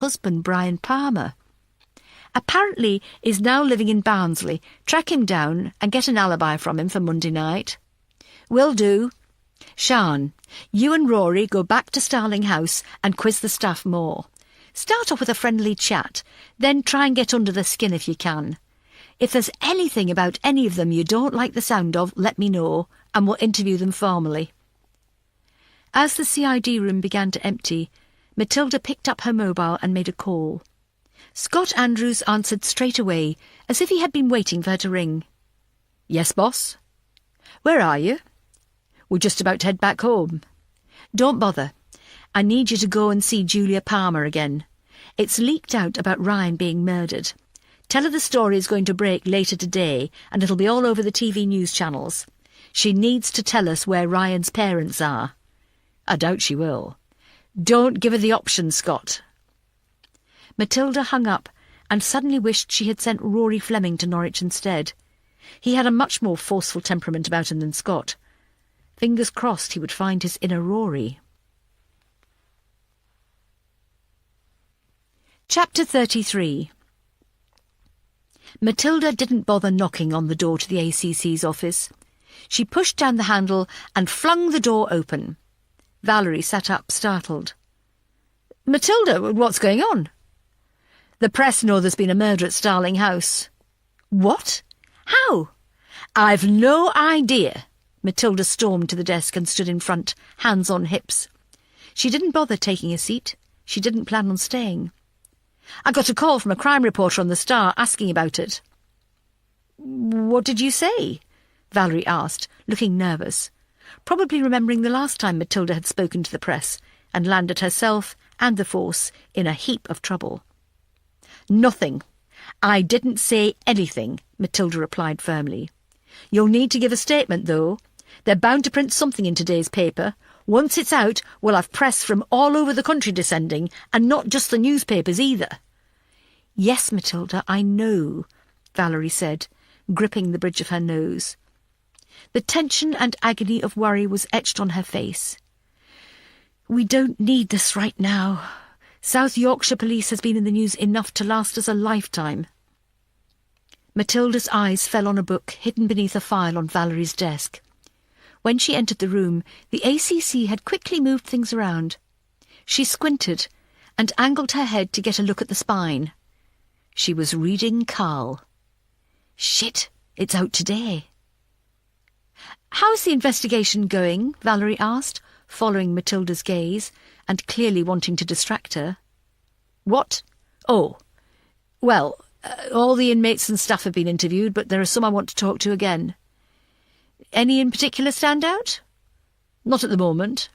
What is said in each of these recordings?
husband Brian Palmer. Apparently is now living in Barnsley. Track him down and get an alibi from him for Monday night. Will do. Sian, you and Rory go back to Starling House and quiz the staff more. Start off with a friendly chat, then try and get under their skin if you can. If there's anything about any of them you don't like the sound of, let me know, and we'll interview them formally. As the CID room began to empty, Matilda picked up her mobile and made a call. Scott Andrews answered straight away, as if he had been waiting for her to ring. Yes, boss? Where are you? We're just about to head back home. Don't bother. I need you to go and see Julia Palmer again. It's leaked out about Ryan being murdered. Tell her the story is going to break later today, and it'll be all over the TV news channels. She needs to tell us where Ryan's parents are. I doubt she will. Don't give her the option, Scott. Matilda hung up and suddenly wished she had sent Rory Fleming to Norwich instead. He had a much more forceful temperament about him than Scott. Fingers crossed he would find his inner Rory. Chapter 33. Matilda didn't bother knocking on the door to the ACC's office. She pushed down the handle and flung the door open. Valerie sat up, startled. Matilda, what's going on? The press know there's been a murder at Starling House. What? How? I've no idea. Matilda stormed to the desk and stood in front, hands on hips. She didn't bother taking a seat. She didn't plan on staying. I got a call from a crime reporter on the Star asking about it. What did you say? Valerie asked, looking nervous, probably remembering the last time Matilda had spoken to the press and landed herself and the force in a heap of trouble. Nothing. I didn't say anything, Matilda replied firmly. You'll need to give a statement, though. They're bound to print something in today's paper. Once it's out, we'll have press from all over the country descending, and not just the newspapers either. Yes, Matilda, I know, Valerie said, gripping the bridge of her nose. The tension and agony of worry was etched on her face. We don't need this right now. South Yorkshire Police has been in the news enough to last us a lifetime. Matilda's eyes fell on a book hidden beneath a file on Valerie's desk. When she entered the room, the ACC had quickly moved things around. She squinted and angled her head to get a look at the spine. She was reading Carl. Shit, it's out today. How's the investigation going? Valerie asked, following Matilda's gaze and clearly wanting to distract her. What? Oh, well, all the inmates and staff have been interviewed, but there are some I want to talk to again. Any in particular stand out? Not at the moment.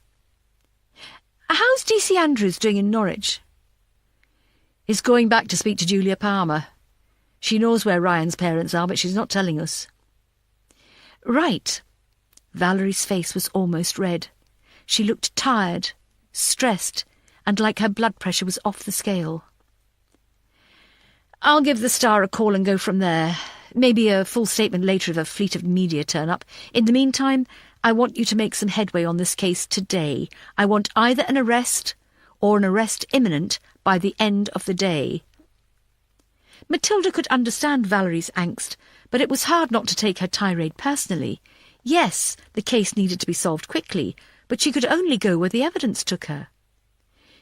How's DC Andrews doing in Norwich? He's going back to speak to Julia Palmer. She knows where Ryan's parents are, but she's not telling us. Right. Valerie's face was almost red. She looked tired, stressed, and like her blood pressure was off the scale. I'll give the Star a call and go from there. Maybe a full statement later if a fleet of media turn up. In the meantime, I want you to make some headway on this case today. I want either an arrest or an arrest imminent by the end of the day. Matilda could understand Valerie's angst, but it was hard not to take her tirade personally. Yes, the case needed to be solved quickly, but she could only go where the evidence took her.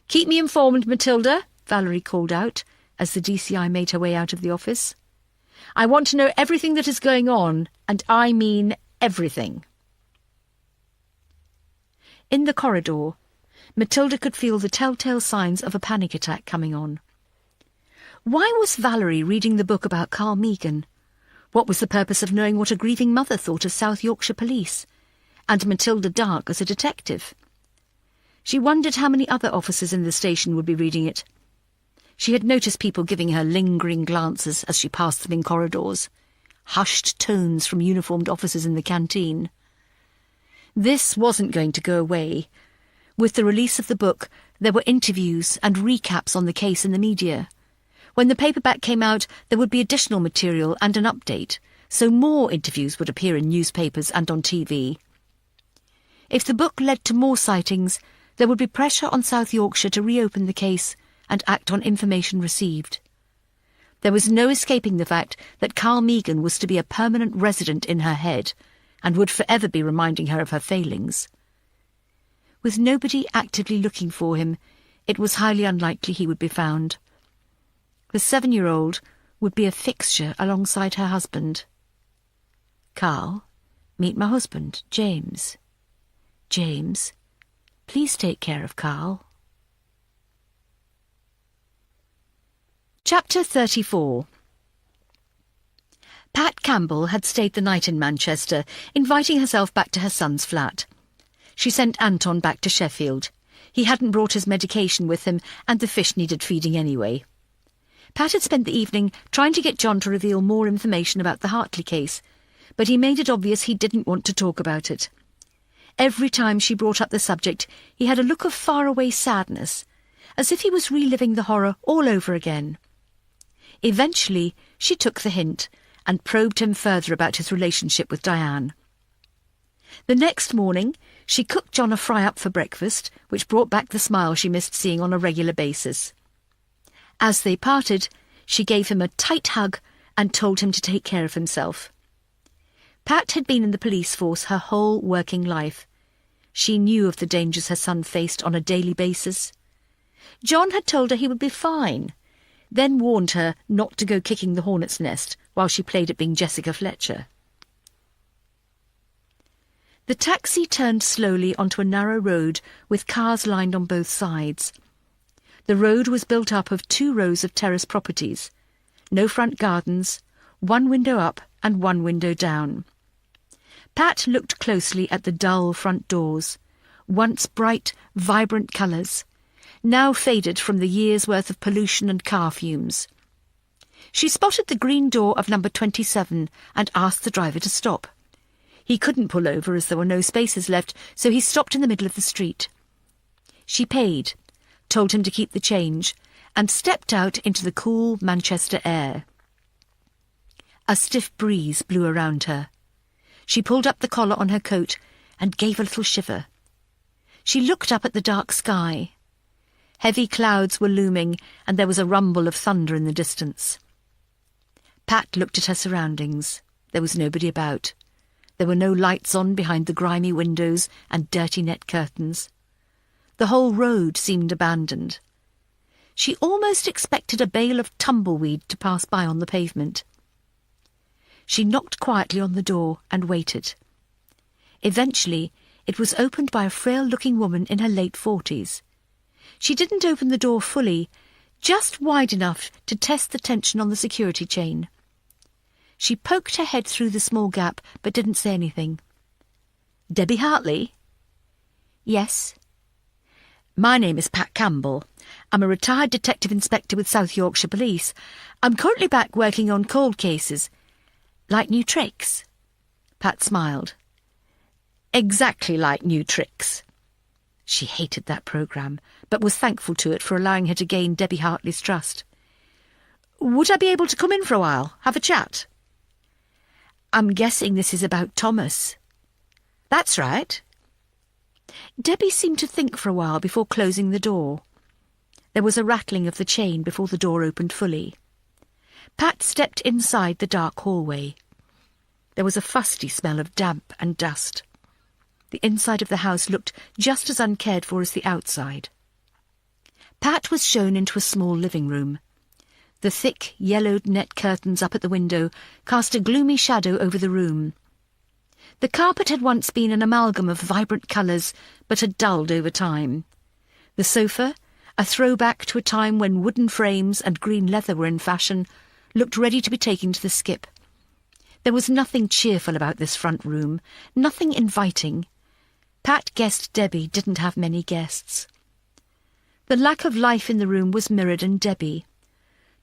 Keep me informed, Matilda, Valerie called out, as the DCI made her way out of the office. I want to know everything that is going on, and I mean everything. In the corridor, Matilda could feel the telltale signs of a panic attack coming on. Why was Valerie reading the book about Carl Meagan? What was the purpose of knowing what a grieving mother thought of South Yorkshire Police, and Matilda Dark as a detective? She wondered how many other officers in the station would be reading it. She had noticed people giving her lingering glances as she passed them in corridors, hushed tones from uniformed officers in the canteen. This wasn't going to go away. With the release of the book, there were interviews and recaps on the case in the media. When the paperback came out, there would be additional material and an update, so more interviews would appear in newspapers and on TV. If the book led to more sightings, there would be pressure on South Yorkshire to reopen the case and act on information received. There was no escaping the fact that Carl Meagan was to be a permanent resident in her head and would forever be reminding her of her failings. With nobody actively looking for him, it was highly unlikely he would be found. The 7-year-old would be a fixture alongside her husband. Carl, meet my husband, James. James, please take care of Carl. Chapter 34. Pat Campbell had stayed the night in Manchester, inviting herself back to her son's flat. She sent Anton back to Sheffield. He hadn't brought his medication with him, and the fish needed feeding anyway. Pat had spent the evening trying to get John to reveal more information about the Hartley case, but he made it obvious he didn't want to talk about it. Every time she brought up the subject, he had a look of faraway sadness, as if he was reliving the horror all over again. Eventually, she took the hint and probed him further about his relationship with Diane. The next morning, she cooked John a fry-up for breakfast, which brought back the smile she missed seeing on a regular basis. As they parted, she gave him a tight hug and told him to take care of himself. Pat had been in the police force her whole working life. She knew of the dangers her son faced on a daily basis. John had told her he would be fine, then warned her not to go kicking the hornet's nest while she played at being Jessica Fletcher. The taxi turned slowly onto a narrow road with cars lined on both sides. The road was built up of 2 rows of terrace properties, no front gardens, 1 window up and 1 window down. Pat looked closely at the dull front doors, once bright, vibrant colours, now faded from the year's worth of pollution and car fumes. She spotted the green door of number 27 and asked the driver to stop. He couldn't pull over as there were no spaces left, so he stopped in the middle of the street. She paid, told him to keep the change, and stepped out into the cool Manchester air. A stiff breeze blew around her. She pulled up the collar on her coat and gave a little shiver. She looked up at the dark sky. Heavy clouds were looming, and there was a rumble of thunder in the distance. Pat looked at her surroundings. There was nobody about. There were no lights on behind the grimy windows and dirty net curtains. The whole road seemed abandoned. She almost expected a bale of tumbleweed to pass by on the pavement. She knocked quietly on the door and waited. Eventually, it was opened by a frail-looking woman in her late 40s. She didn't open the door fully, just wide enough to test the tension on the security chain. She poked her head through the small gap, but didn't say anything. "Debbie Hartley?" "Yes." "My name is Pat Campbell. I'm a retired detective inspector with South Yorkshire Police. I'm currently back working on cold cases. Like new tricks?" Pat smiled. "Exactly like new tricks." She hated that programme, but was thankful to it for allowing her to gain Debbie Hartley's trust. "Would I be able to come in for a while, have a chat?" "I'm guessing this is about Thomas." "That's right." Debbie seemed to think for a while before closing the door. There was a rattling of the chain before the door opened fully. Pat stepped inside the dark hallway. There was a fusty smell of damp and dust. The inside of the house looked just as uncared for as the outside. Pat was shown into a small living room. The thick, yellowed net curtains up at the window cast a gloomy shadow over the room. The carpet had once been an amalgam of vibrant colours, but had dulled over time. The sofa, a throwback to a time when wooden frames and green leather were in fashion, looked ready to be taken to the skip. There was nothing cheerful about this front room, nothing inviting. Pat guessed Debbie didn't have many guests. The lack of life in the room was mirrored in Debbie.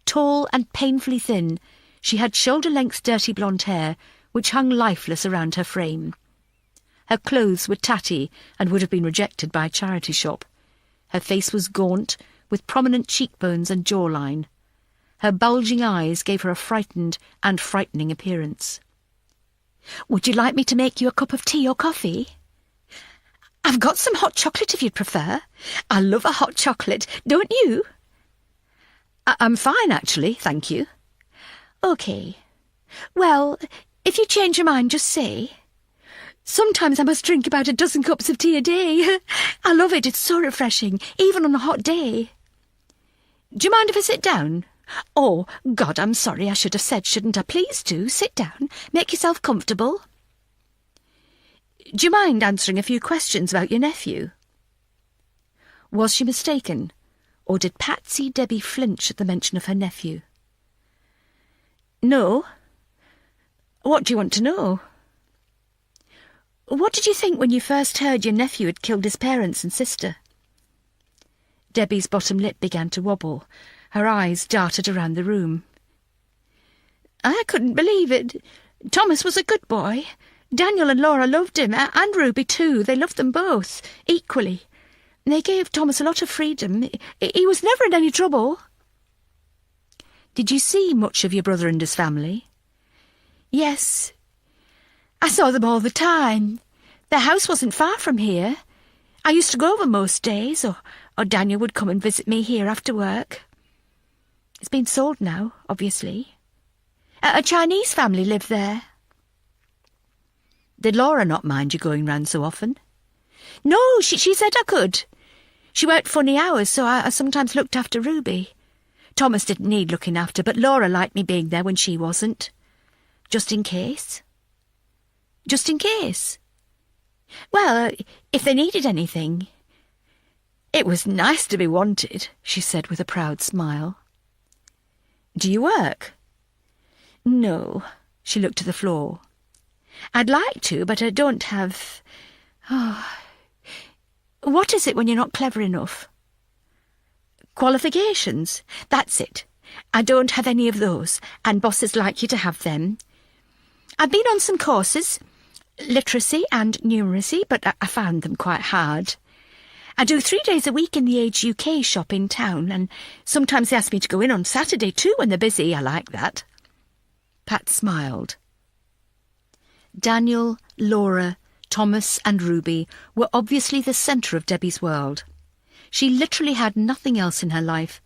Tall and painfully thin, she had shoulder-length dirty blonde hair, which hung lifeless around her frame. Her clothes were tatty and would have been rejected by a charity shop. Her face was gaunt, with prominent cheekbones and jawline. Her bulging eyes gave her a frightened and frightening appearance. "Would you like me to make you a cup of tea or coffee?" "I've got some hot chocolate if you'd prefer. I love a hot chocolate, don't you?" I'm fine, actually, thank you. OK. Well, if you change your mind, just say. Sometimes I must drink about a dozen cups of tea a day. I love it, it's so refreshing, even on a hot day. Do you mind if I sit down? Oh, God, I'm sorry, I should have said, shouldn't I? Please do, sit down, make yourself comfortable. Do you mind answering a few questions about your nephew? Was she mistaken, or did Pat see Debbie flinch at the mention of her nephew? No. What do you want to know? What did you think when you first heard your nephew had killed his parents and sister? Debbie's bottom lip began to wobble. Her eyes darted around the room. I couldn't believe it. Thomas was a good boy. Daniel and Laura loved him, and Ruby too. They loved them both, equally. They gave Thomas a lot of freedom. He was never in any trouble. Did you see much of your brother and his family? Yes. I saw them all the time. Their house wasn't far from here. I used to go over most days, or Daniel would come and visit me here after work. It's been sold now, obviously. A Chinese family lived there. Did Laura not mind you going round so often? No, she said I could. She worked funny hours, so I sometimes looked after Ruby. Thomas didn't need looking after, but Laura liked me being there when she wasn't. Just in case. Just in case. Well, if they needed anything. It was nice to be wanted, she said with a proud smile. Do you work? No. She looked to the floor. I'd like to, but I don't have... Oh. What is it when you're not clever enough? Qualifications. That's it. I don't have any of those, and bosses like you to have them. I've been on some courses, literacy and numeracy, but I found them quite hard. I do 3 days a week in the Age UK shop in town, and sometimes they ask me to go in on Saturday too when they're busy. I like that. Pat smiled. Daniel, Laura, Thomas and Ruby were obviously the centre of Debbie's world. She literally had nothing else in her life.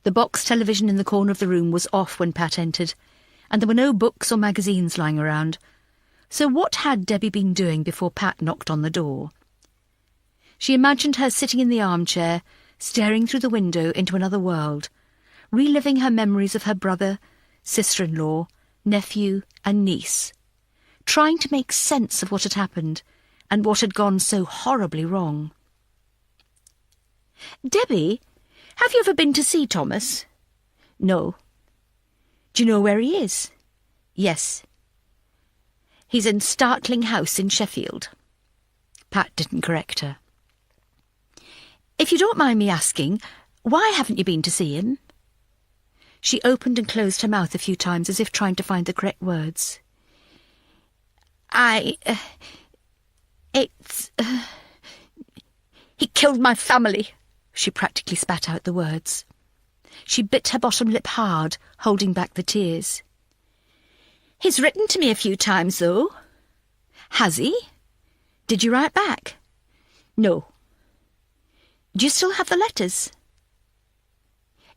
The box television in the corner of the room was off when Pat entered, and there were no books or magazines lying around. So what had Debbie been doing before Pat knocked on the door? She imagined her sitting in the armchair, staring through the window into another world, reliving her memories of her brother, sister-in-law, nephew and niece, trying to make sense of what had happened and what had gone so horribly wrong. Debbie, have you ever been to see Thomas? No. Do you know where he is? Yes. He's in Startling House in Sheffield. Pat didn't correct her. If you don't mind me asking, why haven't you been to see him? She opened and closed her mouth a few times as if trying to find the correct words. He killed my family. She practically spat out the words. She bit her bottom lip hard, holding back the tears. He's written to me a few times, though. Has he? Did you write back? No. Do you still have the letters?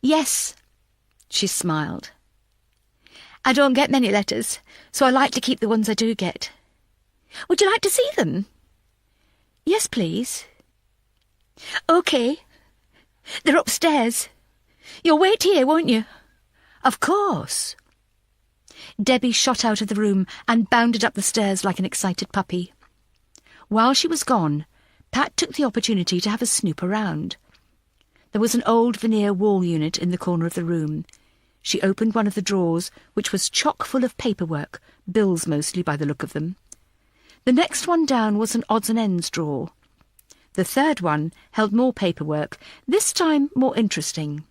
Yes. She smiled. I don't get many letters, so I like to keep the ones I do get. Would you like to see them? Yes, please. OK. They're upstairs. You'll wait here, won't you? Of course. Debbie shot out of the room and bounded up the stairs like an excited puppy. While she was gone, Pat took the opportunity to have a snoop around. There was an old veneer wall unit in the corner of the room. She opened one of the drawers, which was chock full of paperwork, bills mostly by the look of them. The next one down was an odds and ends drawer. The third one held more paperwork, this time more interesting.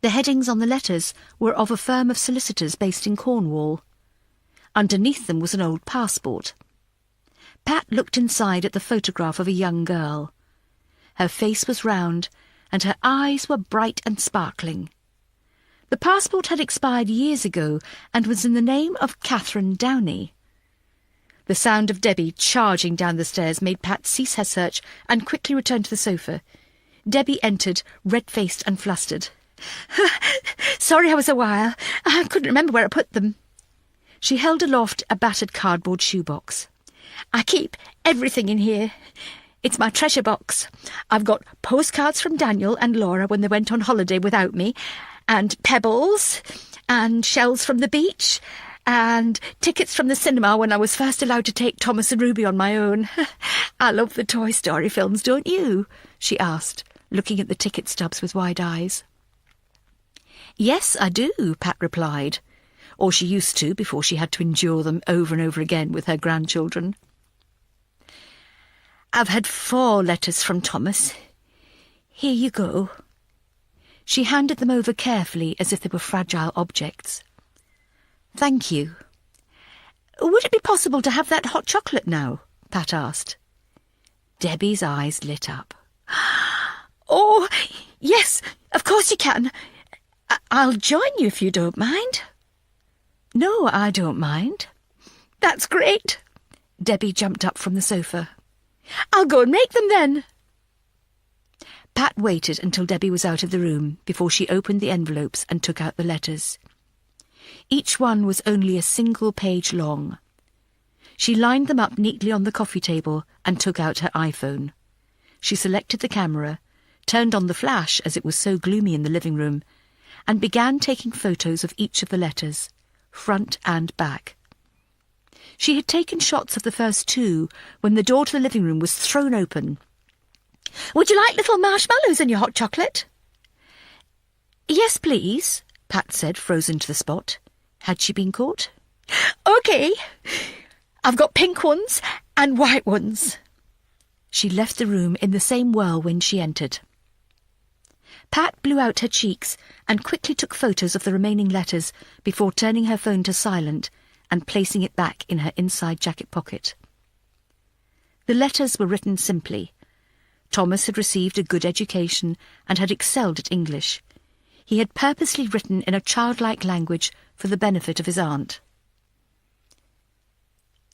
The headings on the letters were of a firm of solicitors based in Cornwall. Underneath them was an old passport. Pat looked inside at the photograph of a young girl. Her face was round, and her eyes were bright and sparkling. The passport had expired years ago and was in the name of Catherine Downey. The sound of Debbie charging down the stairs made Pat cease her search and quickly return to the sofa. Debbie entered, red-faced and flustered. Sorry I was a while. I couldn't remember where I put them. She held aloft a battered cardboard shoebox. I keep everything in here. It's my treasure box. I've got postcards from Daniel and Laura when they went on holiday without me, and pebbles, and shells from the beach, and tickets from the cinema when I was first allowed to take Thomas and Ruby on my own. I love the Toy Story films, don't you? She asked, looking at the ticket stubs with wide eyes. Yes, I do, Pat replied, or she used to before she had to endure them over and over again with her grandchildren. I've had 4 letters from Thomas. Here you go. She handed them over carefully as if they were fragile objects. Thank you. Would it be possible to have that hot chocolate now? Pat asked. Debbie's eyes lit up. Oh, yes, of course you can. I'll join you if you don't mind. No, I don't mind. That's great. Debbie jumped up from the sofa. I'll go and make them then. Pat waited until Debbie was out of the room before she opened the envelopes and took out the letters. Each one was only a single page long. She lined them up neatly on the coffee table and took out her iPhone. She selected the camera, turned on the flash as it was so gloomy in the living room, and began taking photos of each of the letters, front and back. She had taken shots of the first 2 when the door to the living room was thrown open. Would you like little marshmallows in your hot chocolate? Yes, please, Pat said, frozen to the spot. Had she been caught? OK. I've got pink ones and white ones. She left the room in the same whirlwind she entered. Pat blew out her cheeks and quickly took photos of the remaining letters before turning her phone to silent and placing it back in her inside jacket pocket. The letters were written simply. Thomas had received a good education and had excelled at English. He had purposely written in a childlike language for the benefit of his aunt.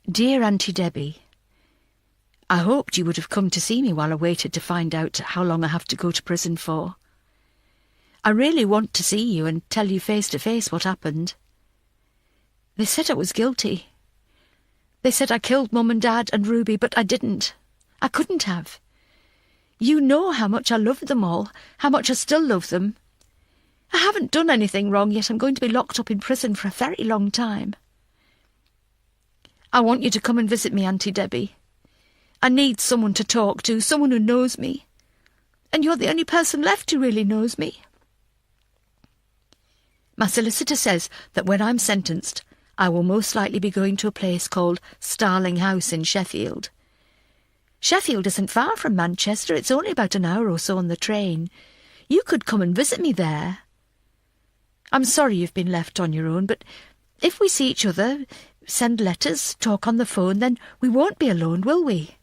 Dear Auntie Debbie, I hoped you would have come to see me while I waited to find out how long I have to go to prison for. I really want to see you and tell you face to face what happened. They said I was guilty. They said I killed Mum and Dad and Ruby, but I didn't. I couldn't have. You know how much I loved them all, how much I still love them. I haven't done anything wrong, yet I'm going to be locked up in prison for a very long time. I want you to come and visit me, Auntie Debbie. I need someone to talk to, someone who knows me. And you're the only person left who really knows me. My solicitor says that when I'm sentenced, I will most likely be going to a place called Starling House in Sheffield. Sheffield isn't far from Manchester. It's only about an hour or so on the train. You could come and visit me there. I'm sorry you've been left on your own, but if we see each other, send letters, talk on the phone, then we won't be alone, will we?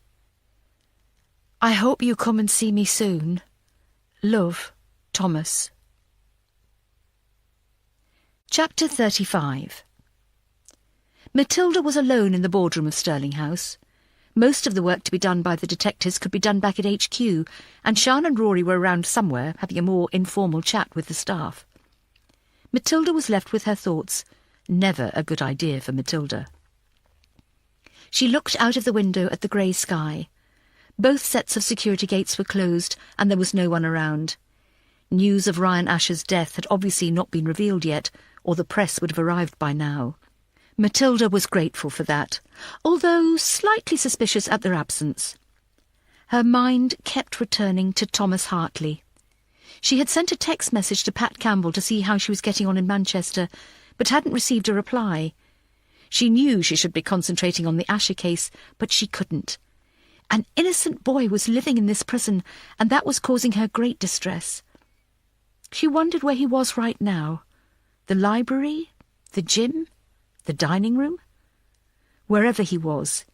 I hope you come and see me soon. Love, Thomas. Chapter 35. Matilda was alone in the boardroom of Stirling House. Most of the work to be done by the detectives could be done back at HQ, and Sian and Rory were around somewhere, having a more informal chat with the staff. Matilda was left with her thoughts. Never a good idea for Matilda. She looked out of the window at the grey sky. Both sets of security gates were closed, and there was no one around. News of Ryan Asher's death had obviously not been revealed yet, or the press would have arrived by now. Matilda was grateful for that, although slightly suspicious at their absence. Her mind kept returning to Thomas Hartley. She had sent a text message to Pat Campbell to see how she was getting on in Manchester, but hadn't received a reply. She knew she should be concentrating on the Asher case, but she couldn't. An innocent boy was living in this prison, and that was causing her great distress. She wondered where he was right now. The library? The gym? The dining room? Wherever he was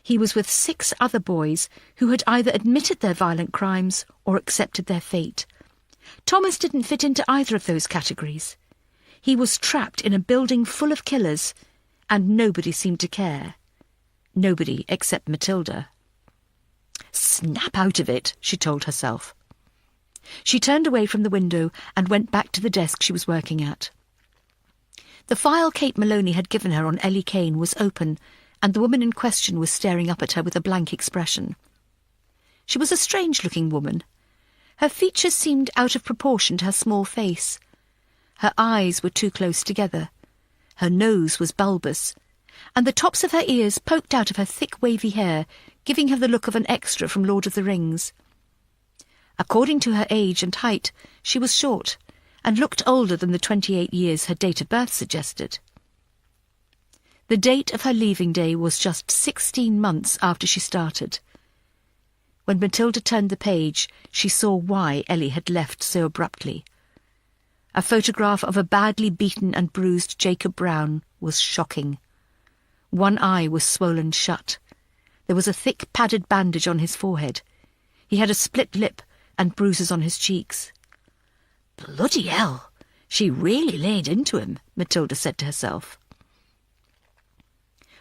with 6 other boys who had either admitted their violent crimes or accepted their fate. Thomas didn't fit into either of those categories. He was trapped in a building full of killers, and nobody seemed to care. Nobody except Matilda. Snap out of it, she told herself. She turned away from the window and went back to the desk she was working at. The file Kate Maloney had given her on Ellie Kane was open, and the woman in question was staring up at her with a blank expression. She was a strange-looking woman. Her features seemed out of proportion to her small face. Her eyes were too close together. Her nose was bulbous, and the tops of her ears poked out of her thick wavy hair, giving her the look of an extra from Lord of the Rings. According to her age and height, she was short, and looked older than the 28 years her date of birth suggested. The date of her leaving day was just 16 months after she started. When Matilda turned the page, she saw why Ellie had left so abruptly. A photograph of a badly beaten and bruised Jacob Brown was shocking. One eye was swollen shut. There was a thick padded bandage on his forehead. He had a split lip and bruises on his cheeks. "Bloody hell! She really laid into him," Matilda said to herself.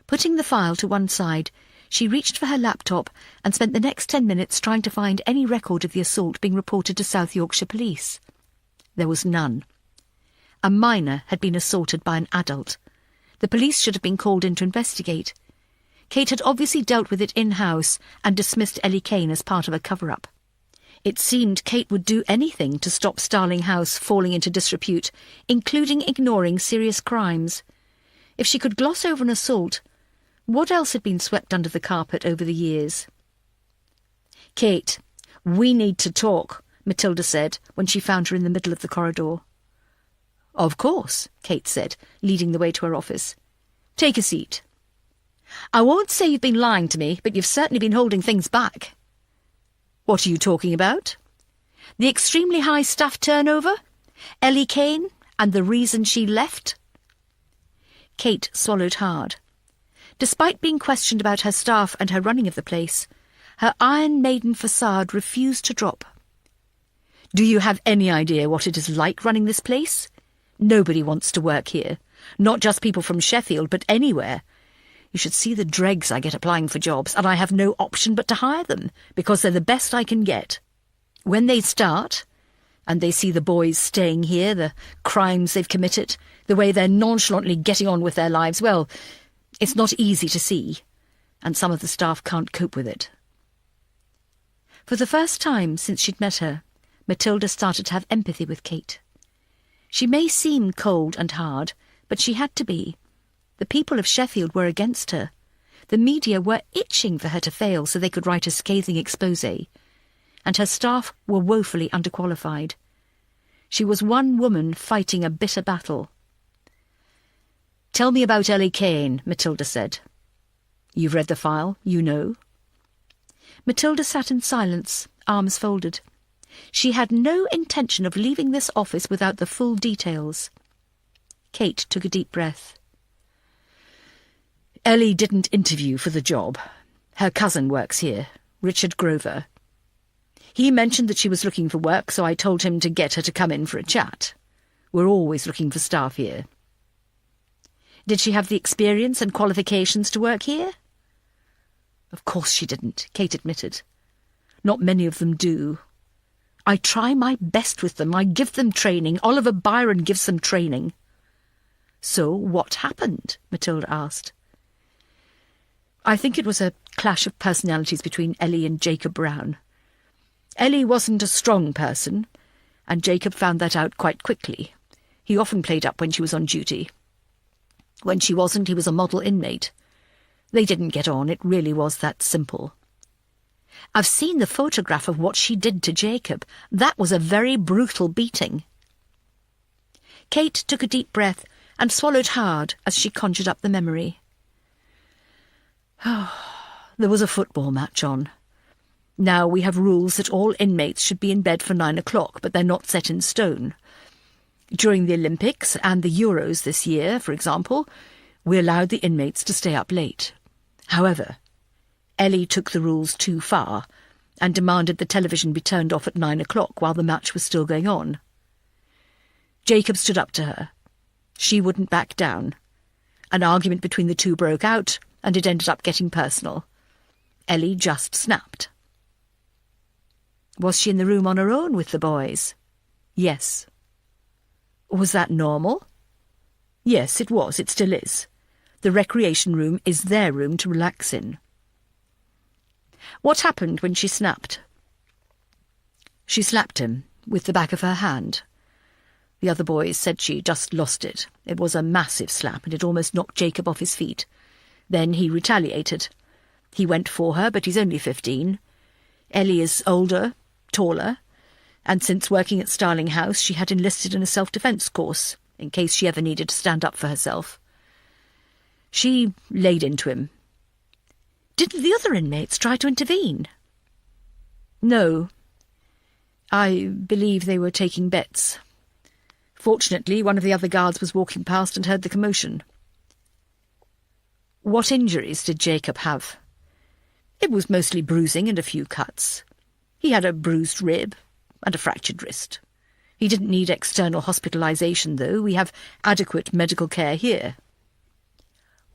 Putting the file to one side, she reached for her laptop and spent the next 10 minutes trying to find any record of the assault being reported to South Yorkshire Police. There was none. A minor had been assaulted by an adult. The police should have been called in to investigate. Kate had obviously dealt with it in-house and dismissed Ellie Kane as part of a cover-up. It seemed Kate would do anything to stop Starling House falling into disrepute, including ignoring serious crimes. If she could gloss over an assault, what else had been swept under the carpet over the years? "Kate, we need to talk," Matilda said when she found her in the middle of the corridor. "Of course," Kate said, leading the way to her office. "Take a seat. I won't say you've been lying to me, but you've certainly been holding things back." "What are you talking about?" "The extremely high staff turnover, Ellie Kane, and the reason she left." Kate swallowed hard. Despite being questioned about her staff and her running of the place, her Iron Maiden facade refused to drop. "Do you have any idea what it is like running this place? Nobody wants to work here. Not just people from Sheffield, but anywhere. You should see the dregs I get applying for jobs, and I have no option but to hire them, because they're the best I can get. When they start, and they see the boys staying here, the crimes they've committed, the way they're nonchalantly getting on with their lives, well, it's not easy to see, and some of the staff can't cope with it." For the first time since she'd met her, Matilda started to have empathy with Kate. She may seem cold and hard, but she had to be. The people of Sheffield were against her. The media were itching for her to fail so they could write a scathing exposé, and her staff were woefully underqualified. She was one woman fighting a bitter battle. "Tell me about Ellie Kane," Matilda said. "You've read the file, you know." Matilda sat in silence, arms folded. She had no intention of leaving this office without the full details. Kate took a deep breath. "Ellie didn't interview for the job. Her cousin works here, Richard Grover. He mentioned that she was looking for work, so I told him to get her to come in for a chat. We're always looking for staff here." "Did she have the experience and qualifications to work here?" "Of course she didn't," Kate admitted. "Not many of them do. I try my best with them. I give them training. Oliver Byron gives them training." "So what happened?" Matilda asked. "I think it was a clash of personalities between Ellie and Jacob Brown. Ellie wasn't a strong person, and Jacob found that out quite quickly. He often played up when she was on duty. When she wasn't, he was a model inmate. They didn't get on. It really was that simple. I've seen the photograph of what she did to Jacob. That was a very brutal beating." Kate took a deep breath and swallowed hard as she conjured up the memory. "There was a football match on. Now we have rules that all inmates should be in bed for 9 o'clock, but they're not set in stone. During the Olympics and the Euros this year, for example, we allowed the inmates to stay up late. However, Ellie took the rules too far and demanded the television be turned off at 9 o'clock while the match was still going on. Jacob stood up to her. She wouldn't back down. An argument between the two broke out, and it ended up getting personal. Ellie just snapped." Was she in the room on her own with the boys? Yes. Was that normal? Yes, it was. It still is. The recreation room is their room to relax in. What happened when she snapped? She slapped him with the back of her hand. The other boys said she just lost it. It was a massive slap, and it almost knocked Jacob off his feet. Then he retaliated. He went for her, but he's only 15. Ellie is older, taller, and since working at Starling House, she had enlisted in a self-defence course, in case she ever needed to stand up for herself. She laid into him. Didn't the other inmates try to intervene? No. I believe they were taking bets. Fortunately, one of the other guards was walking past and heard the commotion. What injuries did Jacob have? It was mostly bruising and a few cuts. He had a bruised rib and a fractured wrist. He didn't need external hospitalisation, though. We have adequate medical care here.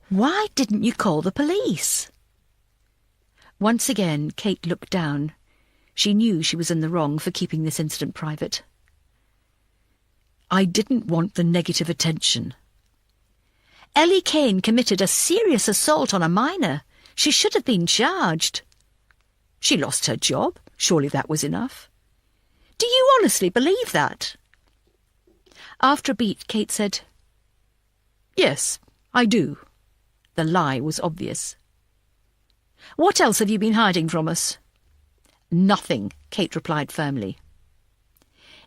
Why didn't you call the police? Once again, Kate looked down. She knew she was in the wrong for keeping this incident private. I didn't want the negative attention. Ellie Kane committed a serious assault on a minor. She should have been charged. She lost her job. Surely that was enough. Do you honestly believe that? After a beat, Kate said, Yes, I do. The lie was obvious. What else have you been hiding from us? Nothing, Kate replied firmly.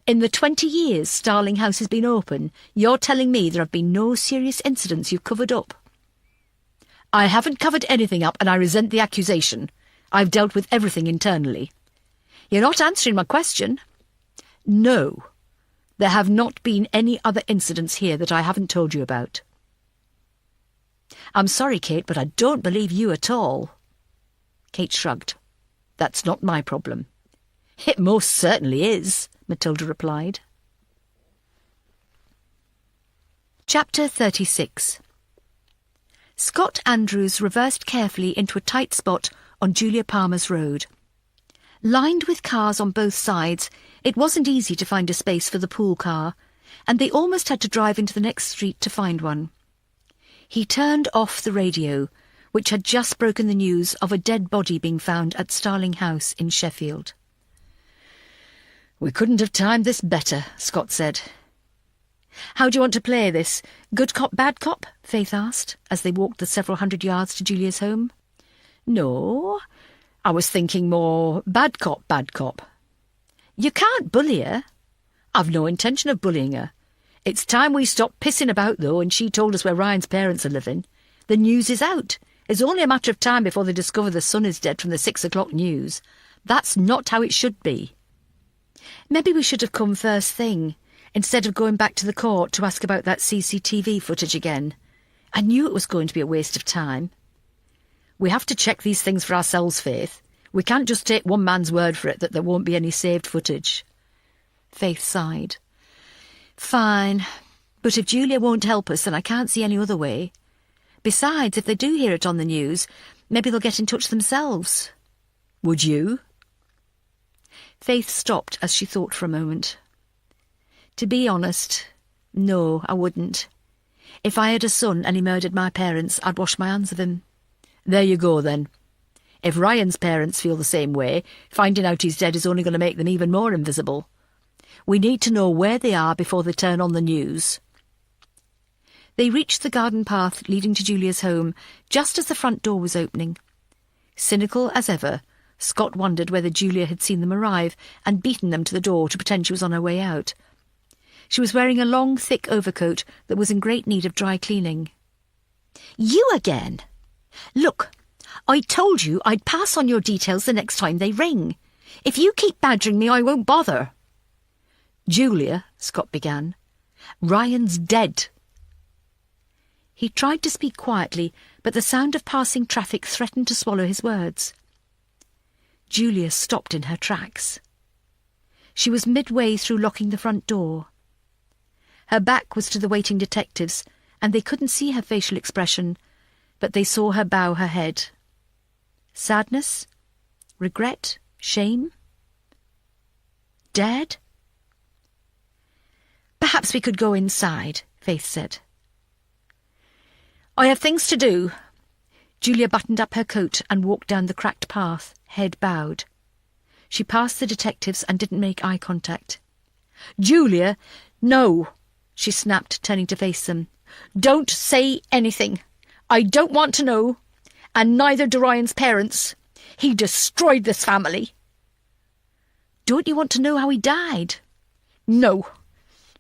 In the 20 years Starling House has been open, you're telling me there have been no serious incidents you've covered up? I haven't covered anything up, and I resent the accusation. I've dealt with everything internally. You're not answering my question. No, there have not been any other incidents here that I haven't told you about. I'm sorry, Kate, but I don't believe you at all. Kate shrugged. That's not my problem. It most certainly is, Matilda replied. Chapter 36. Scott Andrews reversed carefully into a tight spot on Julia Palmer's road. Lined with cars on both sides, it wasn't easy to find a space for the pool car, and they almost had to drive into the next street to find one. He turned off the radio, which had just broken the news of a dead body being found at Starling House in Sheffield. We couldn't have timed this better, Scott said. How do you want to play this? Good cop, bad cop? Faith asked, as they walked the several hundred yards to Julia's home. No, I was thinking more bad cop, bad cop. You can't bully her. I've no intention of bullying her. It's time we stopped pissing about, though, and she told us where Ryan's parents are living. The news is out. It's only a matter of time before they discover the son is dead from the 6 o'clock news. That's not how it should be. Maybe we should have come first thing, instead of going back to the court to ask about that CCTV footage again. I knew it was going to be a waste of time. We have to check these things for ourselves, Faith. We can't just take one man's word for it that there won't be any saved footage. Faith sighed. Fine, but if Julia won't help us, then I can't see any other way. Besides, if they do hear it on the news, maybe they'll get in touch themselves. Would you? Faith stopped as she thought for a moment. To be honest, no, I wouldn't. If I had a son and he murdered my parents, I'd wash my hands of him. There you go, then. If Ryan's parents feel the same way, finding out he's dead is only going to make them even more invisible. We need to know where they are before they turn on the news. They reached the garden path leading to Julia's home just as the front door was opening. Cynical as ever, Scott wondered whether Julia had seen them arrive and beaten them to the door to pretend she was on her way out. She was wearing a long, thick overcoat that was in great need of dry cleaning. You again? Look, I told you I'd pass on your details the next time they ring. If you keep badgering me, I won't bother. Julia, Scott began, Ryan's dead. He tried to speak quietly, but the sound of passing traffic threatened to swallow his words. Julia stopped in her tracks. She was midway through locking the front door. Her back was to the waiting detectives, and they couldn't see her facial expression, but they saw her bow her head. Sadness? Regret? Shame? dead? Perhaps we could go inside, Faith said. I have things to do. Julia buttoned up her coat and walked down the cracked path, head bowed. She passed the detectives and didn't make eye contact. Julia, no, she snapped, turning to face them. Don't say anything. I don't want to know, and neither do Ryan's parents. He destroyed this family. Don't you want to know how he died? No,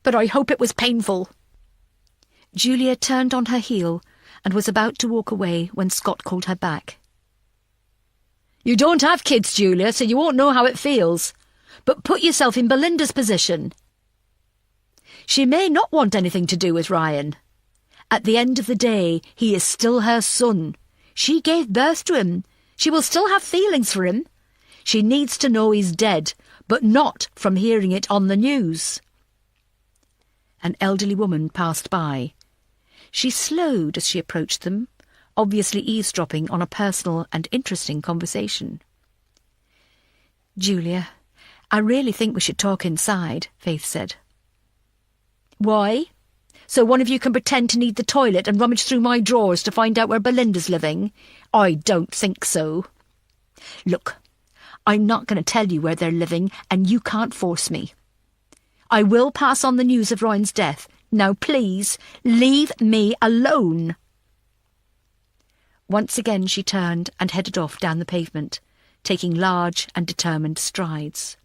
but I hope it was painful. Julia turned on her heel and was about to walk away when Scott called her back. You don't have kids, Julia, so you won't know how it feels. But put yourself in Belinda's position. She may not want anything to do with Ryan. At the end of the day, he is still her son. She gave birth to him. She will still have feelings for him. She needs to know he's dead, but not from hearing it on the news. An elderly woman passed by. She slowed as she approached them, obviously eavesdropping on a personal and interesting conversation. Julia, I really think we should talk inside, Faith said. Why? So one of you can pretend to need the toilet and rummage through my drawers to find out where Belinda's living? I don't think so. Look, I'm not going to tell you where they're living, and you can't force me. I will pass on the news of Ryan's death. Now please, leave me alone. Once again she turned and headed off down the pavement, taking large and determined strides.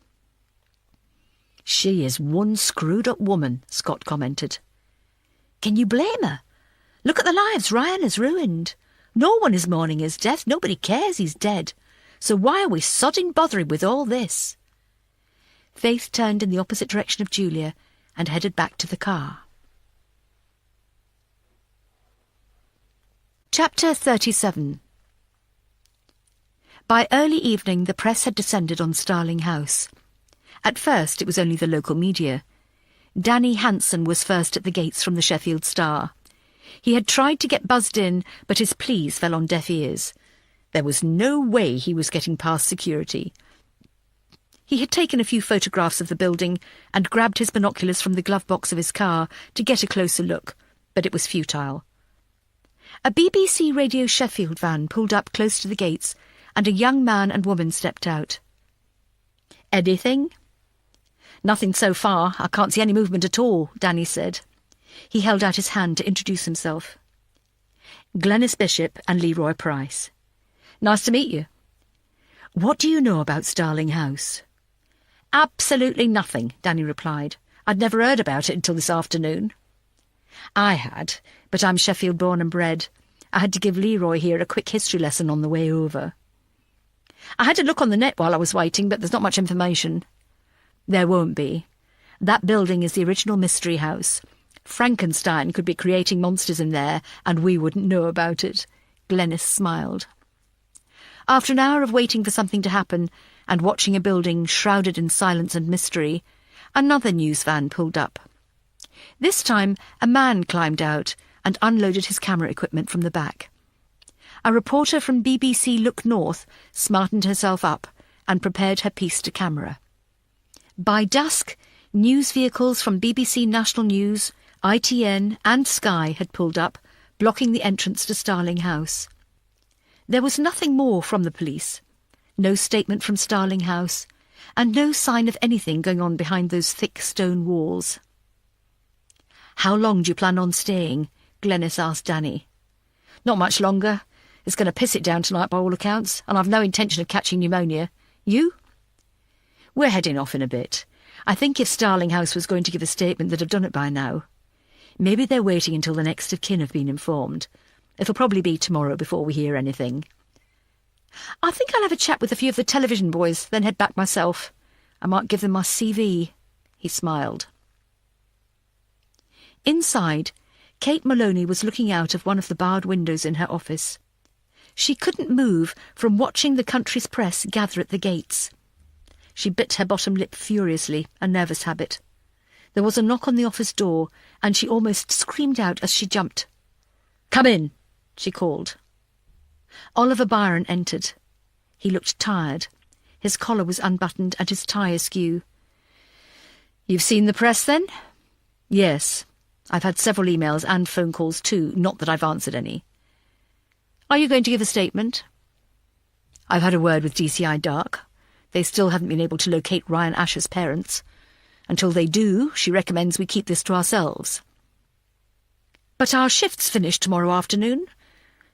She is one screwed-up woman, Scott commented. Can you blame her? Look at the lives Ryan has ruined. No one is mourning his death. Nobody cares he's dead. So why are we sodding bothering with all this? Faith turned in the opposite direction of Julia and headed back to the car. Chapter 37. By early evening the press had descended on Starling House. At first it was only the local media. Danny Hanson was first at the gates from the Sheffield Star. He had tried to get buzzed in, but his pleas fell on deaf ears. There was no way he was getting past security. He had taken a few photographs of the building and grabbed his binoculars from the glove box of his car to get a closer look, but it was futile. A BBC Radio Sheffield van pulled up close to the gates, and a young man and woman stepped out. Anything? Nothing so far. I can't see any movement at all, Danny said. He held out his hand to introduce himself. Glenys Bishop and Leroy Price. Nice to meet you. What do you know about Starling House? Absolutely nothing, Danny replied. I'd never heard about it until this afternoon. I had, but I'm Sheffield born and bred. I had to give Leroy here a quick history lesson on the way over. I had a look on the net while I was waiting, but there's not much information. There won't be. That building is the original mystery house. Frankenstein could be creating monsters in there, and we wouldn't know about it. Glenys smiled. After an hour of waiting for something to happen, and watching a building shrouded in silence and mystery, another news van pulled up. This time a man climbed out and unloaded his camera equipment from the back. A reporter from BBC Look North smartened herself up and prepared her piece to camera. By dusk, news vehicles from BBC National News, ITN and Sky had pulled up, blocking the entrance to Starling House. There was nothing more from the police, no statement from Starling House, and no sign of anything going on behind those thick stone walls. "How long do you plan on staying?" Glenys asked Danny. "Not much longer. It's going to piss it down tonight by all accounts, and I've no intention of catching pneumonia. You?" "We're heading off in a bit. I think if Starling House was going to give a statement, they'd have done it by now. Maybe they're waiting until the next of kin have been informed. It'll probably be tomorrow before we hear anything. I think I'll have a chat with a few of the television boys, then head back myself. I might give them my CV." He smiled. Inside, Kate Maloney was looking out of one of the barred windows in her office. She couldn't move from watching the country's press gather at the gates. She bit her bottom lip furiously, a nervous habit. There was a knock on the office door, and she almost screamed out as she jumped. "Come in," she called. Oliver Byron entered. He looked tired. His collar was unbuttoned and his tie askew. You've seen the press, then? Yes. I've had several emails and phone calls too, not that I've answered any. Are you going to give a statement? I've had a word with DCI Dark. They still haven't been able to locate Ryan Asher's parents. Until they do, she recommends we keep this to ourselves. But our shift's finished tomorrow afternoon.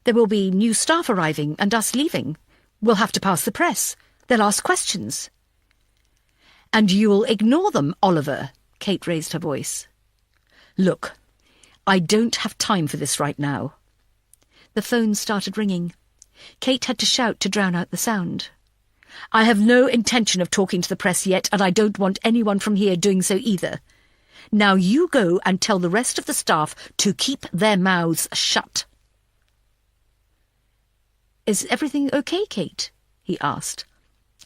There will be new staff arriving and us leaving. We'll have to pass the press. They'll ask questions. And you'll ignore them, Oliver, Kate raised her voice. Look, I don't have time for this right now. The phone started ringing. Kate had to shout to drown out the sound. I have no intention of talking to the press yet, and I don't want anyone from here doing so either. Now you go and tell the rest of the staff to keep their mouths shut. Is everything okay, Kate? He asked.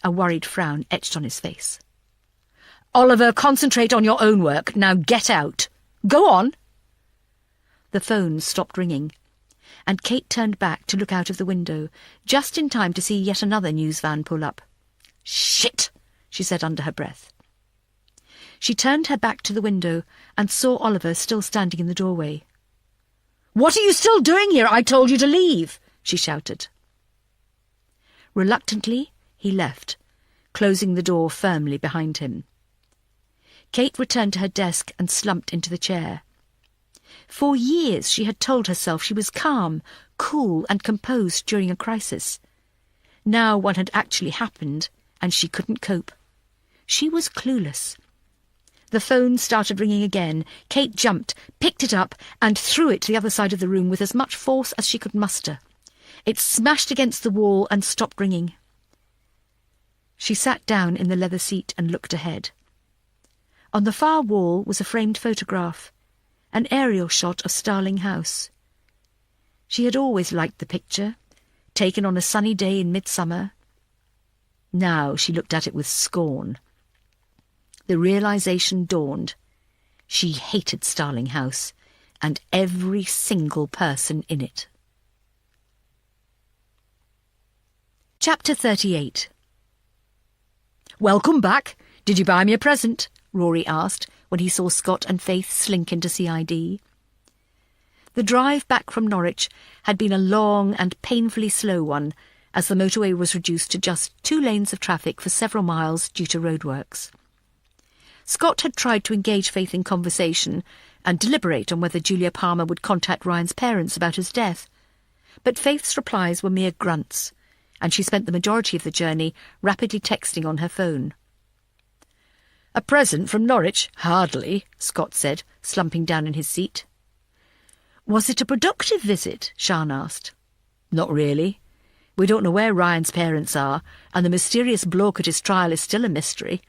A worried frown etched on his face. Oliver, concentrate on your own work. Now get out. Go on. The phone stopped ringing, and Kate turned back to look out of the window, just in time to see yet another news van pull up. Shit, she said under her breath. She turned her back to the window and saw Oliver still standing in the doorway. What are you still doing here? I told you to leave, she shouted. Reluctantly, he left, closing the door firmly behind him. Kate returned to her desk and slumped into the chair. For years she had told herself she was calm, cool and composed during a crisis. Now one had actually happened, and she couldn't cope. She was clueless. The phone started ringing again. Kate jumped, picked it up, and threw it to the other side of the room with as much force as she could muster. It smashed against the wall and stopped ringing. She sat down in the leather seat and looked ahead. On the far wall was a framed photograph, an aerial shot of Starling House. She had always liked the picture, taken on a sunny day in midsummer. Now she looked at it with scorn. The realization dawned. She hated Starling House, and every single person in it. Chapter 38. Welcome back. Did you buy me a present? Rory asked when he saw Scott and Faith slink into CID. The drive back from Norwich had been a long and painfully slow one, as the motorway was reduced to just 2 lanes of traffic for several miles due to roadworks. Scott had tried to engage Faith in conversation and deliberate on whether Julia Palmer would contact Ryan's parents about his death, but Faith's replies were mere grunts, and she spent the majority of the journey rapidly texting on her phone. A present from Norwich? Hardly, Scott said, slumping down in his seat. Was it a productive visit? Sian asked. Not really. We don't know where Ryan's parents are, and the mysterious bloke at his trial is still a mystery.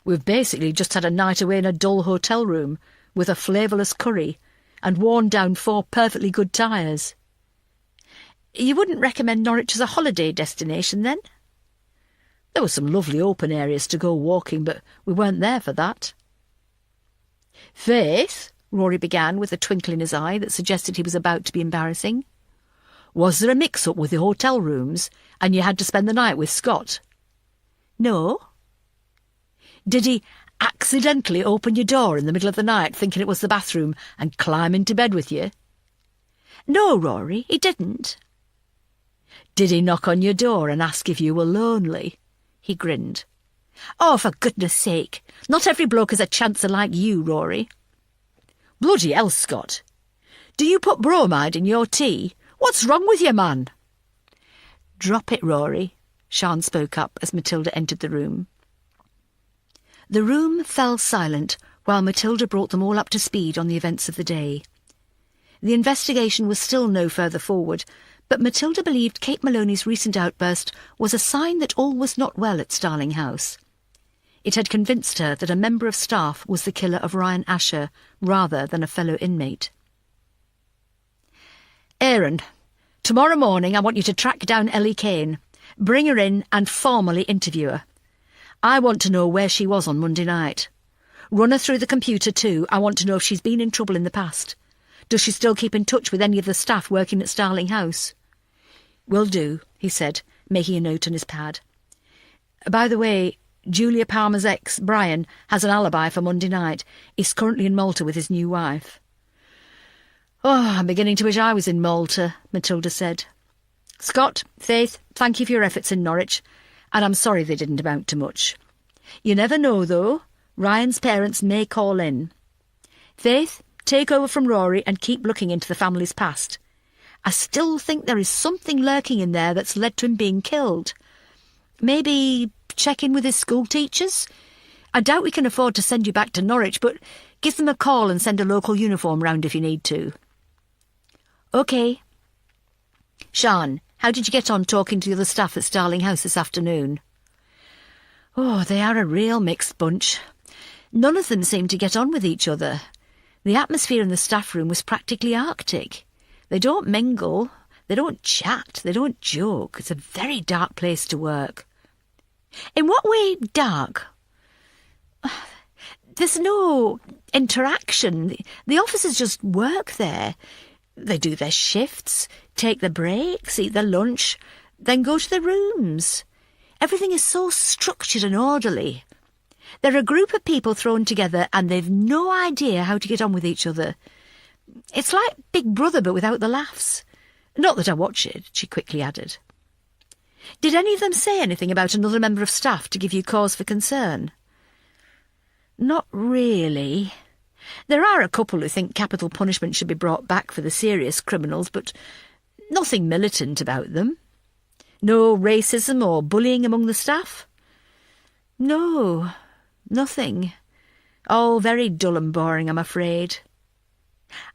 We've basically just had a night away in a dull hotel room, with a flavourless curry, and worn down 4 perfectly good tyres. You wouldn't recommend Norwich as a holiday destination, then? There were some lovely open areas to go walking, but we weren't there for that. Faith, Rory began with a twinkle in his eye that suggested he was about to be embarrassing. Was there a mix-up with the hotel rooms, and you had to spend the night with Scott? No. Did he accidentally open your door in the middle of the night, thinking it was the bathroom, and climb into bed with you? No, Rory, he didn't. Did he knock on your door and ask if you were lonely? He grinned. Oh, for goodness sake, not every bloke is a chancer like you, Rory. Bloody hell, Scott. Do you put bromide in your tea? What's wrong with you, man? Drop it, Rory, Sian spoke up as Matilda entered the room. The room fell silent while Matilda brought them all up to speed on the events of the day. The investigation was still no further forward, but Matilda believed Kate Maloney's recent outburst was a sign that all was not well at Starling House. It had convinced her that a member of staff was the killer of Ryan Asher rather than a fellow inmate. Aaron, tomorrow morning I want you to track down Ellie Kane, bring her in and formally interview her. I want to know where she was on Monday night. Run her through the computer too. I want to know if she's been in trouble in the past. Does she still keep in touch with any of the staff working at Starling House? Will do, he said, making a note on his pad. By the way, Julia Palmer's ex, Brian, has an alibi for Monday night. He's currently in Malta with his new wife. Oh, I'm beginning to wish I was in Malta, Matilda said. Scott, Faith, thank you for your efforts in Norwich, and I'm sorry they didn't amount to much. You never know, though. Ryan's parents may call in. Faith, take over from Rory and keep looking into the family's past. I still think there is something lurking in there that's led to him being killed. Maybe check in with his school teachers? I doubt we can afford to send you back to Norwich, but give them a call and send a local uniform round if you need to. OK. Sian, how did you get on talking to the other staff at Starling House this afternoon? Oh, they are a real mixed bunch. None of them seem to get on with each other. The atmosphere in the staff room was practically Arctic. They don't mingle, they don't chat, they don't joke. It's a very dark place to work. In what way dark? There's no interaction. The officers just work there. They do their shifts, take their breaks, eat their lunch, then go to their rooms. Everything is so structured and orderly. They're a group of people thrown together and they've no idea how to get on with each other. It's like Big Brother but without the laughs. Not that I watch it, she quickly added. Did any of them say anything about another member of staff to give you cause for concern? Not really. There are a couple who think capital punishment should be brought back for the serious criminals, but nothing militant about them. No racism or bullying among the staff? No, nothing. All very dull and boring, I'm afraid.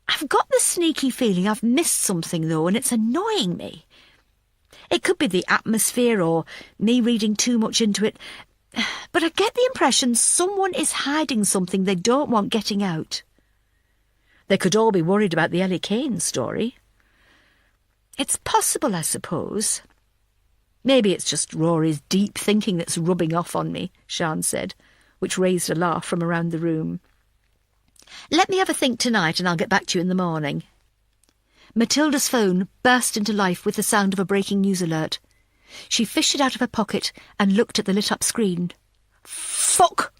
I've got the sneaky feeling I've missed something, though, and it's annoying me. It could be the atmosphere or me reading too much into it, but I get the impression someone is hiding something they don't want getting out. They could all be worried about the Ellie Kane story. It's possible, I suppose. Maybe it's just Rory's deep thinking that's rubbing off on me, Sian said, which raised a laugh from around the room. Let me have a think tonight and I'll get back to you in the morning. Matilda's phone burst into life with the sound of a breaking news alert. She fished it out of her pocket and looked at the lit-up screen. Fuck!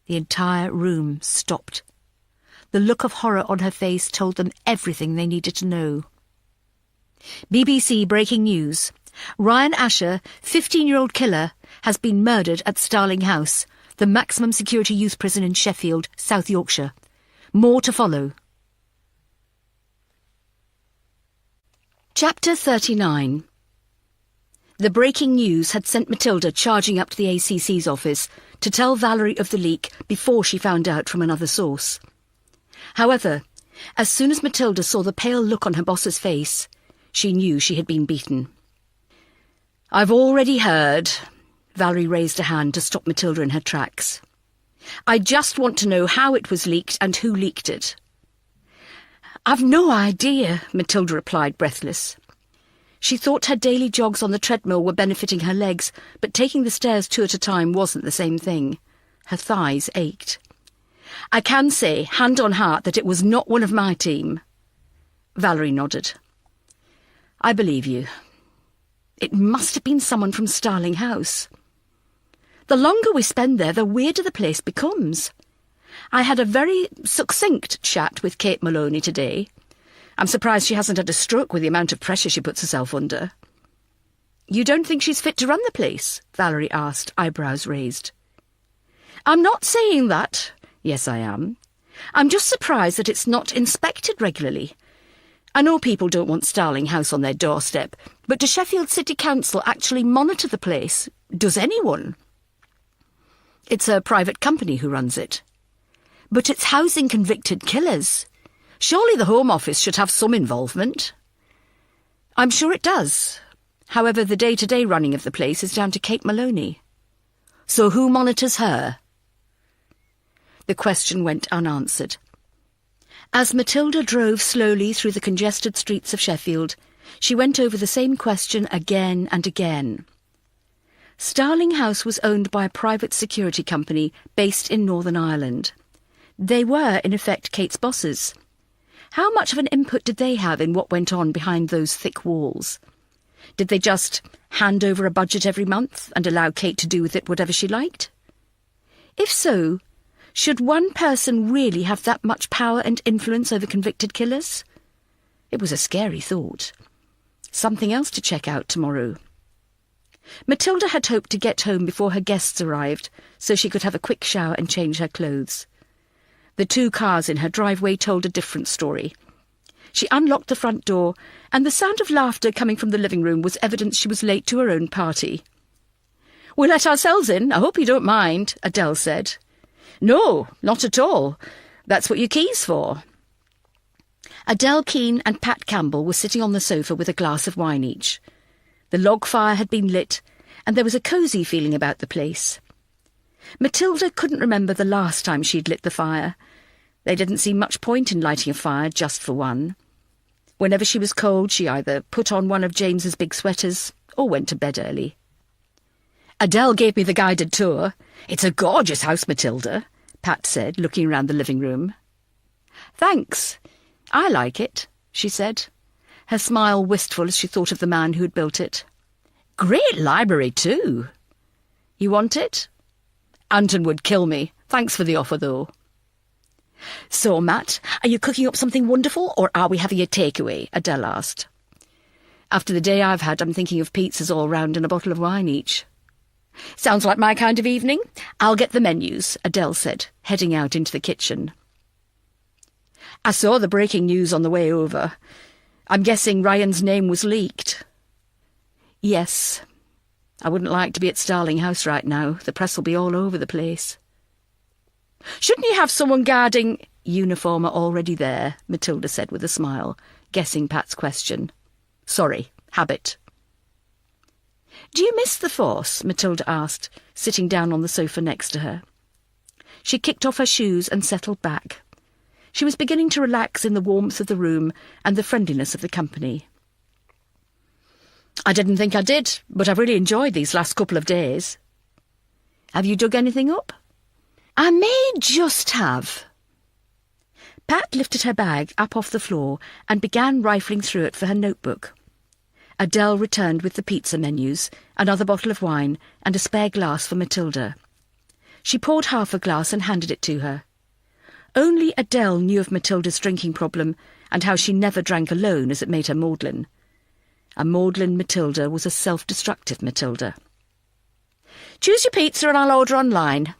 The entire room stopped. The look of horror on her face told them everything they needed to know. BBC breaking news. Ryan Asher, 15-year-old killer, has been murdered at Starling House, the maximum security youth prison in Sheffield, South Yorkshire. More to follow. Chapter 39. The breaking news had sent Matilda charging up to the ACC's office to tell Valerie of the leak before she found out from another source. However, as soon as Matilda saw the pale look on her boss's face, she knew she had been beaten. I've already heard. Valerie raised a hand to stop Matilda in her tracks. I just want to know how it was leaked and who leaked it. I've no idea, Matilda replied, breathless. She thought her daily jogs on the treadmill were benefiting her legs, but taking the stairs two at a time wasn't the same thing. Her thighs ached. I can say, hand on heart, that it was not one of my team. Valerie nodded. I believe you. It must have been someone from Starling House. The longer we spend there, the weirder the place becomes. I had a very succinct chat with Kate Maloney today. I'm surprised she hasn't had a stroke with the amount of pressure she puts herself under. You don't think she's fit to run the place? Valerie asked, eyebrows raised. I'm not saying that. Yes, I am. I'm just surprised that it's not inspected regularly. I know people don't want Starling House on their doorstep, but does Sheffield City Council actually monitor the place? Does anyone? It's a private company who runs it. But it's housing convicted killers. Surely the Home Office should have some involvement. I'm sure it does. However, the day-to-day running of the place is down to Kate Maloney. So who monitors her? The question went unanswered. As Matilda drove slowly through the congested streets of Sheffield, she went over the same question again and again. Starling House was owned by a private security company based in Northern Ireland. They were, in effect, Kate's bosses. How much of an input did they have in what went on behind those thick walls? Did they just hand over a budget every month and allow Kate to do with it whatever she liked? If so, should one person really have that much power and influence over convicted killers? It was a scary thought. Something else to check out tomorrow. Matilda had hoped to get home before her guests arrived, so she could have a quick shower and change her clothes. The 2 cars in her driveway told a different story. She unlocked the front door, and the sound of laughter coming from the living room was evidence she was late to her own party. "We let ourselves in, I hope you don't mind," Adele said. "No, not at all. That's what your key's for." Adele Keane and Pat Campbell were sitting on the sofa with a glass of wine each. The log fire had been lit, and there was a cosy feeling about the place. Matilda couldn't remember the last time she'd lit the fire. There didn't seem much point in lighting a fire just for one. Whenever she was cold, she either put on one of James's big sweaters or went to bed early. "Adele gave me the guided tour. It's a gorgeous house, Matilda," Pat said, looking round the living room. "Thanks. I like it," she said, her smile wistful as she thought of the man who had built it. "Great library, too." "You want it?" "Anton would kill me. Thanks for the offer, though." "So, Matt, are you cooking up something wonderful, or are we having a takeaway?" Adele asked. "After the day I've had, I'm thinking of pizzas all round and a bottle of wine each." "Sounds like my kind of evening. I'll get the menus," Adele said, heading out into the kitchen. "I saw the breaking news on the way over. I'm guessing Ryan's name was leaked." "Yes. I wouldn't like to be at Starling House right now. The press will be all over the place." "Shouldn't you have someone guarding—" "Uniform are already there," Matilda said with a smile, guessing Pat's question. "Sorry, habit." "Do you miss the force?" Matilda asked, sitting down on the sofa next to her. She kicked off her shoes and settled back. She was beginning to relax in the warmth of the room and the friendliness of the company. "I didn't think I did, but I've really enjoyed these last couple of days." "Have you dug anything up?" "I may just have." Pat lifted her bag up off the floor and began rifling through it for her notebook. Adele returned with the pizza menus, another bottle of wine, and a spare glass for Matilda. She poured half a glass and handed it to her. Only Adele knew of Matilda's drinking problem and how she never drank alone, as it made her maudlin. A maudlin Matilda was a self-destructive Matilda. "Choose your pizza and I'll order online."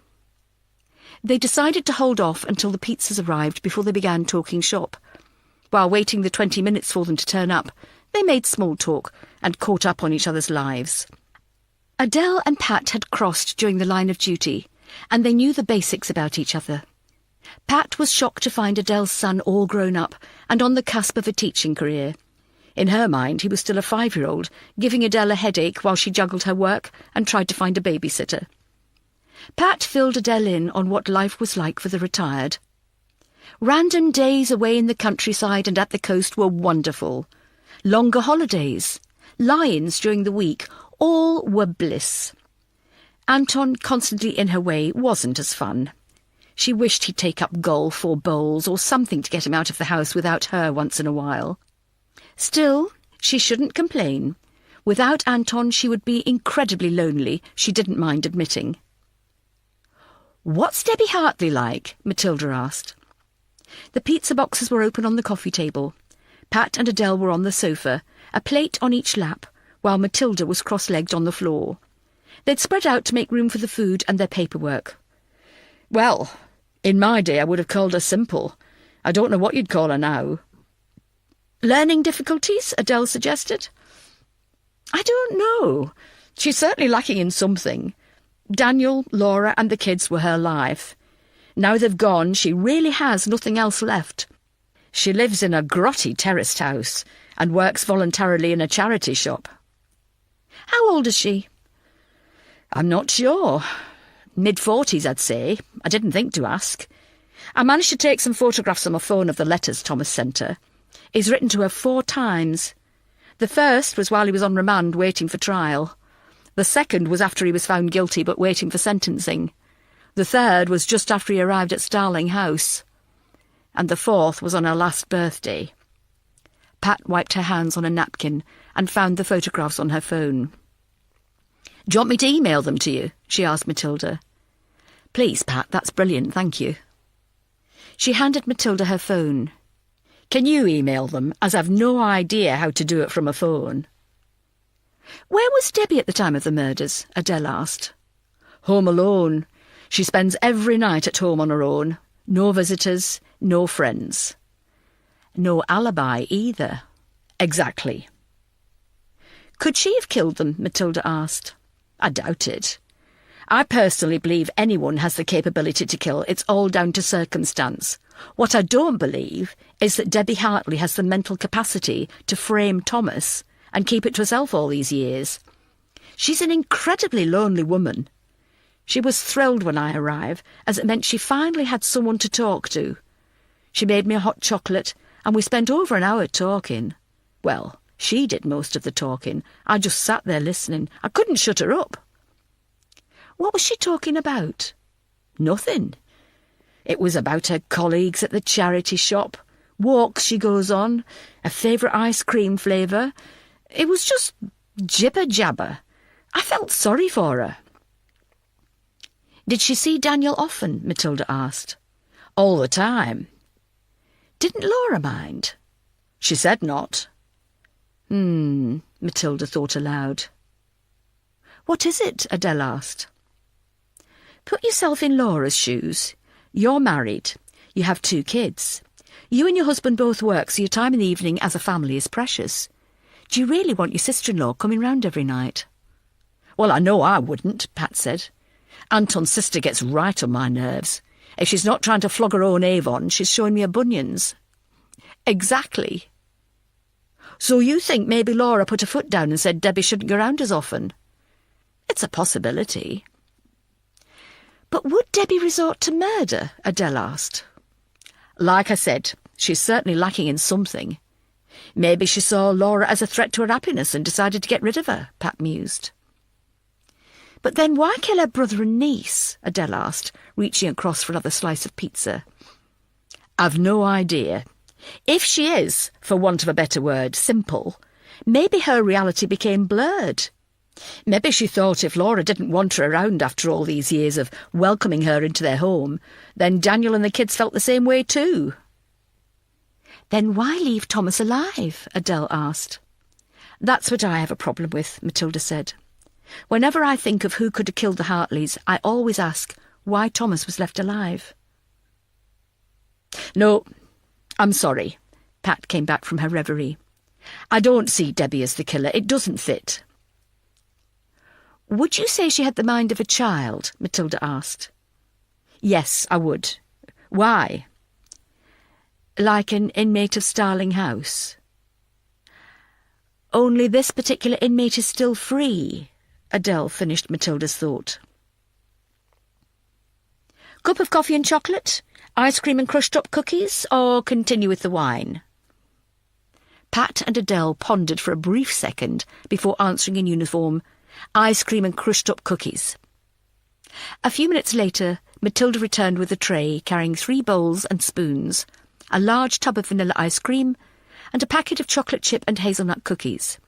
They decided to hold off until the pizzas arrived before they began talking shop. While waiting the 20 minutes for them to turn up, they made small talk and caught up on each other's lives. Adele and Pat had crossed during the line of duty, and they knew the basics about each other. Pat was shocked to find Adele's son all grown up and on the cusp of a teaching career. In her mind, he was still a 5-year-old, giving Adele a headache while she juggled her work and tried to find a babysitter. Pat filled Adele in on what life was like for the retired. Random days away in the countryside and at the coast were wonderful. Longer holidays, lie-ins during the week, all were bliss. Anton, constantly in her way, wasn't as fun. She wished he'd take up golf or bowls or something to get him out of the house without her once in a while. Still, she shouldn't complain. Without Anton, she would be incredibly lonely, she didn't mind admitting. "What's Debbie Hartley like?" Matilda asked. The pizza boxes were open on the coffee table. Pat and Adele were on the sofa, a plate on each lap, while Matilda was cross-legged on the floor. They'd spread out to make room for the food and their paperwork. "Well, in my day I would have called her simple. I don't know what you'd call her now." "Learning difficulties?" Adele suggested. "I don't know. She's certainly lacking in something. Daniel, Laura and the kids were her life. Now they've gone, she really has nothing else left. She lives in a grotty terraced house and works voluntarily in a charity shop." "How old is she?" "I'm not sure. Mid-40s, I'd say. I didn't think to ask. I managed to take some photographs on my phone of the letters Thomas sent her. He's written to her 4 times. The first was while he was on remand waiting for trial. The second was after he was found guilty but waiting for sentencing. The third was just after he arrived at Starling House. And the fourth was on her last birthday." Pat wiped her hands on a napkin and found the photographs on her phone. "Do you want me to email them to you?" she asked Matilda. "Please, Pat, that's brilliant, thank you." She handed Matilda her phone. "Can you email them, as I've no idea how to do it from a phone?" "Where was Debbie at the time of the murders?" Adele asked. "Home alone. She spends every night at home on her own. No visitors, no friends." "No alibi either." "Exactly." "Could she have killed them?" Matilda asked. "I doubt it. I personally believe anyone has the capability to kill. It's all down to circumstance. What I don't believe is that Debbie Hartley has the mental capacity to frame Thomas and keep it to herself all these years. She's an incredibly lonely woman. She was thrilled when I arrived, as it meant she finally had someone to talk to. She made me a hot chocolate, and we spent over an hour talking. Well, she did most of the talking. I just sat there listening. I couldn't shut her up." "What was she talking about?" "Nothing. It was about her colleagues at the charity shop, walks she goes on, her favourite ice cream flavour. It was just jibber-jabber. I felt sorry for her." "Did she see Daniel often?" Matilda asked. "All the time." "Didn't Laura mind?" "She said not." Matilda thought aloud. "What is it?" Adele asked. "Put yourself in Laura's shoes. You're married. You have 2 kids. You and your husband both work, so your time in the evening as a family is precious. Do you really want your sister-in-law coming round every night?" "Well, I know I wouldn't," Pat said. "Anton's sister gets right on my nerves. If she's not trying to flog her own Avon, she's showing me her bunions." "Exactly." "So you think maybe Laura put her foot down and said Debbie shouldn't go round as often?" "It's a possibility." "But would Debbie resort to murder?" Adele asked. "Like I said, she's certainly lacking in something. Maybe she saw Laura as a threat to her happiness and decided to get rid of her," Pat mused. "But then why kill her brother and niece?" Adele asked, reaching across for another slice of pizza. "I've no idea. If she is, for want of a better word, simple, maybe her reality became blurred. Maybe she thought if Laura didn't want her around after all these years of welcoming her into their home, then Daniel and the kids felt the same way too." "Then why leave Thomas alive?" Adele asked. "That's what I have a problem with," Matilda said. "Whenever I think of who could have killed the Hartleys, I always ask why Thomas was left alive." "No, I'm sorry." Pat came back from her reverie. "I don't see Debbie as the killer. It doesn't fit." "Would you say she had the mind of a child?" Matilda asked. "Yes, I would. Why?" "Like an inmate of Starling House?" "Only this particular inmate is still free," Adele finished Matilda's thought. "Cup of coffee and chocolate? Ice cream and crushed-up cookies? Or continue with the wine?" Pat and Adele pondered for a brief second before answering in uniform, "Ice cream and crushed-up cookies." A few minutes later, Matilda returned with a tray carrying 3 bowls and spoons, a large tub of vanilla ice cream, and a packet of chocolate chip and hazelnut cookies.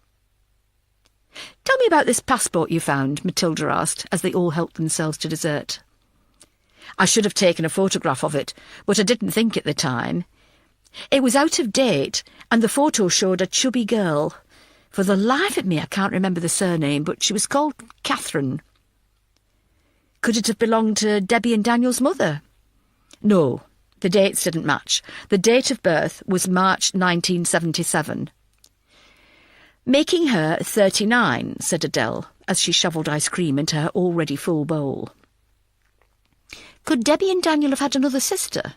"Tell me about this passport you found," Matilda asked, as they all helped themselves to dessert. "I should have taken a photograph of it, but I didn't think at the time. It was out of date, and the photo showed a chubby girl. For the life of me, I can't remember the surname, but she was called Catherine." "Could it have belonged to Debbie and Daniel's mother?" "No, the dates didn't match. The date of birth was March 1977. "Making her 39, said Adele, as she shovelled ice cream into her already full bowl. "Could Debbie and Daniel have had another sister?"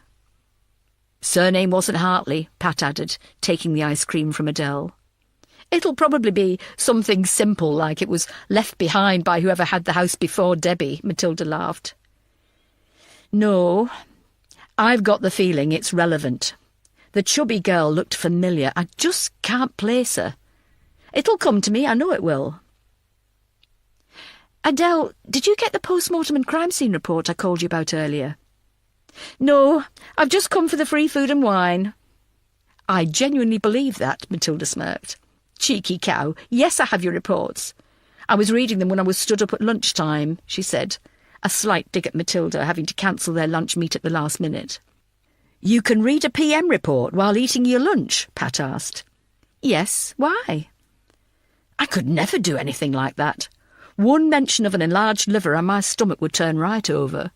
"Surname wasn't Hartley," Pat added, taking the ice cream from Adele. "It'll probably be something simple, like it was left behind by whoever had the house before Debbie," Matilda laughed. "No, I've got the feeling it's relevant. The chubby girl looked familiar. I just can't place her. It'll come to me, I know it will." "Adele, did you get the post-mortem and crime scene report I called you about earlier?" "No, I've just come for the free food and wine." I genuinely believe that, Matilda smirked. Cheeky cow. Yes, I have your reports. I was reading them when I was stood up at lunchtime, she said, a slight dig at Matilda having to cancel their lunch meet at the last minute. You can read a PM report while eating your lunch? Pat asked. Yes, why? I could never do anything like that. One mention of an enlarged liver and my stomach would turn right over.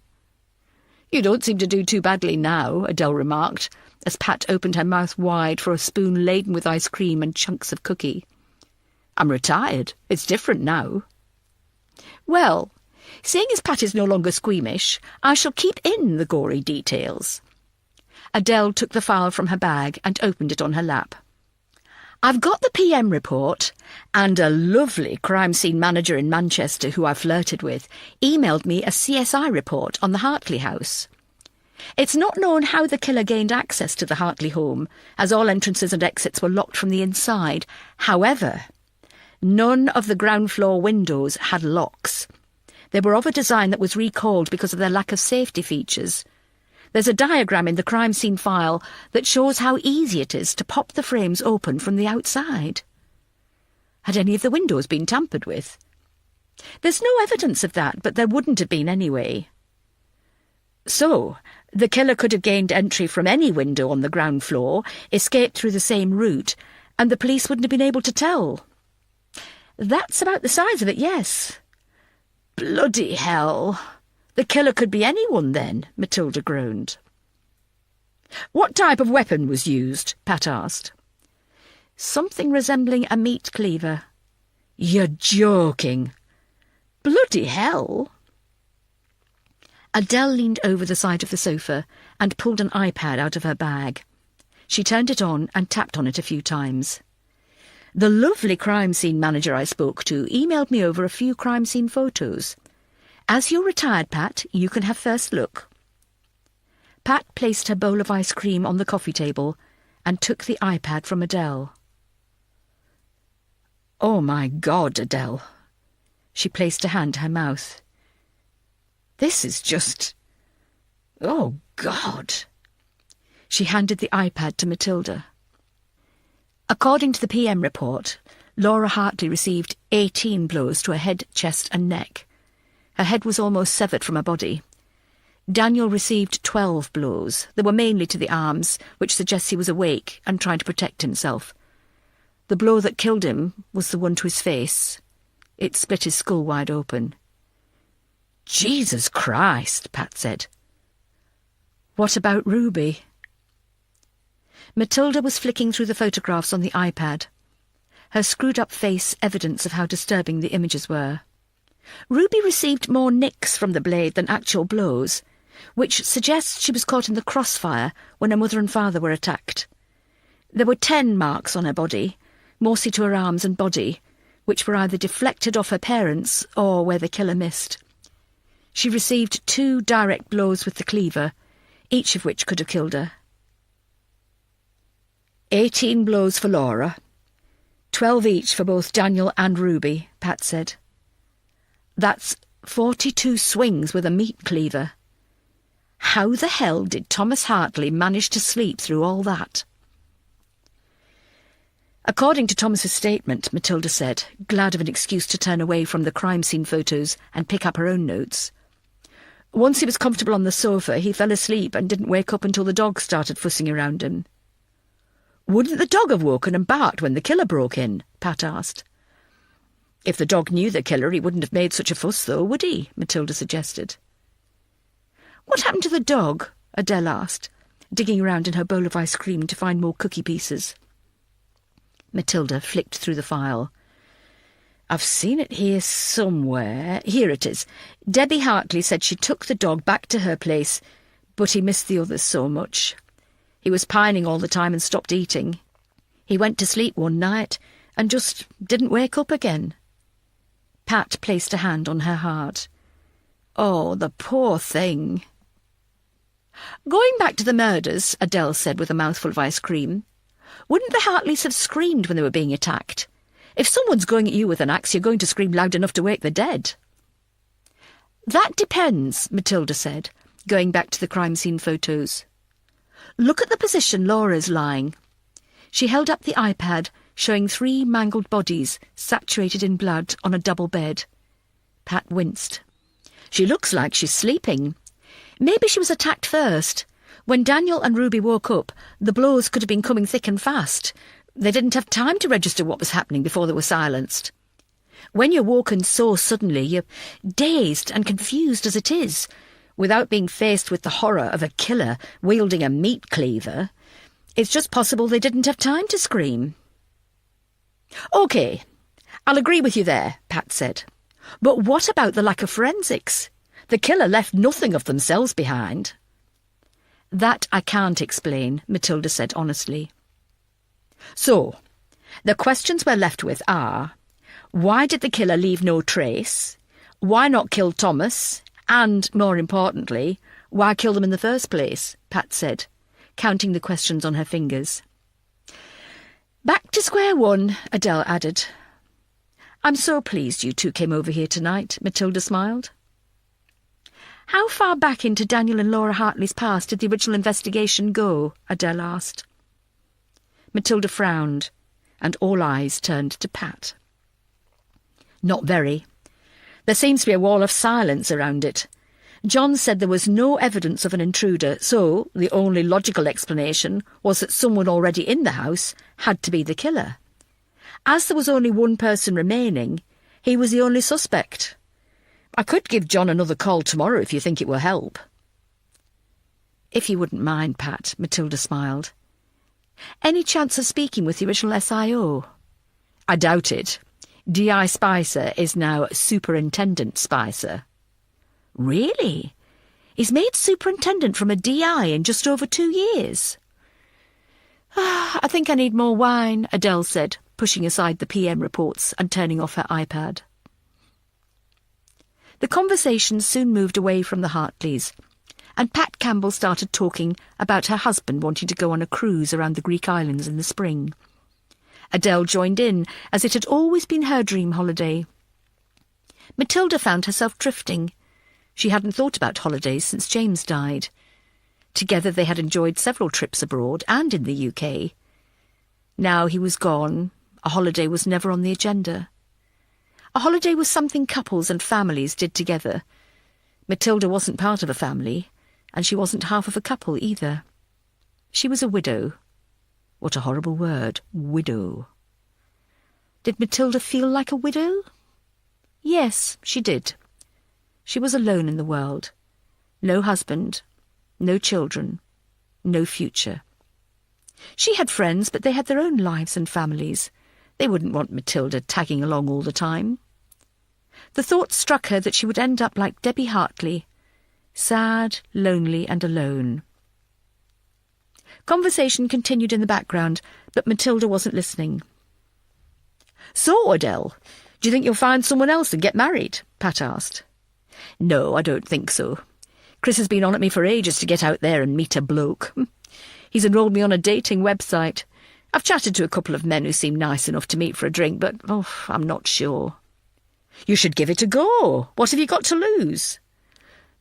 You don't seem to do too badly now, Adele remarked, as Pat opened her mouth wide for a spoon laden with ice cream and chunks of cookie. I'm retired. It's different now. Well, seeing as Pat is no longer squeamish, I shall keep in the gory details. Adele took the file from her bag and opened it on her lap. I've got the PM report, and a lovely crime scene manager in Manchester who I flirted with emailed me a CSI report on the Hartley house. It's not known how the killer gained access to the Hartley home, as all entrances and exits were locked from the inside. However, none of the ground floor windows had locks. They were of a design that was recalled because of their lack of safety features. There's a diagram in the crime scene file that shows how easy it is to pop the frames open from the outside. Had any of the windows been tampered with? There's no evidence of that, but there wouldn't have been anyway. So, the killer could have gained entry from any window on the ground floor, escaped through the same route, and the police wouldn't have been able to tell. That's about the size of it, yes. Bloody hell! The killer could be anyone then, Matilda groaned. What type of weapon was used? Pat asked. Something resembling a meat cleaver. You're joking. Bloody hell! Adele leaned over the side of the sofa and pulled an iPad out of her bag. She turned it on and tapped on it a few times. The lovely crime scene manager I spoke to emailed me over a few crime scene photos. As you're retired, Pat, you can have first look. Pat placed her bowl of ice cream on the coffee table and took the iPad from Adele. Oh, my God, Adele. She placed a hand to her mouth. This is just... Oh, God. She handed the iPad to Matilda. According to the PM report, Laura Hartley received 18 blows to her head, chest and neck. Her head was almost severed from her body. Daniel received 12 blows. They were mainly to the arms, which suggests he was awake and trying to protect himself. The blow that killed him was the one to his face. It split his skull wide open. Jesus Christ, Pat said. What about Ruby? Matilda was flicking through the photographs on the iPad, her screwed-up face evidence of how disturbing the images were. Ruby received more nicks from the blade than actual blows, which suggests she was caught in the crossfire when her mother and father were attacked. There were 10 marks on her body, mostly to her arms and body, which were either deflected off her parents or where the killer missed. She received 2 direct blows with the cleaver, each of which could have killed her. 18 blows for Laura, 12 each for both Daniel and Ruby, Pat said. That's 42 swings with a meat cleaver. How the hell did Thomas Hartley manage to sleep through all that? According to Thomas's statement, Matilda said, glad of an excuse to turn away from the crime scene photos and pick up her own notes. Once he was comfortable on the sofa, he fell asleep and didn't wake up until the dog started fussing around him. Wouldn't the dog have woken and barked when the killer broke in? Pat asked. If the dog knew the killer, he wouldn't have made such a fuss, though, would he? Matilda suggested. What happened to the dog? Adele asked, digging around in her bowl of ice cream to find more cookie pieces. Matilda flicked through the file. I've seen it here somewhere. Here it is. Debbie Hartley said she took the dog back to her place, but he missed the others so much. He was pining all the time and stopped eating. He went to sleep one night and just didn't wake up again. Pat placed a hand on her heart. Oh, the poor thing. Going back to the murders, Adele said with a mouthful of ice cream, wouldn't the Hartleys have screamed when they were being attacked? If someone's going at you with an axe, you're going to scream loud enough to wake the dead. That depends, Matilda said, going back to the crime scene photos. Look at the position Laura's lying. She held up the iPad, showing 3 mangled bodies saturated in blood on a double bed. Pat winced. She looks like she's sleeping. Maybe she was attacked first. When Daniel and Ruby woke up, the blows could have been coming thick and fast. They didn't have time to register what was happening before they were silenced. When you're woken so suddenly, you're dazed and confused as it is, without being faced with the horror of a killer wielding a meat cleaver. It's just possible they didn't have time to scream. OK, I'll agree with you there, Pat said. But what about the lack of forensics? The killer left nothing of themselves behind. That I can't explain, Matilda said honestly. So, the questions we're left with are, why did the killer leave no trace? Why not kill Thomas? And, more importantly, why kill them in the first place? Pat said, counting the questions on her fingers. Back to square one, Adele added. I'm so pleased you two came over here tonight, Matilda smiled. How far back into Daniel and Laura Hartley's past did the original investigation go? Adele asked. Matilda frowned, and all eyes turned to Pat. Not very. There seems to be a wall of silence around it. John said there was no evidence of an intruder, so the only logical explanation was that someone already in the house had to be the killer. As there was only one person remaining, he was the only suspect. I could give John another call tomorrow if you think it will help. If you wouldn't mind, Pat, Matilda smiled. Any chance of speaking with the original SIO? I doubt it. D.I. Spicer is now Superintendent Spicer. Really? He's made superintendent from a D.I. in just over 2 years. I think I need more wine, Adele said, pushing aside the PM reports and turning off her iPad. The conversation soon moved away from the Hartleys, and Pat Campbell started talking about her husband wanting to go on a cruise around the Greek islands in the spring. Adele joined in, as it had always been her dream holiday. Matilda found herself drifting. She hadn't thought about holidays since James died. Together they had enjoyed several trips abroad and in the UK. Now he was gone, a holiday was never on the agenda. A holiday was something couples and families did together. Matilda wasn't part of a family, and she wasn't half of a couple either. She was a widow. What a horrible word, widow. Did Matilda feel like a widow? Yes, she did. She was alone in the world. No husband, no children, no future. She had friends, but they had their own lives and families. They wouldn't want Matilda tagging along all the time. The thought struck her that she would end up like Debbie Hartley, sad, lonely and alone. Conversation continued in the background, but Matilda wasn't listening. So, Adele, do you think you'll find someone else and get married? Pat asked. No, I don't think so. Chris has been on at me for ages to get out there and meet a bloke. He's enrolled me on a dating website. I've chatted to a couple of men who seem nice enough to meet for a drink, but I'm not sure. You should give it a go. What have you got to lose?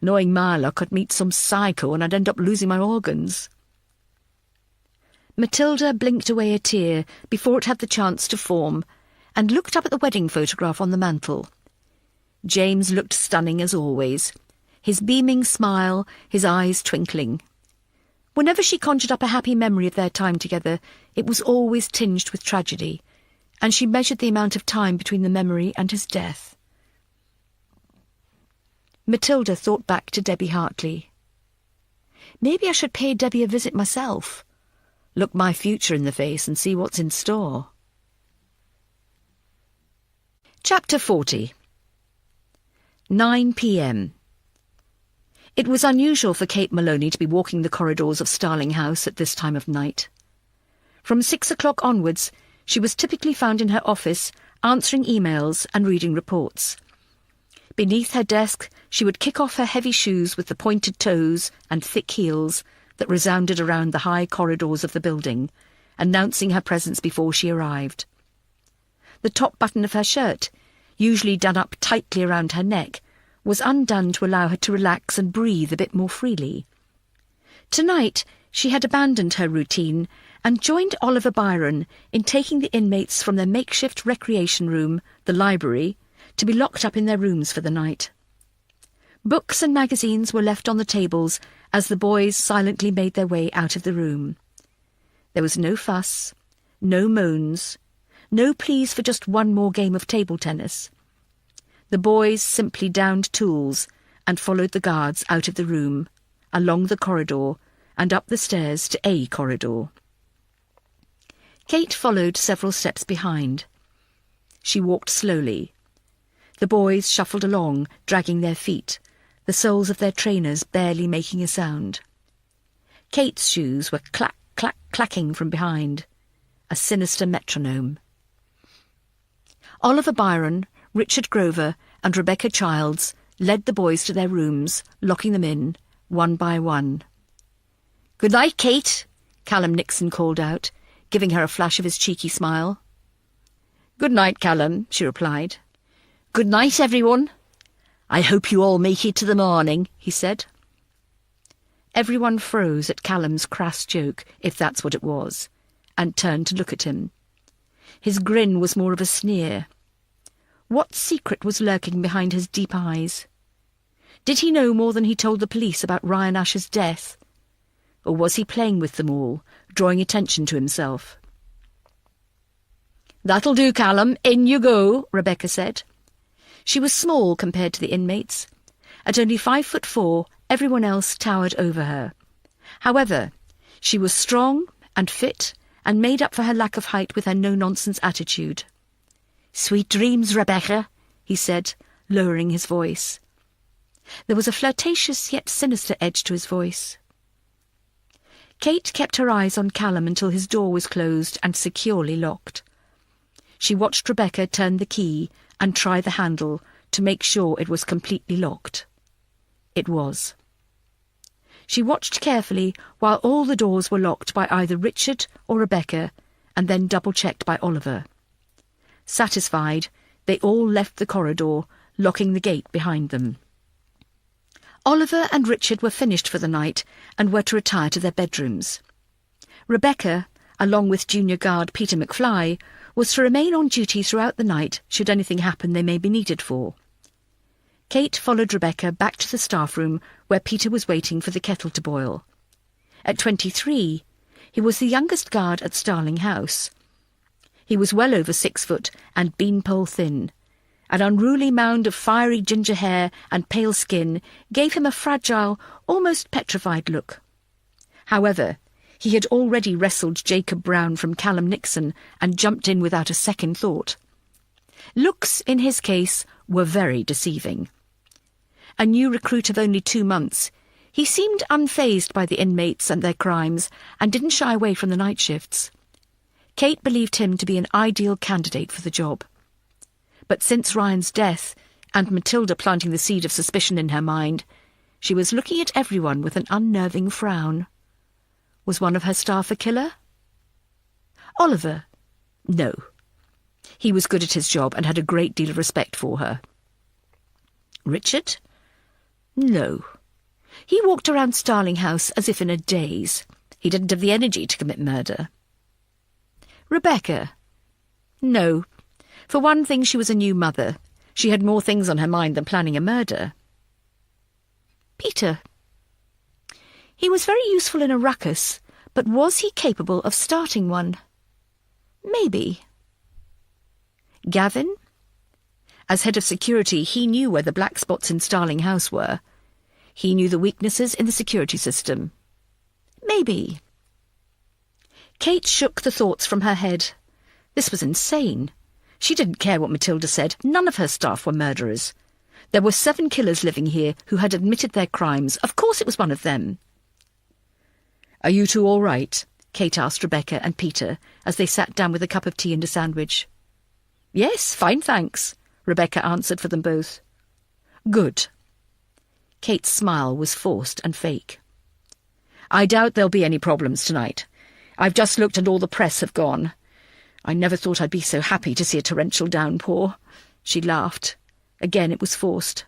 Knowing my luck, I'd meet some psycho and I'd end up losing my organs. Matilda blinked away a tear before it had the chance to form and looked up at the wedding photograph on the mantel. James looked stunning as always, his beaming smile, his eyes twinkling. Whenever she conjured up a happy memory of their time together, it was always tinged with tragedy, and she measured the amount of time between the memory and his death. Matilda thought back to Debbie Hartley. Maybe I should pay Debbie a visit myself, look my future in the face and see what's in store. Chapter 40. 9 p.m. It was unusual for Kate Maloney to be walking the corridors of Starling House at this time of night. From 6 o'clock onwards, she was typically found in her office, answering emails and reading reports. Beneath her desk, she would kick off her heavy shoes with the pointed toes and thick heels that resounded around the high corridors of the building, announcing her presence before she arrived. The top button of her shirt, usually done up tightly around her neck, was undone to allow her to relax and breathe a bit more freely. Tonight, she had abandoned her routine and joined Oliver Byron in taking the inmates from their makeshift recreation room, the library, to be locked up in their rooms for the night. Books and magazines were left on the tables as the boys silently made their way out of the room. There was no fuss, no moans, no pleas for just one more game of table tennis. The boys simply downed tools and followed the guards out of the room, along the corridor, and up the stairs to a corridor. Kate followed several steps behind. She walked slowly. The boys shuffled along, dragging their feet, the soles of their trainers barely making a sound. Kate's shoes were clack, clack, clacking from behind, a sinister metronome. Oliver Byron, Richard Grover, and Rebecca Childs led the boys to their rooms, locking them in, one by one. "Good night, Kate," Callum Nixon called out, giving her a flash of his cheeky smile. "Good night, Callum," she replied. "Good night, everyone. I hope you all make it to the morning," he said. Everyone froze at Callum's crass joke, if that's what it was, and turned to look at him. His grin was more of a sneer. What secret was lurking behind his deep eyes? Did he know more than he told the police about Ryan Ash's death? Or was he playing with them all, drawing attention to himself? "That'll do, Callum. In you go," Rebecca said. She was small compared to the inmates. At only 5'4", everyone else towered over her. However, she was strong and fit and made up for her lack of height with her no-nonsense attitude. "Sweet dreams, Rebecca," he said, lowering his voice. There was a flirtatious yet sinister edge to his voice. Kate kept her eyes on Callum until his door was closed and securely locked. She watched Rebecca turn the key and try the handle to make sure it was completely locked. It was. She watched carefully while all the doors were locked by either Richard or Rebecca, and then double-checked by Oliver. Satisfied, they all left the corridor, locking the gate behind them. Oliver and Richard were finished for the night and were to retire to their bedrooms. Rebecca, along with junior guard Peter McFly, was to remain on duty throughout the night should anything happen they may be needed for. Kate followed Rebecca back to the staff room where Peter was waiting for the kettle to boil. At 23, he was the youngest guard at Starling House. He was well over 6 foot and beanpole thin. An unruly mound of fiery ginger hair and pale skin gave him a fragile, almost petrified look. However, he had already wrestled Jacob Brown from Callum Nixon and jumped in without a second thought. Looks, in his case, were very deceiving. A new recruit of only 2 months, he seemed unfazed by the inmates and their crimes and didn't shy away from the night shifts. Kate believed him to be an ideal candidate for the job. But since Ryan's death, and Matilda planting the seed of suspicion in her mind, she was looking at everyone with an unnerving frown. Was one of her staff a killer? Oliver? No. He was good at his job and had a great deal of respect for her. Richard? No. He walked around Starling House as if in a daze. He didn't have the energy to commit murder. Rebecca? No. For one thing, she was a new mother. She had more things on her mind than planning a murder. Peter? He was very useful in a ruckus, but was he capable of starting one? Maybe. Gavin? As head of security, he knew where the black spots in Starling House were. He knew the weaknesses in the security system. Maybe. Kate shook the thoughts from her head. This was insane. She didn't care what Matilda said. None of her staff were murderers. There were 7 killers living here who had admitted their crimes. Of course it was one of them. "Are you two all right?" Kate asked Rebecca and Peter as they sat down with a cup of tea and a sandwich. "Yes, fine, thanks," Rebecca answered for them both. "Good." Kate's smile was forced and fake. "I doubt there'll be any problems tonight. I've just looked and all the press have gone. I never thought I'd be so happy to see a torrential downpour." She laughed. Again it was forced.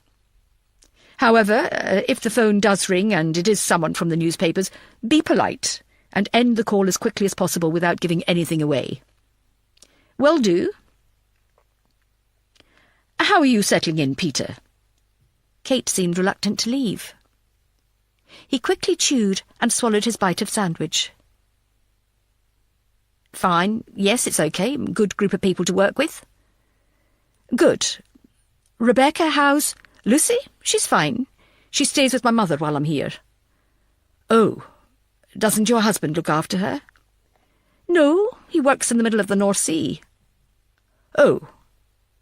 "However, if the phone does ring and it is someone from the newspapers, be polite. and end the call as quickly as possible without giving anything away. Will do. How are you settling in, Peter? Kate seemed reluctant to leave. He quickly chewed and swallowed his bite of sandwich. Fine. Yes, it's okay. Good group of people to work with. Good. Rebecca, how's Lucy? She's fine. She stays with my mother while I'm here. Oh, doesn't your husband look after her? No, he works in the middle of the North Sea. Oh,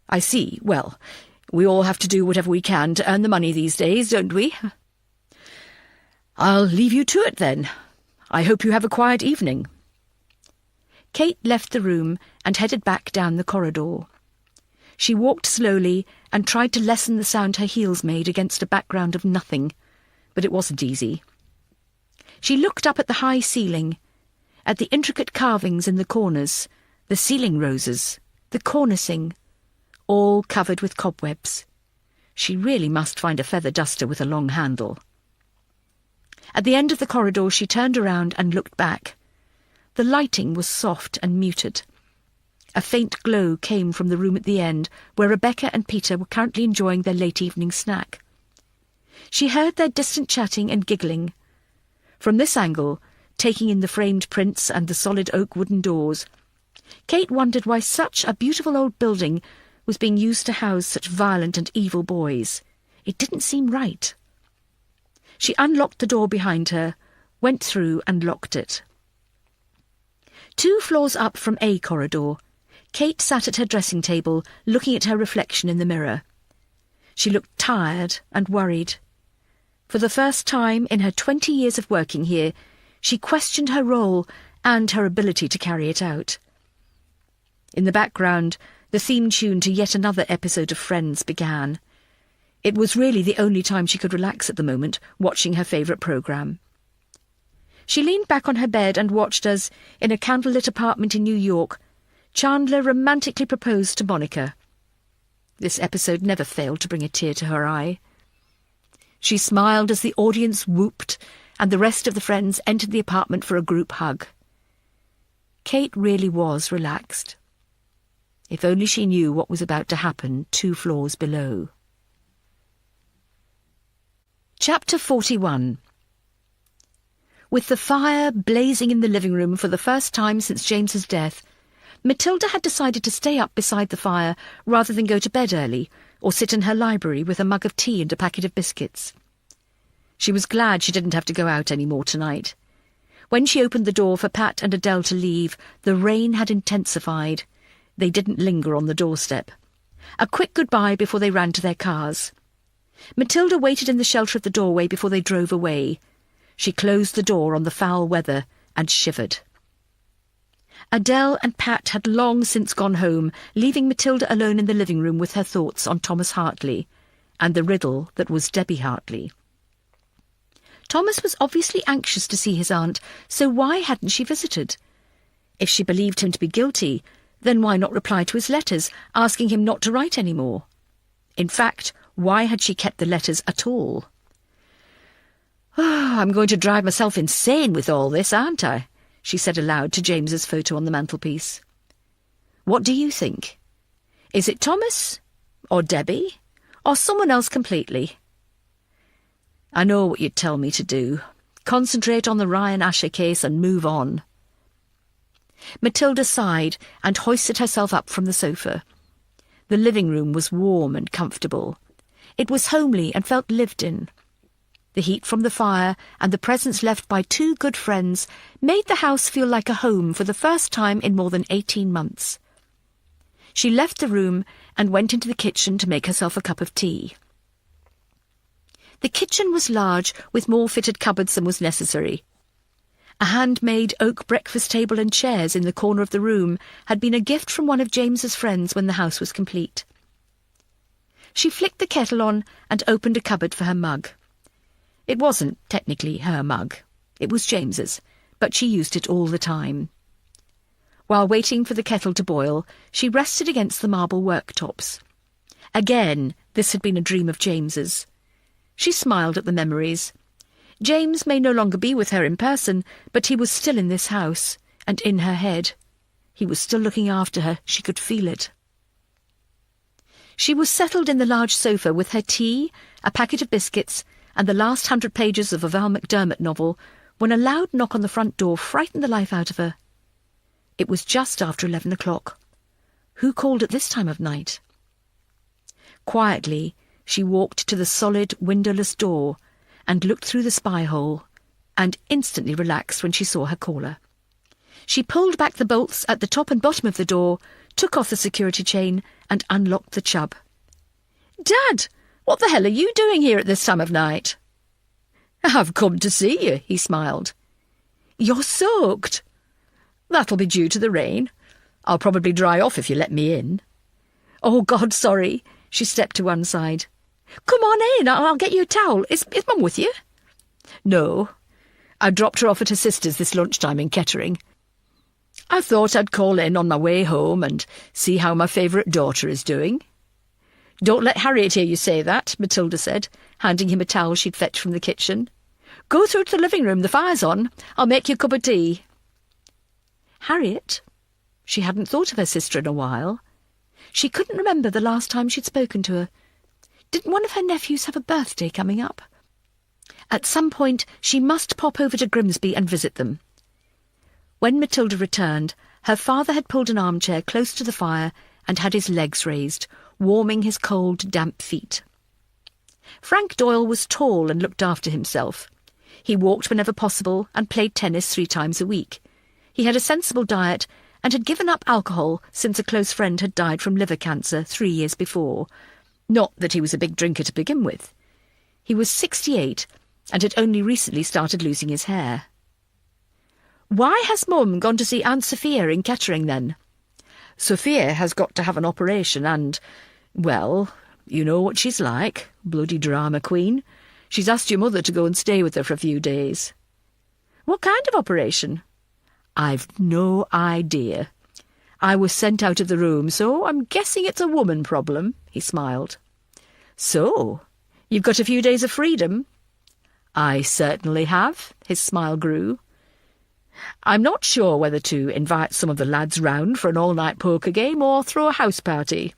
I see. Well, we all have to do whatever we can to earn the money these days, don't we? I'll leave you to it then. I hope you have a quiet evening. Kate left the room and headed back down the corridor. She walked slowly and tried to lessen the sound her heels made against a background of nothing, but it wasn't easy. She looked up at the high ceiling, at the intricate carvings in the corners, the ceiling roses, the cornicing, all covered with cobwebs. She really must find a feather duster with a long handle. At the end of the corridor she turned around and looked back. The lighting was soft and muted. A faint glow came from the room at the end, where Rebecca and Peter were currently enjoying their late evening snack. She heard their distant chatting and giggling. From this angle, taking in the framed prints and the solid oak wooden doors, Kate wondered why such a beautiful old building was being used to house such violent and evil boys. It didn't seem right. She unlocked the door behind her, went through and locked it. 2 floors up from A corridor, Kate sat at her dressing table, looking at her reflection in the mirror. She looked tired and worried. For the first time in her 20 years of working here, she questioned her role and her ability to carry it out. In the background, the theme tune to yet another episode of Friends began. It was really the only time she could relax at the moment, watching her favourite programme. She leaned back on her bed and watched as, in a candlelit apartment in New York, Chandler romantically proposed to Monica. This episode never failed to bring a tear to her eye. She smiled as the audience whooped and the rest of the friends entered the apartment for a group hug. Kate really was relaxed. If only she knew what was about to happen 2 floors below. Chapter 41. With the fire blazing in the living room for the first time since James's death, Matilda had decided to stay up beside the fire rather than go to bed early or sit in her library with a mug of tea and a packet of biscuits. She was glad she didn't have to go out any more tonight. When she opened the door for Pat and Adele to leave, the rain had intensified. They didn't linger on the doorstep. A quick goodbye before they ran to their cars. Matilda waited in the shelter of the doorway before they drove away. She closed the door on the foul weather and shivered. Adele and Pat had long since gone home, leaving Matilda alone in the living room with her thoughts on Thomas Hartley and the riddle that was Debbie Hartley. Thomas was obviously anxious to see his aunt, so why hadn't she visited? If she believed him to be guilty, then why not reply to his letters, asking him not to write any more? In fact, why had she kept the letters at all? "Oh, I'm going to drive myself insane with all this, aren't I?" she said aloud to James's photo on the mantelpiece. "What do you think? Is it Thomas? Or Debbie? Or someone else completely?" "I know what you'd tell me to do. Concentrate on the Ryan Asher case and move on." Matilda sighed and hoisted herself up from the sofa. The living room was warm and comfortable. It was homely and felt lived in. The heat from the fire and the presents left by 2 good friends made the house feel like a home for the first time in more than 18 months. She left the room and went into the kitchen to make herself a cup of tea. The kitchen was large, with more fitted cupboards than was necessary. A handmade oak breakfast table and chairs in the corner of the room had been a gift from one of James's friends when the house was complete. She flicked the kettle on and opened a cupboard for her mug. It wasn't technically her mug. It was James's, but she used it all the time. While waiting for the kettle to boil, she rested against the marble worktops. Again, this had been a dream of James's. She smiled at the memories. James may no longer be with her in person, but he was still in this house, and in her head. He was still looking after her. She could feel it. She was settled in the large sofa with her tea, a packet of biscuits, and the last 100 pages of a Val McDermott novel, when a loud knock on the front door frightened the life out of her. It was just after 11 o'clock. Who called at this time of night? Quietly, she walked to the solid, windowless door and looked through the spy hole, and instantly relaxed when she saw her caller. She pulled back the bolts at the top and bottom of the door, took off the security chain, and unlocked the chub. "Dad, what the hell are you doing here at this time of night?" "I've come to see you," he smiled. "You're soaked." "That'll be due to the rain. I'll probably dry off if you let me in." "Oh, God, sorry." She stepped to one side. "Come on in, I'll get you a towel. Is Mum with you?" "No. I dropped her off at her sister's this lunchtime in Kettering. I thought I'd call in on my way home and see how my favourite daughter is doing." "Don't let Harriet hear you say that," Matilda said, handing him a towel she'd fetched from the kitchen. "Go through to the living room, the fire's on. I'll make you a cup of tea." Harriet? She hadn't thought of her sister in a while. She couldn't remember the last time she'd spoken to her. Didn't one of her nephews have a birthday coming up? At some point she must pop over to Grimsby and visit them. When Matilda returned, her father had pulled an armchair close to the fire and had his legs raised, warming his cold, damp feet. Frank Doyle was tall and looked after himself. He walked whenever possible and played tennis 3 times a week. He had a sensible diet and had given up alcohol since a close friend had died from liver cancer 3 years before. Not that he was a big drinker to begin with. He was 68 and had only recently started losing his hair. "Why has Mum gone to see Aunt Sophia in Kettering, then?" "Sophia has got to have an operation and, well, you know what she's like, bloody drama queen. She's asked your mother to go and stay with her for a few days." "What kind of operation?" "I've no idea. I was sent out of the room, so I'm guessing it's a woman problem," he smiled. "So, you've got a few days of freedom?" "I certainly have," his smile grew. "I'm not sure whether to invite some of the lads round for an all-night poker game or throw a house party."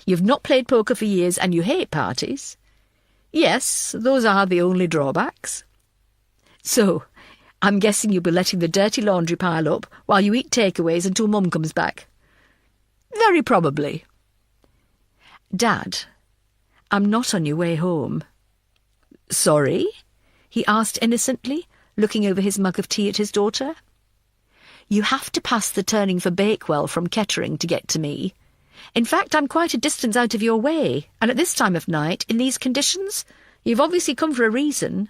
"You've not played poker for years and you hate parties?" "Yes, those are the only drawbacks." "So, I'm guessing you'll be letting the dirty laundry pile up while you eat takeaways until Mum comes back." "Very probably." "Dad, I'm not on your way home." "Sorry?" he asked innocently, looking over his mug of tea at his daughter. "You have to pass the turning for Bakewell from Kettering to get to me. In fact, I'm quite a distance out of your way, and at this time of night, in these conditions, you've obviously come for a reason.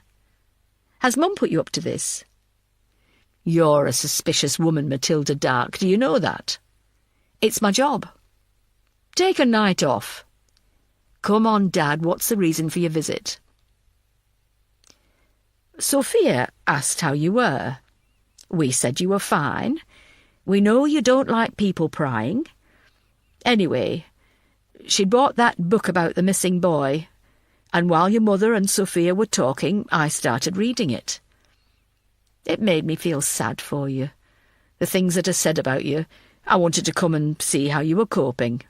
Has Mum put you up to this?" "You're a suspicious woman, Matilda Dark. Do you know that?" "It's my job." "Take a night off." "Come on, Dad, what's the reason for your visit?" "Sophia asked how you were. We said you were fine. We know you don't like people prying. Anyway, she'd bought that book about the missing boy, and while your mother and Sophia were talking, I started reading it. It made me feel sad for you. The things that are said about you, I wanted to come and see how you were coping."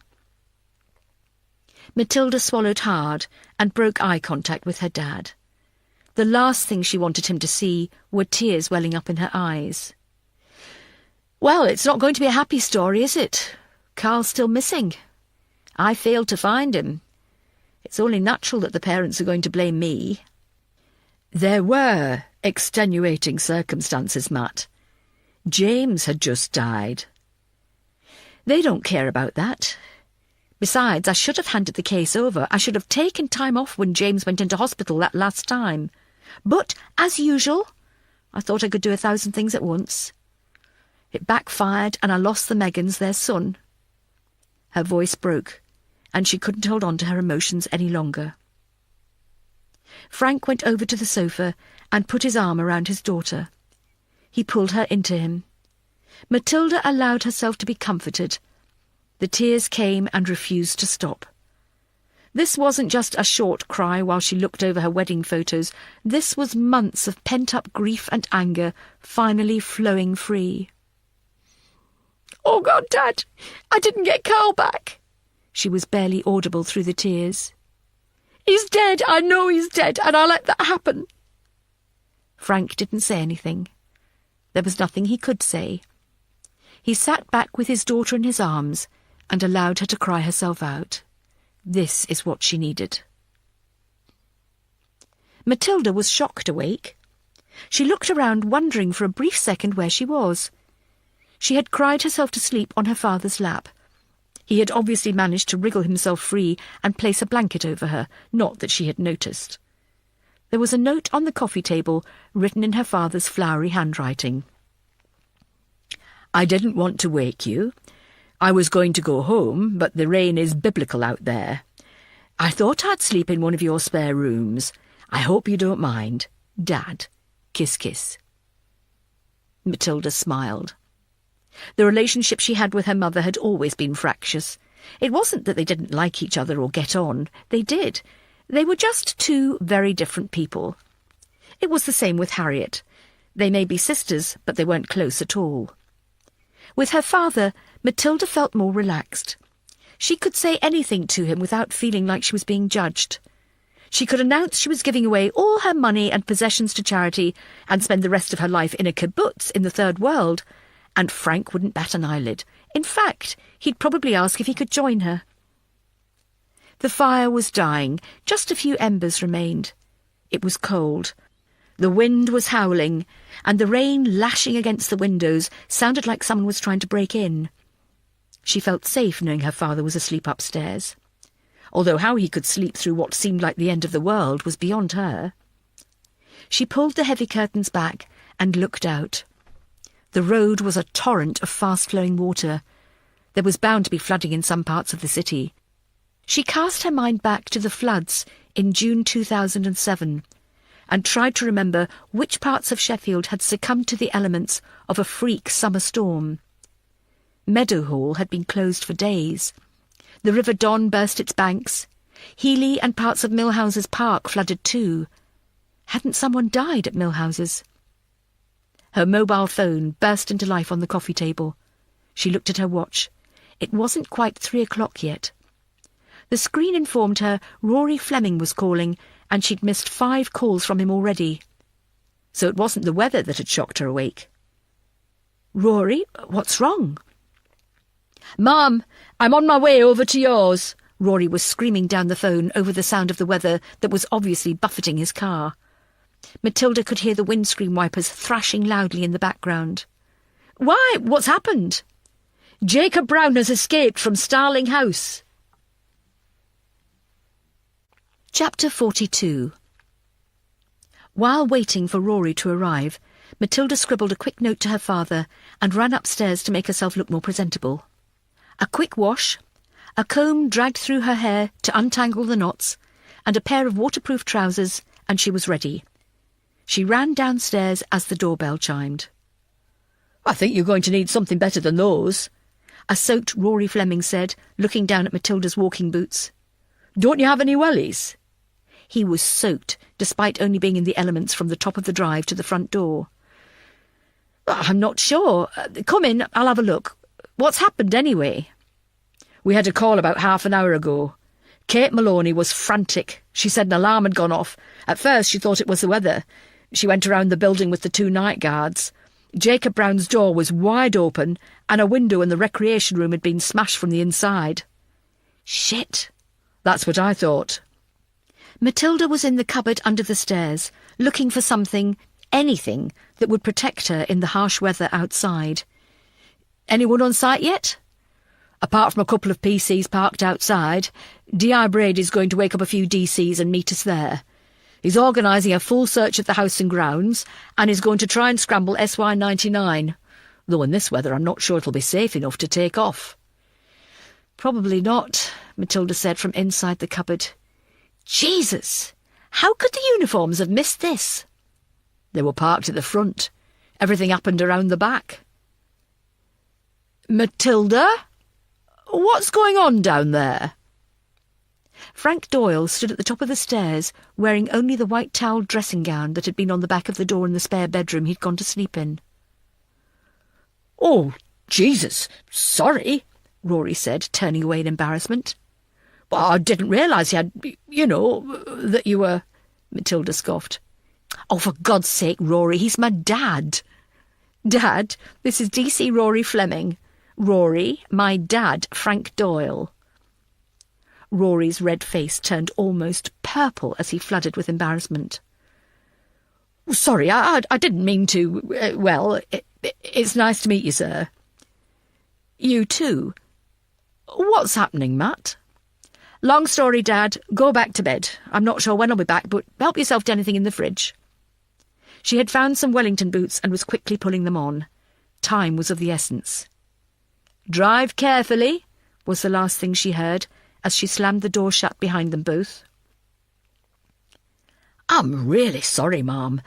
Matilda swallowed hard and broke eye contact with her dad. The last thing she wanted him to see were tears welling up in her eyes. "Well, it's not going to be a happy story, is it? Carl's still missing. I failed to find him. It's only natural that the parents are going to blame me." "There were extenuating circumstances, Matt. James had just died." "They don't care about that. Besides, I should have handed the case over. I should have taken time off when James went into hospital that last time. But, as usual, I thought I could do 1,000 things at once. It backfired and I lost the Megans, their son." Her voice broke, and she couldn't hold on to her emotions any longer. Frank went over to the sofa and put his arm around his daughter. He pulled her into him. Matilda allowed herself to be comforted. The tears came and refused to stop. This wasn't just a short cry while she looked over her wedding photos. This was months of pent-up grief and anger finally flowing free. "Oh, God, Dad, I didn't get Carl back." She was barely audible through the tears. "He's dead, I know he's dead, and I let that happen." Frank didn't say anything. There was nothing he could say. He sat back with his daughter in his arms and allowed her to cry herself out. This is what she needed. Matilda was shocked awake. She looked around, wondering for a brief second where she was. She had cried herself to sleep on her father's lap. He had obviously managed to wriggle himself free and place a blanket over her, not that she had noticed. There was a note on the coffee table, written in her father's flowery handwriting. "I didn't want to wake you. I was going to go home, but the rain is biblical out there. I thought I'd sleep in one of your spare rooms. I hope you don't mind. Dad. Kiss, kiss." Matilda smiled. The relationship she had with her mother had always been fractious. It wasn't that they didn't like each other or get on. They did. They were just two very different people. It was the same with Harriet. They may be sisters, but they weren't close at all. With her father, Matilda felt more relaxed. She could say anything to him without feeling like she was being judged. She could announce she was giving away all her money and possessions to charity and spend the rest of her life in a kibbutz in the Third World, and Frank wouldn't bat an eyelid. In fact, he'd probably ask if he could join her. The fire was dying. Just a few embers remained. It was cold. The wind was howling, and the rain lashing against the windows sounded like someone was trying to break in. She felt safe knowing her father was asleep upstairs, although how he could sleep through what seemed like the end of the world was beyond her. She pulled the heavy curtains back and looked out. The road was a torrent of fast-flowing water. There was bound to be flooding in some parts of the city. She cast her mind back to the floods in June 2007 and tried to remember which parts of Sheffield had succumbed to the elements of a freak summer storm. Meadowhall had been closed for days. The River Don burst its banks. Healy and parts of Millhouses Park flooded too. Hadn't someone died at Millhouses? Her mobile phone burst into life on the coffee table. She looked at her watch. It wasn't quite 3 o'clock yet. The screen informed her Rory Fleming was calling, and she'd missed 5 calls from him already. So it wasn't the weather that had shocked her awake. "Rory, what's wrong?" "Mum, I'm on my way over to yours." Rory was screaming down the phone over the sound of the weather that was obviously buffeting his car. Matilda could hear the windscreen wipers thrashing loudly in the background. "Why? What's happened?" "Jacob Brown has escaped from Starling House." Chapter 42. While waiting for Rory to arrive, Matilda scribbled a quick note to her father and ran upstairs to make herself look more presentable. A quick wash, a comb dragged through her hair to untangle the knots, and a pair of waterproof trousers, and she was ready. She ran downstairs as the doorbell chimed. "I think you're going to need something better than those," a soaked Rory Fleming said, looking down at Matilda's walking boots. "Don't you have any wellies?" He was soaked, despite only being in the elements from the top of the drive to the front door. "I'm not sure. Come in, I'll have a look. What's happened, anyway?" "We had a call about half an hour ago. Kate Maloney was frantic. She said an alarm had gone off. At first she thought it was the weather. She went around the building with the 2 night guards. Jacob Brown's door was wide open, and a window in the recreation room had been smashed from the inside." "Shit." "That's what I thought." Matilda was in the cupboard under the stairs, looking for something, anything, that would protect her in the harsh weather outside. "Anyone on site yet?" "Apart from a couple of PCs parked outside. D.I. Brady's going to wake up a few DCs and meet us there. He's organising a full search of the house and grounds, and he's going to try and scramble SY-99, though in this weather I'm not sure it'll be safe enough to take off." "Probably not," Matilda said from inside the cupboard. Jesus! How could the uniforms have missed this? They were parked at the front. Everything happened around the back. "Matilda? What's going on down there?" Frank Doyle stood at the top of the stairs, wearing only the white-toweled dressing gown that had been on the back of the door in the spare bedroom he'd gone to sleep in. "Oh, Jesus, sorry," Rory said, turning away in embarrassment. "Well, I didn't realise you had, that you were—" Matilda scoffed. "Oh, for God's sake, Rory, he's my dad." "Dad, this is DC Rory Fleming. Rory, my dad, Frank Doyle." Rory's red face turned almost purple as he fluttered with embarrassment. "Sorry, I didn't mean to. It's nice to meet you, sir." "You too. What's happening, Matt?" "Long story, Dad. Go back to bed. I'm not sure when I'll be back, but help yourself to anything in the fridge." She had found some Wellington boots and was quickly pulling them on. Time was of the essence. "Drive carefully," was the last thing she heard as she slammed the door shut behind them both. "I'm really sorry, Ma'am.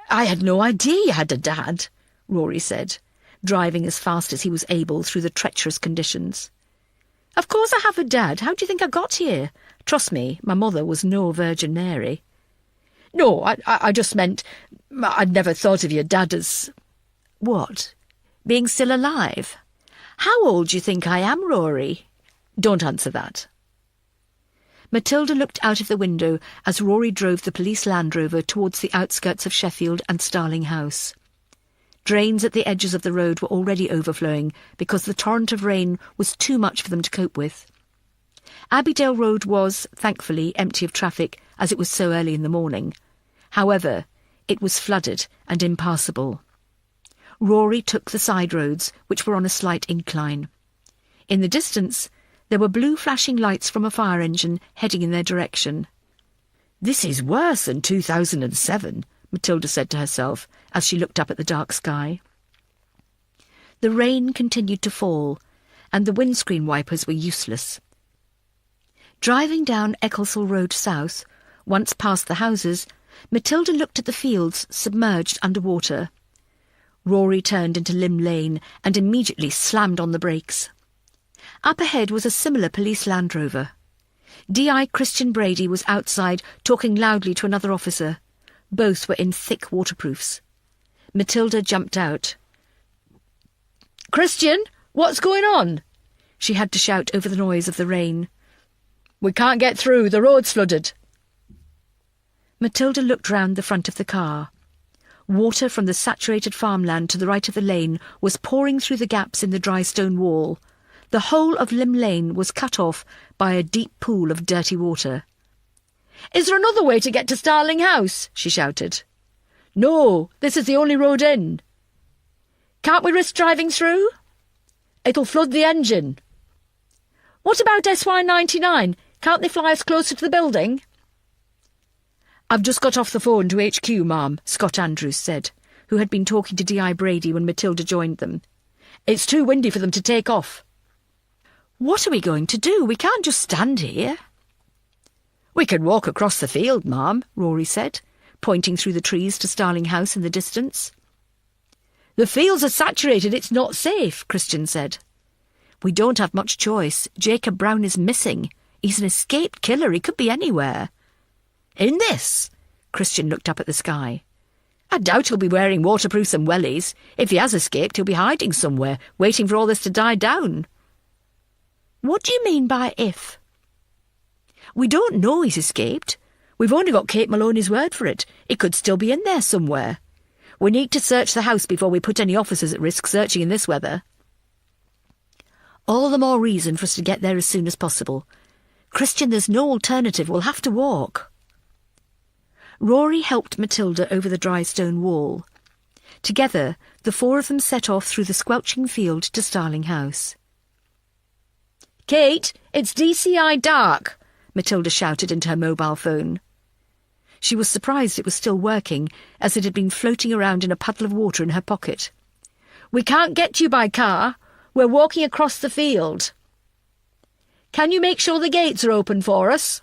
I had no idea you had a dad," Rory said, driving as fast as he was able through the treacherous conditions. "Of course I have a dad. How do you think I got here? Trust me, my mother was no Virgin Mary." "No, I just meant I'd never thought of your dad as—" "What? Being still alive? How old do you think I am, Rory?" "Don't answer that." Matilda looked out of the window as Rory drove the police Land Rover towards the outskirts of Sheffield and Starling House. Drains at the edges of the road were already overflowing because the torrent of rain was too much for them to cope with. Abbeydale Road was, thankfully, empty of traffic as it was so early in the morning. However, it was flooded and impassable. Rory took the side roads, which were on a slight incline. In the distance, there were blue flashing lights from a fire engine heading in their direction. "This is worse than 2007, Matilda said to herself as she looked up at the dark sky. The rain continued to fall, and the windscreen wipers were useless. Driving down Ecclesall Road South, once past the houses, Matilda looked at the fields submerged under water. Rory turned into Lim Lane and immediately slammed on the brakes. Up ahead was a similar police Land Rover. D.I. Christian Brady was outside talking loudly to another officer. Both were in thick waterproofs. Matilda jumped out. "Christian, what's going on?" She had to shout over the noise of the rain. "We can't get through, the road's flooded." Matilda looked round the front of the car. Water from the saturated farmland to the right of the lane was pouring through the gaps in the dry stone wall. The whole of Lim Lane was cut off by a deep pool of dirty water. "Is there another way to get to Starling House?" she shouted. "No, this is the only road in." "Can't we risk driving through?" "It'll flood the engine." "What about SY99? Can't they fly us closer to the building?" "I've just got off the phone to HQ, Ma'am," Scott Andrews said, who had been talking to D.I. Brady when Matilda joined them. "It's too windy for them to take off." "What are we going to do? We can't just stand here." "We can walk across the field, Ma'am," Rory said, pointing through the trees to Starling House in the distance. "The fields are saturated, it's not safe," Christian said. "We don't have much choice. Jacob Brown is missing. He's an escaped killer. He could be anywhere." "In this?" Christian looked up at the sky. "I doubt he'll be wearing waterproofs and wellies. If he has escaped, he'll be hiding somewhere, waiting for all this to die down." "What do you mean by if?" "We don't know he's escaped. We've only got Kate Maloney's word for it. He could still be in there somewhere. We need to search the house before we put any officers at risk searching in this weather." "All the more reason for us to get there as soon as possible. Christian, there's no alternative. We'll have to walk." Rory helped Matilda over the dry stone wall. Together, the four of them set off through the squelching field to Starling House. "Kate, it's DCI dark," Matilda shouted into her mobile phone. She was surprised it was still working, as it had been floating around in a puddle of water in her pocket. "We can't get to you by car. We're walking across the field. Can you make sure the gates are open for us?"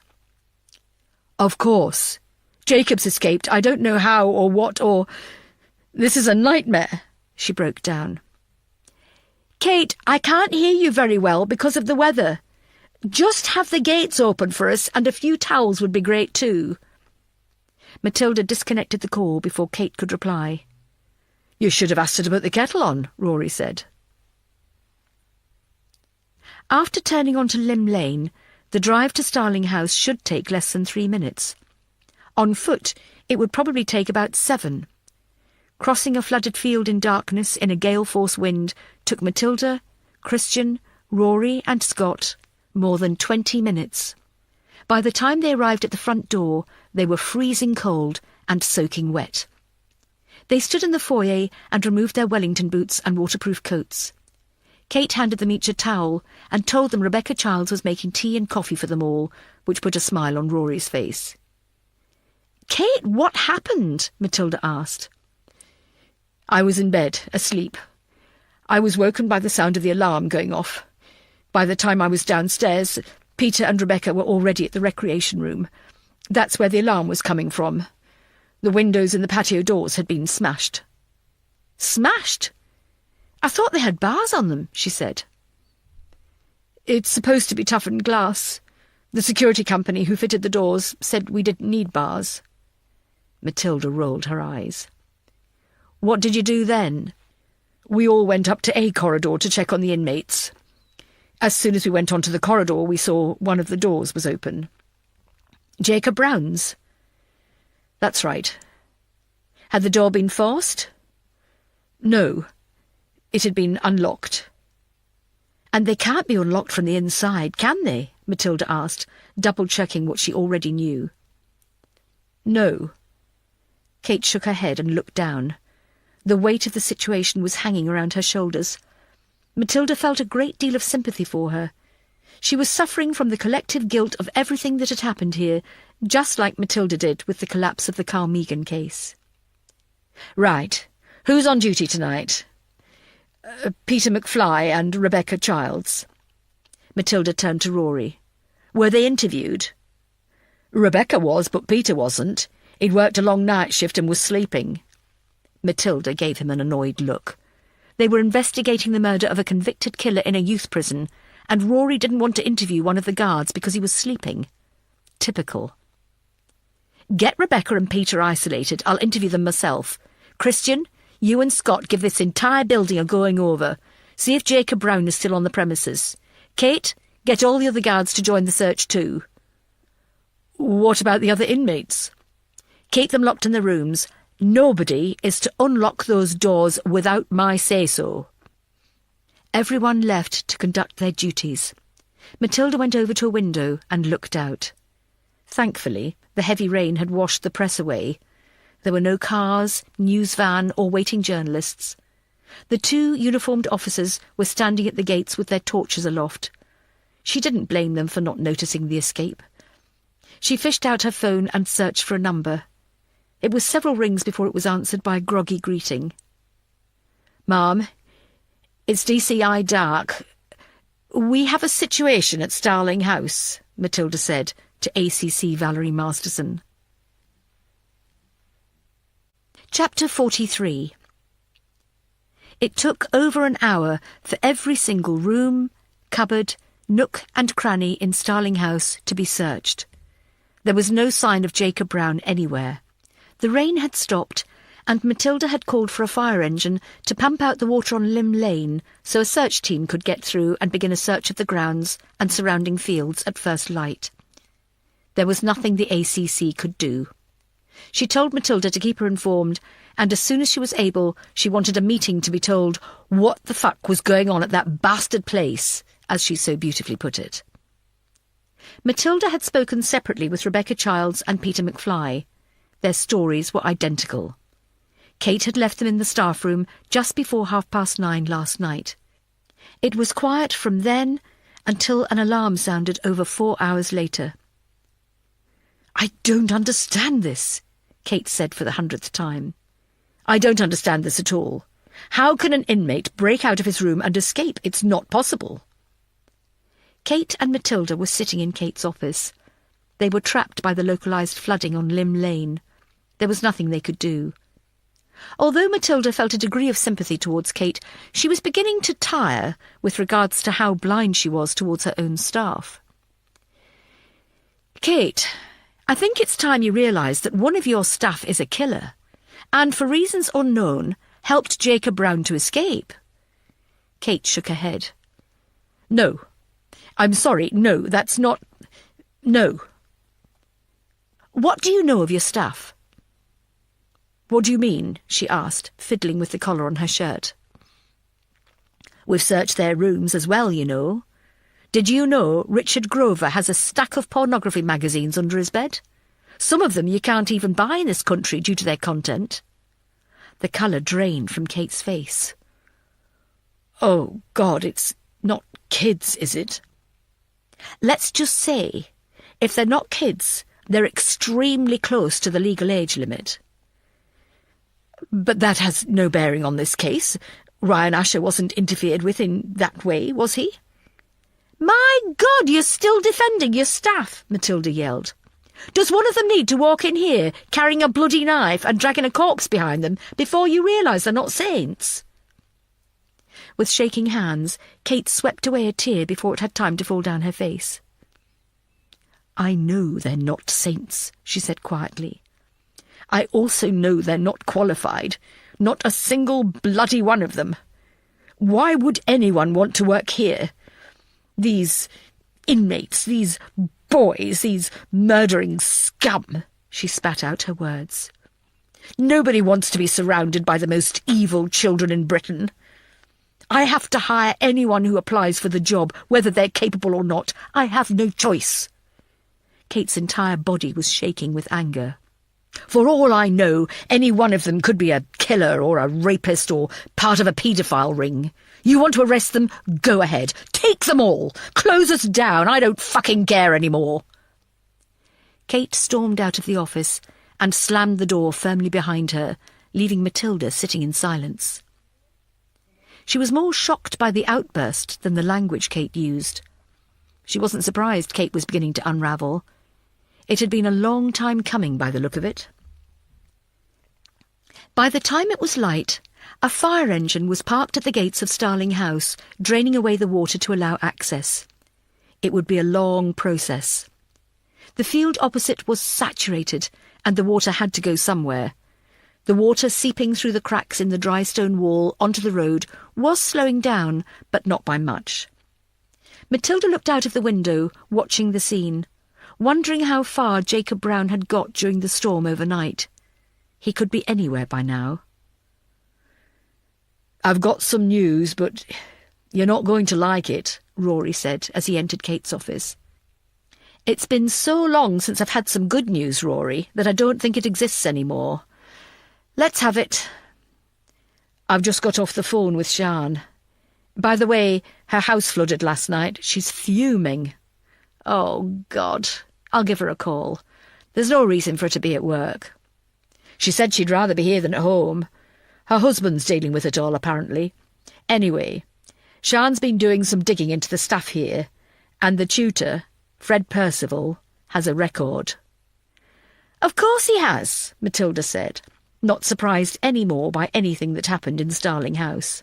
"Of course. Jacob's escaped. I don't know how or what or... This is a nightmare," she broke down. "Kate, I can't hear you very well because of the weather. Just have the gates open for us, and a few towels would be great too. Matilda disconnected the call before Kate could reply. You should have asked her to put the kettle on, Rory said. After turning onto Lim Lane, the drive to Starling House should take less than 3 minutes. On foot, it would probably take about 7. Crossing a flooded field in darkness in a gale-force wind took Matilda, Christian, Rory and Scott more than 20 minutes. By the time they arrived at the front door, they were freezing cold and soaking wet. They stood in the foyer and removed their Wellington boots and waterproof coats. Kate handed them each a towel and told them Rebecca Childs was making tea and coffee for them all, which put a smile on Rory's face. "Kate, what happened?" Matilda asked. I was in bed, asleep. I was woken by the sound of the alarm going off. By the time I was downstairs, Peter and Rebecca were already at the recreation room. That's where the alarm was coming from. The windows in the patio doors had been smashed. "Smashed? I thought they had bars on them," she said. It's supposed to be toughened glass. The security company who fitted the doors said we didn't need bars. Matilda rolled her eyes. "What did you do then?" We all went up to A corridor to check on the inmates. As soon as we went onto the corridor, we saw one of the doors was open. Jacob Brown's? That's right. Had the door been forced? No. It had been unlocked. And they can't be unlocked from the inside, can they? Matilda asked, double-checking what she already knew. No. Kate shook her head and looked down. The weight of the situation was hanging around her shoulders. Matilda felt a great deal of sympathy for her. She was suffering from the collective guilt of everything that had happened here, just like Matilda did with the collapse of the Carl Meagan case. "Right. Who's on duty tonight?" Peter McFly and Rebecca Childs. Matilda turned to Rory. "Were they interviewed?" Rebecca was, but Peter wasn't. He'd worked a long night shift and was sleeping. Matilda gave him an annoyed look. They were investigating the murder of a convicted killer in a youth prison, and Rory didn't want to interview one of the guards because he was sleeping. Typical. "Get Rebecca and Peter isolated. I'll interview them myself. Christian, you and Scott give this entire building a going over. See if Jacob Brown is still on the premises. Kate, get all the other guards to join the search too." "What about the other inmates?" "Keep them locked in the rooms. Nobody is to unlock those doors without my say-so." Everyone left to conduct their duties. Matilda went over to a window and looked out. Thankfully, the heavy rain had washed the press away. There were no cars, news van, or waiting journalists. The 2 uniformed officers were standing at the gates with their torches aloft. She didn't blame them for not noticing the escape. She fished out her phone and searched for a number. It was several rings before it was answered by a groggy greeting. "Ma'am, it's DCI Dark. We have a situation at Starling House," Matilda said to ACC Valerie Masterson. Chapter 43. It took over an hour for every single room, cupboard, nook and cranny in Starling House to be searched. There was no sign of Jacob Brown anywhere. The rain had stopped, and Matilda had called for a fire engine to pump out the water on Lim Lane so a search team could get through and begin a search of the grounds and surrounding fields at first light. There was nothing the ACC could do. She told Matilda to keep her informed, and as soon as she was able, she wanted a meeting to be told what the fuck was going on at that bastard place, as she so beautifully put it. Matilda had spoken separately with Rebecca Childs and Peter McFly. Their stories were identical. Kate had left them in the staff room just before 9:30 last night. It was quiet from then until an alarm sounded over 4 hours later. "I don't understand this," Kate said for the 100th time. "I don't understand this at all. How can an inmate break out of his room and escape? It's not possible." Kate and Matilda were sitting in Kate's office. They were trapped by the localised flooding on Lim Lane. There was nothing they could do. Although Matilda felt a degree of sympathy towards Kate, she was beginning to tire with regards to how blind she was towards her own staff. Kate, I think it's time you realised that one of your staff is a killer, and for reasons unknown, helped Jacob Brown to escape. Kate shook her head. No. I'm sorry, no, that's not... No. What do you know of your staff? What do you mean? She asked, fiddling with the collar on her shirt. We've searched their rooms as well, you know. Did you know Richard Grover has a stack of pornography magazines under his bed? Some of them you can't even buy in this country due to their content. The colour drained from Kate's face. Oh, God, it's not kids, is it? Let's just say, if they're not kids, they're extremely close to the legal age limit. But that has no bearing on this case. Ryan Asher wasn't interfered with in that way, was he? My God, you're still defending your staff, Matilda yelled. Does one of them need to walk in here carrying a bloody knife and dragging a corpse behind them before you realise they're not saints? With shaking hands, Kate swept away a tear before it had time to fall down her face. I know they're not saints, she said quietly. I also know they're not qualified. Not a single bloody one of them. Why would anyone want to work here? These inmates, these boys, these murdering scum, she spat out her words. Nobody wants to be surrounded by the most evil children in Britain. I have to hire anyone who applies for the job, whether they're capable or not. I have no choice. Kate's entire body was shaking with anger. For all I know, any one of them could be a killer or a rapist or part of a paedophile ring. You want to arrest them? Go ahead. Take them all. Close us down. I don't fucking care anymore. Kate stormed out of the office and slammed the door firmly behind her, leaving Matilda sitting in silence. She was more shocked by the outburst than the language Kate used. She wasn't surprised Kate was beginning to unravel. It had been a long time coming by the look of it. By the time it was light, a fire engine was parked at the gates of Starling House, draining away the water to allow access. It would be a long process. The field opposite was saturated, and the water had to go somewhere. The water seeping through the cracks in the dry stone wall onto the road was slowing down, but not by much. Matilda looked out of the window, watching the scene, wondering how far Jacob Brown had got during the storm overnight. He could be anywhere by now. I've got some news, but you're not going to like it, Rory said as he entered Kate's office. It's been so long since I've had some good news, Rory, that I don't think it exists anymore. Let's have it. I've just got off the phone with Sian. By the way, her house flooded last night. She's fuming. Oh, God. I'll give her a call. There's no reason for her to be at work. She said she'd rather be here than at home. Her husband's dealing with it all, apparently. Anyway, Sian's been doing some digging into the staff here, and the tutor, Fred Percival, has a record. Of course he has, Matilda said, not surprised any more by anything that happened in Starling House.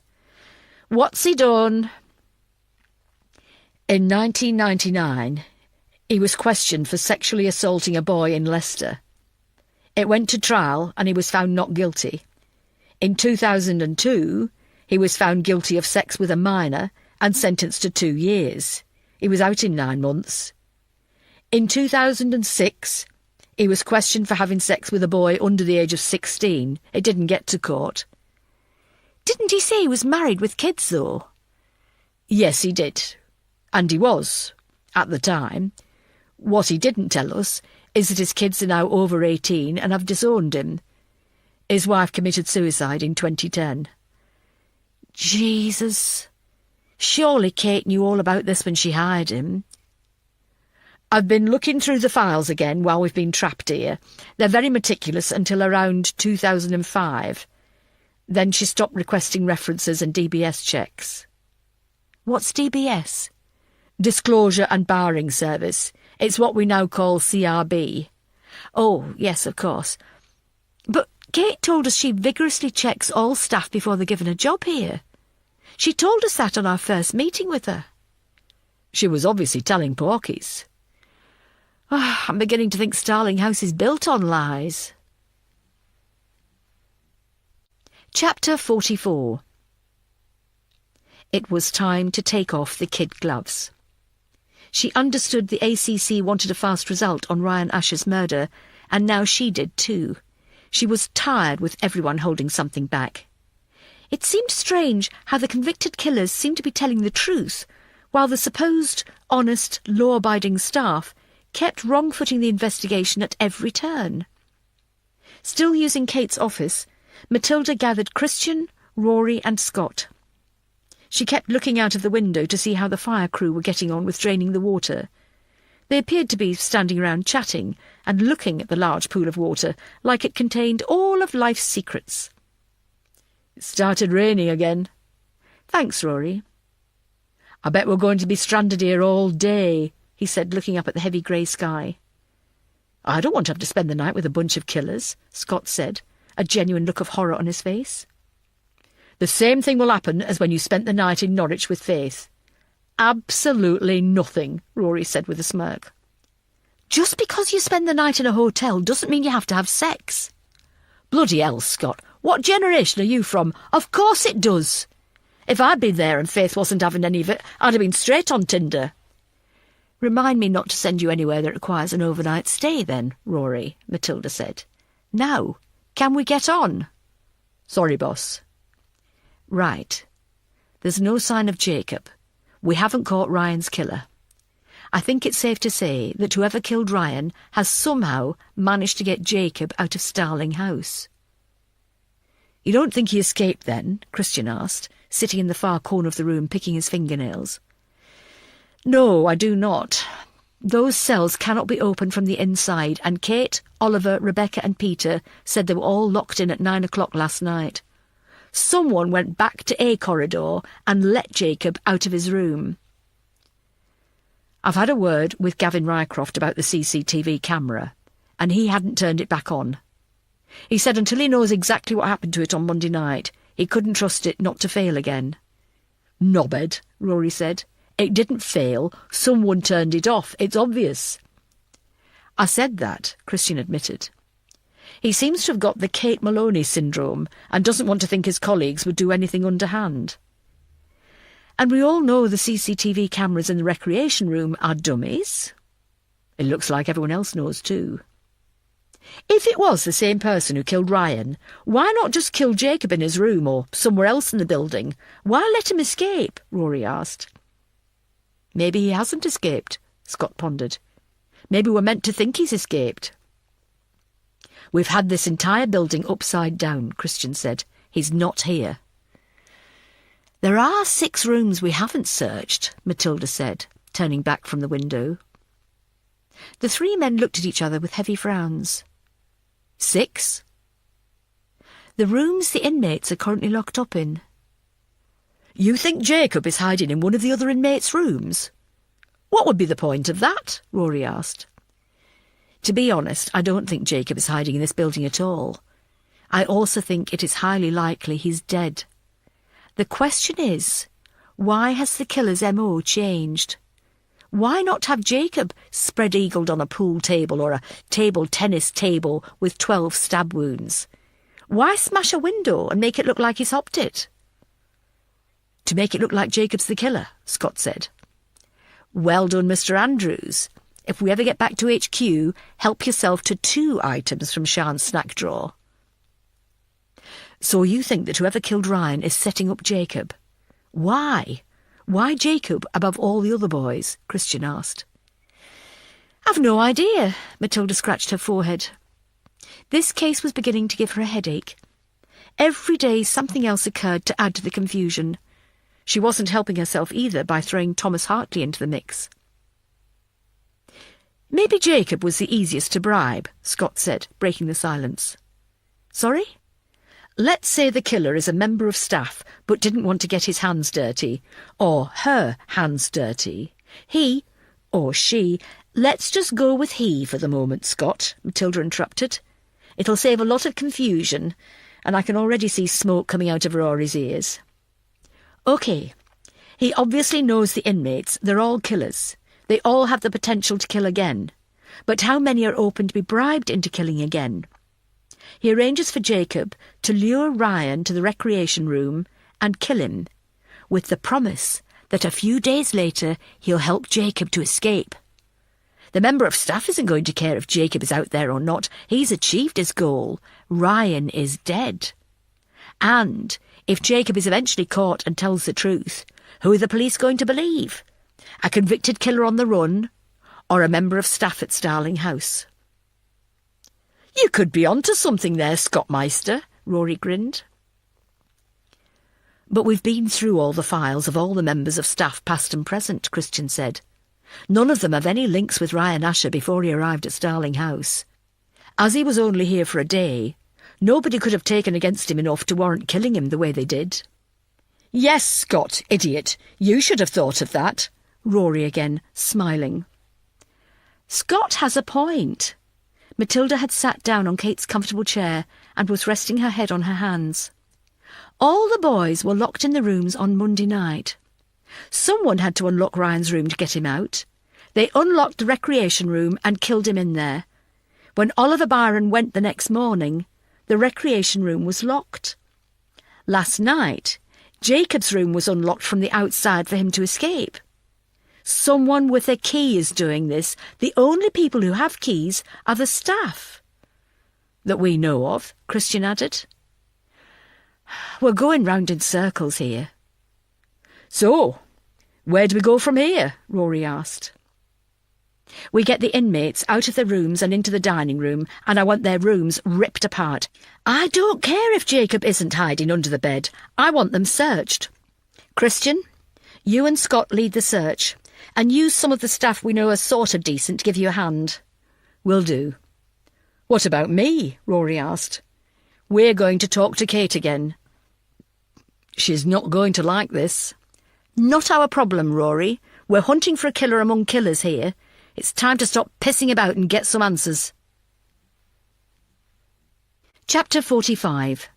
What's he done? In 1999, he was questioned for sexually assaulting a boy in Leicester. It went to trial and he was found not guilty. In 2002, he was found guilty of sex with a minor and sentenced to 2 years. He was out in 9 months. In 2006, he was questioned for having sex with a boy under the age of 16. It didn't get to court. Didn't he say he was married with kids, though? Yes, he did. And he was, at the time. What he didn't tell us is that his kids are now over 18 and have disowned him. His wife committed suicide in 2010. Jesus. Surely Kate knew all about this when she hired him. I've been looking through the files again while we've been trapped here. They're very meticulous until around 2005. Then she stopped requesting references and DBS checks. What's DBS? Disclosure and Barring Service. It's what we now call CRB. Oh, yes, of course. But Kate told us she vigorously checks all staff before they're given a job here. She told us that on our first meeting with her. She was obviously telling porkies. I'm beginning to think Starling House is built on lies. Chapter 44. It was time to take off the kid gloves. She understood the ACC wanted a fast result on Ryan Asher's murder, and now she did too. She was tired with everyone holding something back. It seemed strange how the convicted killers seemed to be telling the truth, while the supposed honest, law-abiding staff kept wrong-footing the investigation at every turn. Still using Kate's office, Matilda gathered Christian, Rory and Scott. She kept looking out of the window to see how the fire crew were getting on with draining the water. They appeared to be standing around chatting and looking at the large pool of water like it contained all of life's secrets. "It started raining again." "Thanks, Rory." "I bet we're going to be stranded here all day," he said, looking up at the heavy grey sky. "I don't want to have to spend the night with a bunch of killers," Scott said, a genuine look of horror on his face. "The same thing will happen as when you spent the night in Norwich with Faith." "Absolutely nothing," Rory said with a smirk. "Just because you spend the night in a hotel doesn't mean you have to have sex." "Bloody hell, Scott, what generation are you from? Of course it does. If I'd been there and Faith wasn't having any of it, I'd have been straight on Tinder." "Remind me not to send you anywhere that requires an overnight stay then, Rory," Matilda said. "Now, can we get on?" "Sorry, boss." "Right. There's no sign of Jacob. We haven't caught Ryan's killer. I think it's safe to say that whoever killed Ryan has somehow managed to get Jacob out of Starling House." "You don't think he escaped then?" Christian asked, sitting in the far corner of the room picking his fingernails. "No, I do not. Those cells cannot be opened from the inside, and Kate, Oliver, Rebecca and Peter said they were all locked in at 9 o'clock last night. Someone went back to A corridor and let Jacob out of his room." "I've had a word with Gavin Rycroft about the CCTV camera, and he hadn't turned it back on. He said until he knows exactly what happened to it on Monday night, he couldn't trust it not to fail again." "Knobhead," Rory said. "It didn't fail. Someone turned it off. It's obvious." "I said that," Christian admitted. "He seems to have got the Kate Maloney syndrome and doesn't want to think his colleagues would do anything underhand. And we all know the CCTV cameras in the recreation room are dummies. It looks like everyone else knows too. If it was the same person who killed Ryan, why not just kill Jacob in his room or somewhere else in the building? Why let him escape?" Rory asked. "Maybe he hasn't escaped," Scott pondered. "Maybe we're meant to think he's escaped." "We've had this entire building upside down," Christian said. "He's not here." "There are 6 rooms we haven't searched," Matilda said, turning back from the window. The 3 men looked at each other with heavy frowns. 6? "The rooms the inmates are currently locked up in." "You think Jacob is hiding in one of the other inmates' rooms?" "What would be the point of that?" Rory asked. "To be honest, I don't think Jacob is hiding in this building at all. I also think it is highly likely he's dead. The question is, why has the killer's MO changed? Why not have Jacob spread-eagled on a pool table or a table tennis table with 12 stab wounds? Why smash a window and make it look like he's hopped it?" "To make it look like Jacob's the killer," Scott said. "Well done, Mr. Andrews. If we ever get back to HQ, help yourself to 2 items from Sian's snack drawer." "So you think that whoever killed Ryan is setting up Jacob? Why? Why Jacob above all the other boys?" Christian asked. "I've no idea," Matilda scratched her forehead. This case was beginning to give her a headache. Every day something else occurred to add to the confusion. She wasn't helping herself either by throwing Thomas Hartley into the mix. "Maybe Jacob was the easiest to bribe," Scott said, breaking the silence. "Sorry?" "Let's say the killer is a member of staff but didn't want to get his hands dirty, or her hands dirty. He, or she, let's just go with he for the moment, Scott," Matilda interrupted. "It'll save a lot of confusion, and I can already see smoke coming out of Rory's ears. OK, he obviously knows the inmates. They're all killers. They all have the potential to kill again. But how many are open to be bribed into killing again? He arranges for Jacob to lure Ryan to the recreation room and kill him, with the promise that a few days later he'll help Jacob to escape. The member of staff isn't going to care if Jacob is out there or not. He's achieved his goal. Ryan is dead. And if Jacob is eventually caught and tells the truth, who are the police going to believe? A convicted killer on the run, or a member of staff at Starling House? You could be onto something there, Scottmeister, Rory grinned. But we've been through all the files of all the members of staff, past and present, Christian said. None of them have any links with Ryan Asher before he arrived at Starling House. As he was only here for a day, nobody could have taken against him enough to warrant killing him the way they did. Yes, Scott, idiot. You should have thought of that. Rory again, smiling. Scott has a point. Matilda had sat down on Kate's comfortable chair and was resting her head on her hands. All the boys were locked in the rooms on Monday night. Someone had to unlock Ryan's room to get him out. They unlocked the recreation room and killed him in there. When Oliver Byron went the next morning, the recreation room was locked. Last night, Jacob's room was unlocked from the outside for him to escape. Someone with a key is doing this. The only people who have keys are the staff. That we know of, Christian added. We're going round in circles here. So, where do we go from here? Rory asked. We get the inmates out of their rooms and into the dining room, and I want their rooms ripped apart. I don't care if Jacob isn't hiding under the bed. I want them searched. Christian, you and Scott lead the search, and use some of the staff we know are sort of decent to give you a hand. Will do. What about me? Rory asked. We're going to talk to Kate again. She's not going to like this. Not our problem, Rory. We're hunting for a killer among killers here. It's time to stop pissing about and get some answers. Chapter 45.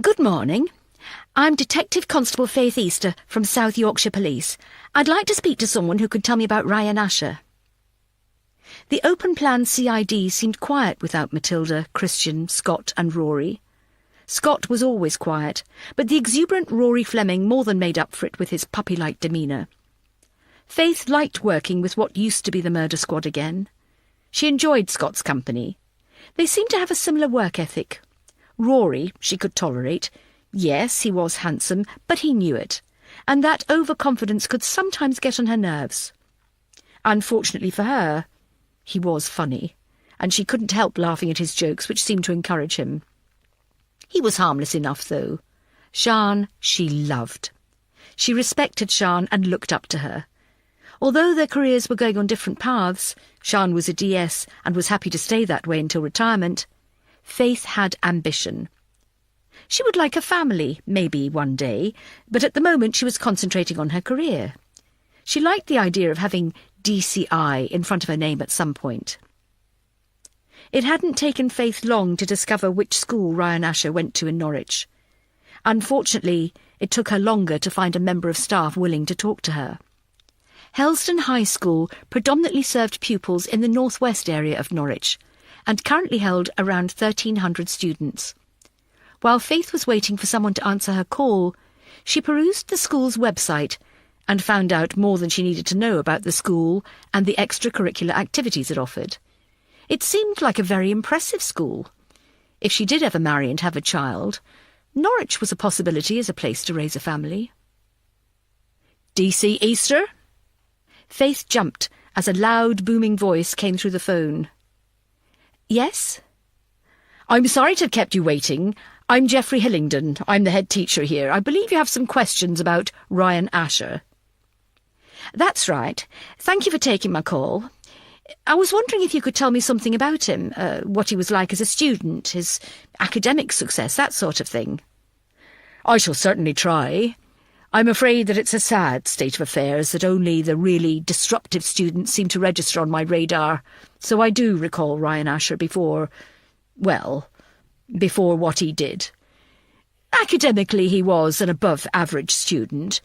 Good morning. I'm Detective Constable Faith Easter from South Yorkshire Police. I'd like to speak to someone who could tell me about Ryan Asher. The open-plan CID seemed quiet without Matilda, Christian, Scott and Rory. Scott was always quiet, but the exuberant Rory Fleming more than made up for it with his puppy-like demeanour. Faith liked working with what used to be the murder squad again. She enjoyed Scott's company. They seemed to have a similar work ethic. Rory she could tolerate. Yes, he was handsome, but he knew it, and that overconfidence could sometimes get on her nerves. Unfortunately for her, he was funny, and she couldn't help laughing at his jokes, which seemed to encourage him. He was harmless enough, though. Sian she loved. She respected Sian and looked up to her. Although their careers were going on different paths, Sian was a DS and was happy to stay that way until retirement, Faith had ambition. She would like a family, maybe one day, but at the moment she was concentrating on her career. She liked the idea of having DCI in front of her name at some point. It hadn't taken Faith long to discover which school Ryan Asher went to in Norwich. Unfortunately, it took her longer to find a member of staff willing to talk to her. Helston High School predominantly served pupils in the northwest area of Norwich, and currently held around 1,300 students. While Faith was waiting for someone to answer her call, she perused the school's website and found out more than she needed to know about the school and the extracurricular activities it offered. It seemed like a very impressive school. If she did ever marry and have a child, Norwich was a possibility as a place to raise a family. DC Easter? Faith jumped as a loud, booming voice came through the phone. Yes? I'm sorry to have kept you waiting. I'm Geoffrey Hillingdon. I'm the head teacher here. I believe you have some questions about Ryan Asher. That's right. Thank you for taking my call. I was wondering if you could tell me something about him, what he was like as a student, his academic success, that sort of thing. I shall certainly try. I'm afraid that it's a sad state of affairs that only the really disruptive students seem to register on my radar, so I do recall Ryan Asher before what he did. Academically, he was an above-average student.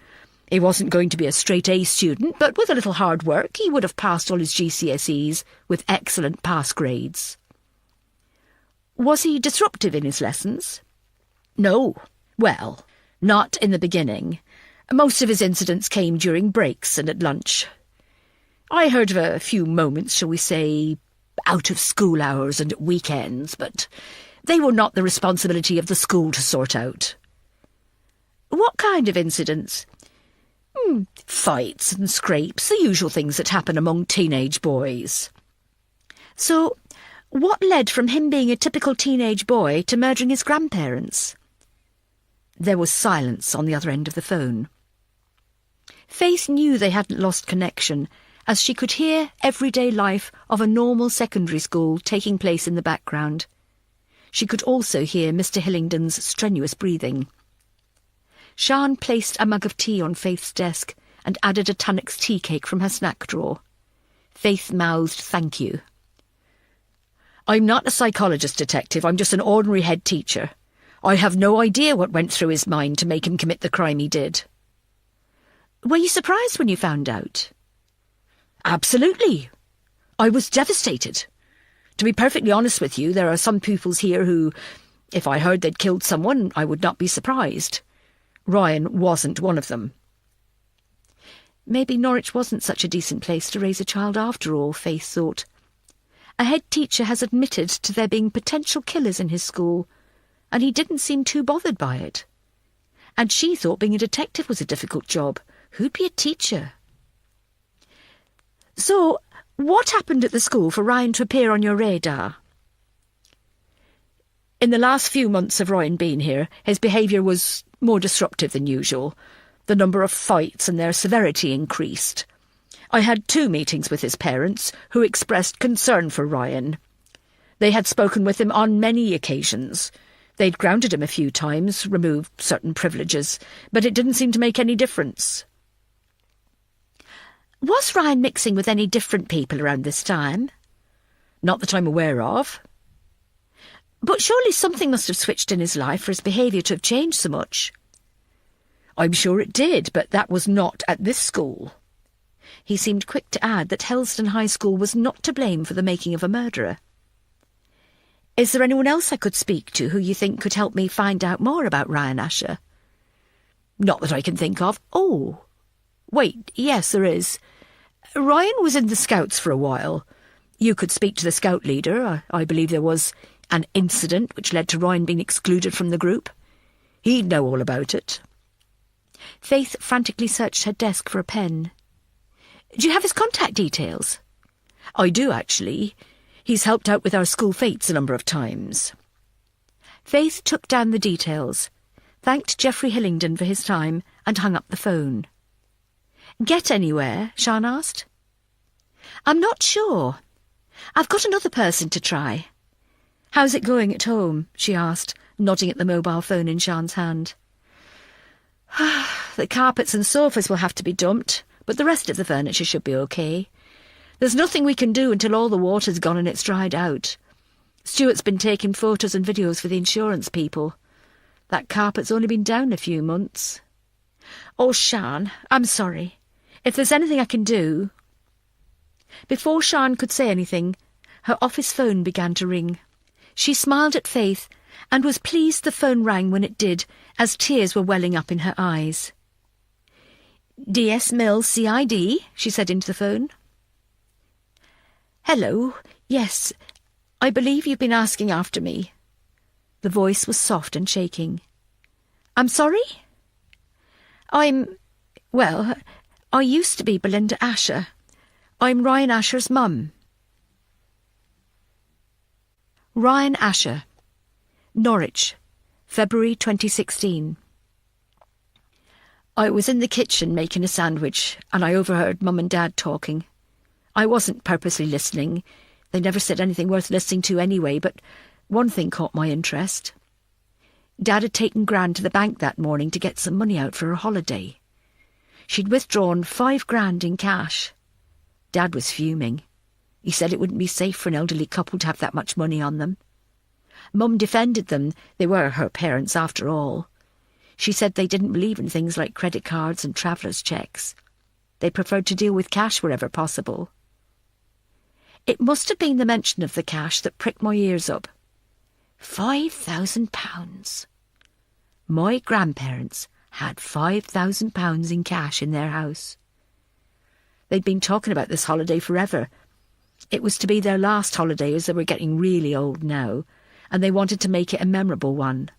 He wasn't going to be a straight-A student, but with a little hard work he would have passed all his GCSEs with excellent pass grades. Was he disruptive in his lessons? No. Well, not in the beginning. Most of his incidents came during breaks and at lunch. I heard of a few moments, shall we say, out of school hours and at weekends, but they were not the responsibility of the school to sort out. What kind of incidents? Fights and scrapes, the usual things that happen among teenage boys. So, what led from him being a typical teenage boy to murdering his grandparents? There was silence on the other end of the phone. Faith knew they hadn't lost connection, as she could hear everyday life of a normal secondary school taking place in the background. She could also hear Mr. Hillingdon's strenuous breathing. Sian placed a mug of tea on Faith's desk and added a Tunnock's tea cake from her snack drawer. Faith mouthed thank you. I'm not a psychologist, Detective. I'm just an ordinary head teacher. I have no idea what went through his mind to make him commit the crime he did. Were you surprised when you found out? Absolutely. I was devastated. To be perfectly honest with you, there are some pupils here who, if I heard they'd killed someone, I would not be surprised. Ryan wasn't one of them. Maybe Norwich wasn't such a decent place to raise a child after all, Faith thought. A head teacher has admitted to there being potential killers in his school, and he didn't seem too bothered by it. And she thought being a detective was a difficult job. Who'd be a teacher? So, what happened at the school for Ryan to appear on your radar? In the last few months of Ryan being here, his behaviour was more disruptive than usual. The number of fights and their severity increased. I had 2 meetings with his parents, who expressed concern for Ryan. They had spoken with him on many occasions. They'd grounded him a few times, removed certain privileges, but it didn't seem to make any difference. Was Ryan mixing with any different people around this time? Not that I'm aware of. But surely something must have switched in his life for his behaviour to have changed so much. I'm sure it did, but that was not at this school. He seemed quick to add that Helston High School was not to blame for the making of a murderer. Is there anyone else I could speak to who you think could help me find out more about Ryan Asher? Not that I can think of. Oh, wait, yes, there is. Ryan was in the Scouts for a while. You could speak to the Scout leader. I believe there was an incident which led to Ryan being excluded from the group. He'd know all about it. Faith frantically searched her desk for a pen. Do you have his contact details? I do, actually. He's helped out with our school fetes a number of times. Faith took down the details, thanked Geoffrey Hillingdon for his time, and hung up the phone. Get anywhere? Sian asked. I'm not sure. I've got another person to try. How's it going at home? She asked, nodding at the mobile phone in Sian's hand. The carpets and sofas will have to be dumped, but the rest of the furniture should be okay. There's nothing we can do until all the water's gone and it's dried out. Stuart's been taking photos and videos for the insurance people. That carpet's only been down a few months. Oh, Sian, I'm sorry. If there's anything I can do... Before Sian could say anything, her office phone began to ring. She smiled at Faith and was pleased the phone rang when it did, as tears were welling up in her eyes. DS Mill CID, she said into the phone. Hello, yes, I believe you've been asking after me. The voice was soft and shaking. I'm sorry? Well, I used to be Belinda Asher. I'm Ryan Asher's mum. Ryan Asher, Norwich, February 2016. I was in the kitchen making a sandwich, and I overheard Mum and Dad talking. I wasn't purposely listening. They never said anything worth listening to anyway, but one thing caught my interest. Dad had taken Gran to the bank that morning to get some money out for her holiday. She'd withdrawn £5,000 in cash. Dad was fuming. He said it wouldn't be safe for an elderly couple to have that much money on them. Mum defended them. They were her parents after all. She said they didn't believe in things like credit cards and travellers' cheques. They preferred to deal with cash wherever possible. It must have been the mention of the cash that pricked my ears up. £5,000. My grandparents had £5,000 in cash in their house. They'd been talking about this holiday forever. It was to be their last holiday, as they were getting really old now, and they wanted to make it a memorable one.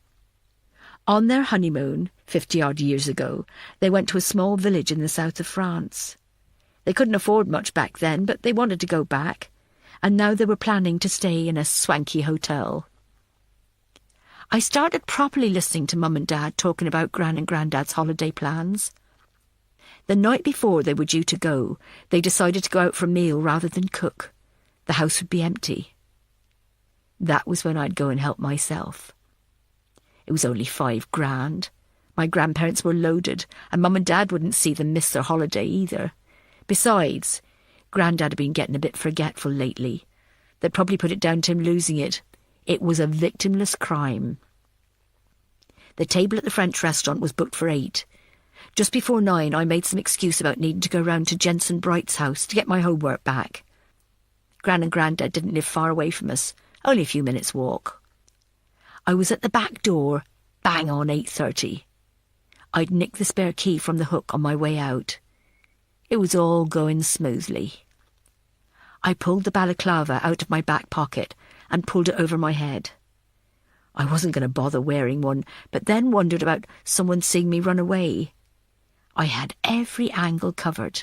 On their honeymoon, 50-odd years ago, they went to a small village in the south of France. They couldn't afford much back then, but they wanted to go back, and now they were planning to stay in a swanky hotel. I started properly listening to Mum and Dad talking about Gran and Grandad's holiday plans. The night before they were due to go, they decided to go out for a meal rather than cook. The house would be empty. That was when I'd go and help myself. It was only £5,000. My grandparents were loaded, and Mum and Dad wouldn't see them miss their holiday either. Besides, Grandad had been getting a bit forgetful lately. They'd probably put it down to him losing it. It was a victimless crime. The table at the French restaurant was booked for 8. Just before 9, I made some excuse about needing to go round to Jensen Bright's house to get my homework back. Gran and Grandad didn't live far away from us, only a few minutes' walk. I was at the back door, bang on 8:30. I'd nicked the spare key from the hook on my way out. It was all going smoothly. I pulled the balaclava out of my back pocket and pulled it over my head. I wasn't going to bother wearing one, but then wondered about someone seeing me run away. I had every angle covered.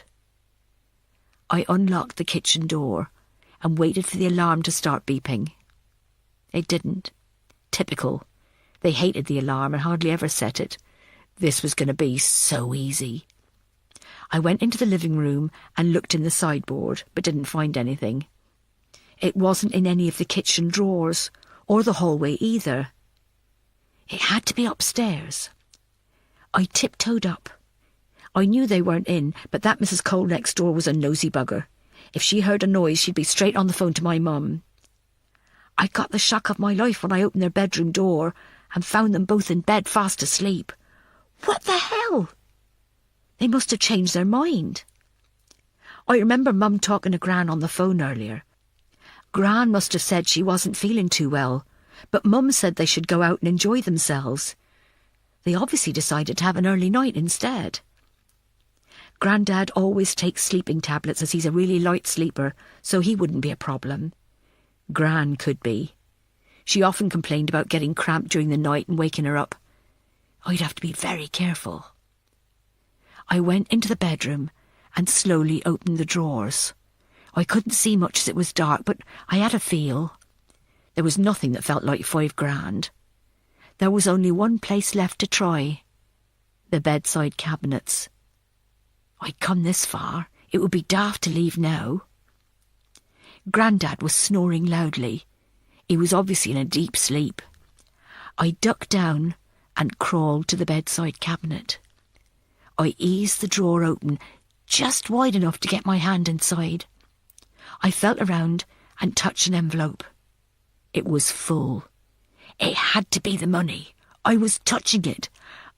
I unlocked the kitchen door and waited for the alarm to start beeping. It didn't. Typical. They hated the alarm and hardly ever set it. This was going to be so easy. I went into the living room and looked in the sideboard, but didn't find anything. It wasn't in any of the kitchen drawers, or the hallway either. It had to be upstairs. I tiptoed up. I knew they weren't in, but that Mrs. Cole next door was a nosy bugger. If she heard a noise, she'd be straight on the phone to my mum. I got the shock of my life when I opened their bedroom door and found them both in bed fast asleep. What the hell? They must have changed their mind. I remember Mum talking to Gran on the phone earlier. Gran must have said she wasn't feeling too well, but Mum said they should go out and enjoy themselves. They obviously decided to have an early night instead. Grandad always takes sleeping tablets as he's a really light sleeper, so he wouldn't be a problem. Gran could be. She often complained about getting cramped during the night and waking her up. I'd have to be very careful. I went into the bedroom and slowly opened the drawers. I couldn't see much as it was dark, but I had a feel. There was nothing that felt like £5,000. There was only one place left to try. The bedside cabinets. I'd come this far. It would be daft to leave now. Grandad was snoring loudly. He was obviously in a deep sleep. I ducked down and crawled to the bedside cabinet. I eased the drawer open just wide enough to get my hand inside. I felt around and touched an envelope. It was full. It had to be the money. I was touching it.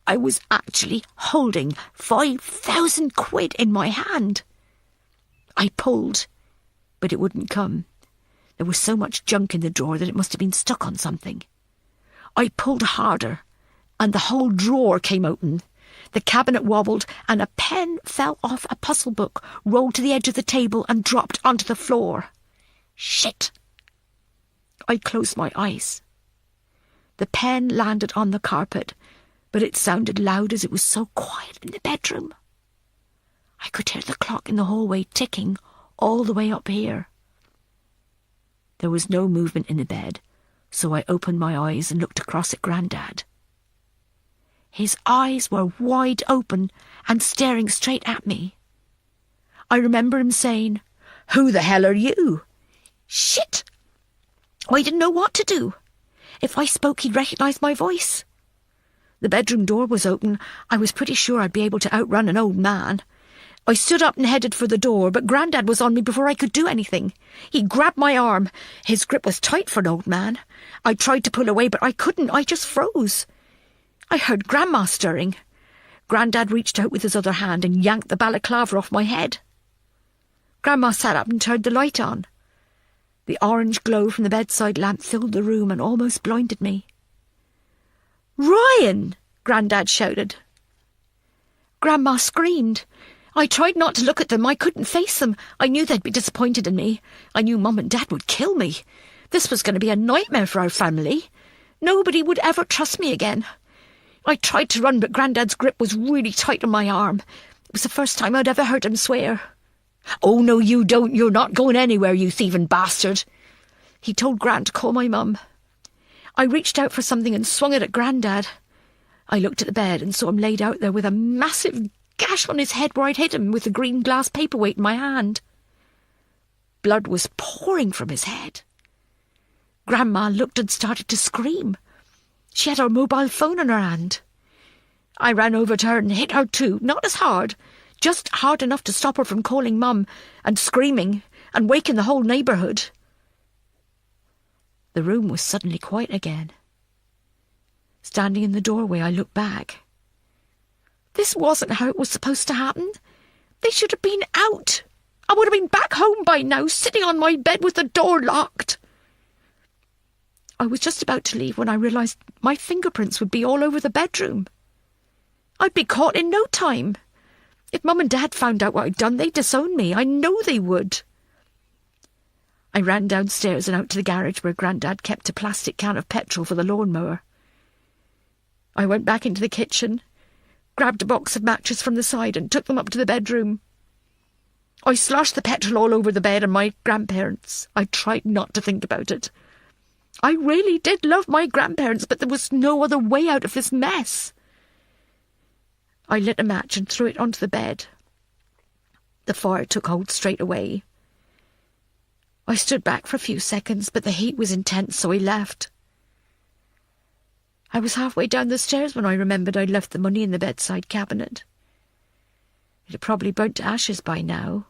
I was actually holding 5,000 quid in my hand. I pulled, but it wouldn't come. There was so much junk in the drawer that it must have been stuck on something. I pulled harder, and the whole drawer came open. The cabinet wobbled, and a pen fell off a puzzle book, rolled to the edge of the table and dropped onto the floor. Shit! I closed my eyes. The pen landed on the carpet, but it sounded loud as it was so quiet in the bedroom. I could hear the clock in the hallway ticking all the way up here. There was no movement in the bed, so I opened my eyes and looked across at Grandad. His eyes were wide open and staring straight at me. I remember him saying, "Who the hell are you?" Shit! I didn't know what to do. If I spoke, he'd recognise my voice. The bedroom door was open. I was pretty sure I'd be able to outrun an old man. I stood up and headed for the door, but Grandad was on me before I could do anything. He grabbed my arm. His grip was tight for an old man. I tried to pull away, but I couldn't. I just froze. I heard Grandma stirring. Grandad reached out with his other hand and yanked the balaclava off my head. Grandma sat up and turned the light on. The orange glow from the bedside lamp filled the room and almost blinded me. "Ryan!" Grandad shouted. Grandma screamed. I tried not to look at them. I couldn't face them. I knew they'd be disappointed in me. I knew Mum and Dad would kill me. This was going to be a nightmare for our family. Nobody would ever trust me again. I tried to run, but Grandad's grip was really tight on my arm. It was the first time I'd ever heard him swear. "Oh, no, you don't. You're not going anywhere, you thieving bastard." He told Gran to call my mum. I reached out for something and swung it at Grandad. I looked at the bed and saw him laid out there with a massive gash on his head where I'd hit him with the green glass paperweight in my hand. Blood was pouring from his head. Grandma looked and started to scream. She had her mobile phone in her hand. I ran over to her and hit her too, not as hard, just hard enough to stop her from calling Mum and screaming and waking the whole neighbourhood. The room was suddenly quiet again. Standing in the doorway, I looked back. This wasn't how it was supposed to happen. They should have been out. I would have been back home by now, sitting on my bed with the door locked. I was just about to leave when I realised my fingerprints would be all over the bedroom. I'd be caught in no time. If Mum and Dad found out what I'd done, they'd disown me. I know they would. I ran downstairs and out to the garage where Grandad kept a plastic can of petrol for the lawnmower. I went back into the kitchen, grabbed a box of matches from the side and took them up to the bedroom. I sloshed the petrol all over the bed and my grandparents. I tried not to think about it. I really did love my grandparents, but there was no other way out of this mess. I lit a match and threw it onto the bed. The fire took hold straight away. I stood back for a few seconds, but the heat was intense, so I left. I was halfway down the stairs when I remembered I'd left the money in the bedside cabinet. It had probably burnt to ashes by now.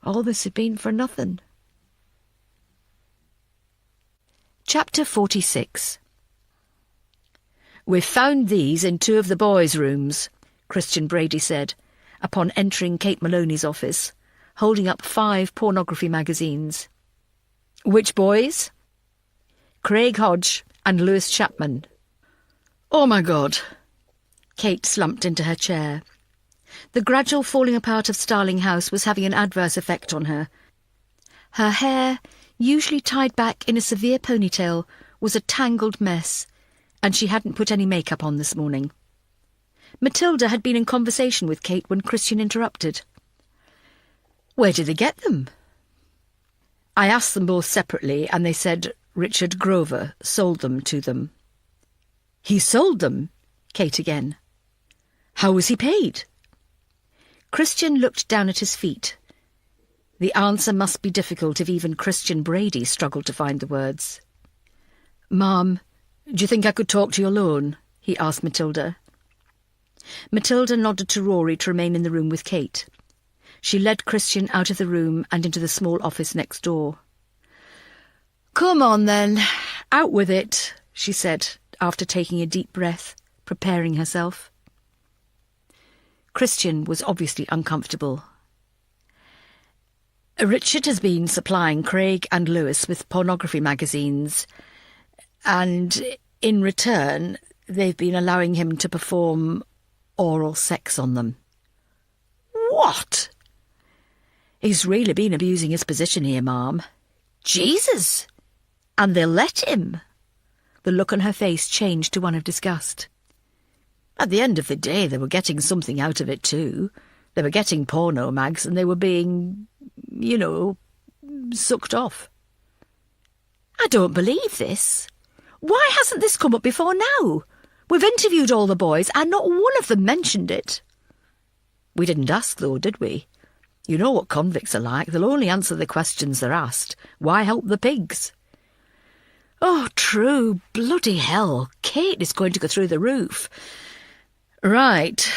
All this had been for nothing. Chapter 46. "We've found these in 2 of the boys' rooms," Christian Brady said, upon entering Kate Maloney's office, holding up 5 pornography magazines. "Which boys?" "Craig Hodge and Lewis Chapman." "Oh, my God." Kate slumped into her chair. The gradual falling apart of Starling House was having an adverse effect on her. Her hair, usually tied back in a severe ponytail, was a tangled mess, and she hadn't put any makeup on this morning. Matilda had been in conversation with Kate when Christian interrupted. "Where did they get them?" "I asked them both separately, and they said Richard Grover sold them to them." "He sold them?" Kate again. "How was he paid?" Christian looked down at his feet. The answer must be difficult if even Christian Brady struggled to find the words. "Ma'am, do you think I could talk to you alone?" he asked Matilda. Matilda nodded to Rory to remain in the room with Kate. She led Christian out of the room and into the small office next door. "Come on, then. Out with it," she said, after taking a deep breath, preparing herself. Christian was obviously uncomfortable. "Richard has been supplying Craig and Lewis with pornography magazines, and in return they've been allowing him to perform oral sex on them." "What?" "He's really been abusing his position here, ma'am." "Jesus! And they'll let him?" The look on her face changed to one of disgust. "At the end of the day, they were getting something out of it too. They were getting porno mags and they were being, sucked off." "I don't believe this. Why hasn't this come up before now? We've interviewed all the boys and not one of them mentioned it." "We didn't ask, though, did we? You know what convicts are like. They'll only answer the questions they're asked. Why help the pigs?" "Oh, true. Bloody hell. Kate is going to go through the roof." "Right."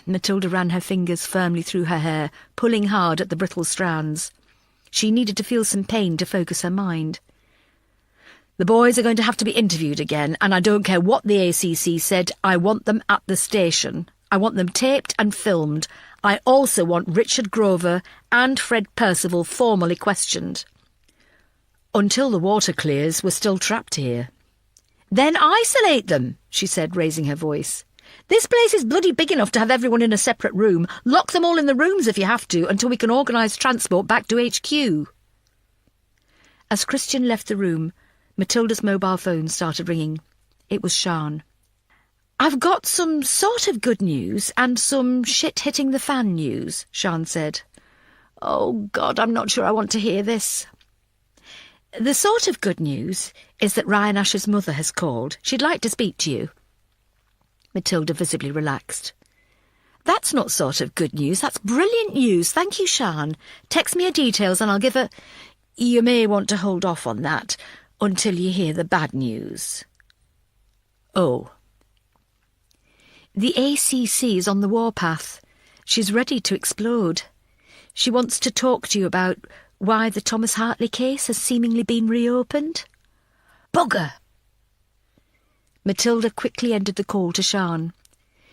Matilda ran her fingers firmly through her hair, pulling hard at the brittle strands. She needed to feel some pain to focus her mind. The boys are going to have to be interviewed again, and I don't care what the ACC said, I want them at the station. I want them taped and filmed. I also want Richard Grover and Fred Percival formally questioned. Until the water clears, we're still trapped here. Then isolate them, she said, raising her voice. This place is bloody big enough to have everyone in a separate room. Lock them all in the rooms if you have to, until we can organise transport back to HQ. As Christian left the room, Matilda's mobile phone started ringing. It was Sian. I've got some sort of good news and some shit-hitting-the-fan news, Sian said. Oh, God, I'm not sure I want to hear this. The sort of good news is that Ryan Asher's mother has called. She'd like to speak to you. Matilda visibly relaxed. That's not sort of good news. That's brilliant news. Thank you, Sian. Text me her details and I'll give her... You may want to hold off on that until you hear the bad news. Oh. The ACC is on the warpath. She's ready to explode. She wants to talk to you about why the Thomas Hartley case has seemingly been reopened. Bugger! Matilda quickly ended the call to Sian.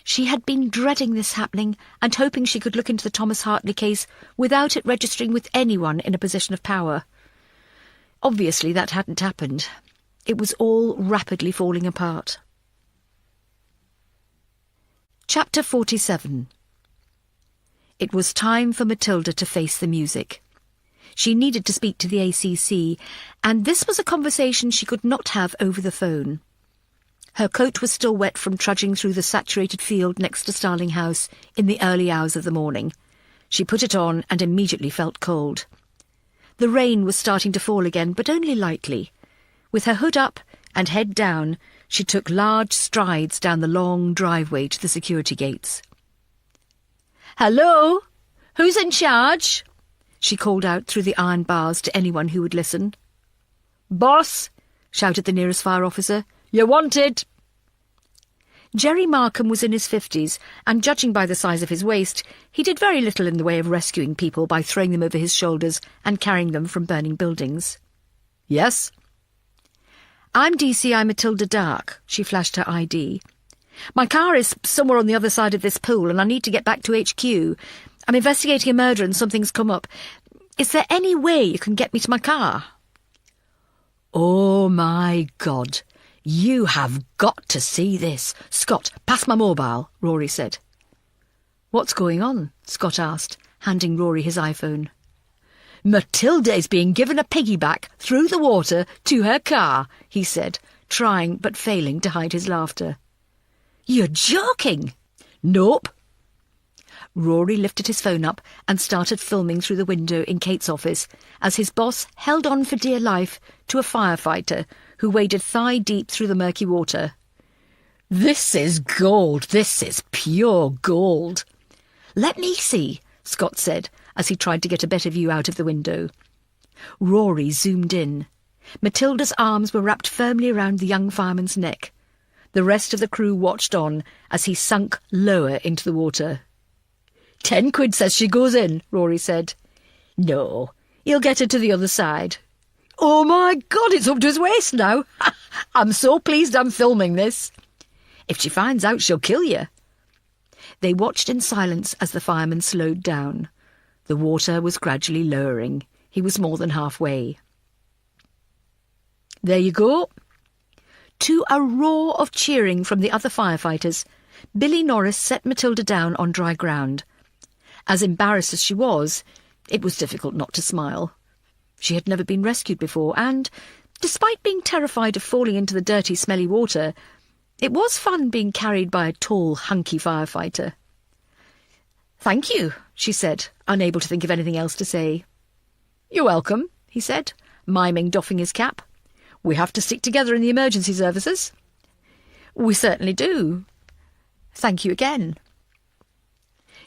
She had been dreading this happening and hoping she could look into the Thomas Hartley case without it registering with anyone in a position of power. Obviously that hadn't happened. It was all rapidly falling apart. Chapter 47. It was time for Matilda to face the music. She needed to speak to the ACC, and this was a conversation she could not have over the phone. Her coat was still wet from trudging through the saturated field next to Starling House in the early hours of the morning. She put it on and immediately felt cold. The rain was starting to fall again, but only lightly. With her hood up and head down, she took large strides down the long driveway to the security gates. "Hello? Who's in charge?" she called out through the iron bars to anyone who would listen. "Boss," shouted the nearest fire officer, "you're wanted." Jerry Markham was in his 50s, and judging by the size of his waist, he did very little in the way of rescuing people by throwing them over his shoulders and carrying them from burning buildings. "Yes?" "I'm DCI Matilda Dark," she flashed her ID. "My car is somewhere on the other side of this pool, and I need to get back to HQ. I'm investigating a murder and something's come up. Is there any way you can get me to my car?" "Oh, my God. You have got to see this. Scott, pass my mobile," Rory said. "What's going on?" Scott asked, handing Rory his iPhone. "Matilda is being given a piggyback through the water to her car," he said, trying but failing to hide his laughter. "You're joking." "Nope." Rory lifted his phone up and started filming through the window in Kate's office as his boss held on for dear life to a firefighter who waded thigh-deep through the murky water. "This is gold. This is pure gold." "Let me see," Scott said as he tried to get a better view out of the window. Rory zoomed in. Matilda's arms were wrapped firmly around the young fireman's neck. The rest of the crew watched on as he sunk lower into the water. "£10 says she goes in," Rory said. "No, he'll get her to the other side." "Oh, my God, it's up to his waist now. I'm so pleased I'm filming this." "If she finds out, she'll kill you." They watched in silence as the fireman slowed down. The water was gradually lowering. He was more than halfway. "There you go." To a roar of cheering from the other firefighters, Billy Norris set Matilda down on dry ground. As embarrassed as she was, it was difficult not to smile. She had never been rescued before, and, despite being terrified of falling into the dirty, smelly water, it was fun being carried by a tall, hunky firefighter. "Thank you," she said, unable to think of anything else to say. "You're welcome," he said, miming doffing his cap. "We have to stick together in the emergency services." "We certainly do." "Thank you again."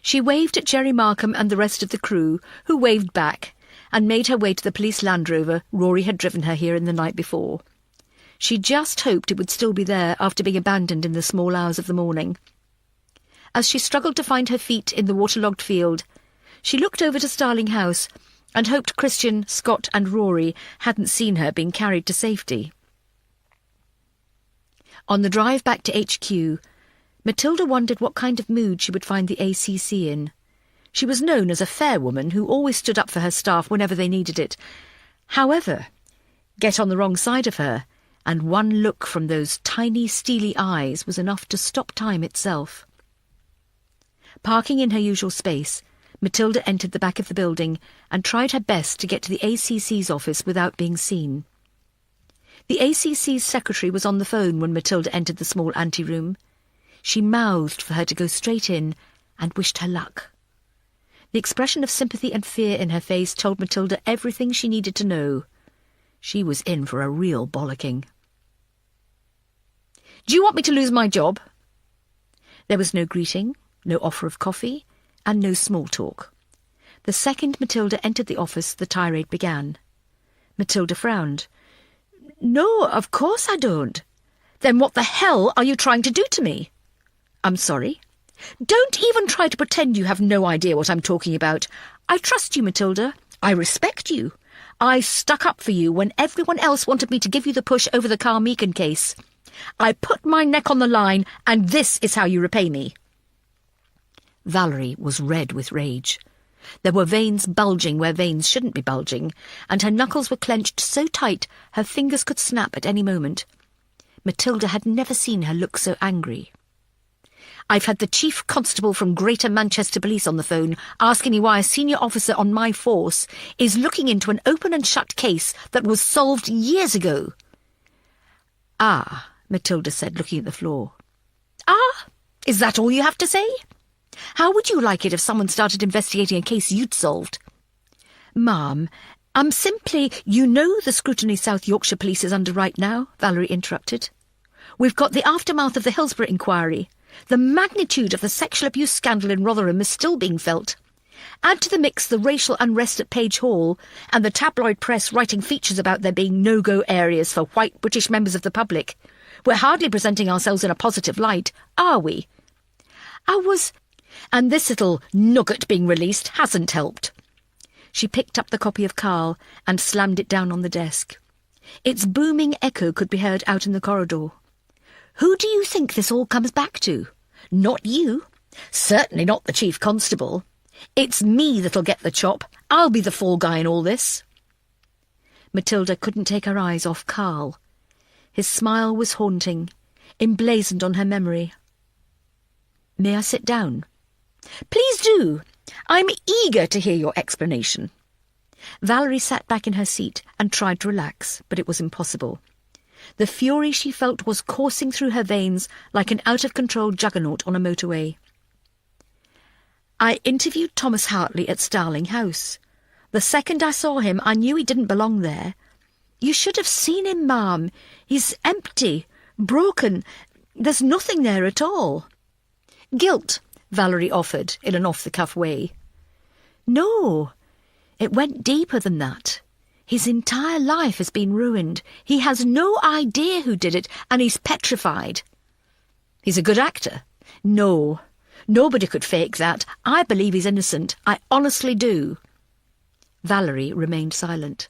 She waved at Jerry Markham and the rest of the crew, who waved back, and made her way to the police Land Rover Rory had driven her here in the night before. She just hoped it would still be there after being abandoned in the small hours of the morning. As she struggled to find her feet in the waterlogged field, she looked over to Starling House and hoped Christian, Scott and Rory hadn't seen her being carried to safety. On the drive back to HQ, Matilda wondered what kind of mood she would find the ACC in. She was known as a fair woman who always stood up for her staff whenever they needed it. However, get on the wrong side of her, and one look from those tiny, steely eyes was enough to stop time itself. Parking in her usual space, Matilda entered the back of the building and tried her best to get to the ACC's office without being seen. The ACC's secretary was on the phone when Matilda entered the small anteroom. She mouthed for her to go straight in and wished her luck. The expression of sympathy and fear in her face told Matilda everything she needed to know. She was in for a real bollocking. "Do you want me to lose my job?" There was no greeting, no offer of coffee, and no small talk. The second Matilda entered the office, the tirade began. Matilda frowned. "No, of course I don't." "Then what the hell are you trying to do to me?" "I'm sorry." "Don't even try to pretend you have no idea what I'm talking about. I trust you, Matilda. I respect you. I stuck up for you when everyone else wanted me to give you the push over the Carl Meakin case. I put my neck on the line, and this is how you repay me." Valerie was red with rage. There were veins bulging where veins shouldn't be bulging, and her knuckles were clenched so tight her fingers could snap at any moment. Matilda had never seen her look so angry. "I've had the Chief Constable from Greater Manchester Police on the phone asking me why a senior officer on my force is looking into an open and shut case that was solved years ago." "Ah," Matilda said, looking at the floor. "Ah? Is that all you have to say? How would you like it if someone started investigating a case you'd solved?" "Ma'am, I'm simply—" "You know the scrutiny South Yorkshire Police is under right now," Valerie interrupted. "We've got the aftermath of the Hillsborough inquiry. The magnitude of the sexual abuse scandal in Rotherham is still being felt. Add to the mix the racial unrest at Page Hall and the tabloid press writing features about there being no-go areas for white British members of the public. We're hardly presenting ourselves in a positive light, are we? And this little nugget being released hasn't helped." She picked up the copy of Carl and slammed it down on the desk. Its booming echo could be heard out in the corridor. "Who do you think this all comes back to? Not you. Certainly not the Chief Constable. It's me that'll get the chop. I'll be the fall guy in all this." Matilda couldn't take her eyes off Carl. His smile was haunting, emblazoned on her memory. "May I sit down?" "Please do. I'm eager to hear your explanation." Valerie sat back in her seat and tried to relax, but it was impossible. The fury she felt was coursing through her veins like an out-of-control juggernaut on a motorway. "I interviewed Thomas Hartley at Starling House. The second I saw him, I knew he didn't belong there. You should have seen him, ma'am. He's empty, broken. There's nothing there at all." "Guilt," Valerie offered in an off-the-cuff way. "No, it went deeper than that. His entire life has been ruined. He has no idea who did it, and he's petrified." "He's a good actor." "No, nobody could fake that. I believe he's innocent. I honestly do." Valerie remained silent.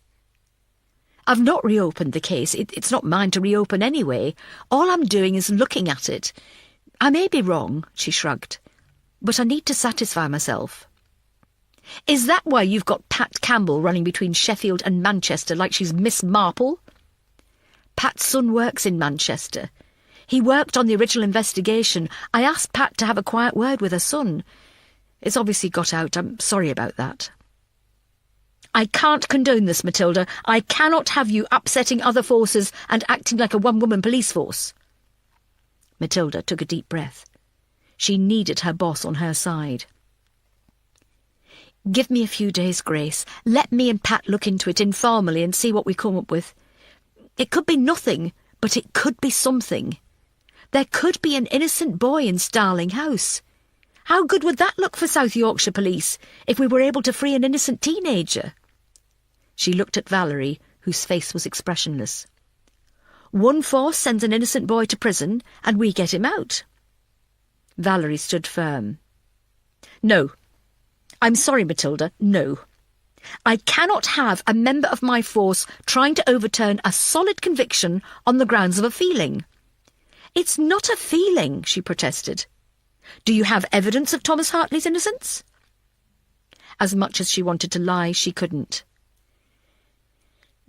"I've not reopened the case. It's not mine to reopen anyway. All I'm doing is looking at it. I may be wrong," she shrugged, "but I need to satisfy myself." "Is that why you've got Pat Campbell running between Sheffield and Manchester like she's Miss Marple?" "Pat's son works in Manchester. He worked on the original investigation. I asked Pat to have a quiet word with her son. It's obviously got out. I'm sorry about that." "I can't condone this, Matilda. I cannot have you upsetting other forces and acting like a one-woman police force." Matilda took a deep breath. She needed her boss on her side. "Give me a few days' grace. Let me and Pat look into it informally and see what we come up with. It could be nothing, but it could be something. There could be an innocent boy in Starling House. How good would that look for South Yorkshire Police if we were able to free an innocent teenager?" She looked at Valerie, whose face was expressionless. "One force sends an innocent boy to prison, and we get him out." Valerie stood firm. "No. I'm sorry, Matilda, no. I cannot have a member of my force trying to overturn a solid conviction on the grounds of a feeling. "It's not a feeling," she protested. "Do you have evidence of Thomas Hartley's innocence?" As much as she wanted to lie, she couldn't.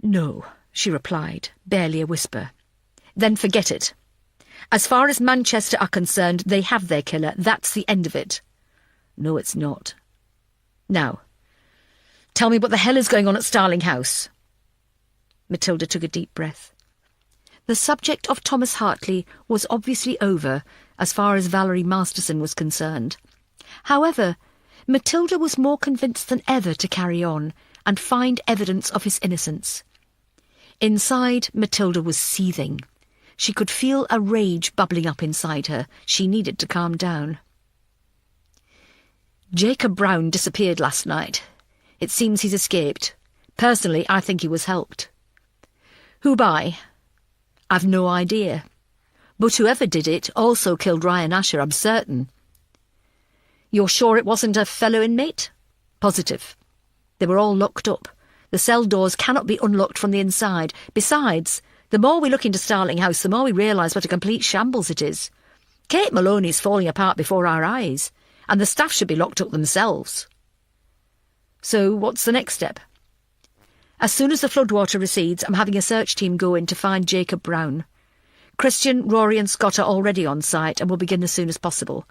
"No," she replied, barely a whisper. "Then forget it. As far as Manchester are concerned, they have their killer. That's the end of it." "No, it's not. Now, tell me what the hell is going on at Starling House." Matilda took a deep breath. The subject of Thomas Hartley was obviously over as far as Valerie Masterson was concerned. However, Matilda was more convinced than ever to carry on and find evidence of his innocence. Inside, Matilda was seething. She could feel a rage bubbling up inside her. She needed to calm down. "Jacob Brown disappeared last night. It seems he's escaped. Personally, I think he was helped. Who by? I've no idea. But whoever did it also killed Ryan Asher, I'm certain." "You're sure it wasn't a fellow inmate?" "Positive. They were all locked up. The cell doors cannot be unlocked from the inside. Besides, the more we look into Starling House, the more we realise what a complete shambles it is. Kate Maloney's falling apart before our eyes, and the staff should be locked up themselves." "So what's the next step?" "As soon as the floodwater recedes, I'm having a search team go in to find Jacob Brown. Christian, Rory and Scott are already on site and will begin as soon as possible.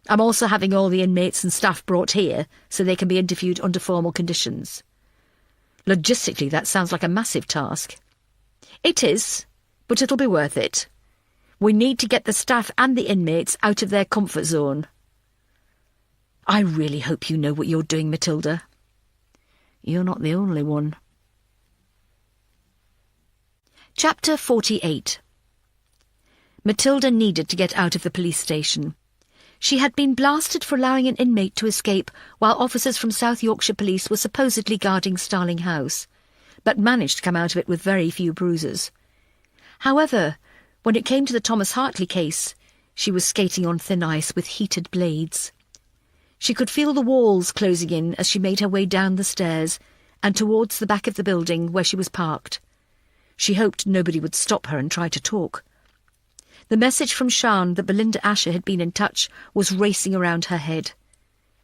I'm also having all the inmates and staff brought here so they can be interviewed under formal conditions." Logistically, that sounds like a massive task. "It is, but it'll be worth it. We need to get the staff and the inmates out of their comfort zone." "I really hope you know what you're doing, Matilda." "You're not the only one." Chapter 48. Matilda needed to get out of the police station. She had been blasted for allowing an inmate to escape while officers from South Yorkshire Police were supposedly guarding Starling House, but managed to come out of it with very few bruises. However, when it came to the Thomas Hartley case, she was skating on thin ice with heated blades. She could feel the walls closing in as she made her way down the stairs and towards the back of the building where she was parked. She hoped nobody would stop her and try to talk. The message from Sian that Belinda Asher had been in touch was racing around her head.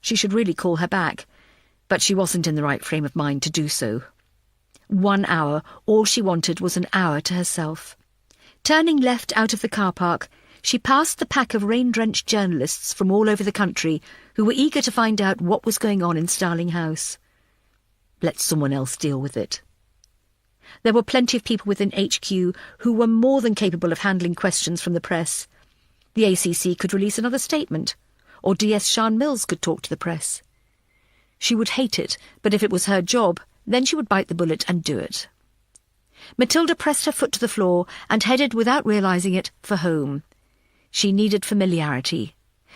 She should really call her back, but she wasn't in the right frame of mind to do so. 1 hour, all she wanted was an hour to herself. Turning left out of the car park, she passed the pack of rain-drenched journalists from all over the country who were eager to find out what was going on in Starling House. Let someone else deal with it. There were plenty of people within HQ who were more than capable of handling questions from the press. The ACC could release another statement, or DS Sian Mills could talk to the press. She would hate it, but if it was her job, then she would bite the bullet and do it. Matilda pressed her foot to the floor and headed, without realising it, for home. She needed familiarity.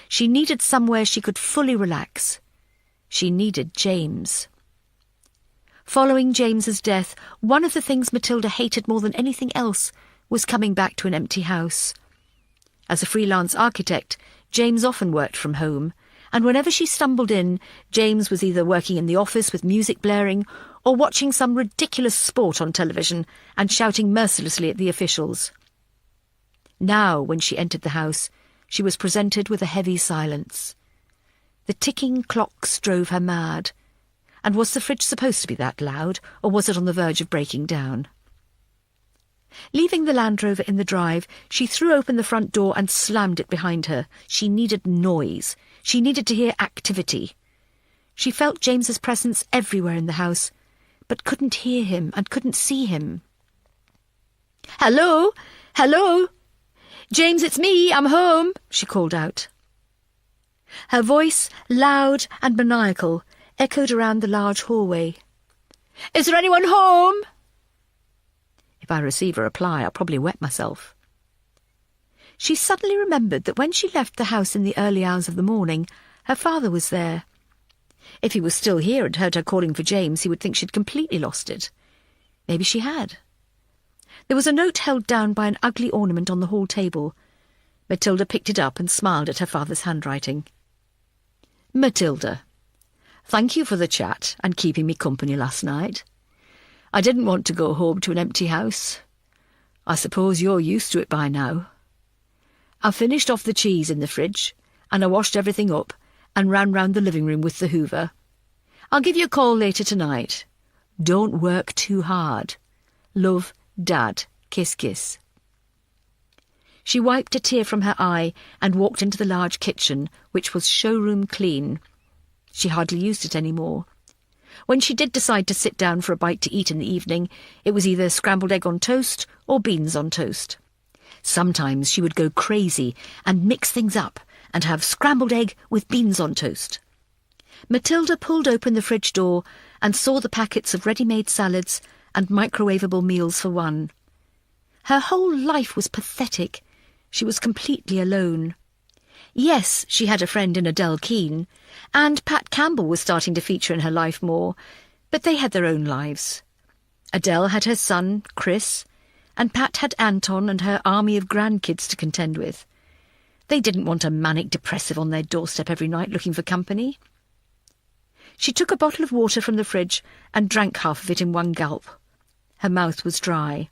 She needed somewhere she could fully relax. She needed James. Following James's death, one of the things Matilda hated more than anything else was coming back to an empty house. As a freelance architect, James often worked from home, and whenever she stumbled in, James was either working in the office with music blaring or watching some ridiculous sport on television and shouting mercilessly at the officials. Now, when she entered the house, she was presented with a heavy silence. The ticking clocks drove her mad. And was the fridge supposed to be that loud, or was it on the verge of breaking down? Leaving the Land Rover in the drive, she threw open the front door and slammed it behind her. She needed noise. She needed to hear activity. She felt James's presence everywhere in the house, but couldn't hear him and couldn't see him. "Hello? Hello? James, it's me, I'm home," she called out. Her voice, loud and maniacal, echoed around the large hallway. "Is there anyone home?" If I receive a reply, I'll probably wet myself. She suddenly remembered that when she left the house in the early hours of the morning, her father was there. If he was still here and heard her calling for James, he would think she'd completely lost it. Maybe she had. There was a note held down by an ugly ornament on the hall table. Matilda picked it up and smiled at her father's handwriting. "Matilda, thank you for the chat and keeping me company last night. I didn't want to go home to an empty house. I suppose you're used to it by now. I finished off the cheese in the fridge, and I washed everything up and ran round the living room with the hoover. I'll give you a call later tonight. Don't work too hard. Love, Dad. Kiss, kiss. She wiped a tear from her eye and walked into the large kitchen, which was showroom clean. She hardly used it any more. When she did decide to sit down for a bite to eat in the evening, it was either scrambled egg on toast or beans on toast. Sometimes she would go crazy and mix things up and have scrambled egg with beans on toast. Matilda pulled open the fridge door and saw the packets of ready-made salads and microwavable meals for one. Her whole life was pathetic. She was completely alone. Yes, she had a friend in Adele Keane, and Pat Campbell was starting to feature in her life more, but they had their own lives. Adele had her son, Chris, and Pat had Anton and her army of grandkids to contend with. They didn't want a manic depressive on their doorstep every night looking for company. She took a bottle of water from the fridge and drank half of it in one gulp. Her mouth was dry.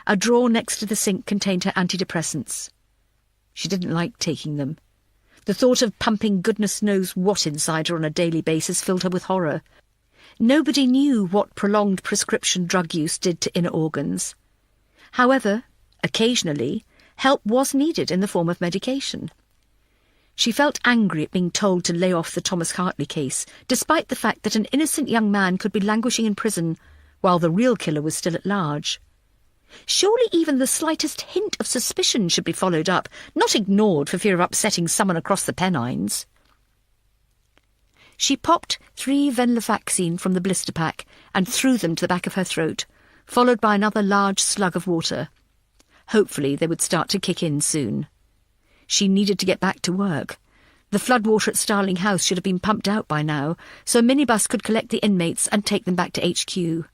A drawer next to the sink contained her antidepressants. She didn't like taking them. The thought of pumping goodness knows what inside her on a daily basis filled her with horror. Nobody knew what prolonged prescription drug use did to inner organs. However, occasionally, help was needed in the form of medication. She felt angry at being told to lay off the Thomas Hartley case, despite the fact that an innocent young man could be languishing in prison while the real killer was still at large. Surely even the slightest hint of suspicion should be followed up, not ignored for fear of upsetting someone across the Pennines. She popped 3 venlafaxine from the blister pack and threw them to the back of her throat, followed by another large slug of water. Hopefully they would start to kick in soon. She needed to get back to work. The floodwater at Starling House should have been pumped out by now, so a minibus could collect the inmates and take them back to HQ.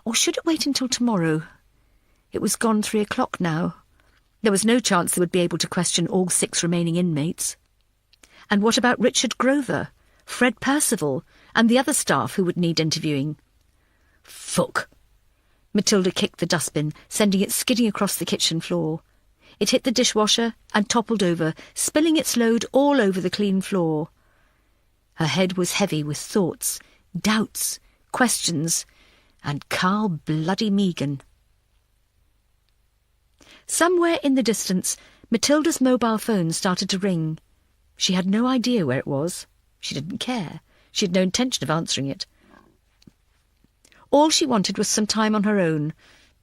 Or should it wait until tomorrow? It was gone 3 o'clock now. There was no chance they would be able to question all 6 remaining inmates. And what about Richard Grover, Fred Percival, and the other staff who would need interviewing? Fuck! Matilda kicked the dustbin, sending it skidding across the kitchen floor. It hit the dishwasher and toppled over, spilling its load all over the clean floor. Her head was heavy with thoughts, doubts, questions, and Carl bloody Meagan. Somewhere in the distance, Matilda's mobile phone started to ring. She had no idea where it was. She didn't care. She had no intention of answering it. All she wanted was some time on her own.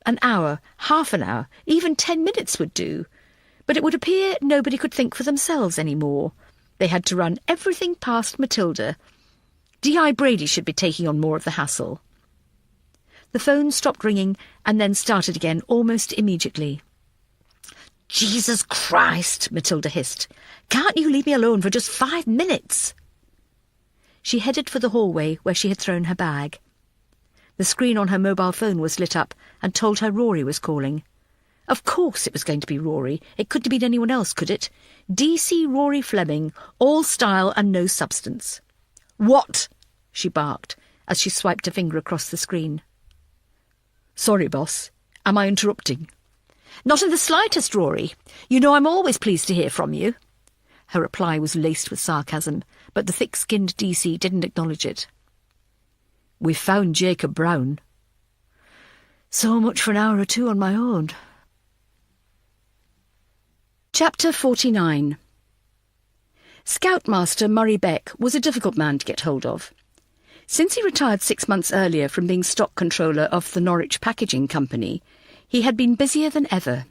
An hour, half an hour, even 10 minutes would do. But it would appear nobody could think for themselves any more. They had to run everything past Matilda. D.I. Brady should be taking on more of the hassle. The phone stopped ringing and then started again almost immediately. Jesus Christ, Matilda hissed. Can't you leave me alone for just 5 minutes? She headed for the hallway where she had thrown her bag. The screen on her mobile phone was lit up and told her Rory was calling. Of course it was going to be Rory. It couldn't have been anyone else, could it? D.C. Rory Fleming, all style and no substance. What? She barked as she swiped a finger across the screen. Sorry, boss. Am I interrupting? Not in the slightest, Rory. You know I'm always pleased to hear from you. Her reply was laced with sarcasm, but the thick-skinned D.C. didn't acknowledge it. We found Jacob Brown. So much for an hour or 2 on my own. Chapter 49. Scoutmaster Murray Beck was a difficult man to get hold of. Since he retired 6 months earlier from being stock controller of the Norwich Packaging Company, he had been busier than ever.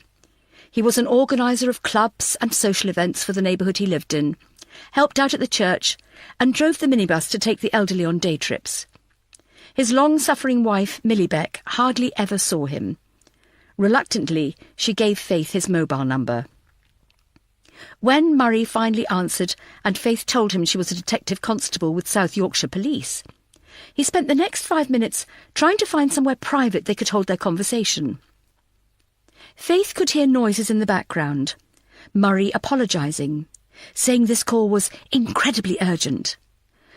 He was an organiser of clubs and social events for the neighbourhood he lived in, helped out at the church, and drove the minibus to take the elderly on day trips. His long-suffering wife, Millie Beck, hardly ever saw him. Reluctantly, she gave Faith his mobile number. When Murray finally answered and Faith told him she was a detective constable with South Yorkshire Police, he spent the next 5 minutes trying to find somewhere private they could hold their conversation. Faith could hear noises in the background. Murray apologising, saying this call was incredibly urgent.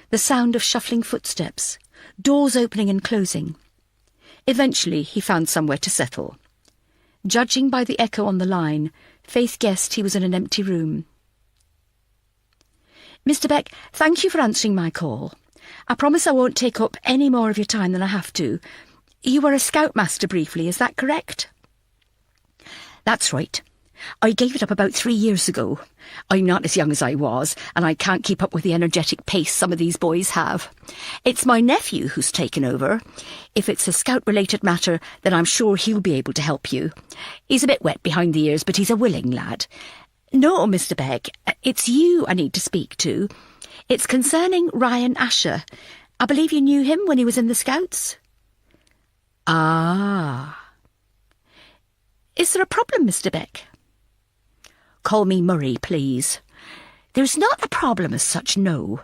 The sound of shuffling footsteps, doors opening and closing. Eventually he found somewhere to settle. Judging by the echo on the line, Faith guessed he was in an empty room. "Mr. Beck, thank you for answering my call. I promise I won't take up any more of your time than I have to. You were a scoutmaster briefly, is that correct?" "That's right. I gave it up about 3 years ago. I'm not as young as I was, and I can't keep up with the energetic pace some of these boys have. It's my nephew who's taken over. If it's a scout-related matter, then I'm sure he'll be able to help you. He's a bit wet behind the ears, but he's a willing lad. No, Mr. Beck, it's you I need to speak to. It's concerning Ryan Asher. I believe you knew him when he was in the Scouts?" "Ah." "Is there a problem, Mr. Beck?" "Call me Murray, please. "There's not a problem as such, no.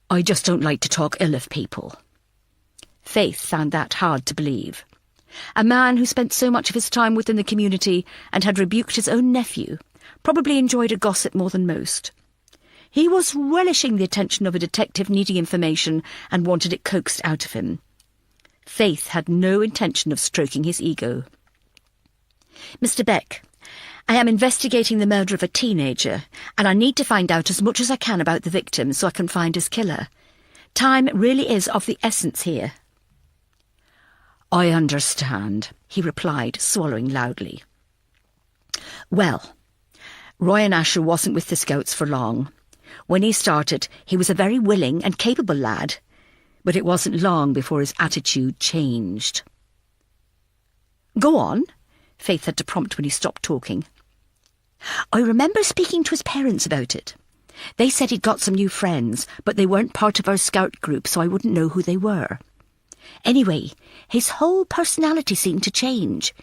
I just don't like to talk ill of people." Faith found that hard to believe. A man who spent so much of his time within the community and had rebuked his own nephew probably enjoyed a gossip more than most. He was relishing the attention of a detective needing information and wanted it coaxed out of him. Faith had no intention of stroking his ego. "Mr. Beck, I am investigating the murder of a teenager, and I need to find out as much as I can about the victim so I can find his killer. Time really is of the essence here." "I understand," he replied, swallowing loudly. "Well, Ryan Asher wasn't with the Scouts for long. When he started, he was a very willing and capable lad, but it wasn't long before his attitude changed." "Go on," Faith had to prompt when he stopped talking. "I remember speaking to his parents about it. They said he'd got some new friends, but they weren't part of our scout group, so I wouldn't know who they were. Anyway, his whole personality seemed to change.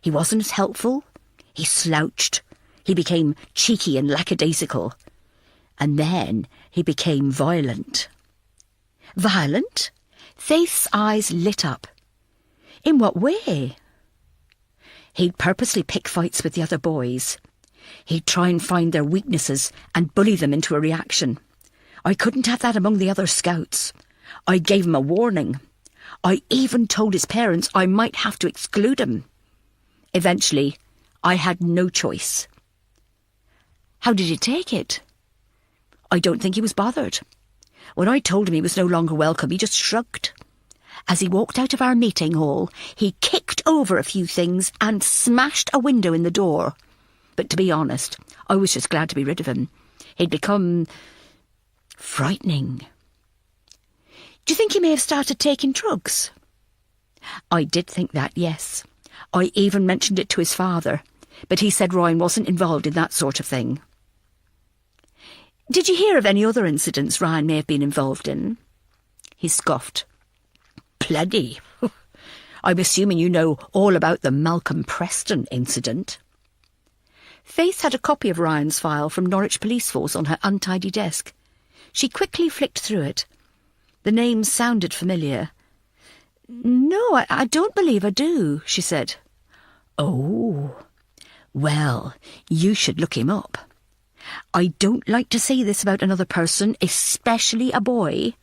He wasn't as helpful. He slouched. He became cheeky and lackadaisical. And then he became violent." "Violent?" Faith's eyes lit up. "In what way?" "He'd purposely pick fights with the other boys. He'd try and find their weaknesses and bully them into a reaction. I couldn't have that among the other Scouts. I gave him a warning. I even told his parents I might have to exclude him. Eventually, I had no choice." "How did he take it?" "I don't think he was bothered. When I told him he was no longer welcome, he just shrugged. As he walked out of our meeting hall, he kicked over a few things and smashed a window in the door. But to be honest, I was just glad to be rid of him. He'd become frightening." "Do you think he may have started taking drugs?" "I did think that, yes. I even mentioned it to his father, but he said Ryan wasn't involved in that sort of thing." "Did you hear of any other incidents Ryan may have been involved in?" He scoffed. "Plenty. I'm assuming you know all about the Malcolm Preston incident." Faith had a copy of Ryan's file from Norwich Police Force on her untidy desk. She quickly flicked through it. The name sounded familiar. "No, I don't believe I do," she said. "Oh, well, you should look him up. I don't like to say this about another person, especially a boy,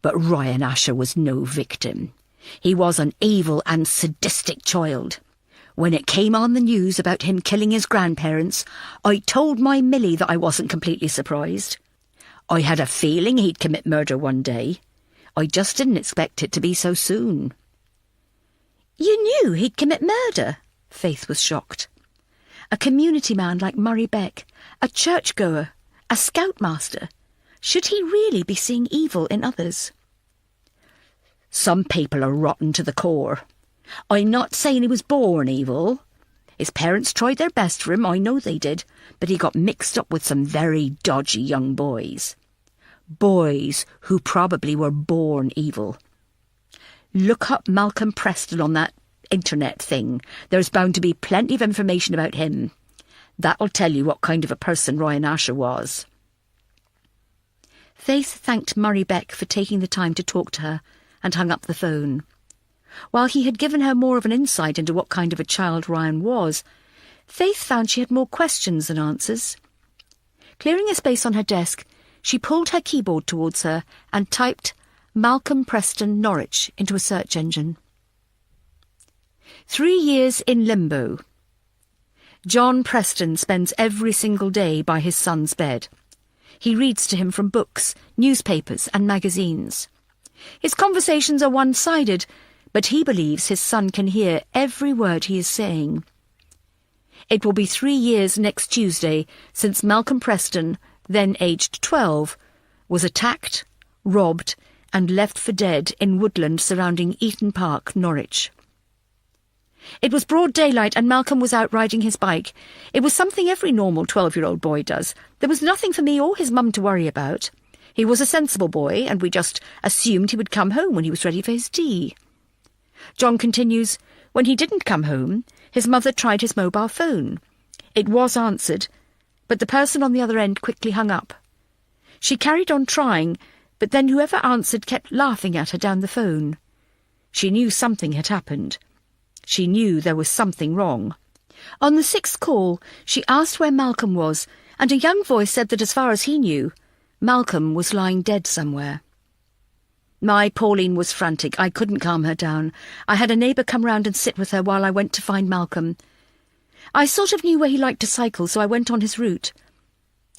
but Ryan Asher was no victim. He was an evil and sadistic child. When it came on the news about him killing his grandparents, I told my Millie that I wasn't completely surprised. I had a feeling he'd commit murder one day. I just didn't expect it to be so soon." "You knew he'd commit murder?" Faith was shocked. A community man like Murray Beck, a churchgoer, a scoutmaster. Should he really be seeing evil in others? "Some people are rotten to the core. I'm not saying he was born evil. His parents tried their best for him, I know they did, but he got mixed up with some very dodgy young boys. Boys who probably were born evil. Look up Malcolm Preston on that internet thing. There's bound to be plenty of information about him. That'll tell you what kind of a person Ryan Asher was." Faith thanked Murray Beck for taking the time to talk to her and hung up the phone. While he had given her more of an insight into what kind of a child Ryan was, Faith found she had more questions than answers. Clearing a space on her desk, she pulled her keyboard towards her and typed Malcolm Preston Norwich into a search engine. 3 years in limbo. John Preston spends every single day by his son's bed. He reads to him from books, newspapers and magazines. His conversations are one-sided, but he believes his son can hear every word he is saying. It will be 3 years next Tuesday since Malcolm Preston, then aged 12, was attacked, robbed and left for dead in woodland surrounding Eaton Park, Norwich. It was broad daylight and Malcolm was out riding his bike. It was something every normal 12-year-old boy does. There was nothing for me or his mum to worry about. He was a sensible boy, and we just assumed he would come home when he was ready for his tea. John continues, when he didn't come home, his mother tried his mobile phone. It was answered, but the person on the other end quickly hung up. She carried on trying, but then whoever answered kept laughing at her down the phone. She knew something had happened. She knew there was something wrong. On the 6th call, she asked where Malcolm was, and a young voice said that as far as he knew, Malcolm was lying dead somewhere. My Pauline was frantic. I couldn't calm her down. I had a neighbour come round and sit with her while I went to find Malcolm. I sort of knew where he liked to cycle, so I went on his route.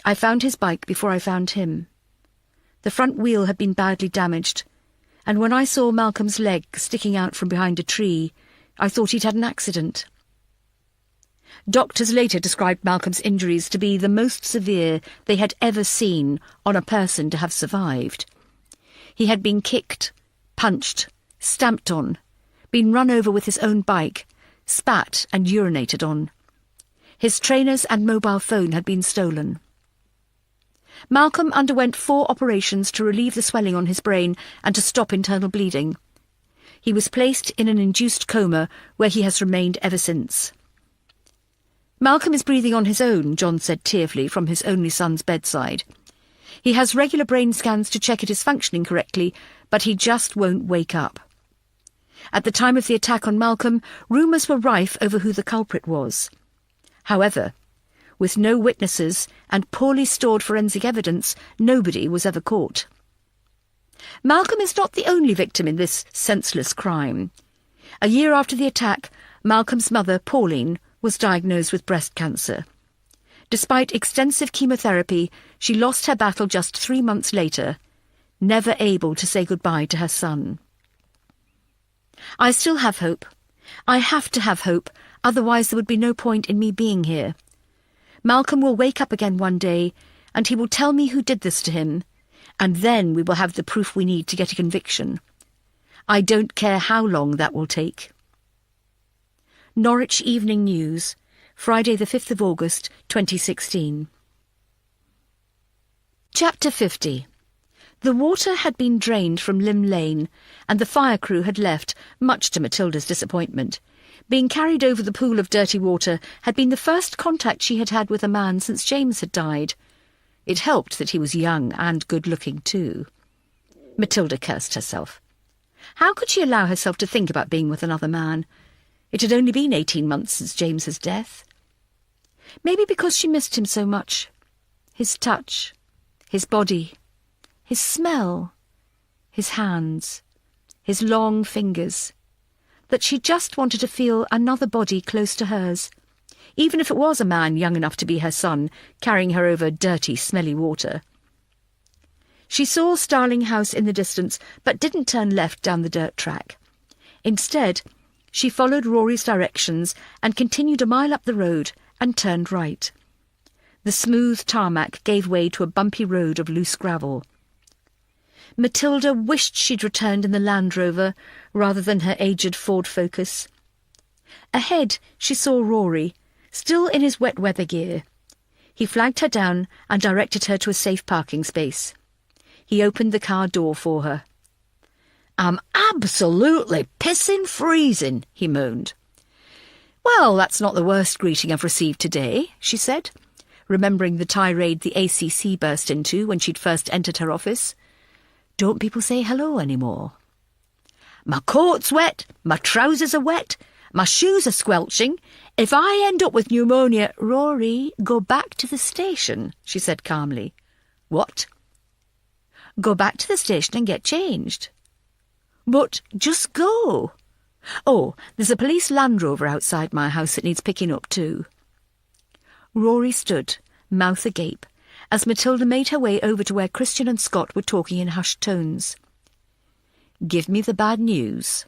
I found his bike before I found him. The front wheel had been badly damaged, and when I saw Malcolm's leg sticking out from behind a tree, I thought he'd had an accident. Doctors later described Malcolm's injuries to be the most severe they had ever seen on a person to have survived. He had been kicked, punched, stamped on, been run over with his own bike, spat and urinated on. His trainers and mobile phone had been stolen. Malcolm underwent 4 operations to relieve the swelling on his brain and to stop internal bleeding. He was placed in an induced coma where he has remained ever since. Malcolm is breathing on his own, John said tearfully from his only son's bedside. He has regular brain scans to check it is functioning correctly, but he just won't wake up. At the time of the attack on Malcolm, rumours were rife over who the culprit was. However, with no witnesses and poorly stored forensic evidence, nobody was ever caught. Malcolm is not the only victim in this senseless crime. A year after the attack, Malcolm's mother, Pauline, was diagnosed with breast cancer. Despite extensive chemotherapy, she lost her battle just 3 months later, never able to say goodbye to her son. I still have hope. I have to have hope, otherwise there would be no point in me being here. Malcolm will wake up again one day, and he will tell me who did this to him, and then we will have the proof we need to get a conviction. I don't care how long that will take. Norwich Evening News, Friday the 5th of August, 2016. Chapter 50. The water had been drained from Lim Lane, and the fire crew had left, much to Matilda's disappointment. Being carried over the pool of dirty water had been the first contact she had had with a man since James had died. It helped that he was young and good-looking too. Matilda cursed herself. How could she allow herself to think about being with another man? It had only been 18 months since James's death. Maybe because she missed him so much. His touch, his body, his smell, his hands, his long fingers. That she just wanted to feel another body close to hers, even if it was a man young enough to be her son, carrying her over dirty, smelly water. She saw Starling House in the distance, but didn't turn left down the dirt track. Instead, she followed Rory's directions and continued a mile up the road and turned right. The smooth tarmac gave way to a bumpy road of loose gravel. Matilda wished she'd returned in the Land Rover rather than her aged Ford Focus. Ahead she saw Rory, still in his wet weather gear. He flagged her down and directed her to a safe parking space. He opened the car door for her. "I'm absolutely pissing freezing," he moaned. "Well, that's not the worst greeting I've received today," she said, remembering the tirade the ACC burst into when she'd first entered her office. Don't people say hello anymore? "My coat's wet, my trousers are wet, my shoes are squelching. If I end up with pneumonia—" "Rory, go back to the station," she said calmly. "What?" "Go back to the station and get changed." "But just go." "Oh, there's a police Land Rover outside my house that needs picking up too." Rory stood, mouth agape, as Matilda made her way over to where Christian and Scott were talking in hushed tones. "Give me the bad news."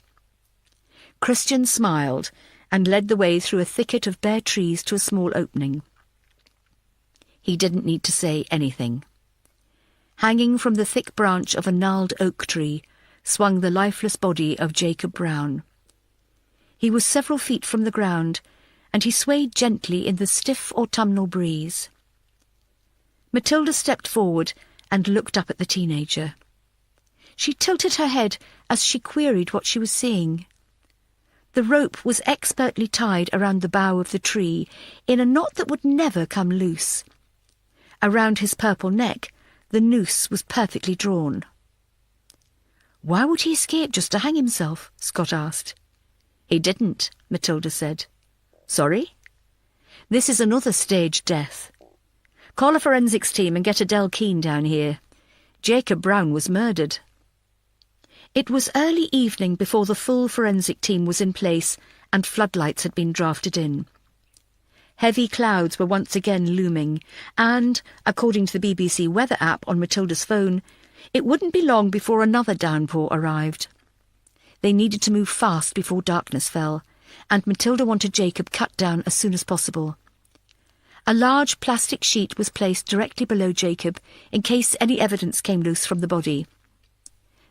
Christian smiled and led the way through a thicket of bare trees to a small opening. He didn't need to say anything. Hanging from the thick branch of a gnarled oak tree swung the lifeless body of Jacob Brown. He was several feet from the ground, and he swayed gently in the stiff autumnal breeze. Matilda stepped forward and looked up at the teenager. She tilted her head as she queried what she was seeing. The rope was expertly tied around the bough of the tree in a knot that would never come loose. Around his purple neck, the noose was perfectly drawn. "Why would he escape just to hang himself?" Scott asked. "He didn't," Matilda said. "Sorry? This is another staged death. Call a forensics team and get Adele Keane down here. Jacob Brown was murdered." It was early evening before the full forensic team was in place and floodlights had been drafted in. Heavy clouds were once again looming, and, according to the BBC weather app on Matilda's phone, it wouldn't be long before another downpour arrived. They needed to move fast before darkness fell, and Matilda wanted Jacob cut down as soon as possible. A large plastic sheet was placed directly below Jacob in case any evidence came loose from the body.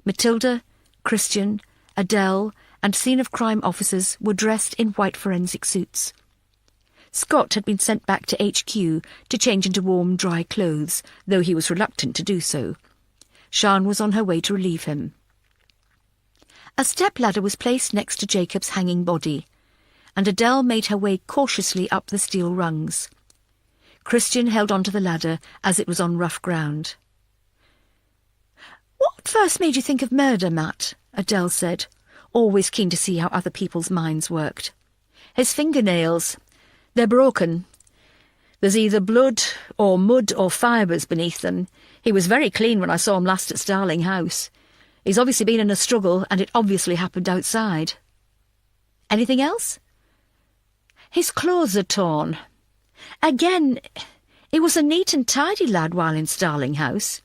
Matilda, Christian, Adele, and scene-of-crime officers were dressed in white forensic suits. Scott had been sent back to HQ to change into warm, dry clothes, though he was reluctant to do so. Sian was on her way to relieve him. A step-ladder was placed next to Jacob's hanging body, and Adele made her way cautiously up the steel rungs. Christian held onto the ladder as it was on rough ground. "What first made you think of murder, Matt?" Adele said, always keen to see how other people's minds worked. "His fingernails. They're broken. There's either blood or mud or fibres beneath them. He was very clean when I saw him last at Starling House. He's obviously been in a struggle, and it obviously happened outside." "Anything else?" "His clothes are torn. Again, he was a neat and tidy lad while in Starling House.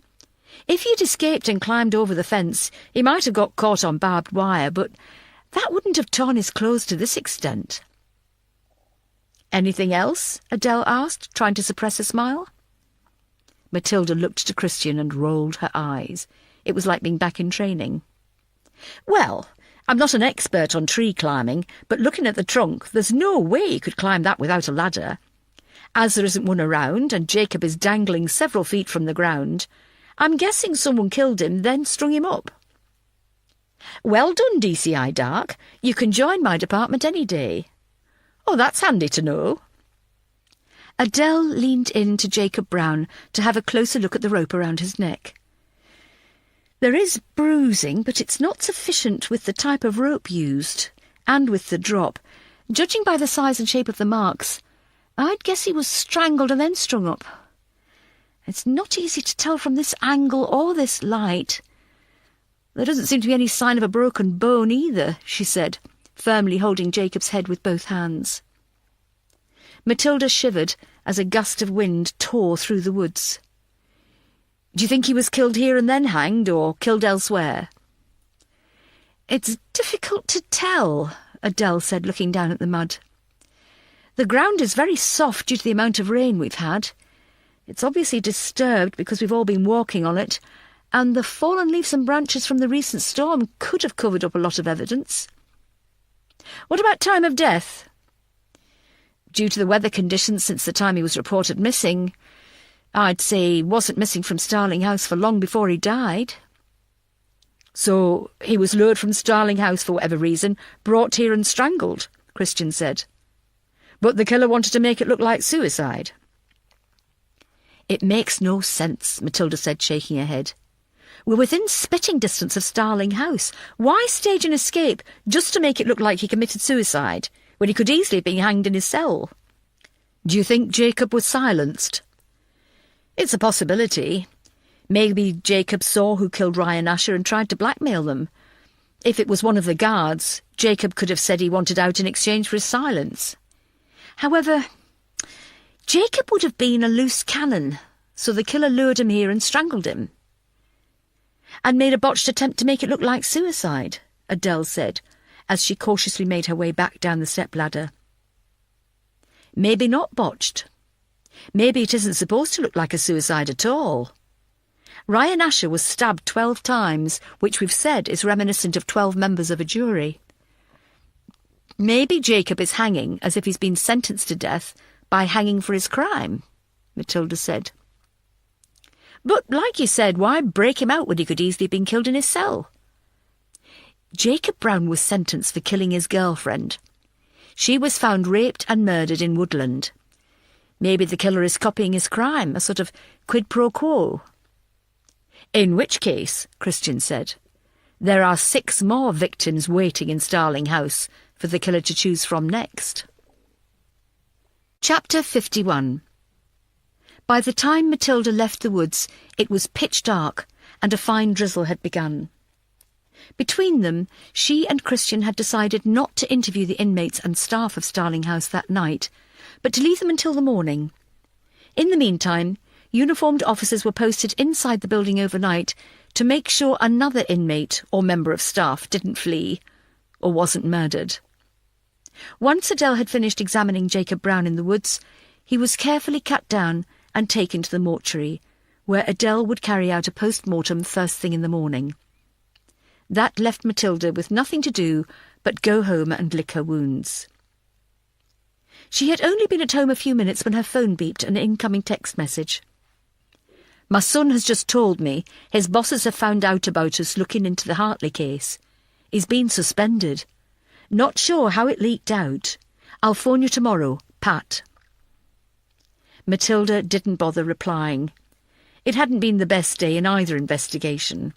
If he'd escaped and climbed over the fence, he might have got caught on barbed wire, but that wouldn't have torn his clothes to this extent." "Anything else?" Adele asked, trying to suppress a smile. Matilda looked to Christian and rolled her eyes. It was like being back in training. "Well, I'm not an expert on tree climbing, but looking at the trunk, there's no way he could climb that without a ladder. As there isn't one around, and Jacob is dangling several feet from the ground, I'm guessing someone killed him, then strung him up." "Well done, DCI Dark. You can join my department any day." "Oh, that's handy to know." Adele leaned in to Jacob Brown to have a closer look at the rope around his neck. "There is bruising, but it's not sufficient with the type of rope used, and with the drop. Judging by the size and shape of the marks, I'd guess he was strangled and then strung up. It's not easy to tell from this angle or this light. There doesn't seem to be any sign of a broken bone either," she said, firmly holding Jacob's head with both hands. Matilda shivered as a gust of wind tore through the woods. "Do you think he was killed here and then hanged, or killed elsewhere?" "It's difficult to tell," Adele said, looking down at the mud. "The ground is very soft due to the amount of rain we've had. It's obviously disturbed because we've all been walking on it, and the fallen leaves and branches from the recent storm could have covered up a lot of evidence." "What about time of death?" "Due to the weather conditions since the time he was reported missing, I'd say he wasn't missing from Starling House for long before he died." "So he was lured from Starling House for whatever reason, brought here and strangled," Christian said. "But the killer wanted to make it look like suicide." "It makes no sense," Matilda said, shaking her head. "We're within spitting distance of Starling House. Why stage an escape just to make it look like he committed suicide, when he could easily have been hanged in his cell?" "Do you think Jacob was silenced?" "It's a possibility. Maybe Jacob saw who killed Ryan Asher and tried to blackmail them. If it was one of the guards, Jacob could have said he wanted out in exchange for his silence. However, Jacob would have been a loose cannon, so the killer lured him here and strangled him. And made a botched attempt to make it look like suicide, Adele said, as she cautiously made her way back down the step-ladder. Maybe not botched. Maybe it isn't supposed to look like a suicide at all. Ryan Asher was stabbed 12 times, which we've said is reminiscent of 12 members of a jury. Maybe Jacob is hanging as if he's been sentenced to death by hanging for his crime, Matilda said. But, like you said, why break him out when he could easily have been killed in his cell? Jacob Brown was sentenced for killing his girlfriend. She was found raped and murdered in Woodland. Maybe the killer is copying his crime, a sort of quid pro quo. In which case, Christian said, there are 6 more victims waiting in Starling House for the killer to choose from next. Chapter 51. By the time Matilda left the woods, it was pitch dark and a fine drizzle had begun. Between them, she and Christian had decided not to interview the inmates and staff of Starling House that night, but to leave them until the morning. In the meantime, uniformed officers were posted inside the building overnight to make sure another inmate or member of staff didn't flee or wasn't murdered. Once Adele had finished examining Jacob Brown in the woods, he was carefully cut down and taken to the mortuary, where Adele would carry out a post-mortem first thing in the morning. That left Matilda with nothing to do but go home and lick her wounds. She had only been at home a few minutes when her phone beeped an incoming text message. My son has just told me his bosses have found out about us looking into the Hartley case. He's been suspended. Not sure how it leaked out. I'll phone you tomorrow, Pat. Matilda didn't bother replying. It hadn't been the best day in either investigation.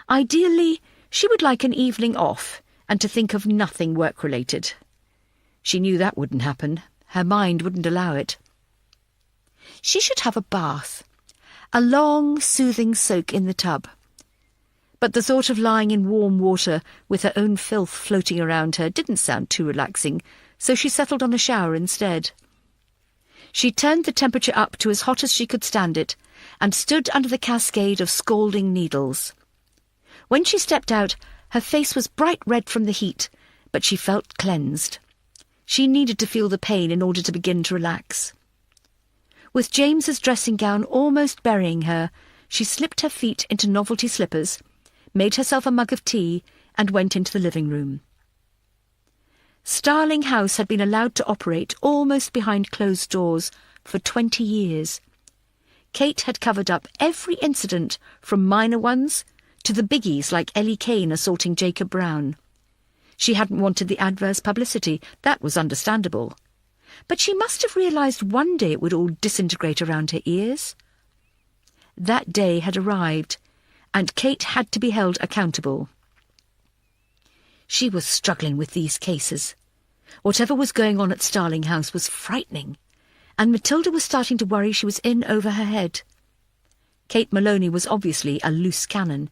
Ideally, she would like an evening off and to think of nothing work-related. She knew that wouldn't happen. Her mind wouldn't allow it. She should have a bath. A long, soothing soak in the tub. But the thought of lying in warm water with her own filth floating around her didn't sound too relaxing, so she settled on a shower instead. She turned the temperature up to as hot as she could stand it and stood under the cascade of scalding needles. When she stepped out, her face was bright red from the heat, but she felt cleansed. She needed to feel the pain in order to begin to relax. With James's dressing gown almost burying her, she slipped her feet into novelty slippers, made herself a mug of tea, and went into the living room. Starling House had been allowed to operate almost behind closed doors for 20 years. Kate had covered up every incident, from minor ones to the biggies like Ellie Kane assaulting Jacob Brown. She hadn't wanted the adverse publicity, that was understandable. But she must have realised one day it would all disintegrate around her ears. That day had arrived, and Kate had to be held accountable. She was struggling with these cases. Whatever was going on at Starling House was frightening, and Matilda was starting to worry she was in over her head. Kate Maloney was obviously a loose cannon.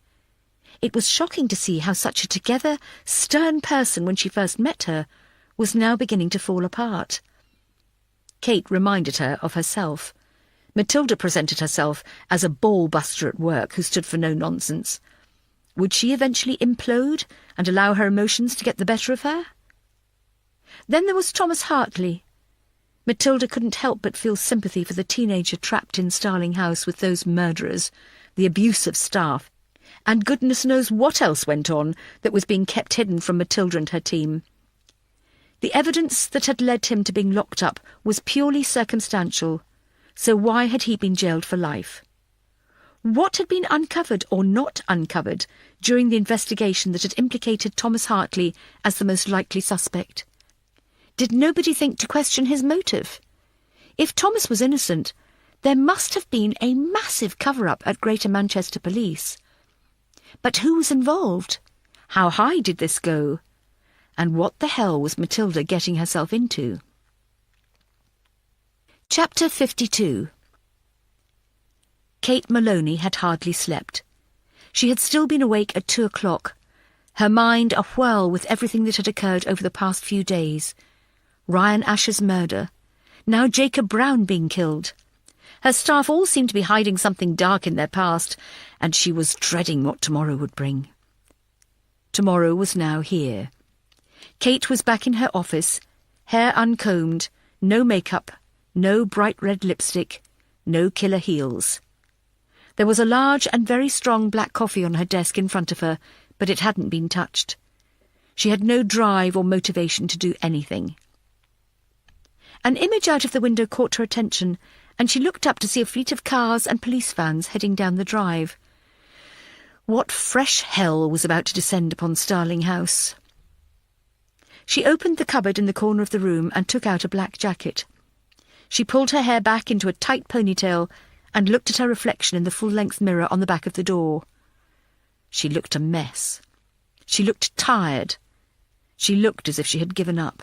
It was shocking to see how such a together, stern person when she first met her was now beginning to fall apart. Kate reminded her of herself. Matilda presented herself as a ball-buster at work who stood for no nonsense. Would she eventually implode and allow her emotions to get the better of her? Then there was Thomas Hartley. Matilda couldn't help but feel sympathy for the teenager trapped in Starling House with those murderers, the abusive staff, and goodness knows what else went on that was being kept hidden from Matilda and her team. The evidence that had led him to being locked up was purely circumstantial, so why had he been jailed for life? What had been uncovered or not uncovered during the investigation that had implicated Thomas Hartley as the most likely suspect? Did nobody think to question his motive? If Thomas was innocent, there must have been a massive cover-up at Greater Manchester Police. But who was involved? How high did this go? And what the hell was Matilda getting herself into? Chapter 52. Kate Maloney had hardly slept. She had still been awake at 2 o'clock, her mind awhirl with everything that had occurred over the past few days. Ryan Asher's murder, Now Jacob Brown being killed. Her staff all seemed to be hiding something dark in their past, and she was dreading what tomorrow would bring. Tomorrow was now here. Kate was back in her office, hair uncombed, no makeup, no bright red lipstick, no killer heels. There was a large and very strong black coffee on her desk in front of her, but it hadn't been touched. She had no drive or motivation to do anything. An image out of the window caught her attention, and she looked up to see a fleet of cars and police vans heading down the drive. What fresh hell was about to descend upon Starling House? She opened the cupboard in the corner of the room and took out a black jacket. She pulled her hair back into a tight ponytail and looked at her reflection in the full-length mirror on the back of the door. She looked a mess. She looked tired. She looked as if she had given up.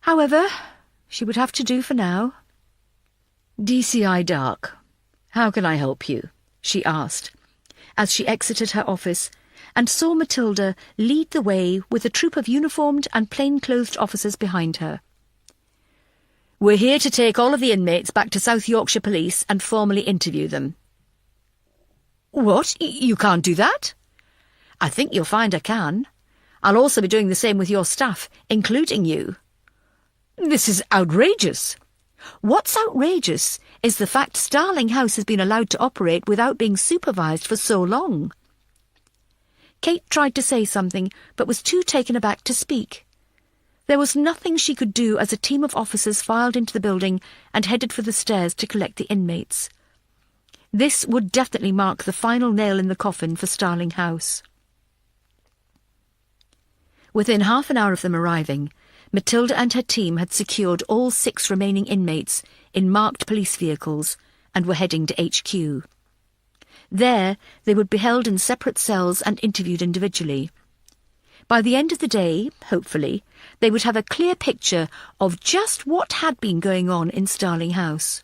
However, she would have to do for now. "DCI Dark, how can I help you?" she asked, as she exited her office and saw Matilda lead the way with a troop of uniformed and plain-clothed officers behind her. "We're here to take all of the inmates back to South Yorkshire Police and formally interview them." "What? You can't do that?" "I think you'll find I can. I'll also be doing the same with your staff, including you." "This is outrageous." "What's outrageous is the fact Starling House has been allowed to operate without being supervised for so long." Kate tried to say something, but was too taken aback to speak. There was nothing she could do as a team of officers filed into the building and headed for the stairs to collect the inmates. This would definitely mark the final nail in the coffin for Starling House. Within half an hour of them arriving, Matilda and her team had secured all 6 remaining inmates in marked police vehicles and were heading to HQ. There, they would be held in separate cells and interviewed individually. By the end of the day, hopefully, they would have a clear picture of just what had been going on in Starling House.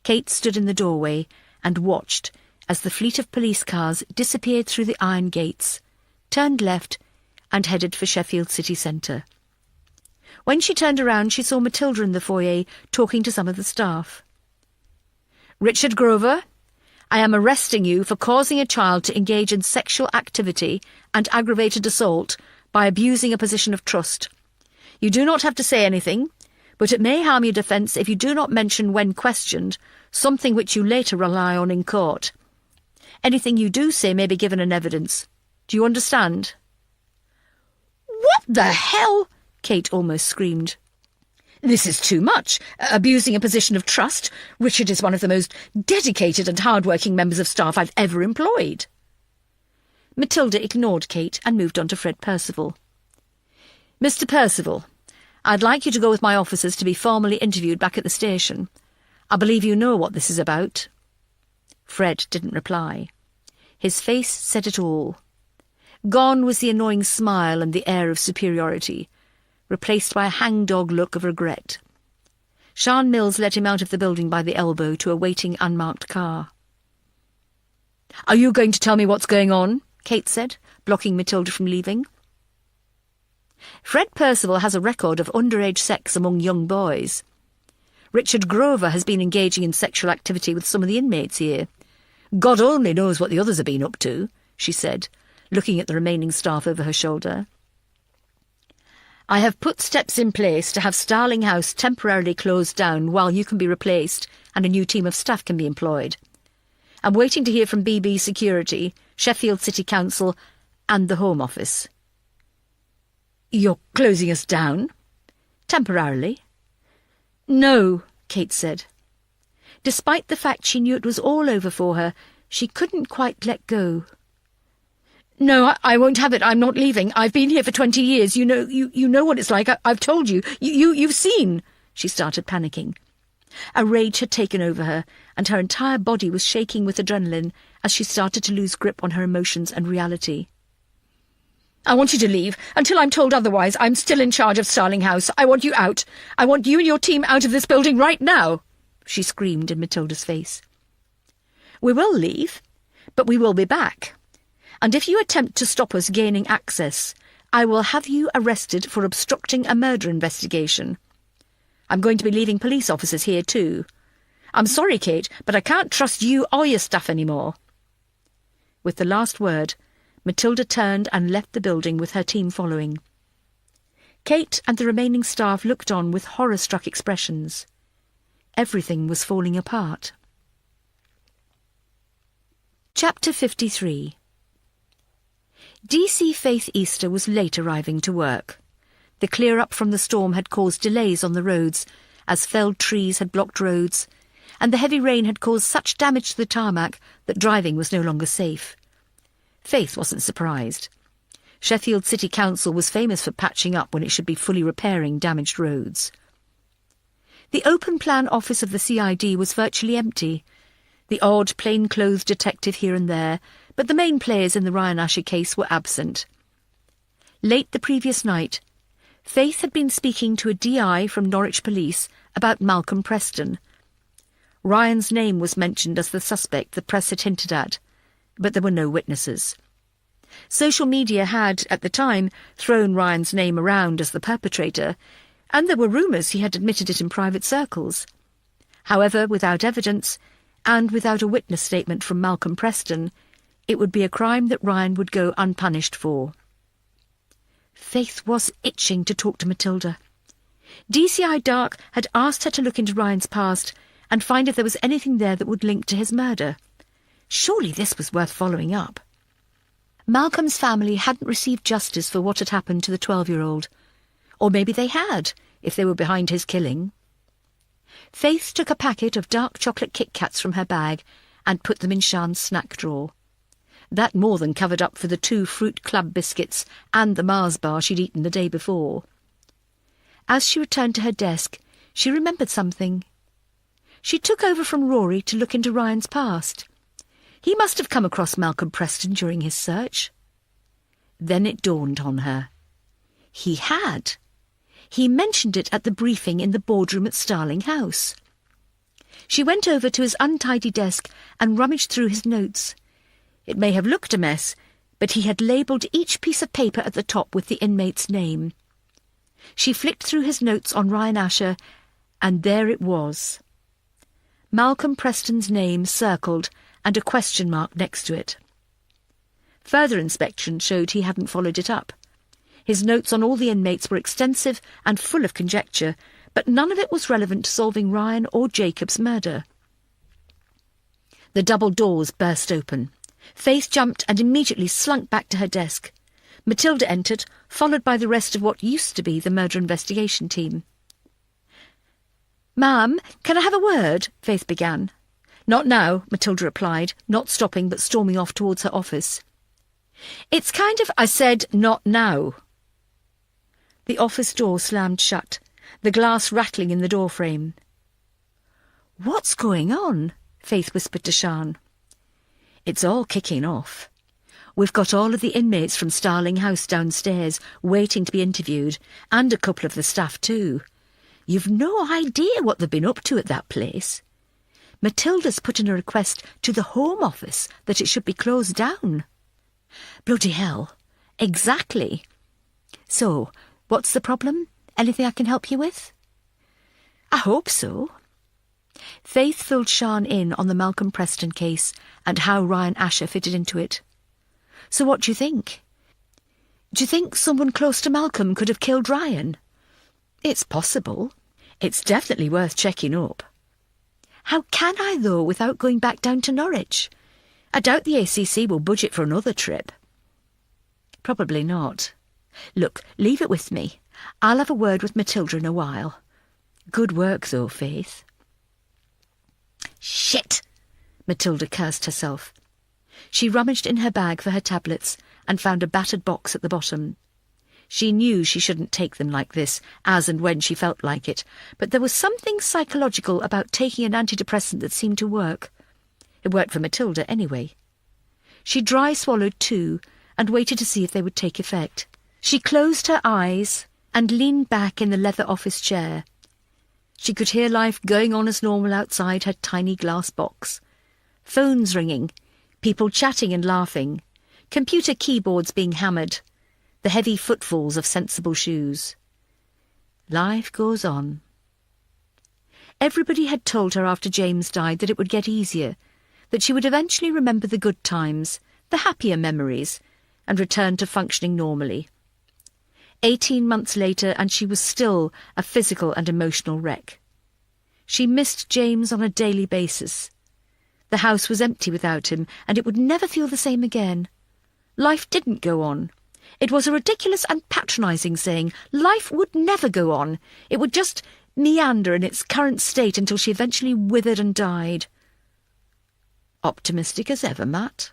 Kate stood in the doorway and watched as the fleet of police cars disappeared through the iron gates, turned left and headed for Sheffield city centre. When she turned around, she saw Matilda in the foyer talking to some of the staff. "Richard Grover, I am arresting you for causing a child to engage in sexual activity and aggravated assault by abusing a position of trust. You do not have to say anything, but it may harm your defence if you do not mention when questioned something which you later rely on in court. Anything you do say may be given in evidence. Do you understand?" "What the hell?" Kate almost screamed. "This is too much. Abusing a position of trust. Richard is one of the most dedicated and hard-working members of staff I've ever employed." Matilda ignored Kate and moved on to Fred Percival. "Mr. Percival, I'd like you to go with my officers to be formally interviewed back at the station. I believe you know what this is about." Fred didn't reply. His face said it all. Gone was the annoying smile and the air of superiority, replaced by a hangdog look of regret. Sian Mills led him out of the building by the elbow to a waiting unmarked car. "Are you going to tell me what's going on?" Kate said, blocking Matilda from leaving. "Fred Percival has a record of underage sex among young boys. Richard Grover has been engaging in sexual activity with some of the inmates here. God only knows what the others have been up to," she said, looking at the remaining staff over her shoulder. "I have put steps in place to have Starling House temporarily closed down while you can be replaced and a new team of staff can be employed. I'm waiting to hear from BB Security, Sheffield City Council and the Home Office." "You're closing us down?" "Temporarily." "No," Kate said. Despite the fact she knew it was all over for her, she couldn't quite let go. "No, I won't have it. I'm not leaving. I've been here for 20 years. You know what it's like. I've told you. You've seen." She started panicking. A rage had taken over her, and her entire body was shaking with adrenaline as she started to lose grip on her emotions and reality. "I want you to leave. Until I'm told otherwise, I'm still in charge of Starling House. I want you out. I want you and your team out of this building right now," she screamed in Matilda's face. "We will leave, but we will be back. And if you attempt to stop us gaining access, I will have you arrested for obstructing a murder investigation. I'm going to be leaving police officers here too. I'm sorry, Kate, but I can't trust you or your staff anymore." With the last word, Matilda turned and left the building with her team following. Kate and the remaining staff looked on with horror-struck expressions. Everything was falling apart. Chapter 53. DC Faith Easter was late arriving to work. The clear-up from the storm had caused delays on the roads, as felled trees had blocked roads, and the heavy rain had caused such damage to the tarmac that driving was no longer safe. Faith wasn't surprised. Sheffield City Council was famous for patching up when it should be fully repairing damaged roads. The open-plan office of the CID was virtually empty. The odd, plain-clothed detective here and there, but the main players in the Ryan Asher case were absent. Late the previous night, Faith had been speaking to a DI from Norwich Police about Malcolm Preston. Ryan's name was mentioned as the suspect the press had hinted at, but there were no witnesses. Social media had, at the time, thrown Ryan's name around as the perpetrator, and there were rumours he had admitted it in private circles. However, without evidence, and without a witness statement from Malcolm Preston, it would be a crime that Ryan would go unpunished for. Faith was itching to talk to Matilda. DCI Dark had asked her to look into Ryan's past and find if there was anything there that would link to his murder. Surely this was worth following up. Malcolm's family hadn't received justice for what had happened to the 12-year-old. Or maybe they had, if they were behind his killing. Faith took a packet of dark chocolate Kit Kats from her bag and put them in Sian's snack drawer. That more than covered up for the 2 Fruit Club biscuits and the Mars bar she'd eaten the day before. As she returned to her desk, she remembered something. She took over from Rory to look into Ryan's past. He must have come across Malcolm Preston during his search. Then it dawned on her. He had. He mentioned it at the briefing in the boardroom at Starling House. She went over to his untidy desk and rummaged through his notes. It may have looked a mess, but he had labelled each piece of paper at the top with the inmate's name. She flicked through his notes on Ryan Asher, and there it was. Malcolm Preston's name circled and a question mark next to it. Further inspection showed he hadn't followed it up. His notes on all the inmates were extensive and full of conjecture, but none of it was relevant to solving Ryan or Jacob's murder. The double doors burst open. Faith jumped and immediately slunk back to her desk. Matilda entered, followed by the rest of what used to be the murder investigation team. "Ma'am, can I have a word?" Faith began. "Not now," Matilda replied, not stopping but storming off towards her office. "It's kind of—" "I said not now." The office door slammed shut, the glass rattling in the doorframe. "What's going on?" Faith whispered to Sian. "It's all kicking off. We've got all of the inmates from Starling House downstairs waiting to be interviewed, and a couple of the staff too. You've no idea what they've been up to at that place. Matilda's put in a request to the Home Office that it should be closed down." "Bloody hell. Exactly. So, what's the problem? Anything I can help you with?" "I hope so." Faith filled Sian in on the Malcolm Preston case and how Ryan Asher fitted into it. "So what do you think? Do you think someone close to Malcolm could have killed Ryan?" "It's possible. It's definitely worth checking up." "How can I, though, without going back down to Norwich? I doubt the ACC will budget for another trip." "Probably not. Look, leave it with me. I'll have a word with Matilda in a while. Good work, though, Faith." "Shit!" Matilda cursed herself. She rummaged in her bag for her tablets and found a battered box at the bottom. She knew she shouldn't take them like this, as and when she felt like it, but there was something psychological about taking an antidepressant that seemed to work. It worked for Matilda anyway. She dry-swallowed 2 and waited to see if they would take effect. She closed her eyes and leaned back in the leather office chair. She could hear life going on as normal outside her tiny glass box. Phones ringing, people chatting and laughing, computer keyboards being hammered, the heavy footfalls of sensible shoes. Life goes on. Everybody had told her after James died that it would get easier, that she would eventually remember the good times, the happier memories, and return to functioning normally. 18 months later, and she was still a physical and emotional wreck. She missed James on a daily basis. The house was empty without him, and it would never feel the same again. Life didn't go on. It was a ridiculous and patronising saying. Life would never go on. It would just meander in its current state until she eventually withered and died. Optimistic as ever, Matt.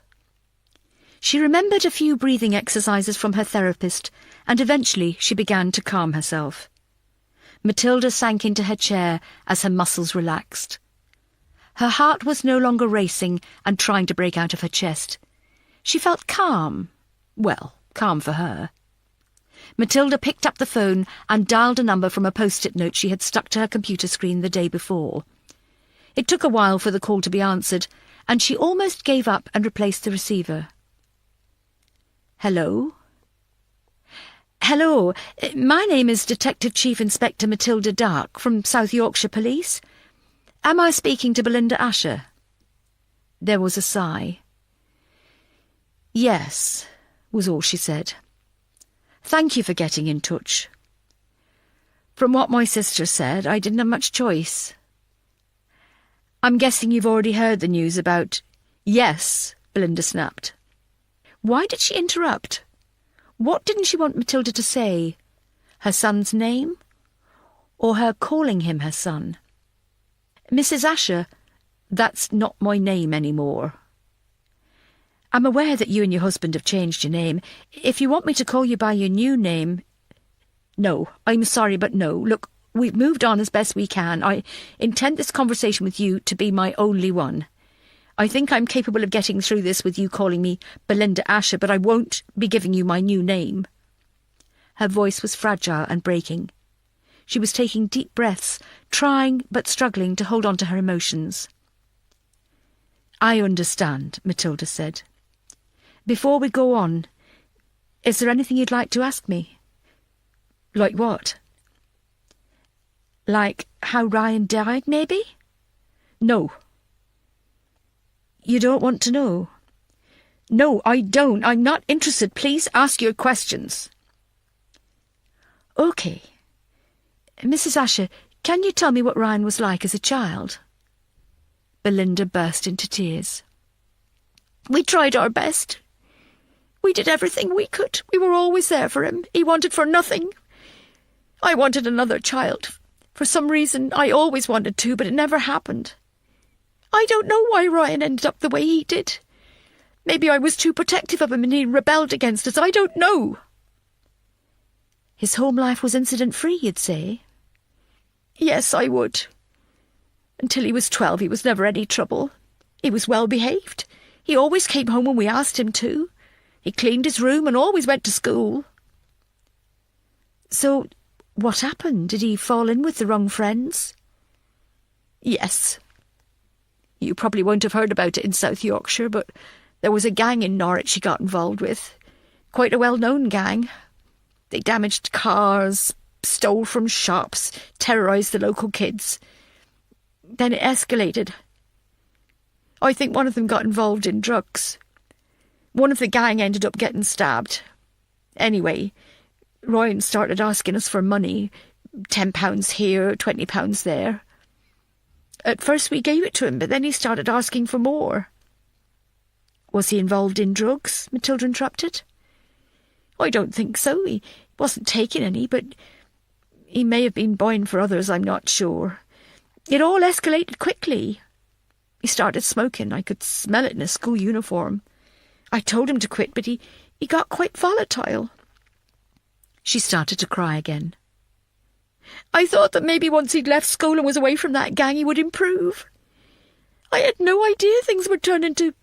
She remembered a few breathing exercises from her therapist, and eventually she began to calm herself. Matilda sank into her chair as her muscles relaxed. Her heart was no longer racing and trying to break out of her chest. She felt calm. Well, calm for her. Matilda picked up the phone and dialed a number from a post-it note she had stuck to her computer screen the day before. It took a while for the call to be answered, and she almost gave up and replaced the receiver. Hello? Hello, my name is Detective Chief Inspector Matilda Dark from South Yorkshire Police. Am I speaking to Belinda Asher? There was a sigh. Yes, was all she said. Thank you for getting in touch. From what my sister said, I didn't have much choice. I'm guessing you've already heard the news about... Yes, Belinda snapped. Why did she interrupt? What didn't she want Matilda to say? Her son's name? Or her calling him her son? Mrs. Asher, that's not my name anymore. I'm aware that you and your husband have changed your name. If you want me to call you by your new name... No, I'm sorry, but no. Look, we've moved on as best we can. I intend this conversation with you to be my only one. I think I'm capable of getting through this with you calling me Belinda Asher, but I won't be giving you my new name. Her voice was fragile and breaking. She was taking deep breaths, trying but struggling to hold on to her emotions. I understand, Matilda said. Before we go on, is there anything you'd like to ask me? Like what? Like how Ryan died, maybe? No. You don't want to know? No, I don't. I'm not interested. Please ask your questions. OK. Mrs. Asher, can you tell me what Ryan was like as a child? Belinda burst into tears. We tried our best. We did everything we could. We were always there for him. He wanted for nothing. I wanted another child. For some reason, I always wanted to, but it never happened. I don't know why Ryan ended up the way he did. Maybe I was too protective of him and he rebelled against us. I don't know. His home life was incident-free, you'd say? Yes, I would. Until he was 12, he was never any trouble. He was well behaved. He always came home when we asked him to. He cleaned his room and always went to school. So, what happened? Did he fall in with the wrong friends? Yes. You probably won't have heard about it in South Yorkshire, but there was a gang in Norwich he got involved with. Quite a well-known gang. They damaged cars, stole from shops, terrorised the local kids. Then it escalated. I think one of them got involved in drugs. One of the gang ended up getting stabbed. Anyway, Ryan started asking us for money, £10 here, £20 there. At first we gave it to him, but then he started asking for more. Was he involved in drugs? Matilda interrupted. I don't think so. He wasn't taking any, but he may have been buying for others, I'm not sure. It all escalated quickly. He started smoking. I could smell it in his school uniform. I told him to quit, but he got quite volatile. She started to cry again. I thought that maybe once he'd left school and was away from that gang he would improve. I had no idea things would turn into...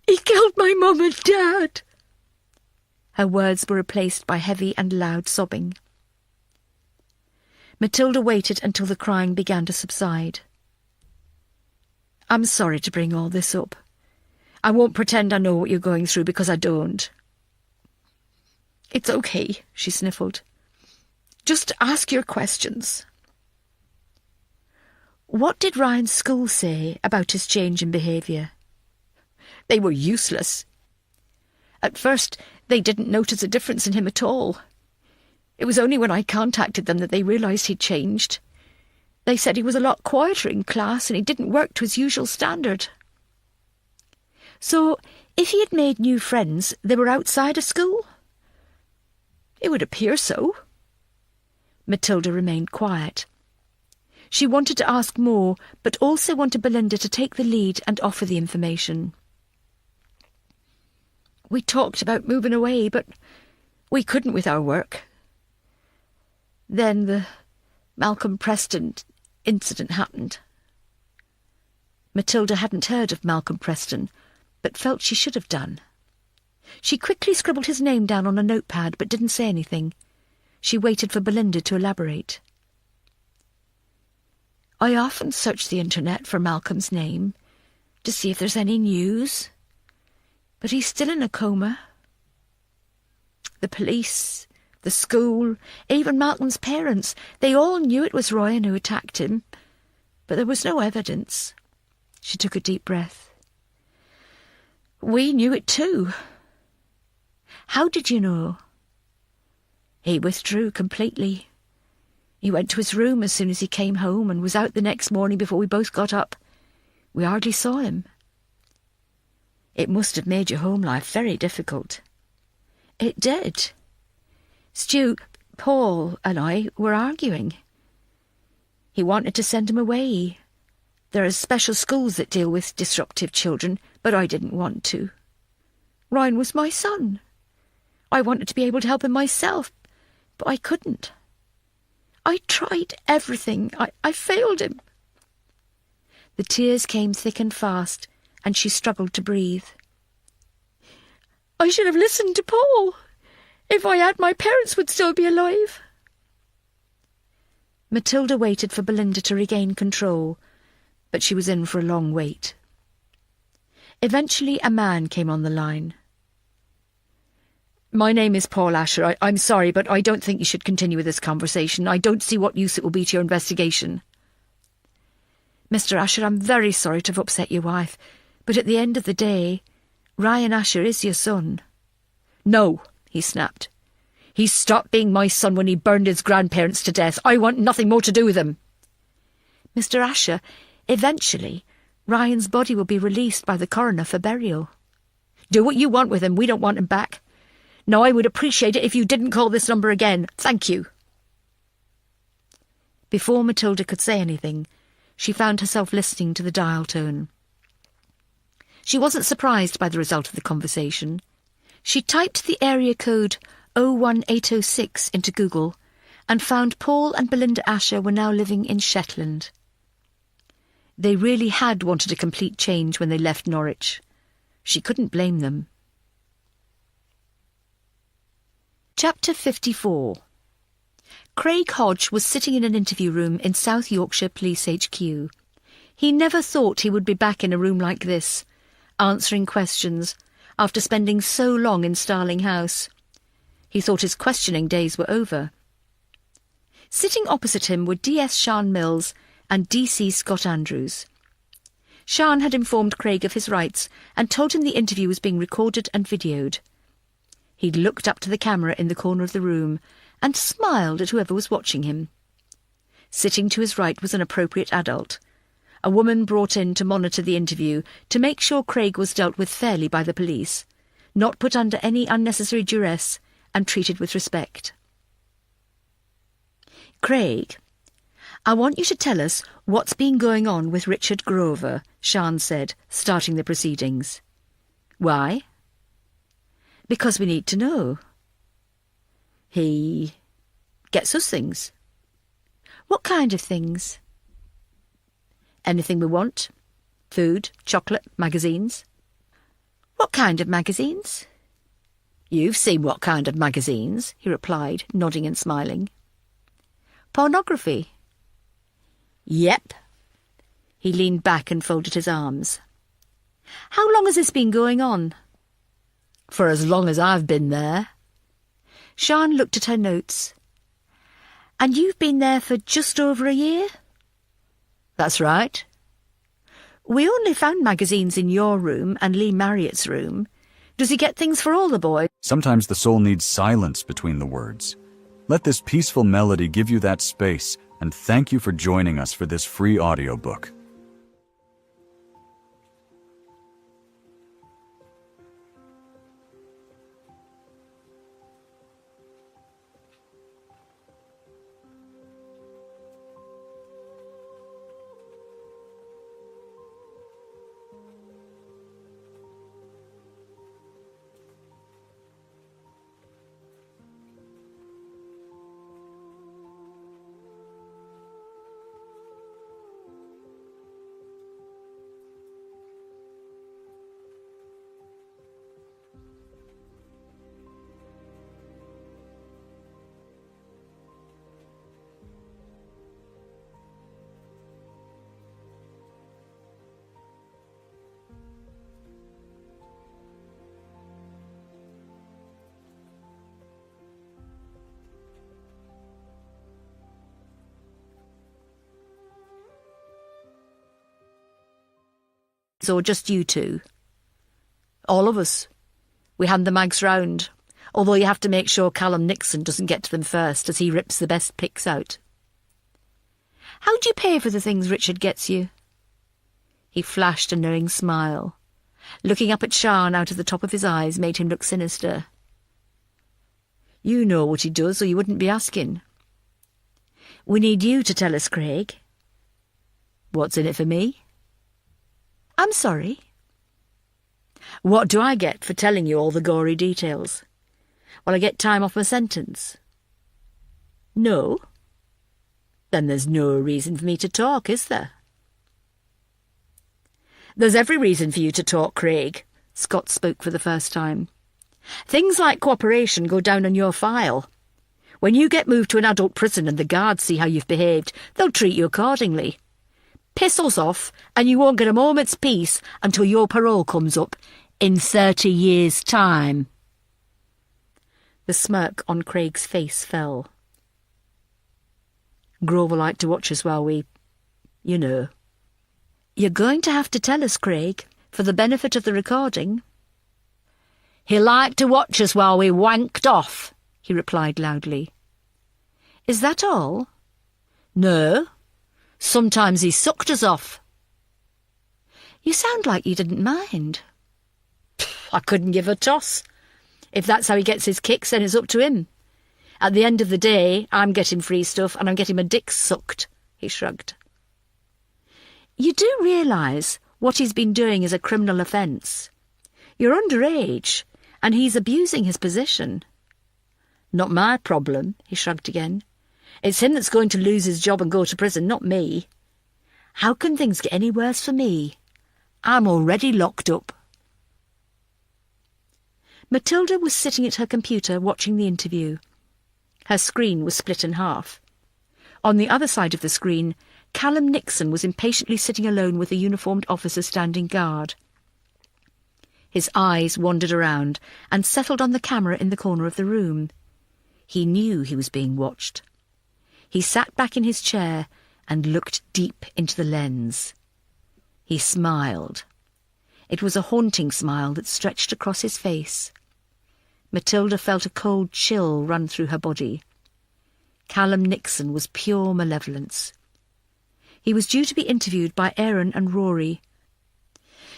He killed my mum and dad. Her words were replaced by heavy and loud sobbing. Matilda waited until the crying began to subside. I'm sorry to bring all this up. I won't pretend I know what you're going through because I don't. It's okay, she sniffled. Just ask your questions. What did Ryan's school say about his change in behaviour? They were useless. At first, they didn't notice a difference in him at all. It was only when I contacted them that they realised he'd changed. They said he was a lot quieter in class and he didn't work to his usual standard. So, if he had made new friends, they were outside of school? It would appear so. Matilda remained quiet. She wanted to ask more, but also wanted Belinda to take the lead and offer the information. We talked about moving away, but we couldn't with our work. Then the Malcolm Preston incident happened. Matilda hadn't heard of Malcolm Preston, but felt she should have done. She quickly scribbled his name down on a notepad, but didn't say anything. She waited for Belinda to elaborate. I often search the internet for Malcolm's name to see if there's any news, but he's still in a coma. The police, the school, even Malcolm's parents, they all knew it was Ryan who attacked him, but there was no evidence. She took a deep breath. We knew it too. How did you know? He withdrew completely. He went to his room as soon as he came home and was out the next morning before we both got up. We hardly saw him. It must have made your home life very difficult. It did. Stu, Paul and I were arguing. He wanted to send him away. There are special schools that deal with disruptive children, but I didn't want to. Ryan was my son. I wanted to be able to help him myself, but I couldn't. I tried everything. I failed him. The tears came thick and fast, and she struggled to breathe. I should have listened to Paul. If I had, my parents would still be alive. Matilda waited for Belinda to regain control, but she was in for a long wait. Eventually a man came on the line. My name is Paul Asher. I'm sorry, but I don't think you should continue with this conversation. I don't see what use it will be to your investigation. Mr. Asher, I'm very sorry to have upset your wife, but at the end of the day, Ryan Asher is your son. No, he snapped. He stopped being my son when he burned his grandparents to death. I want nothing more to do with him. Mr. Asher, eventually, Ryan's body will be released by the coroner for burial. Do what you want with him. We don't want him back. Now, I would appreciate it if you didn't call this number again. Thank you. Before Matilda could say anything, she found herself listening to the dial tone. She wasn't surprised by the result of the conversation. She typed the area code 01806 into Google and found Paul and Belinda Asher were now living in Shetland. They really had wanted a complete change when they left Norwich. She couldn't blame them. Chapter 54. Craig Hodge was sitting in an interview room in South Yorkshire Police HQ. He never thought he would be back in a room like this, answering questions, after spending so long in Starling House. He thought his questioning days were over. Sitting opposite him were DS Sian Mills and DC Scott Andrews. Sian had informed Craig of his rights and told him the interview was being recorded and videoed. He'd looked up to the camera in the corner of the room and smiled at whoever was watching him. Sitting to his right was an appropriate adult, a woman brought in to monitor the interview to make sure Craig was dealt with fairly by the police, not put under any unnecessary duress, and treated with respect. Craig, I want you to tell us what's been going on with Richard Grover, Sian said, starting the proceedings. Why? Because we need to know. He gets us things. What kind of things? Anything we want. Food, chocolate, magazines. What kind of magazines? You've seen what kind of magazines, he replied, nodding and smiling. Pornography. Yep. He leaned back and folded his arms. How long has this been going on? For as long as I've been there. Sian looked at her notes. And you've been there for just over a year? That's right. We only found magazines in your room and Lee Marriott's room. Does he get things for all the boys? Sometimes the soul needs silence between the words. Let this peaceful melody give you that space, and thank you for joining us for this free audiobook. Or just you two? All of us. We hand the mags round, although you have to make sure Callum Nixon doesn't get to them first, as he rips the best pics out. How do you pay for the things Richard gets you? He flashed a knowing smile. Looking up at Sian out of the top of his eyes made him look sinister. You know what he does, or you wouldn't be asking. We need you to tell us, Craig. What's in it for me? I'm sorry. What do I get for telling you all the gory details? Will I get time off my sentence? No? Then there's no reason for me to talk, is there? There's every reason for you to talk, Craig. Scott spoke for the first time. Things like cooperation go down on your file. When you get moved to an adult prison and the guards see how you've behaved, they'll treat you accordingly. Piss us off, and you won't get a moment's peace until your parole comes up in 30 years' time. The smirk on Craig's face fell. Grover liked to watch us while we... you know. You're going to have to tell us, Craig, for the benefit of the recording. He liked to watch us while we wanked off, he replied loudly. Is that all? No. Sometimes he sucked us off. You sound like you didn't mind. I couldn't give a toss. If that's how he gets his kicks, then it's up to him. At the end of the day, I'm getting free stuff and I'm getting my dick sucked, he shrugged. You do realise what he's been doing is a criminal offence. You're underage, and he's abusing his position. Not my problem, he shrugged again. It's him that's going to lose his job and go to prison, not me. How can things get any worse for me? I'm already locked up. Matilda was sitting at her computer watching the interview. Her screen was split in half. On the other side of the screen, Callum Nixon was impatiently sitting alone with a uniformed officer standing guard. His eyes wandered around and settled on the camera in the corner of the room. He knew he was being watched. He sat back in his chair and looked deep into the lens. He smiled. It was a haunting smile that stretched across his face. Matilda felt a cold chill run through her body. Callum Nixon was pure malevolence. He was due to be interviewed by Aaron and Rory.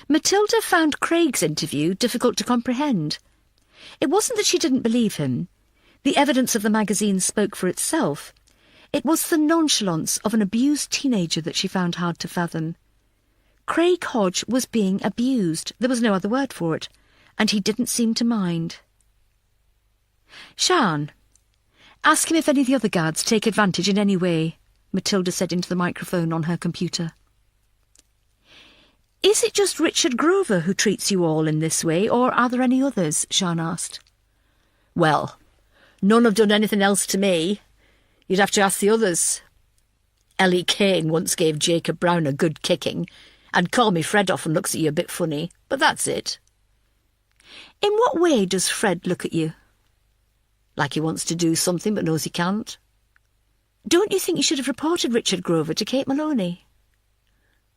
Matilda found Craig's interview difficult to comprehend. It wasn't that she didn't believe him. The evidence of the magazine spoke for itself. It was the nonchalance of an abused teenager that she found hard to fathom. Craig Hodge was being abused. There was no other word for it, and he didn't seem to mind. Sian, ask him if any of the other guards take advantage in any way, Matilda said into the microphone on her computer. Is it just Richard Grover who treats you all in this way, or are there any others? Sian asked. Well, none have done anything else to me. You'd have to ask the others. Ellie Kane once gave Jacob Brown a good kicking, and Call Me Fred often looks at you a bit funny, but that's it. In what way does Fred look at you? Like he wants to do something but knows he can't. Don't you think you should have reported Richard Grover to Kate Maloney?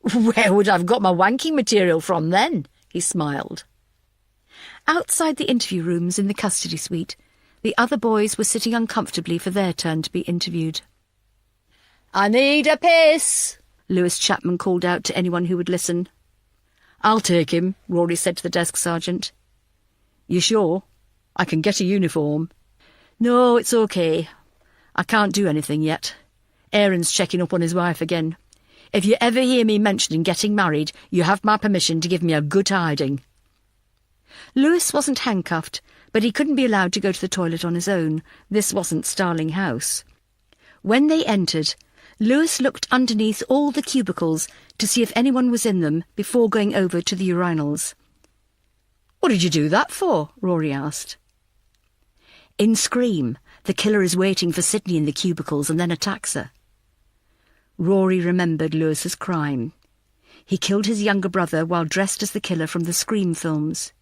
Where would I have got my wanking material from then? He smiled. Outside the interview rooms in the custody suite, the other boys were sitting uncomfortably for their turn to be interviewed. I need a piss, Lewis Chapman called out to anyone who would listen. I'll take him, Rory said to the desk sergeant. You sure? I can get a uniform. No, it's okay. I can't do anything yet. Aaron's checking up on his wife again. If you ever hear me mentioning getting married, you have my permission to give me a good hiding. Lewis wasn't handcuffed, but he couldn't be allowed to go to the toilet on his own. This wasn't Starling House. When they entered, Lewis looked underneath all the cubicles to see if anyone was in them before going over to the urinals. What did you do that for? Rory asked. In Scream, the killer is waiting for Sydney in the cubicles and then attacks her. Rory remembered Lewis's crime. He killed his younger brother while dressed as the killer from the Scream films.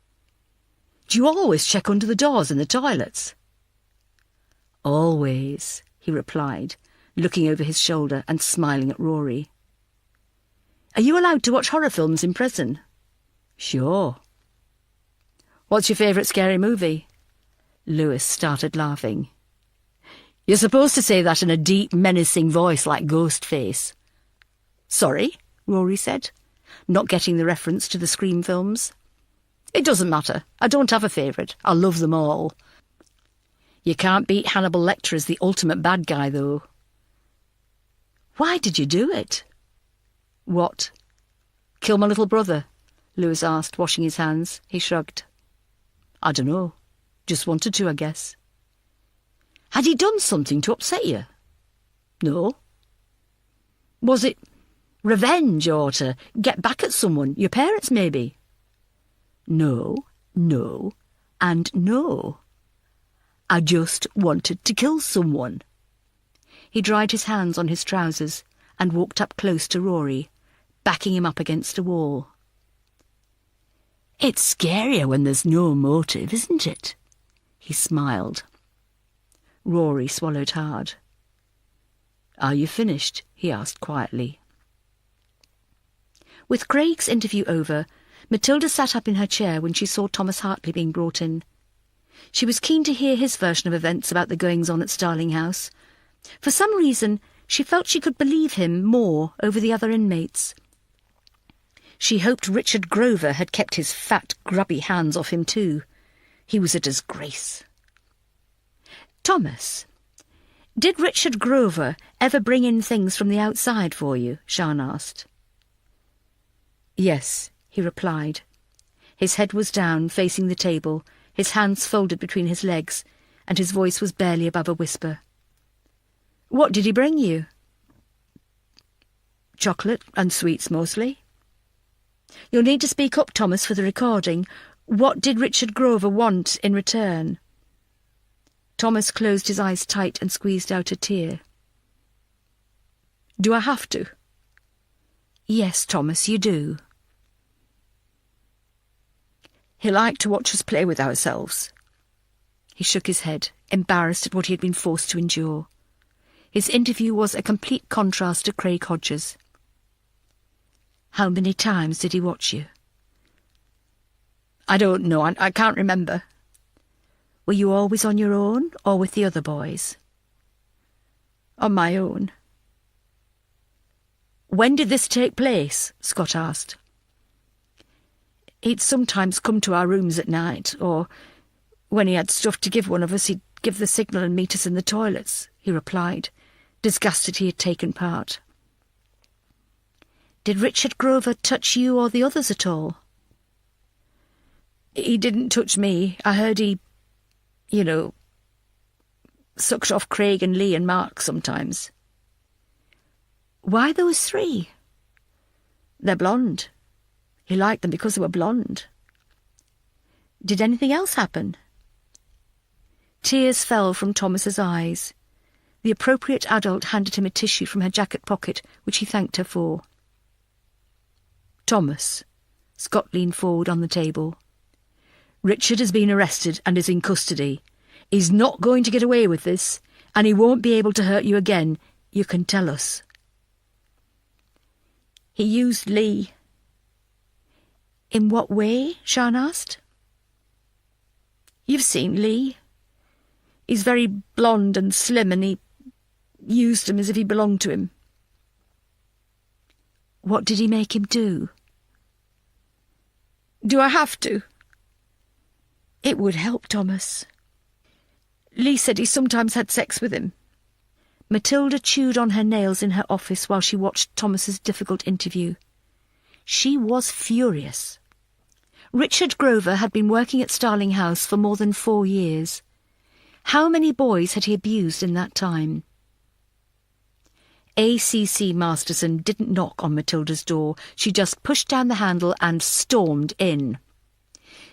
Do you always check under the doors in the toilets? Always, he replied, looking over his shoulder and smiling at Rory. Are you allowed to watch horror films in prison? Sure. What's your favourite scary movie? Lewis started laughing. You're supposed to say that in a deep, menacing voice like Ghostface. Sorry, Rory said, not getting the reference to the Scream films. It doesn't matter. I don't have a favourite. I love them all. You can't beat Hannibal Lecter as the ultimate bad guy, though. Why did you do it? What? Kill my little brother? Lewis asked, washing his hands. He shrugged. I don't know. Just wanted to, I guess. Had he done something to upset you? No. Was it revenge or to get back at someone, your parents maybe? No, and no. I just wanted to kill someone. He dried his hands on his trousers and walked up close to Rory, backing him up against a wall. It's scarier when there's no motive, isn't it? He smiled. Rory swallowed hard. Are you finished? He asked quietly. With Craig's interview over, Matilda sat up in her chair when she saw Thomas Hartley being brought in. She was keen to hear his version of events about the goings-on at Starling House. For some reason, she felt she could believe him more over the other inmates. She hoped Richard Grover had kept his fat, grubby hands off him too. He was a disgrace. Thomas, did Richard Grover ever bring in things from the outside for you? Sian asked. Yes, he replied. His head was down, facing the table, his hands folded between his legs, and his voice was barely above a whisper. What did he bring you? Chocolate and sweets mostly. You'll need to speak up, Thomas, for the recording. What did Richard Grover want in return? Thomas closed his eyes tight and squeezed out a tear. Do I have to? Yes, Thomas, you do. He liked to watch us play with ourselves. He shook his head, embarrassed at what he had been forced to endure. His interview was a complete contrast to Craig Hodges. How many times did he watch you? I don't know. I can't remember. Were you always on your own, or with the other boys? On my own. When did this take place? Scott asked. He'd sometimes come to our rooms at night, or when he had stuff to give one of us, he'd give the signal and meet us in the toilets, he replied, disgusted he had taken part. Did Richard Grover touch you or the others at all? He didn't touch me. I heard he, sucked off Craig and Lee and Mark sometimes. Why those three? They're blonde. He liked them because they were blonde. Did anything else happen? Tears fell from Thomas's eyes. The appropriate adult handed him a tissue from her jacket pocket, which he thanked her for. Thomas, Scott leaned forward on the table. Richard has been arrested and is in custody. He's not going to get away with this, and he won't be able to hurt you again. You can tell us. He used Lee. In what way? Sian asked. You've seen Lee. He's very blonde and slim, and he used him as if he belonged to him. What did he make him do? Do I have to? It would help, Thomas. Lee said he sometimes had sex with him. Matilda chewed on her nails in her office while she watched Thomas's difficult interview. She was furious. Richard Grover had been working at Starling House for more than 4 years. How many boys had he abused in that time? A.C.C. Masterson didn't knock on Matilda's door. She just pushed down the handle and stormed in.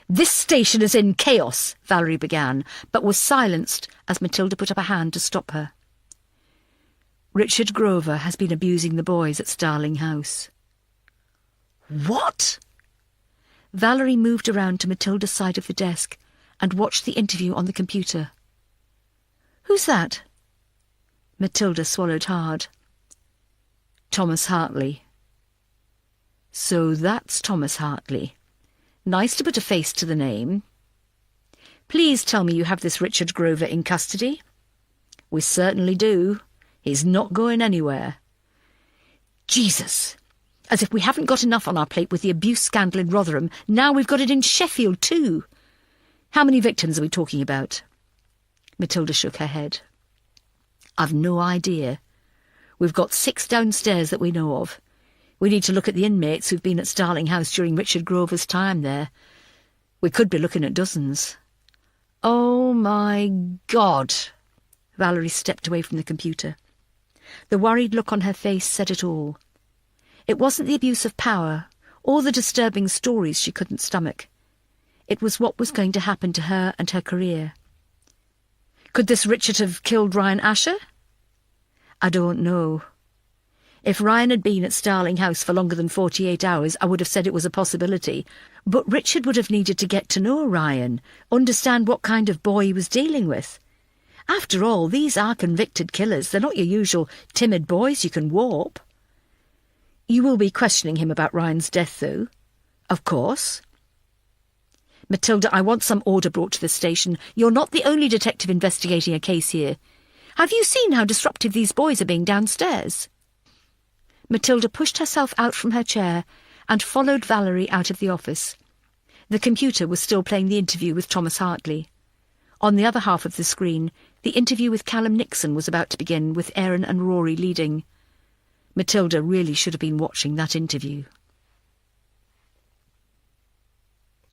"This station is in chaos," Valerie began, but was silenced as Matilda put up a hand to stop her. Richard Grover has been abusing the boys at Starling House. "What?" Valerie moved around to Matilda's side of the desk and watched the interview on the computer. "Who's that?" Matilda swallowed hard. "Thomas Hartley." "So that's Thomas Hartley. Nice to put a face to the name. Please tell me you have this Richard Grover in custody." "We certainly do. He's not going anywhere." Jesus! As if we haven't got enough on our plate with the abuse scandal in Rotherham, now we've got it in Sheffield too. How many victims are we talking about? Matilda shook her head. "I've no idea. We've got 6 downstairs that we know of. We need to look at the inmates who've been at Starling House during Richard Grover's time there. We could be looking at dozens." "Oh, my God!" Valerie stepped away from the computer. The worried look on her face said it all. It wasn't the abuse of power or the disturbing stories she couldn't stomach. It was what was going to happen to her and her career. Could this Richard have killed Ryan Asher? I don't know. If Ryan had been at Starling House for longer than 48 hours, I would have said it was a possibility. But Richard would have needed to get to know Ryan, understand what kind of boy he was dealing with. After all, these are convicted killers. They're not your usual timid boys you can warp. You will be questioning him about Ryan's death, though? Of course. Matilda, I want some order brought to the station. You're not the only detective investigating a case here. Have you seen how disruptive these boys are being downstairs? Matilda pushed herself out from her chair and followed Valerie out of the office. The computer was still playing the interview with Thomas Hartley. On the other half of the screen, the interview with Callum Nixon was about to begin, with Erin and Rory leading. Matilda really should have been watching that interview.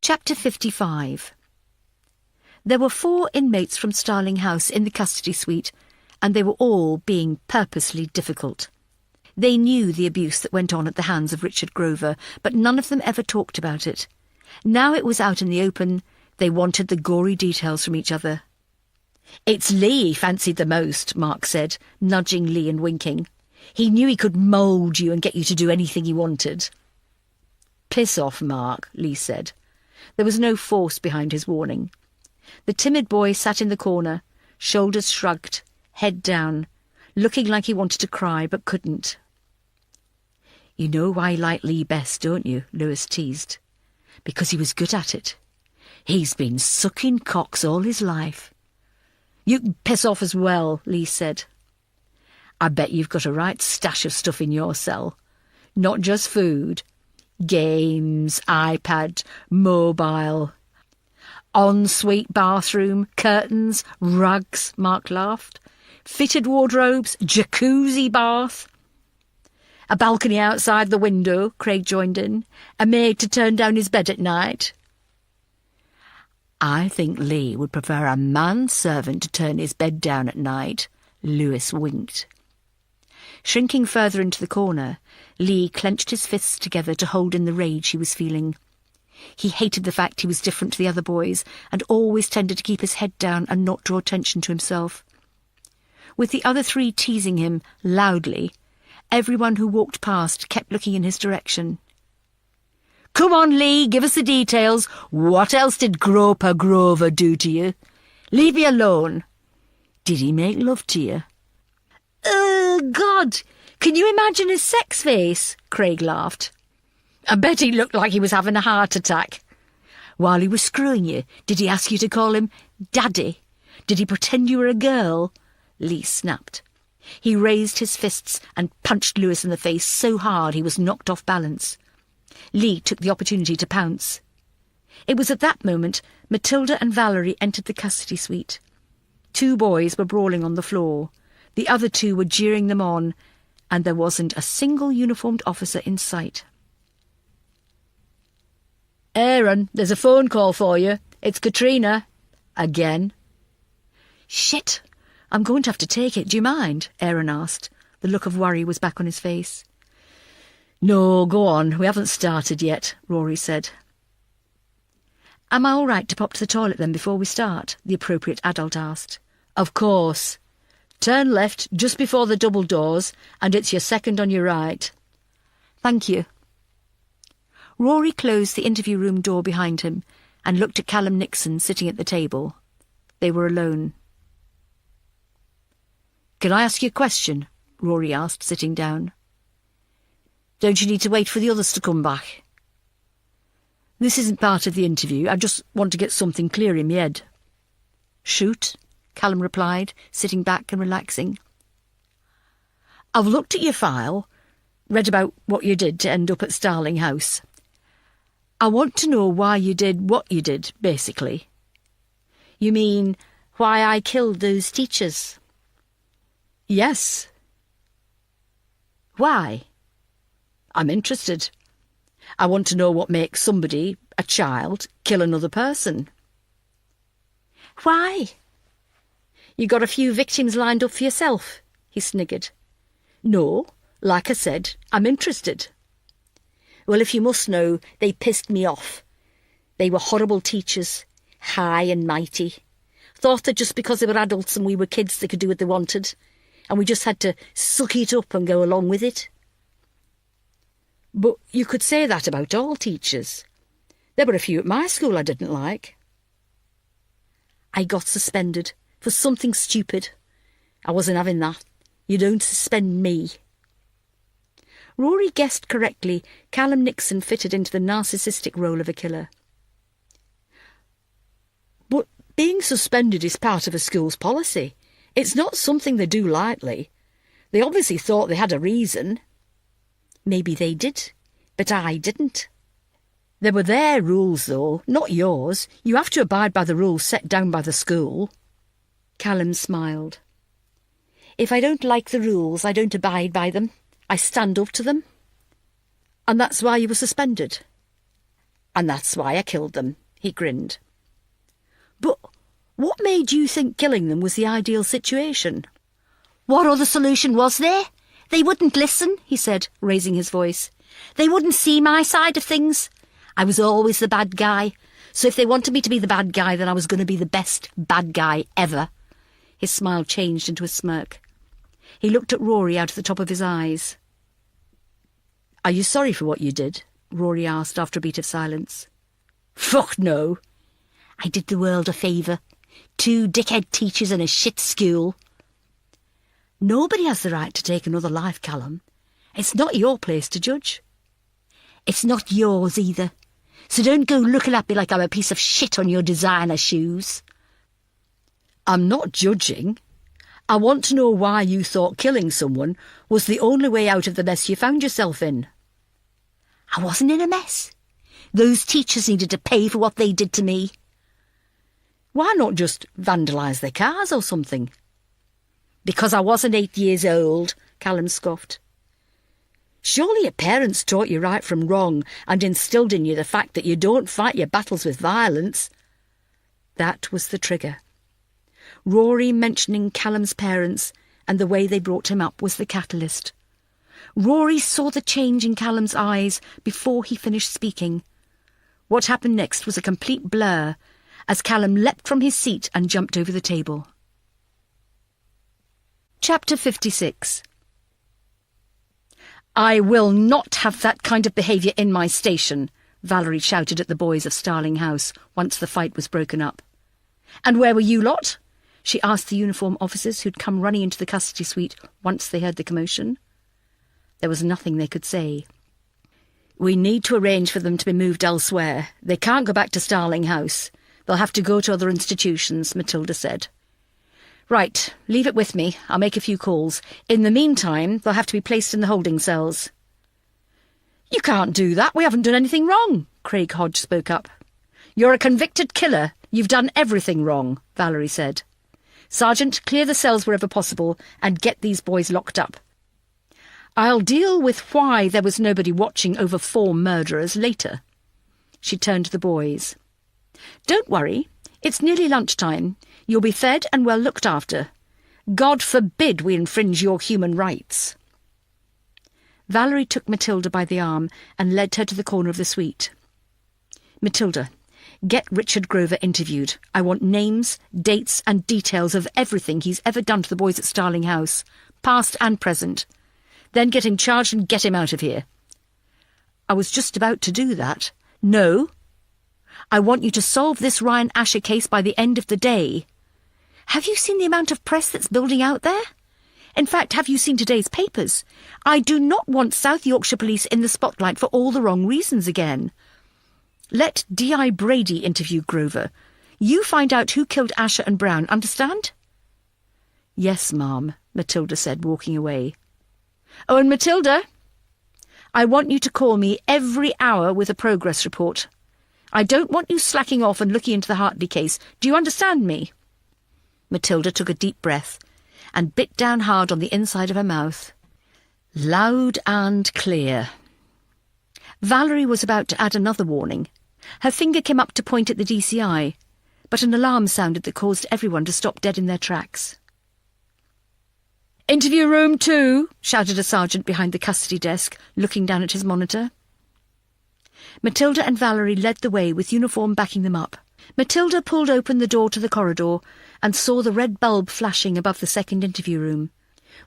Chapter 55. There were 4 inmates from Starling House in the custody suite, and they were all being purposely difficult. They knew the abuse that went on at the hands of Richard Grover, but none of them ever talked about it. Now it was out in the open. They wanted the gory details from each other. "It's Lee he fancied the most," Mark said, nudging Lee and winking. "He knew he could mould you and get you to do anything he wanted." "Piss off, Mark," Lee said. There was no force behind his warning. The timid boy sat in the corner, shoulders shrugged, head down, looking like he wanted to cry but couldn't. "You know why you like Lee best, don't you?" Lewis teased. "Because he was good at it. He's been sucking cocks all his life." "You can piss off as well," Lee said. "I bet you've got a right stash of stuff in your cell. Not just food. Games, iPad, mobile. Ensuite bathroom, curtains, rugs," Mark laughed. "Fitted wardrobes, jacuzzi bath." "A balcony outside the window," Craig joined in. "A maid to turn down his bed at night." "I think Lee would prefer a manservant to turn his bed down at night," Lewis winked. Shrinking further into the corner, Lee clenched his fists together to hold in the rage he was feeling. He hated the fact he was different to the other boys, and always tended to keep his head down and not draw attention to himself. With the other 3 teasing him loudly, everyone who walked past kept looking in his direction. "Come on, Lee, give us the details. What else did Groper Grover do to you? Leave me alone. Did he make love to you?" "Oh, God! Can you imagine his sex face? Craig laughed. I bet he looked like he was having a heart attack. While he was screwing you, did he ask you to call him Daddy? Did he pretend you were a girl? Lee snapped. He raised his fists and punched Lewis in the face so hard he was knocked off balance. Lee took the opportunity to pounce. It was at that moment Matilda and Valerie entered the custody suite. 2 boys were brawling on the floor. The other 2 were jeering them on, and there wasn't a single uniformed officer in sight. Aaron, there's a phone call for you. It's Katrina. Again. Shit! I'm going to have to take it. Do you mind? Aaron asked. The look of worry was back on his face. No, go on. We haven't started yet, Rory said. Am I all right to pop to the toilet then before we start? The appropriate adult asked. Of course. Turn left just before the double doors, and it's your second on your right. Thank you. Rory closed the interview room door behind him and looked at Callum Nixon sitting at the table. They were alone. Can I ask you a question? Rory asked, sitting down. Don't you need to wait for the others to come back? This isn't part of the interview. I just want to get something clear in my head. Shoot, Callum replied, sitting back and relaxing. I've looked at your file, read about what you did to end up at Starling House. I want to know why you did what you did, basically. You mean why I killed those teachers? Yes. Why? I'm interested. I want to know what makes somebody, a child, kill another person. Why? You got a few victims lined up for yourself, he sniggered. No, like I said, I'm interested. Well, if you must know, they pissed me off. They were horrible teachers, high and mighty. Thought that just because they were adults and we were kids they could do what they wanted, and we just had to suck it up and go along with it. But you could say that about all teachers. There were a few at my school I didn't like. I got suspended for something stupid. I wasn't having that. You don't suspend me. Rory guessed correctly. Callum Nixon fitted into the narcissistic role of a killer. But being suspended is part of a school's policy. It's not something they do lightly. They obviously thought they had a reason. Maybe they did, but I didn't. They were their rules, though, not yours. You have to abide by the rules set down by the school. Callum smiled. If I don't like the rules, I don't abide by them. I stand up to them. And that's why you were suspended? And that's why I killed them, he grinned. But what made you think killing them was the ideal situation? What other solution was there? They wouldn't listen, he said, raising his voice. They wouldn't see my side of things. I was always the bad guy, so if they wanted me to be the bad guy, then I was going to be the best bad guy ever. His smile changed into a smirk. He looked at Rory out of the top of his eyes. Are you sorry for what you did? Rory asked after a beat of silence. Fuck no. I did the world a favour. 2 dickhead teachers in a shit school. Nobody has the right to take another life, Callum. It's not your place to judge. It's not yours either. So don't go looking at me like I'm a piece of shit on your designer shoes. I'm not judging. I want to know why you thought killing someone was the only way out of the mess you found yourself in. I wasn't in a mess. Those teachers needed to pay for what they did to me. Why not just vandalise their cars or something? Because I wasn't 8 years old, Callum scoffed. Surely your parents taught you right from wrong and instilled in you the fact that you don't fight your battles with violence. That was the trigger. Rory mentioning Callum's parents and the way they brought him up was the catalyst. Rory saw the change in Callum's eyes before he finished speaking. What happened next was a complete blur as Callum leapt from his seat and jumped over the table. Chapter 56. I will not have that kind of behaviour in my station, Valerie shouted at the boys of Starling House once the fight was broken up. And where were you lot? She asked the uniform officers who'd come running into the custody suite once they heard the commotion. There was nothing they could say. We need to arrange for them to be moved elsewhere. They can't go back to Starling House. They'll have to go to other institutions, Matilda said. Right, leave it with me. I'll make a few calls. In the meantime, they'll have to be placed in the holding cells. You can't do that. We haven't done anything wrong, Craig Hodge spoke up. You're a convicted killer. You've done everything wrong, Valerie said. Sergeant, clear the cells wherever possible and get these boys locked up. I'll deal with why there was nobody watching over 4 murderers later. She turned to the boys. Don't worry. It's nearly lunchtime. You'll be fed and well looked after. God forbid we infringe your human rights. Valerie took Matilda by the arm and led her to the corner of the suite. Matilda, get Richard Grover interviewed. I want names, dates and details of everything he's ever done to the boys at Starling House, past and present. Then get him charged and get him out of here. I was just about to do that. No. I want you to solve this Ryan Asher case by the end of the day. Have you seen the amount of press that's building out there? In fact, have you seen today's papers? I do not want South Yorkshire Police in the spotlight for all the wrong reasons again. Let D.I. Brady interview Grover. You find out who killed Asher and Brown, understand? Yes, ma'am, Matilda said, walking away. Oh, and Matilda, I want you to call me every hour with a progress report. I don't want you slacking off and looking into the Hartley case. Do you understand me? Matilda took a deep breath and bit down hard on the inside of her mouth. Loud and clear. Valerie was about to add another warning. Her finger came up to point at the DCI, but an alarm sounded that caused everyone to stop dead in their tracks. "Interview room 2, shouted a sergeant behind the custody desk, looking down at his monitor. Matilda and Valerie led the way, with uniform backing them up. Matilda pulled open the door to the corridor and saw the red bulb flashing above the second interview room.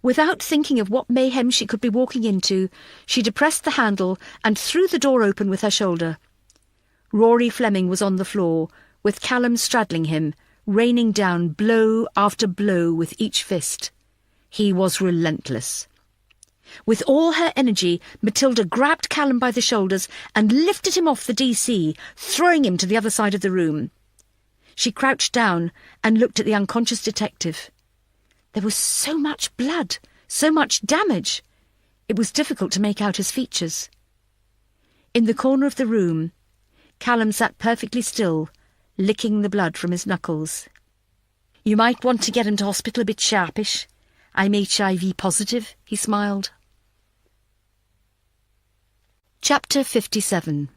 Without thinking of what mayhem she could be walking into, she depressed the handle and threw the door open with her shoulder. Rory Fleming was on the floor, with Callum straddling him, raining down blow after blow with each fist. He was relentless. With all her energy, Matilda grabbed Callum by the shoulders and lifted him off the DC, throwing him to the other side of the room. She crouched down and looked at the unconscious detective. There was so much blood, so much damage. It was difficult to make out his features. In the corner of the room, Callum sat perfectly still, licking the blood from his knuckles. "You might want to get him to hospital a bit sharpish. I'm HIV positive," he smiled. Chapter 57.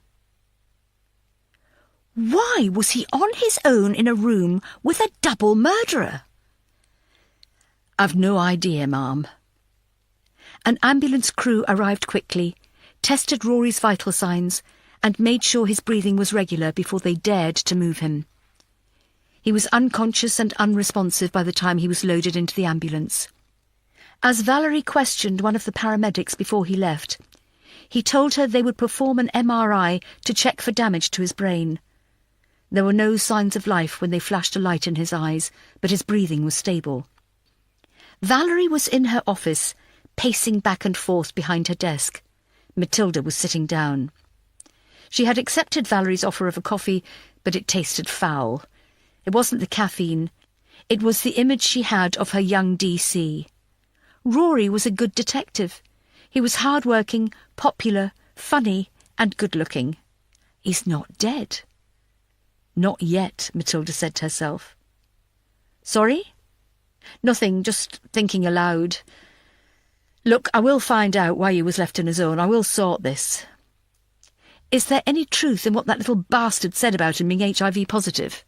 Why was he on his own in a room with a double murderer? I've no idea, ma'am. An ambulance crew arrived quickly, tested Rory's vital signs, and made sure his breathing was regular before they dared to move him. He was unconscious and unresponsive by the time he was loaded into the ambulance. As Valerie questioned one of the paramedics before he left, he told her they would perform an MRI to check for damage to his brain. There were no signs of life when they flashed a light in his eyes, but his breathing was stable. Valerie was in her office, pacing back and forth behind her desk. Matilda was sitting down. She had accepted Valerie's offer of a coffee, but it tasted foul. It wasn't the caffeine. It was the image she had of her young DC. Rory was a good detective. He was hard-working, popular, funny, and good-looking. He's not dead. Not yet, Matilda said to herself. Sorry? Nothing, just thinking aloud. Look, I will find out why he was left on his own. I will sort this. Is there any truth in what that little bastard said about him being HIV positive?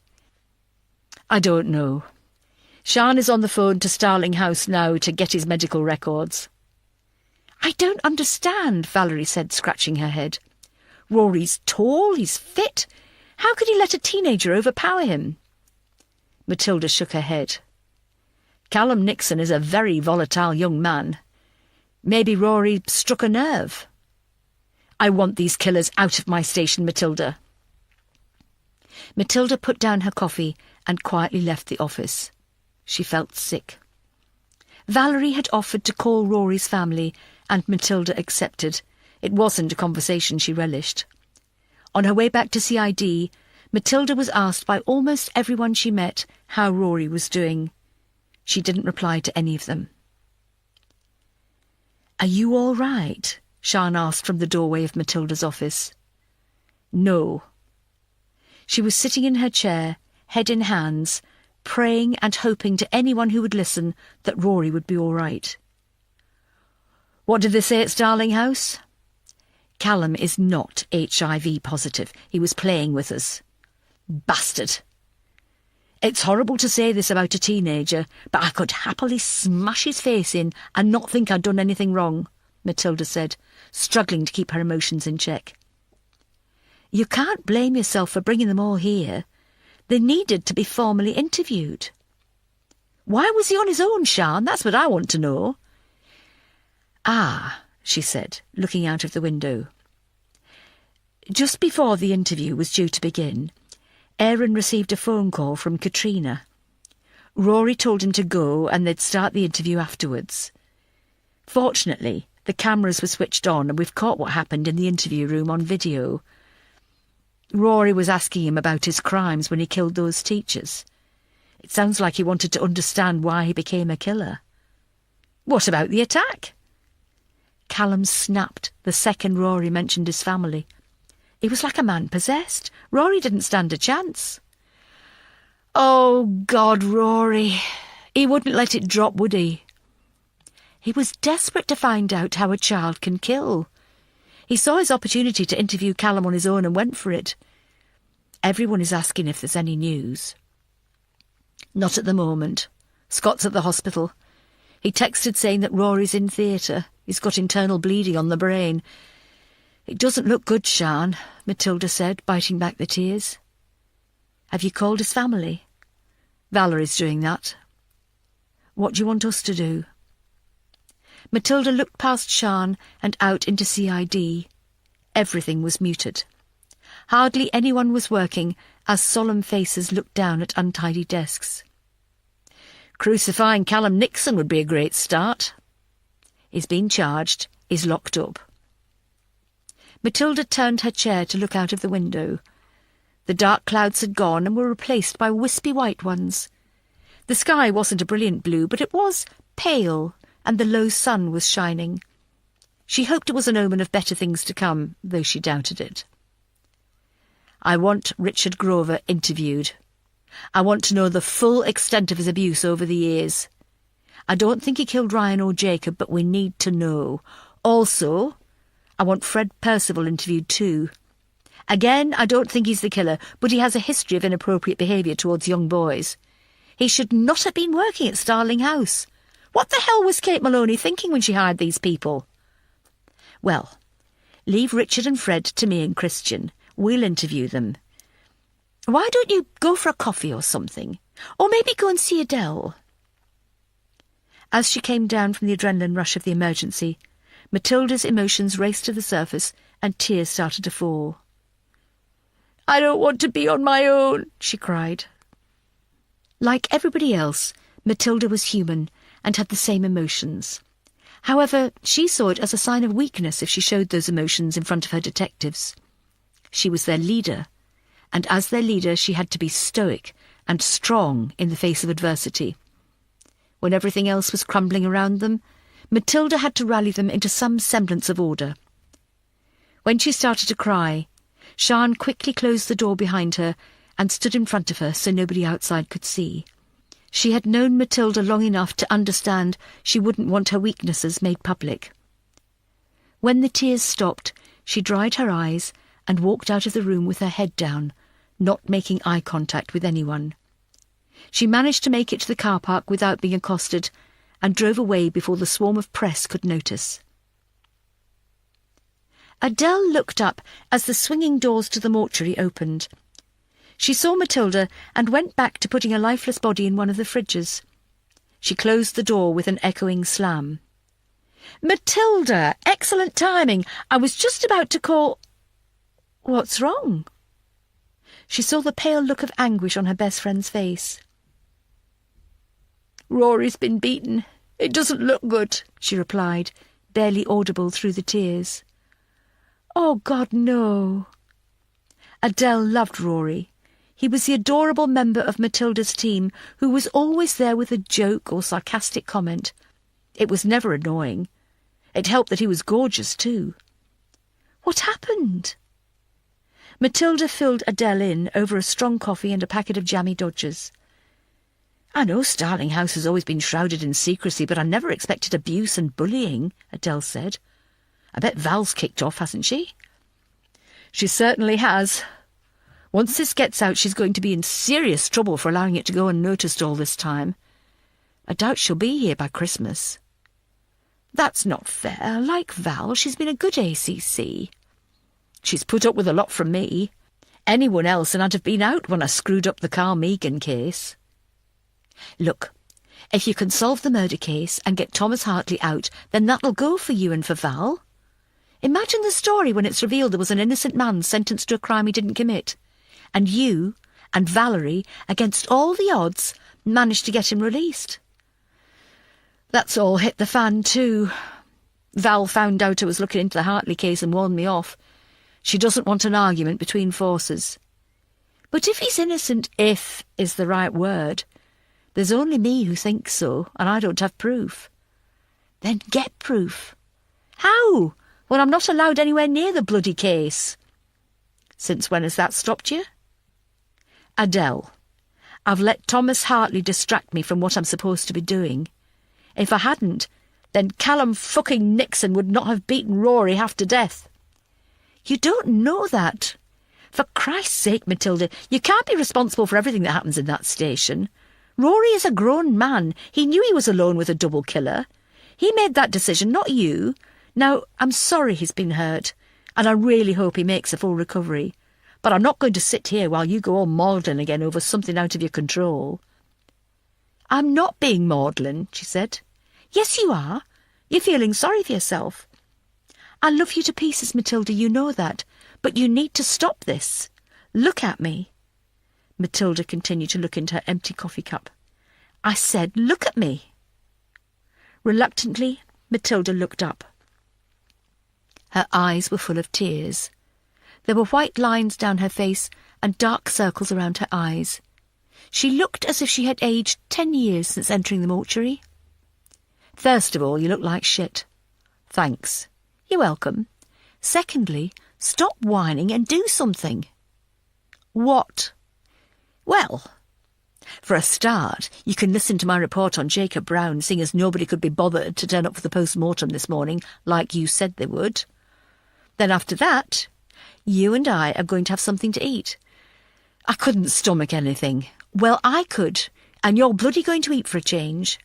I don't know. Sian is on the phone to Starling House now to get his medical records. I don't understand, Valerie said, scratching her head. Rory's tall, he's fit. How could he let a teenager overpower him? Matilda shook her head. Callum Nixon is a very volatile young man. Maybe Rory struck a nerve. I want these killers out of my station, Matilda. Matilda put down her coffee and quietly left the office. She felt sick. Valerie had offered to call Rory's family and Matilda accepted. It wasn't a conversation she relished. On her way back to CID, Matilda was asked by almost everyone she met how Rory was doing. She didn't reply to any of them. "Are you all right?" Sian asked from the doorway of Matilda's office. No. She was sitting in her chair, head in hands, praying and hoping to anyone who would listen that Rory would be all right. "What did they say at Starling House?" "Callum is not HIV positive. He was playing with us." "Bastard! It's horrible to say this about a teenager, but I could happily smash his face in and not think I'd done anything wrong," Matilda said, struggling to keep her emotions in check. "You can't blame yourself for bringing them all here. They needed to be formally interviewed." "Why was he on his own, Sian? That's what I want to know." "Ah," she said, looking out of the window. Just before the interview was due to begin, Aaron received a phone call from Katrina. Rory told him to go and they'd start the interview afterwards. Fortunately, the cameras were switched on and we've caught what happened in the interview room on video. Rory was asking him about his crimes when he killed those teachers. It sounds like he wanted to understand why he became a killer. "What about the attack?" Callum snapped the second Rory mentioned his family. He was like a man possessed. Rory didn't stand a chance. "Oh, God, Rory. He wouldn't let it drop, would he?" He was desperate to find out how a child can kill. He saw his opportunity to interview Callum on his own and went for it. Everyone is asking if there's any news. "Not at the moment. Scott's at the hospital. He texted saying that Rory's in theatre. He's got internal bleeding on the brain." "It doesn't look good, Sian," Matilda said, biting back the tears. "Have you called his family?" "Valerie's doing that." "What do you want us to do?" Matilda looked past Sian and out into CID. Everything was muted. Hardly anyone was working as solemn faces looked down at untidy desks. "Crucifying Callum Nixon would be a great start." "He's been charged. He's locked up." Matilda turned her chair to look out of the window. The dark clouds had gone and were replaced by wispy white ones. The sky wasn't a brilliant blue, but it was pale, and the low sun was shining. She hoped it was an omen of better things to come, though she doubted it. "I want Richard Grover interviewed. I want to know the full extent of his abuse over the years. I don't think he killed Ryan or Jacob, but we need to know. Also, I want Fred Percival interviewed too. Again, I don't think he's the killer, but he has a history of inappropriate behaviour towards young boys. He should not have been working at Starling House. What the hell was Kate Maloney thinking when she hired these people?" "Well, leave Richard and Fred to me and Christian. We'll interview them. Why don't you go for a coffee or something? Or maybe go and see Adele?" As she came down from the adrenaline rush of the emergency, Matilda's emotions raced to the surface and tears started to fall. "I don't want to be on my own," she cried. Like everybody else, Matilda was human and had the same emotions. However, she saw it as a sign of weakness if she showed those emotions in front of her detectives. She was their leader, and as their leader she had to be stoic and strong in the face of adversity. When everything else was crumbling around them, Matilda had to rally them into some semblance of order. When she started to cry, Sian quickly closed the door behind her and stood in front of her so nobody outside could see. She had known Matilda long enough to understand she wouldn't want her weaknesses made public. When the tears stopped, she dried her eyes and walked out of the room with her head down, not making eye contact with anyone. She managed to make it to the car park without being accosted and drove away before the swarm of press could notice. Adele looked up as the swinging doors to the mortuary opened. She saw Matilda and went back to putting a lifeless body in one of the fridges. She closed the door with an echoing slam. "Matilda! Excellent timing! I was just about to call—" "What's wrong?" She saw the pale look of anguish on her best friend's face. "Rory's been beaten. It doesn't look good," she replied, barely audible through the tears. "Oh, God, no." Adele loved Rory. He was the adorable member of Matilda's team who was always there with a joke or sarcastic comment. It was never annoying. It helped that he was gorgeous too. What happened? Matilda filled Adele in over a strong coffee and a packet of jammy Dodgers. "I know Starling House has always been shrouded in secrecy, but I never expected abuse and bullying," Adele said. "I bet Val's kicked off, hasn't she?" "She certainly has. Once this gets out, she's going to be in serious trouble for allowing it to go unnoticed all this time. I doubt she'll be here by Christmas." "That's not fair. Like Val, she's been a good ACC. She's put up with a lot from me. Anyone else and I'd have been out when I screwed up the Carl Meagan case. Look, if you can solve the murder case and get Thomas Hartley out, then that'll go for you and for Val. Imagine the story when it's revealed there was an innocent man sentenced to a crime he didn't commit, and you and Valerie, against all the odds, managed to get him released." "That's all hit the fan too. Val found out I was looking into the Hartley case and warned me off. She doesn't want an argument between forces." "But if he's innocent, if is the right word. There's only me who thinks so, and I don't have proof." "Then get proof." "How, when I'm not allowed anywhere near the bloody case?" "Since when has that stopped you?" "Adele, I've let Thomas Hartley distract me from what I'm supposed to be doing. If I hadn't, then Callum fucking Nixon would not have beaten Rory half to death." "You don't know that. For Christ's sake, Matilda, you can't be responsible for everything that happens in that station. Rory is a grown man. He knew he was alone with a double killer. He made that decision, not you. Now, I'm sorry he's been hurt, and I really hope he makes a full recovery. But I'm not going to sit here while you go all maudlin again over something out of your control." "I'm not being maudlin," she said. "Yes, you are. You're feeling sorry for yourself. I love you to pieces, Matilda, you know that. But you need to stop this. Look at me." Matilda continued to look into her empty coffee cup. "I said, look at me." Reluctantly, Matilda looked up. Her eyes were full of tears. There were white lines down her face and dark circles around her eyes. She looked as if she had aged 10 years since entering the mortuary. "First of all, you look like shit." "Thanks." "You're welcome. Secondly, stop whining and do something." "What?" "Well, for a start, you can listen to my report on Jacob Brown, seeing as nobody could be bothered to turn up for the post-mortem this morning, like you said they would. Then after that, you and I are going to have something to eat. I couldn't stomach anything. Well, I could, and you're bloody going to eat for a change.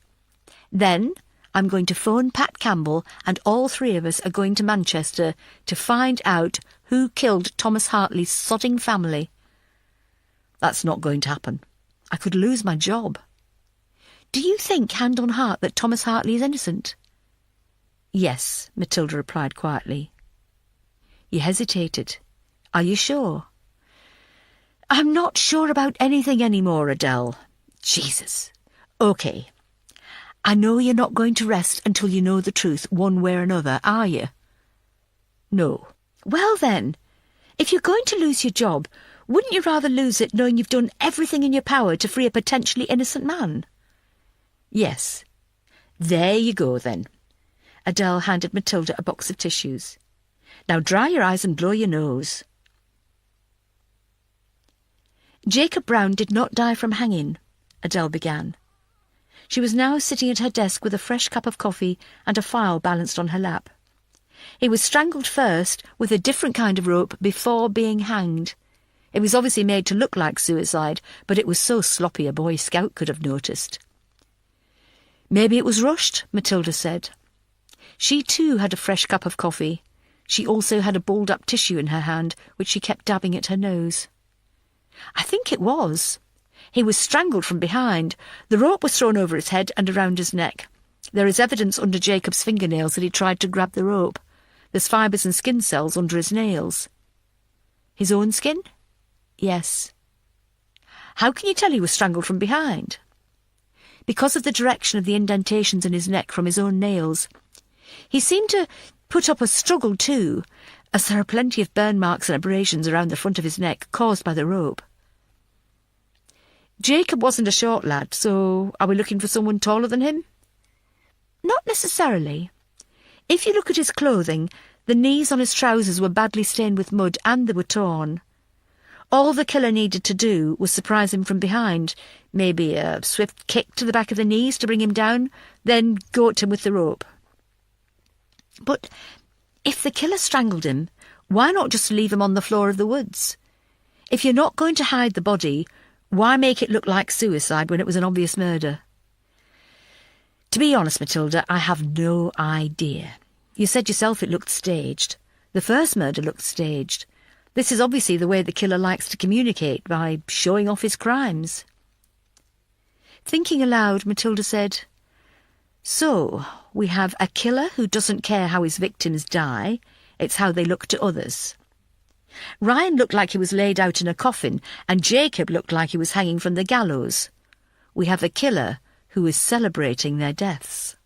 Then I'm going to phone Pat Campbell, and all three of us are going to Manchester to find out who killed Thomas Hartley's sodding family. That's not going to happen. I could lose my job. Do you think, hand on heart, that Thomas Hartley is innocent?" "Yes," Matilda replied quietly. He hesitated. "Are you sure?" "I'm not sure about anything anymore, Adele." "Jesus. OK. I know you're not going to rest until you know the truth one way or another, are you?" "No." "Well then, if you're going to lose your job, wouldn't you rather lose it knowing you've done everything in your power to free a potentially innocent man?" "Yes." "There you go then." Adele handed Matilda a box of tissues. "Now dry your eyes and blow your nose." "Jacob Brown did not die from hanging," Adele began. She was now sitting at her desk with a fresh cup of coffee and a file balanced on her lap. "He was strangled first with a different kind of rope before being hanged. It was obviously made to look like suicide, but it was so sloppy a Boy Scout could have noticed." "Maybe it was rushed," Matilda said. She too had a fresh cup of coffee. She also had a balled-up tissue in her hand, which she kept dabbing at her nose. "I think it was. He was strangled from behind. The rope was thrown over his head and around his neck. There is evidence under Jacob's fingernails that he tried to grab the rope. There's fibres and skin cells under his nails." "His own skin?" "Yes." "How can you tell he was strangled from behind?" "Because of the direction of the indentations in his neck from his own nails. He seemed to put up a struggle too, as there are plenty of burn marks and abrasions around the front of his neck caused by the rope. Jacob wasn't a short lad, so are we looking for someone taller than him? Not necessarily. If you look at his clothing, the knees on his trousers were badly stained with mud and they were torn. All the killer needed to do was surprise him from behind, maybe a swift kick to the back of the knees to bring him down, then go at him with the rope. But if the killer strangled him, why not just leave him on the floor of the woods? If you're not going to hide the body, why make it look like suicide when it was an obvious murder? To be honest, Matilda, I have no idea. You said yourself it looked staged. The first murder looked staged. This is obviously the way the killer likes to communicate, by showing off his crimes. Thinking aloud, Matilda said, "So, we have a killer who doesn't care how his victims die, it's how they look to others. Ryan looked like he was laid out in a coffin, and Jacob looked like he was hanging from the gallows. We have a killer who is celebrating their deaths."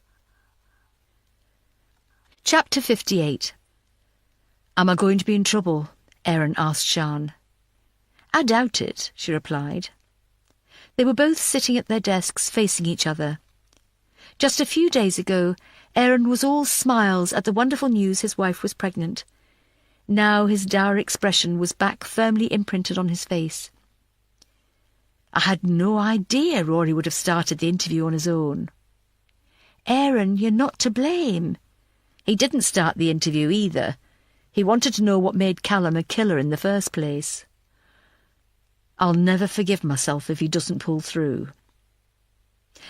Chapter 58. "Am I going to be in trouble?" Aaron asked Sian. "I doubt it," she replied. They were both sitting at their desks facing each other. Just a few days ago, Aaron was all smiles at the wonderful news his wife was pregnant. Now his dour expression was back firmly imprinted on his face. "I had no idea Rory would have started the interview on his own." "Aaron, you're not to blame." "He didn't start the interview either. He wanted to know what made Callum a killer in the first place." "I'll never forgive myself if he doesn't pull through."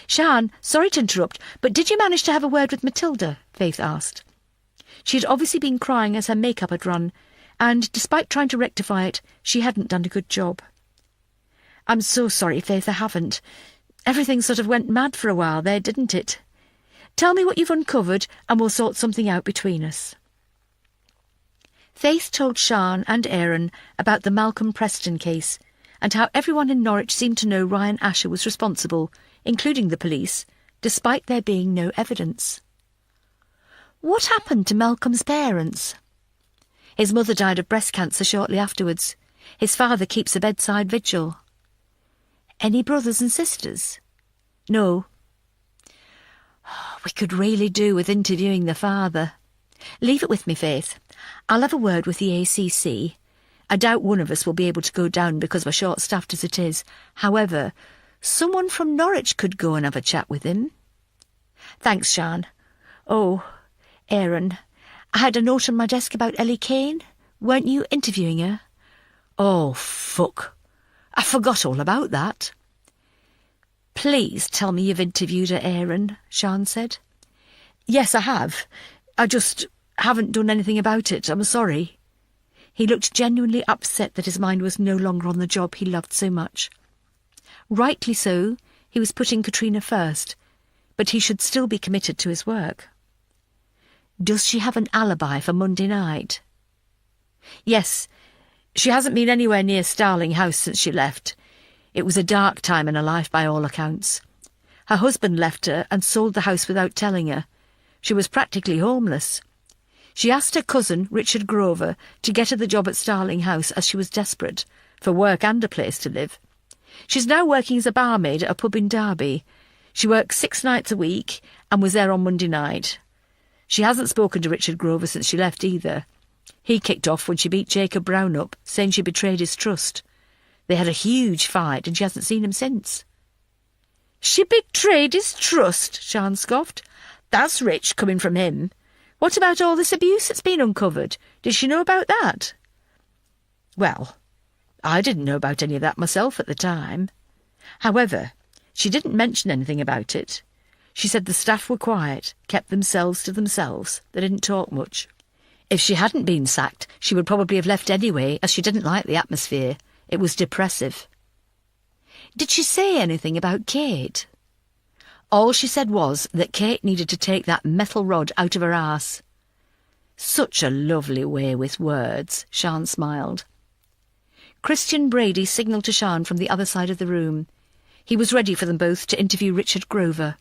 "Sian, sorry to interrupt, but did you manage to have a word with Matilda?" Faith asked. She had obviously been crying as her makeup had run, and despite trying to rectify it, she hadn't done a good job. "I'm so sorry, Faith, I haven't. Everything sort of went mad for a while there, didn't it? Tell me what you've uncovered, and we'll sort something out between us." Faith told Sian and Aaron about the Malcolm Preston case, and how everyone in Norwich seemed to know Ryan Asher was responsible, including the police, despite there being no evidence. "What happened to Malcolm's parents?" "His mother died of breast cancer shortly afterwards. His father keeps a bedside vigil." "Any brothers and sisters?" "No." "We could really do with interviewing the father." "Leave it with me, Faith. I'll have a word with the ACC. I doubt one of us will be able to go down because we're short-staffed as it is. However, someone from Norwich could go and have a chat with him." "Thanks, Sian. Oh, Aaron, I had a note on my desk about Ellie Kane. Weren't you interviewing her?" "Oh, fuck. I forgot all about that." "Please tell me you've interviewed her, Aaron," Sian said. "Yes, I have. I just haven't done anything about it. I'm sorry." He looked genuinely upset that his mind was no longer on the job he loved so much. Rightly so, he was putting Katrina first, but he should still be committed to his work. "Does she have an alibi for Monday night?" "Yes. She hasn't been anywhere near Starling House since she left. It was a dark time in her life by all accounts. Her husband left her and sold the house without telling her. She was practically homeless. She asked her cousin, Richard Grover, to get her the job at Starling House as she was desperate, for work and a place to live. She's now working as a barmaid at a pub in Derby. She works 6 nights a week and was there on Monday night. She hasn't spoken to Richard Grover since she left either. He kicked off when she beat Jacob Brown up, saying she betrayed his trust. They had a huge fight and she hasn't seen him since." "She betrayed his trust," Sian scoffed. "That's rich coming from him. What about all this abuse that's been uncovered? Did she know about that?" "Well, I didn't know about any of that myself at the time. However, she didn't mention anything about it. She said the staff were quiet, kept themselves to themselves. They didn't talk much. If she hadn't been sacked, she would probably have left anyway, as she didn't like the atmosphere. It was depressive." "Did she say anything about Kate?" "All she said was that Kate needed to take that metal rod out of her arse." "Such a lovely way with words," Sian smiled. Christian Brady signalled to Sian from the other side of the room. He was ready for them both to interview Richard Grover.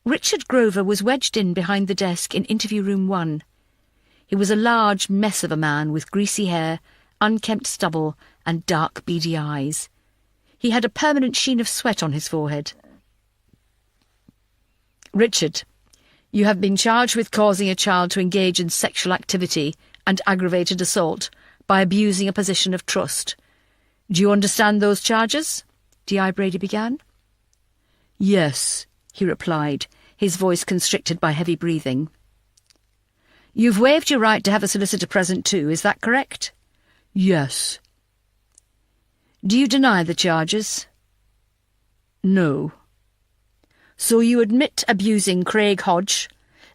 Richard Grover was wedged in behind the desk in interview room 1. He was a large mess of a man with greasy hair, unkempt stubble, and dark, beady eyes. He had a permanent sheen of sweat on his forehead. Richard, you have been charged with causing a child to engage in sexual activity and aggravated assault by abusing a position of trust. Do you understand those charges? D.I. Brady began. Yes, he replied, his voice constricted by heavy breathing. You've waived your right to have a solicitor present too, is that correct? Yes. Do you deny the charges? No. So you admit abusing Craig Hodge,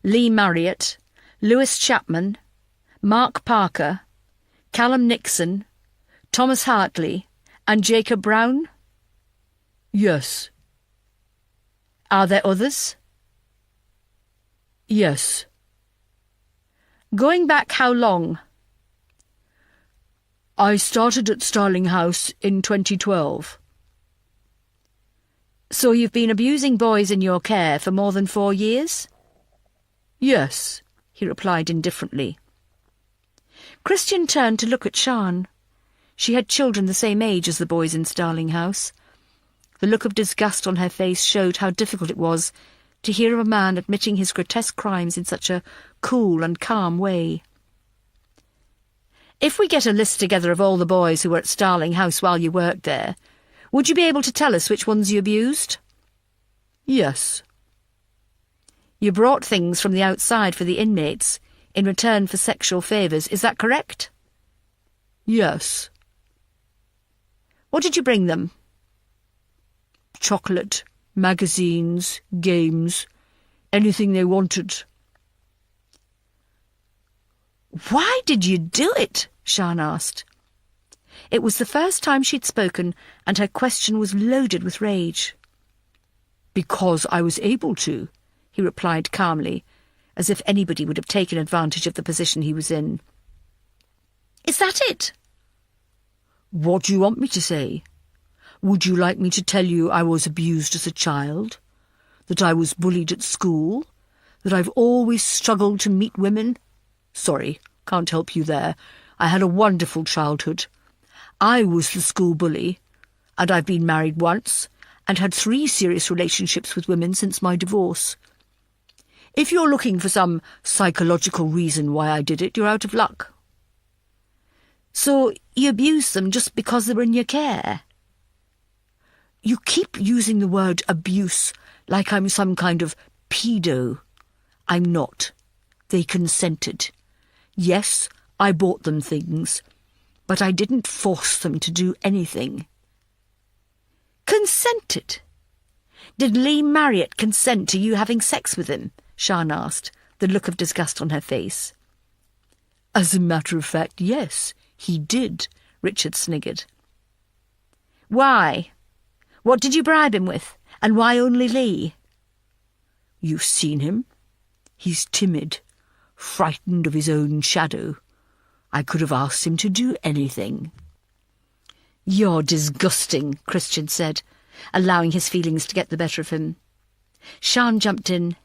Lee Marriott, Lewis Chapman, Mark Parker, Callum Nixon, Thomas Hartley, and Jacob Brown? Yes. Are there others? Yes. Going back how long? I started at Starling House in 2012. So you've been abusing boys in your care for more than 4 years? Yes, he replied indifferently. Christian turned to look at Sian. She had children the same age as the boys in Starling House. The look of disgust on her face showed how difficult it was to hear of a man admitting his grotesque crimes in such a cool and calm way. If we get a list together of all the boys who were at Starling House while you worked there, would you be able to tell us which ones you abused? Yes. You brought things from the outside for the inmates in return for sexual favours, is that correct? Yes. What did you bring them? Chocolate, magazines, games, anything they wanted. Why did you do it? Sian asked. It was the first time she'd spoken, and her question was loaded with rage. Because I was able to, he replied calmly, as if anybody would have taken advantage of the position he was in. Is that it? What do you want me to say? Would you like me to tell you I was abused as a child? That I was bullied at school? That I've always struggled to meet women? Sorry, can't help you there. I had a wonderful childhood. I was the school bully, and I've been married once and had 3 serious relationships with women since my divorce. If you're looking for some psychological reason why I did it, you're out of luck. So you abused them just because they were in your care? You keep using the word abuse like I'm some kind of pedo. I'm not. They consented. Yes, I bought them things, but I didn't force them to do anything. Consented? Did Lee Marriott consent to you having sex with him? Sian asked, the look of disgust on her face. As a matter of fact, yes, he did, Richard sniggered. Why? What did you bribe him with, and why only Lee? You've seen him. He's timid, frightened of his own shadow. I could have asked him to do anything. You're disgusting, Christian said, allowing his feelings to get the better of him. Sian jumped in.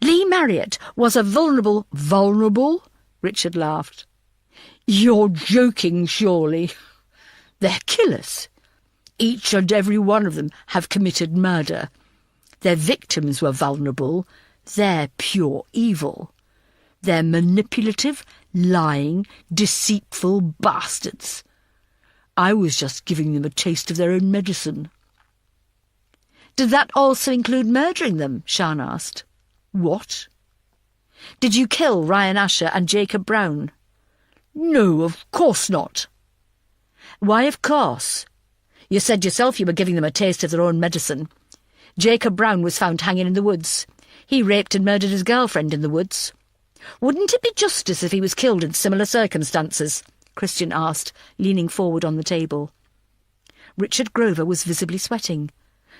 Lee Marriott was a vulnerable... Vulnerable? Richard laughed. You're joking, surely. They're killers. Each and every one of them have committed murder. Their victims were vulnerable. They're pure evil. They're manipulative, lying, deceitful bastards. I was just giving them a taste of their own medicine. Did that also include murdering them? Sian asked. What? Did you kill Ryan Asher and Jacob Brown? No, of course not. Why, of course? You said yourself you were giving them a taste of their own medicine. Jacob Brown was found hanging in the woods. He raped and murdered his girlfriend in the woods. Wouldn't it be justice if he was killed in similar circumstances? Christian asked, leaning forward on the table. Richard Grover was visibly sweating.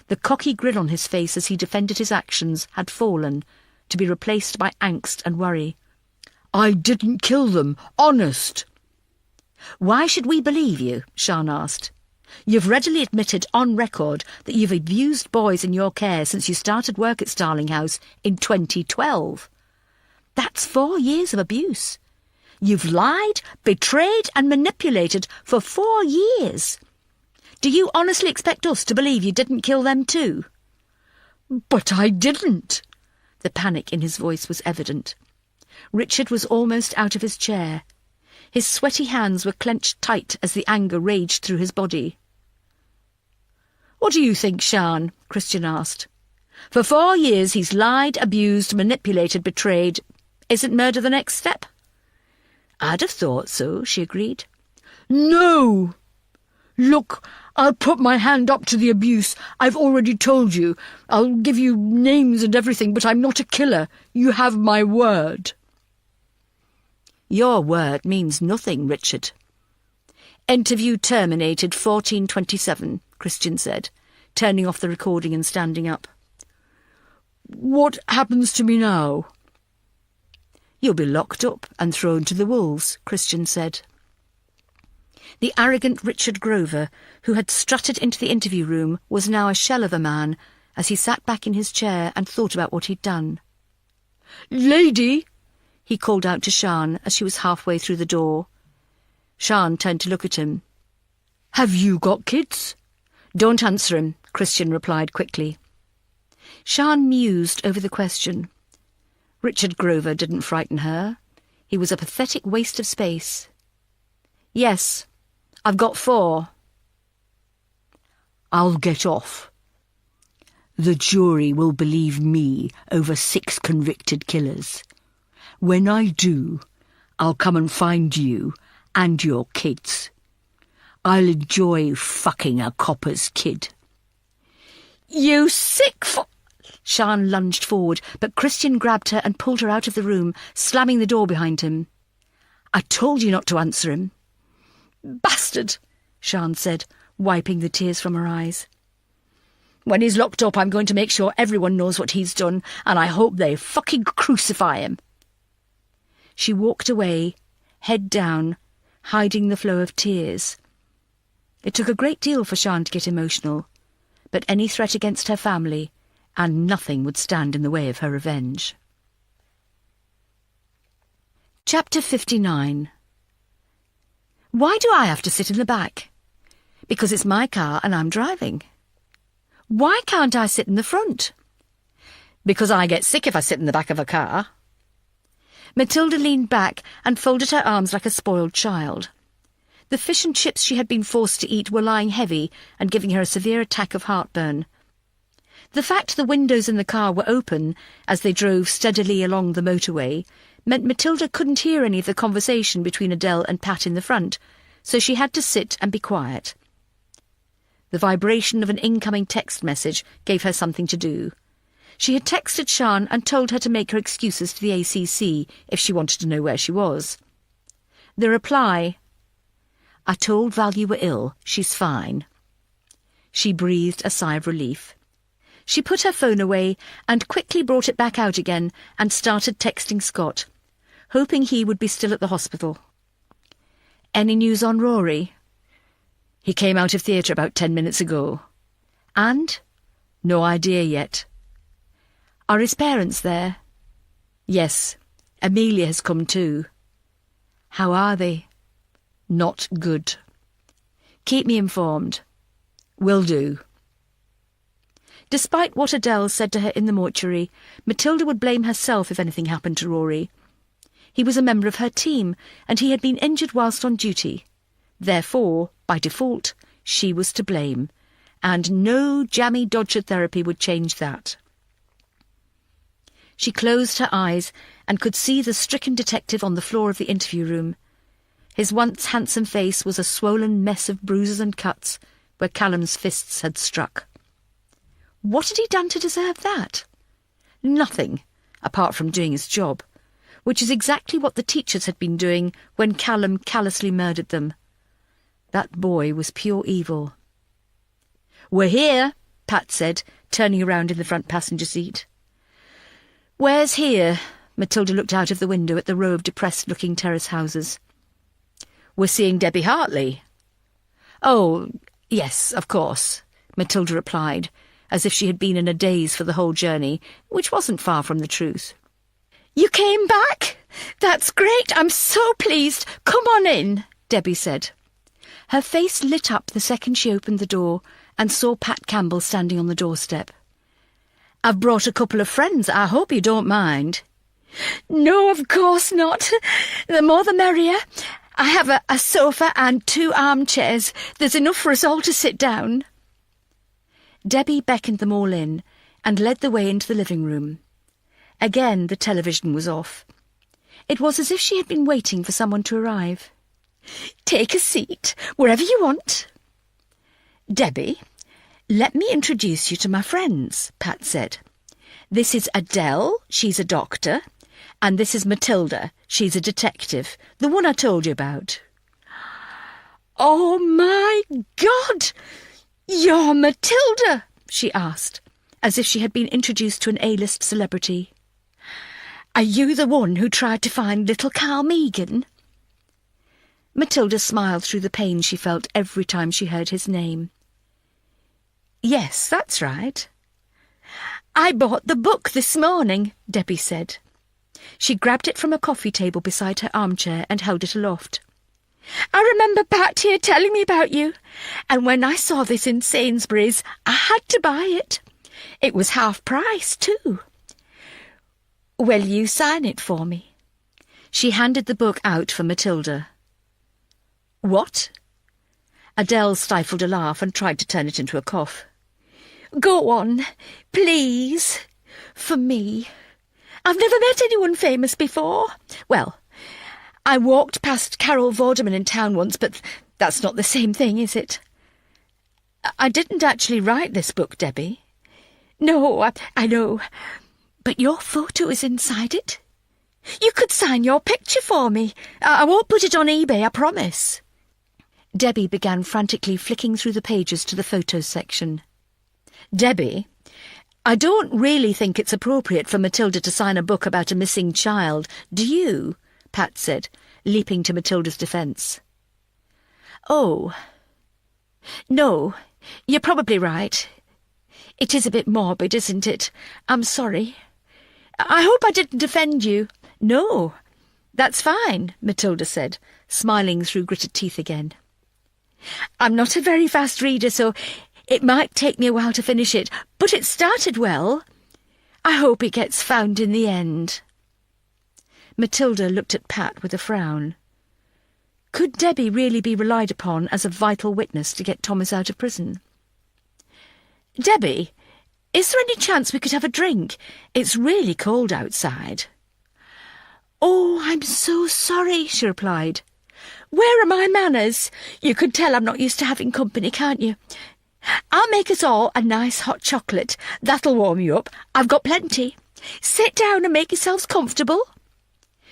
The cocky grin on his face as he defended his actions had fallen, to be replaced by angst and worry. I didn't kill them, honest. Why should we believe you? Sian asked. You've readily admitted on record that you've abused boys in your care since you started work at Starling House in 2012. That's 4 years of abuse. You've lied, betrayed and manipulated for 4 years. Do you honestly expect us to believe you didn't kill them too? But I didn't. The panic in his voice was evident. Richard was almost out of his chair. His sweaty hands were clenched tight as the anger raged through his body. What do you think, Sian? Christian asked. For 4 years he's lied, abused, manipulated, betrayed. Isn't murder the next step? I'd have thought so, she agreed. No! Look, I'll put my hand up to the abuse. I've already told you. I'll give you names and everything, but I'm not a killer. You have my word. Your word means nothing, Richard. Interview terminated 14:27, Christian said, turning off the recording and standing up. What happens to me now? You'll be locked up and thrown to the wolves, Christian said. The arrogant Richard Grover, who had strutted into the interview room, was now a shell of a man as he sat back in his chair and thought about what he'd done. Lady, he called out to Sian as she was halfway through the door. Sian turned to look at him. Have you got kids? Don't answer him, Christian replied quickly. Sian mused over the question. Richard Grover didn't frighten her. He was a pathetic waste of space. Yes, I've got 4. I'll get off. The jury will believe me over 6 convicted killers. When I do, I'll come and find you and your kids. I'll enjoy fucking a copper's kid. You sick Sian lunged forward, but Christian grabbed her and pulled her out of the room, slamming the door behind him. I told you not to answer him. Bastard, Sian said, wiping the tears from her eyes. When he's locked up, I'm going to make sure everyone knows what he's done, and I hope they fucking crucify him. She walked away, head down, hiding the flow of tears. It took a great deal for Sian to get emotional, but any threat against her family, and nothing would stand in the way of her revenge. Chapter 59. Why do I have to sit in the back? Because it's my car and I'm driving. Why can't I sit in the front? Because I get sick if I sit in the back of a car. Matilda leaned back and folded her arms like a spoiled child. The fish and chips she had been forced to eat were lying heavy and giving her a severe attack of heartburn. The fact the windows in the car were open as they drove steadily along the motorway meant Matilda couldn't hear any of the conversation between Adele and Pat in the front, so she had to sit and be quiet. The vibration of an incoming text message gave her something to do. She had texted Sian and told her to make her excuses to the ACC if she wanted to know where she was. The reply, I told Val you were ill, she's fine. She breathed a sigh of relief. She put her phone away and quickly brought it back out again and started texting Scott, hoping he would be still at the hospital. Any news on Rory? He came out of theatre about 10 minutes ago. And? No idea yet. Are his parents there? Yes, Amelia has come too. How are they? Not good. Keep me informed. Will do. Despite what Adele said to her in the mortuary, Matilda would blame herself if anything happened to Rory. He was a member of her team, and he had been injured whilst on duty. Therefore, by default, she was to blame, and no jammy Dodger therapy would change that. She closed her eyes and could see the stricken detective on the floor of the interview room. His once handsome face was a swollen mess of bruises and cuts where Callum's fists had struck. What had he done to deserve that? Nothing, apart from doing his job, which is exactly what the teachers had been doing when Callum callously murdered them. That boy was pure evil. "We're here," Pat said, turning around in the front passenger seat. "Where's here?" Matilda looked out of the window at the row of depressed-looking terrace houses. "We're seeing Debbie Hartley." "Oh, Yes, of course, Matilda replied, as if she had been in a daze for the whole journey, which wasn't far from the truth. You came back? That's great. I'm so pleased. Come on in, Debbie said. Her face lit up the second she opened the door and saw Pat Campbell standing on the doorstep. I've brought a couple of friends. I hope you don't mind. No, of course not. The more the merrier. I have a sofa and 2 armchairs. There's enough for us all to sit down. Debbie beckoned them all in and led the way into the living room. Again the television was off. It was as if she had been waiting for someone to arrive. Take a seat, wherever you want. Debbie, let me introduce you to my friends, Pat said. This is Adele, she's a doctor, and this is Matilda, she's a detective, the one I told you about. Oh, my God! You're Matilda, she asked, as if she had been introduced to an A-list celebrity. Are you the one who tried to find little Carl Megan? Matilda smiled through the pain she felt every time she heard his name. Yes, that's right. I bought the book this morning, Debbie said. She grabbed it from a coffee table beside her armchair and held it aloft. I remember Pat here telling me about you, and when I saw this in Sainsbury's, I had to buy it. It was half price, too. Will you sign it for me? She handed the book out for Matilda. What? Adele stifled a laugh and tried to turn it into a cough. Go on, please, for me. I've never met anyone famous before. Well, I walked past Carol Vorderman in town once, but that's not the same thing, is it? I didn't actually write this book, Debbie. No, I know, but your photo is inside it. You could sign your picture for me. I won't put it on eBay, I promise. Debbie began frantically flicking through the pages to the photos section. Debbie, I don't really think it's appropriate for Matilda to sign a book about a missing child, do you? Pat said, leaping to Matilda's defence. Oh. No, you're probably right. It is a bit morbid, isn't it? I'm sorry. I hope I didn't offend you. No, that's fine, Matilda said, smiling through gritted teeth again. I'm not a very fast reader, so it might take me a while to finish it, but it started well. I hope it gets found in the end. Matilda looked at Pat with a frown. Could Debbie really be relied upon as a vital witness to get Thomas out of prison? Debbie, is there any chance we could have a drink? It's really cold outside. Oh, I'm so sorry, she replied. Where are my manners? You could tell I'm not used to having company, can't you? I'll make us all a nice hot chocolate. That'll warm you up. I've got plenty. Sit down and make yourselves comfortable.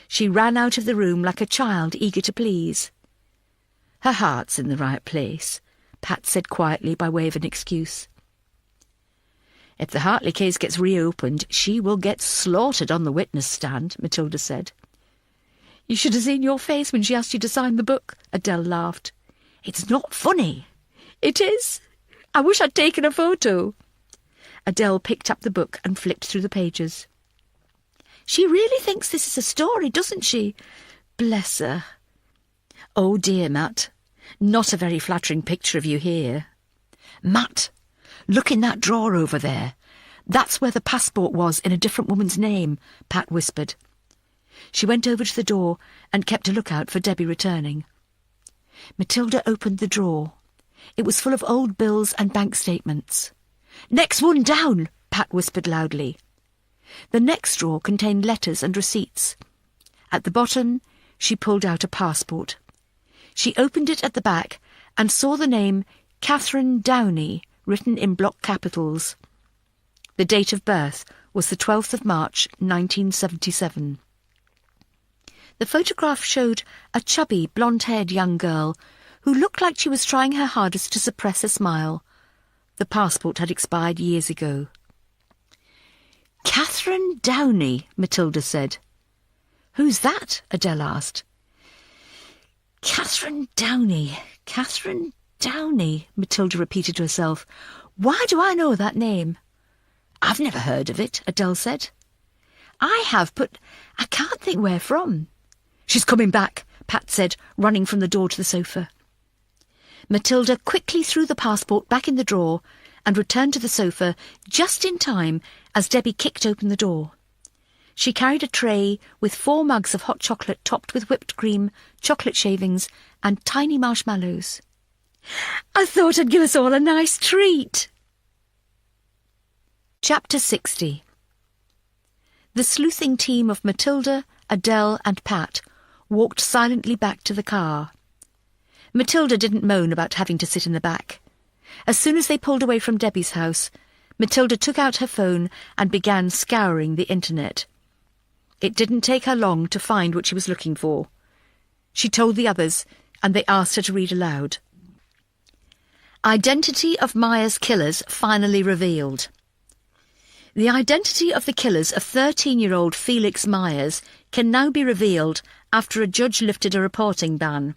She ran out of the room like a child eager to please. Her heart's in the right place, Pat said quietly by way of an excuse. If the Hartley case gets reopened, she will get slaughtered on the witness stand, Matilda said. You should have seen your face when she asked you to sign the book, Adele laughed. It's not funny. It is. I wish I'd taken a photo. Adele picked up the book and flicked through the pages. She really thinks this is a story, doesn't she? Bless her. Oh dear, Matt. Not a very flattering picture of you here. Matt, look in that drawer over there. That's where the passport was in a different woman's name, Pat whispered. She went over to the door and kept a lookout for Debbie returning. Matilda opened the drawer. It was full of old bills and bank statements. "Next one down," Pat whispered loudly. The next drawer contained letters and receipts. At the bottom, she pulled out a passport. She opened it at the back and saw the name Catherine Downey written in block capitals. The date of birth was the 12th of March, 1977. The photograph showed a chubby, blonde-haired young girl who looked like she was trying her hardest to suppress a smile. The passport had expired years ago. "Catherine Downey," Matilda said. "Who's that?" Adele asked. "Catherine Downey. Catherine Downey, Matilda repeated to herself. Why do I know that name? I've never heard of it, Adele said. I have, but I can't think where from. She's coming back, Pat said, running from the door to the sofa. Matilda quickly threw the passport back in the drawer and returned to the sofa just in time as Debbie kicked open the door. She carried a tray with 4 mugs of hot chocolate topped with whipped cream, chocolate shavings and tiny marshmallows. I thought I'd give us all a nice treat. Chapter 60. The sleuthing team of Matilda, Adele and Pat walked silently back to the car. Matilda didn't moan about having to sit in the back. As soon as they pulled away from Debbie's house, Matilda took out her phone and began scouring the internet. It didn't take her long to find what she was looking for. She told the others, and they asked her to read aloud. Identity of Myers killers finally revealed. The identity of the killers of 13-year-old Felix Myers can now be revealed after a judge lifted a reporting ban.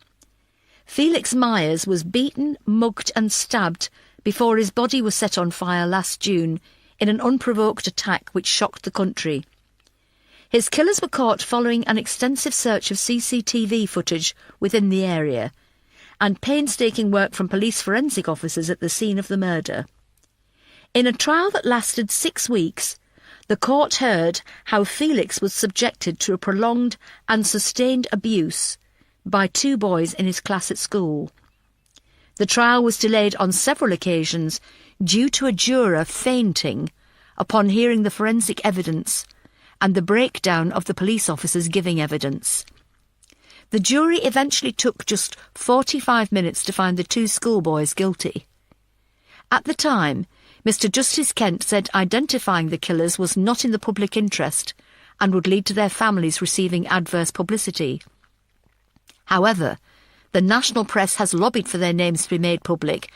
Felix Myers was beaten, mugged and stabbed before his body was set on fire last June in an unprovoked attack which shocked the country. His killers were caught following an extensive search of CCTV footage within the area and painstaking work from police forensic officers at the scene of the murder. In a trial that lasted 6 weeks, the court heard how Felix was subjected to a prolonged and sustained abuse by 2 boys in his class at school. The trial was delayed on several occasions due to a juror fainting upon hearing the forensic evidence and the breakdown of the police officers giving evidence. The jury eventually took just 45 minutes to find the 2 schoolboys guilty. At the time, Mr. Justice Kent said identifying the killers was not in the public interest and would lead to their families receiving adverse publicity. However, the national press has lobbied for their names to be made public,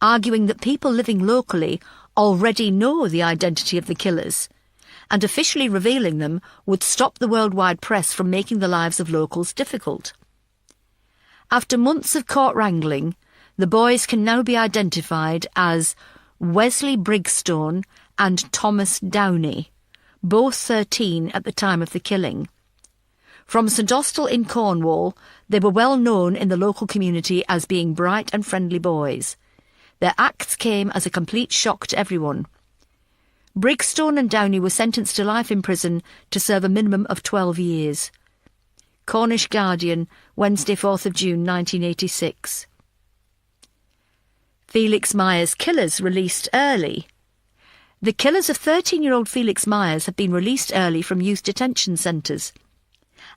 arguing that people living locally already know the identity of the killers, and officially revealing them would stop the worldwide press from making the lives of locals difficult. After months of court wrangling, the boys can now be identified as Wesley Brigstone and Thomas Downey, both 13 at the time of the killing. From St Austell in Cornwall, they were well known in the local community as being bright and friendly boys. Their acts came as a complete shock to everyone. Brigstone and Downey were sentenced to life in prison to serve a minimum of 12 years. Cornish Guardian, Wednesday 4th of June 1986. Felix Myers' killers released early. The killers of 13-year-old Felix Myers have been released early from youth detention centres.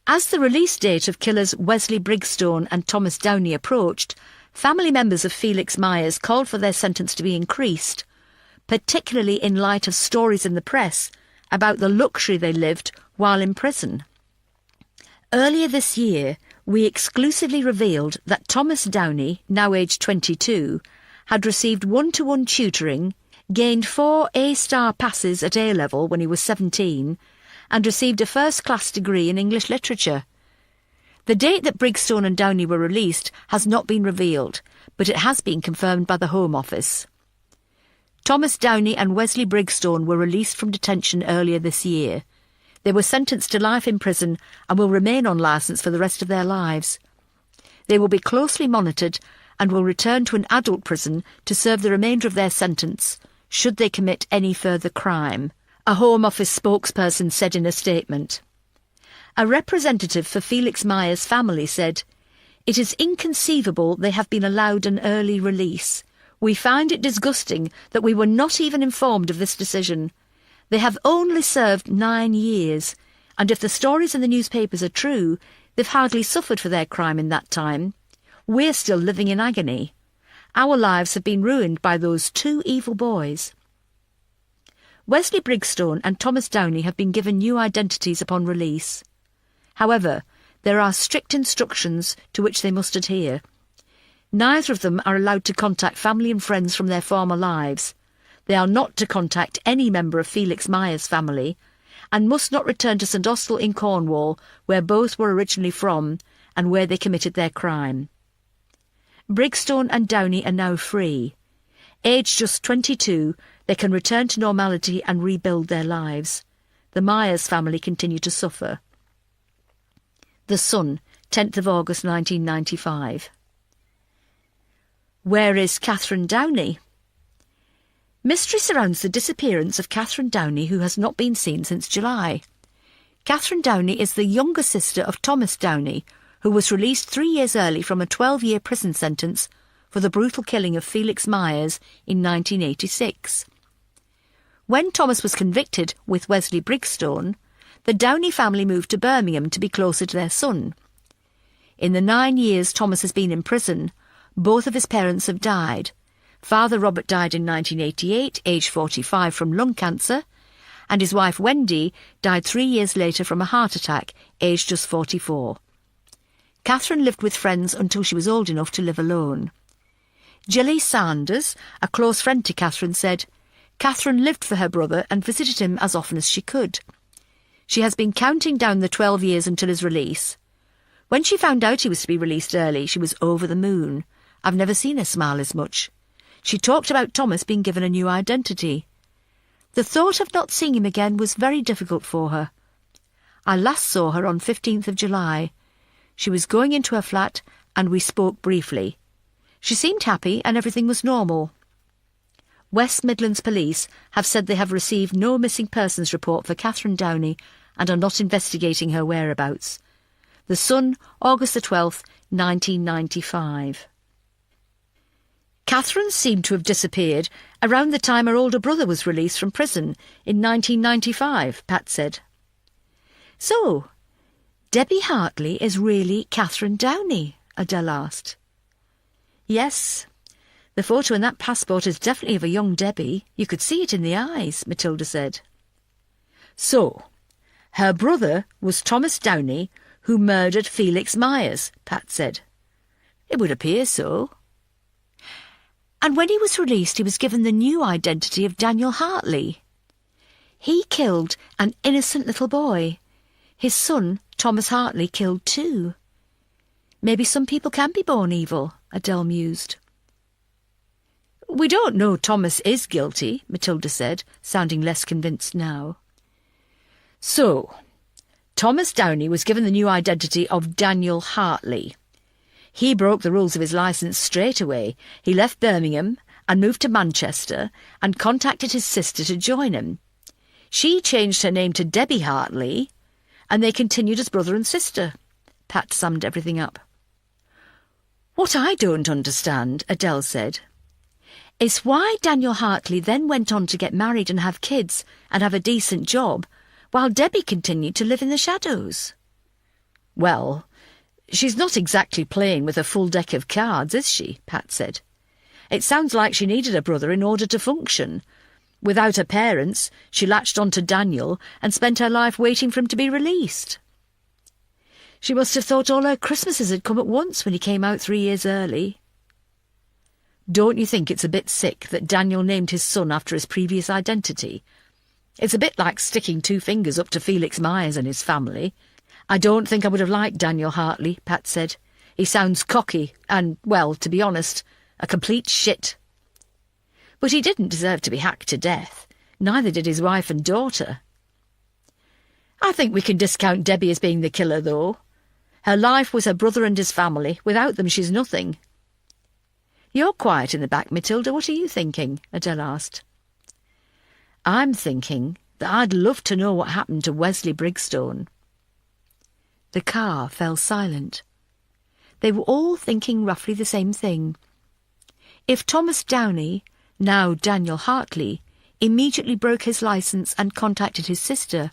As the release date of killers Wesley Brigstone and Thomas Downey approached, family members of Felix Myers called for their sentence to be increased, particularly in light of stories in the press about the luxury they lived while in prison. Earlier this year, we exclusively revealed that Thomas Downey, now aged 22, had received one-to-one tutoring, gained 4 A-star passes at A-level when he was 17, and received a first-class degree in English literature. The date that Brigstone and Downey were released has not been revealed, but it has been confirmed by the Home Office. Thomas Downey and Wesley Brigstone were released from detention earlier this year. They were sentenced to life in prison and will remain on licence for the rest of their lives. They will be closely monitored and will return to an adult prison to serve the remainder of their sentence, should they commit any further crime, a Home Office spokesperson said in a statement. A representative for Felix Myers' family said, "It is inconceivable they have been allowed an early release. We find it disgusting that we were not even informed of this decision. They have only served 9 years, and if the stories in the newspapers are true, they've hardly suffered for their crime in that time. We're still living in agony. Our lives have been ruined by those 2 evil boys." Wesley Brigstone and Thomas Downey have been given new identities upon release. However, there are strict instructions to which they must adhere. Neither of them are allowed to contact family and friends from their former lives. They are not to contact any member of Felix Myers' family, and must not return to St Austell in Cornwall, where both were originally from, and where they committed their crime. Brigstone and Downey are now free. Aged just 22, they can return to normality and rebuild their lives. The Myers family continue to suffer. The Sun, 10th of August 1995. Where is Catherine Downey? Mystery surrounds the disappearance of Catherine Downey, who has not been seen since July. Catherine Downey is the younger sister of Thomas Downey, who was released 3 years early from a 12-year prison sentence for the brutal killing of Felix Myers in 1986. When Thomas was convicted with Wesley Brigstone, the Downey family moved to Birmingham to be closer to their son. In the 9 years Thomas has been in prison, both of his parents have died. Father Robert died in 1988, aged 45, from lung cancer, and his wife Wendy died 3 years later from a heart attack, aged just 44. Catherine lived with friends until she was old enough to live alone. Gilly Sanders, a close friend to Catherine, said, Catherine lived for her brother and visited him as often as she could. She has been counting down the 12 years until his release. When she found out he was to be released early, she was over the moon. I've never seen her smile as much. She talked about Thomas being given a new identity. The thought of not seeing him again was very difficult for her. I last saw her on 15th of July. She was going into her flat and we spoke briefly. She seemed happy and everything was normal. West Midlands Police have said they have received no missing persons report for Catherine Downey and are not investigating her whereabouts. The Sun, August the 12th, 1995. Catherine seemed to have disappeared around the time her older brother was released from prison in 1995, Pat said. So, Debbie Hartley is really Catherine Downey? Adele asked. Yes, the photo in that passport is definitely of a young Debbie. You could see it in the eyes, Matilda said. So, her brother was Thomas Downey, who murdered Felix Myers, Pat said. It would appear so. And when he was released, he was given the new identity of Daniel Hartley. He killed an innocent little boy. His son, Thomas Hartley, killed too. Maybe some people can be born evil, Adele mused. We don't know Thomas is guilty, Matilda said, sounding less convinced now. So, Thomas Downey was given the new identity of Daniel Hartley. He broke the rules of his licence straight away. He left Birmingham and moved to Manchester and contacted his sister to join him. She changed her name to Debbie Hartley, and they continued as brother and sister. Pat summed everything up. What I don't understand, Adele said, is why Daniel Hartley then went on to get married and have kids and have a decent job, while Debbie continued to live in the shadows. Well, she's not exactly playing with a full deck of cards, is she? Pat said. It sounds like she needed a brother in order to function. Without her parents, she latched on to Daniel and spent her life waiting for him to be released. She must have thought all her Christmases had come at once when he came out 3 years early. Don't you think it's a bit sick that Daniel named his son after his previous identity? It's a bit like sticking 2 fingers up to Felix Myers and his family. I don't think I would have liked Daniel Hartley, Pat said. He sounds cocky and, well, to be honest, a complete shit. But he didn't deserve to be hacked to death. Neither did his wife and daughter. I think we can discount Debbie as being the killer, though. Her life was her brother and his family. Without them, she's nothing. You're quiet in the back, Matilda. What are you thinking? Adele asked. I'm thinking that I'd love to know what happened to Wesley Brigstone. The car fell silent. They were all thinking roughly the same thing. If Thomas Downey, now Daniel Hartley, immediately broke his licence and contacted his sister,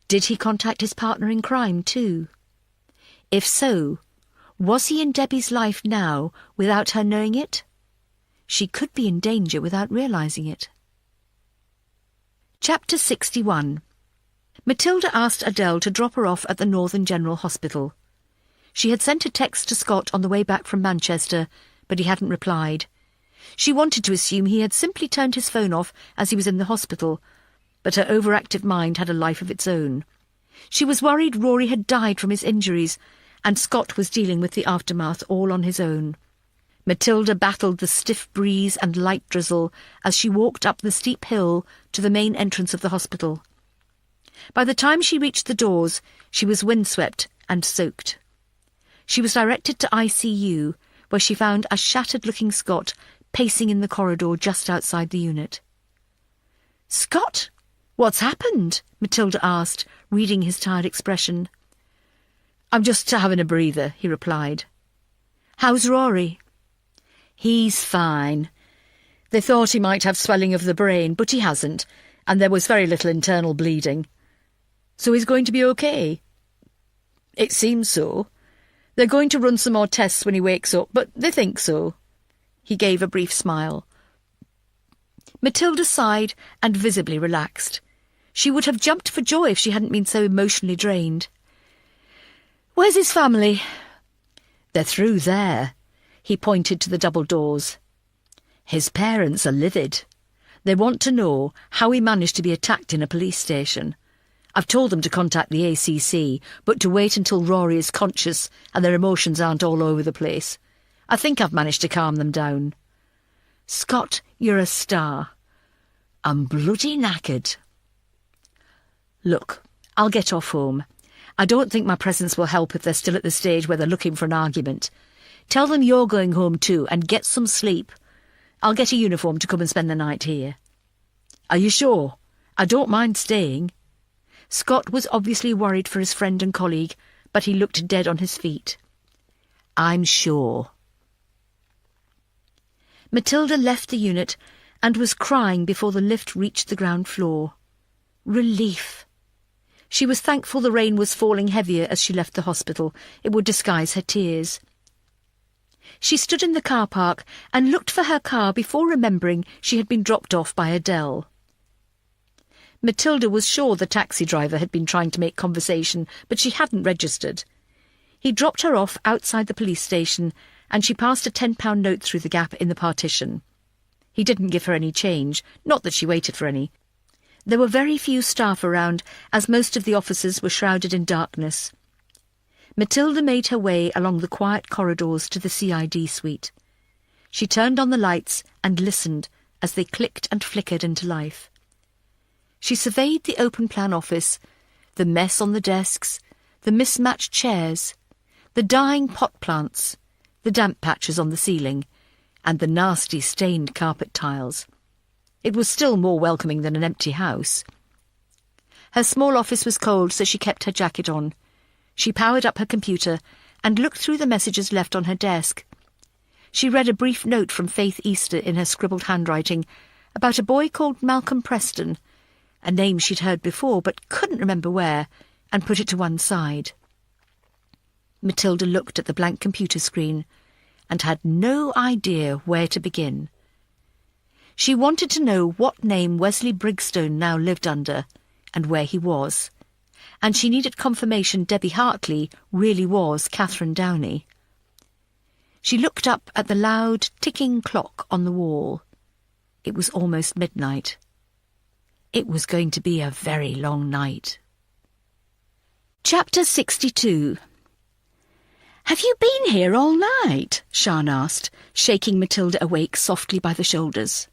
did he contact his partner in crime too? If so, was he in Debbie's life now without her knowing it? She could be in danger without realising it. Chapter 61. Matilda asked Adele to drop her off at the Northern General Hospital. She had sent a text to Scott on the way back from Manchester, but he hadn't replied. She wanted to assume he had simply turned his phone off as he was in the hospital, but her overactive mind had a life of its own. She was worried Rory had died from his injuries, and Scott was dealing with the aftermath all on his own. Matilda battled the stiff breeze and light drizzle as she walked up the steep hill to the main entrance of the hospital. By the time she reached the doors, she was windswept and soaked. She was directed to ICU, where she found a shattered-looking Scott pacing in the corridor just outside the unit. "Scott, what's happened?" Matilda asked, reading his tired expression. "I'm just having a breather," he replied. "How's Rory?" "He's fine. They thought he might have swelling of the brain, but he hasn't, and there was very little internal bleeding. So he's going to be okay." "It seems so. They're going to run some more tests when he wakes up, but they think so." He gave a brief smile. Matilda sighed and visibly relaxed. She would have jumped for joy if she hadn't been so emotionally drained. "Where's his family?" "They're through there." He pointed to the double doors. "His parents are livid. They want to know how he managed to be attacked in a police station. I've told them to contact the ACC, but to wait until Rory is conscious and their emotions aren't all over the place. I think I've managed to calm them down." "Scott, you're a star." "I'm bloody knackered." "Look, I'll get off home. I don't think my presence will help if they're still at the stage where they're looking for an argument. Tell them you're going home too, and get some sleep. I'll get a uniform to come and spend the night here." "Are you sure? I don't mind staying." Scott was obviously worried for his friend and colleague, but he looked dead on his feet. "I'm sure." Matilda left the unit and was crying before the lift reached the ground floor. Relief. She was thankful the rain was falling heavier as she left the hospital. It would disguise her tears. She stood in the car park and looked for her car before remembering she had been dropped off by Adele. Matilda was sure the taxi driver had been trying to make conversation, but she hadn't registered. He dropped her off outside the police station, and she passed a £10 note through the gap in the partition. He didn't give her any change, not that she waited for any. There were very few staff around, as most of the officers were shrouded in darkness. Matilda made her way along the quiet corridors to the CID suite. She turned on the lights and listened as they clicked and flickered into life. She surveyed the open-plan office, the mess on the desks, the mismatched chairs, the dying pot plants, the damp patches on the ceiling, and the nasty stained carpet tiles. It was still more welcoming than an empty house. Her small office was cold, so she kept her jacket on. She powered up her computer and looked through the messages left on her desk. She read a brief note from Faith Easter in her scribbled handwriting about a boy called Malcolm Preston, a name she'd heard before but couldn't remember where, and put it to one side. Matilda looked at the blank computer screen and had no idea where to begin. She wanted to know what name Wesley Brigstone now lived under and where he was, and she needed confirmation Debbie Hartley really was Catherine Downey. She looked up at the loud, ticking clock on the wall. It was almost midnight. It was going to be a very long night. Chapter 62. "Have you been here all night?" Sian asked, shaking Matilda awake softly by the shoulders.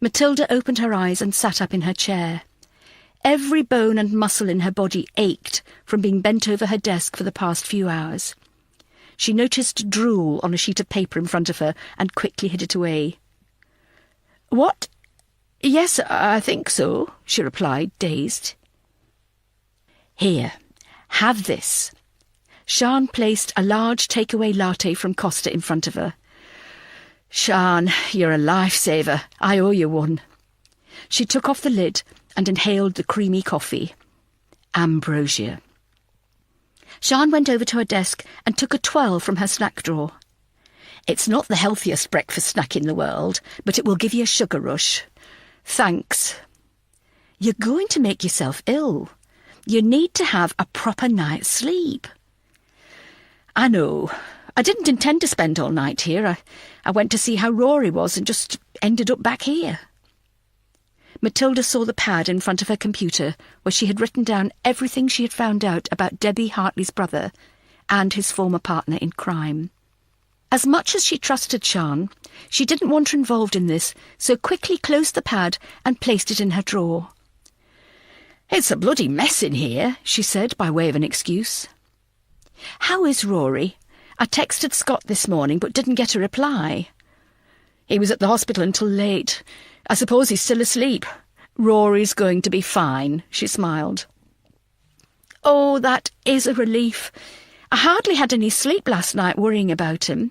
Matilda opened her eyes and sat up in her chair. Every bone and muscle in her body ached from being bent over her desk for the past few hours. She noticed drool on a sheet of paper in front of her and quickly hid it away. "What? Yes, I think so," she replied, dazed. "Here, have this." Sian placed a large takeaway latte from Costa in front of her. "Sian, you're a lifesaver. I owe you one." She took off the lid and inhaled the creamy coffee. Ambrosia. Sian went over to her desk and took a 12 from her snack drawer. "It's not the healthiest breakfast snack in the world, but it will give you a sugar rush." "Thanks." "You're going to make yourself ill. You need to have a proper night's sleep." "I know. I didn't intend to spend all night here. I went to see how Rory was and just ended up back here." Matilda saw the pad in front of her computer where she had written down everything she had found out about Debbie Hartley's brother and his former partner in crime. As much as she trusted Sian, she didn't want her involved in this, so quickly closed the pad and placed it in her drawer. "It's a bloody mess in here," she said by way of an excuse. "How is Rory? I texted Scott this morning but didn't get a reply." "He was at the hospital until late. I suppose he's still asleep. Rory's going to be fine," she smiled. "Oh, that is a relief. I hardly had any sleep last night worrying about him."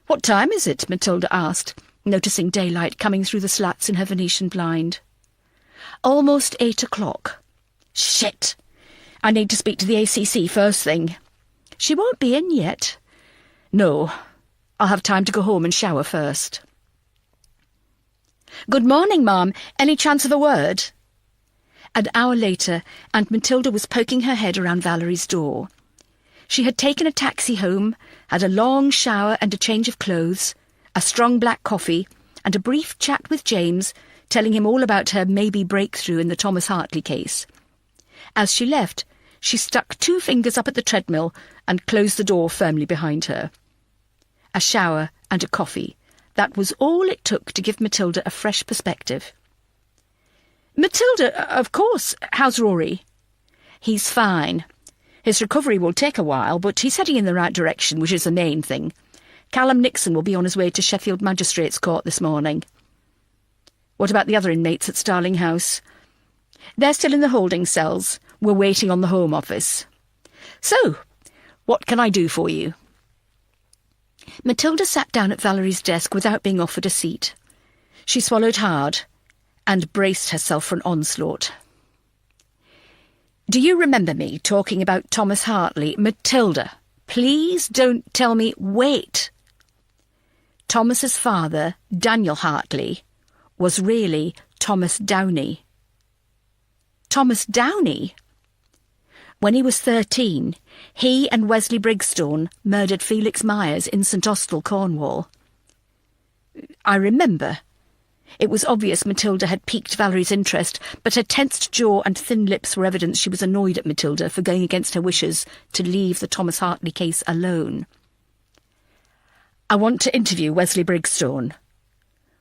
"What time is it?" Matilda asked, noticing daylight coming through the slats in her Venetian blind. "Almost 8 o'clock. Shit! I need to speak to the ACC first thing." "She won't be in yet." "No. I'll have time to go home and shower first." "Good morning, Ma'am. Any chance of a word?" An hour later, and Matilda was poking her head around Valerie's door. She had taken a taxi home, had a long shower and a change of clothes, a strong black coffee, and a brief chat with James, telling him all about her maybe breakthrough in the Thomas Hartley case. As she left, she stuck 2 fingers up at the treadmill and closed the door firmly behind her. A shower and a coffee. That was all it took to give Matilda a fresh perspective. "Matilda, of course. How's Rory?" "He's fine. His recovery will take a while, but he's heading in the right direction, which is the main thing. Callum Nixon will be on his way to Sheffield Magistrates Court this morning." "What about the other inmates at Starling House?" "They're still in the holding cells. We're waiting on the Home Office." "So, what can I do for you?" Matilda sat down at Valerie's desk without being offered a seat. She swallowed hard and braced herself for an onslaught. "Do you remember me talking about Thomas Hartley?" "Matilda, please don't tell me—" "Wait." Thomas's father, Daniel Hartley, was really Thomas Downey. "Thomas Downey?" When he was 13, he and Wesley Brigstone murdered Felix Myers in St Austell, Cornwall. I remember. It was obvious Matilda had piqued Valerie's interest, but her tensed jaw and thin lips were evidence she was annoyed at Matilda for going against her wishes to leave the Thomas Hartley case alone. "I want to interview Wesley Brigstone."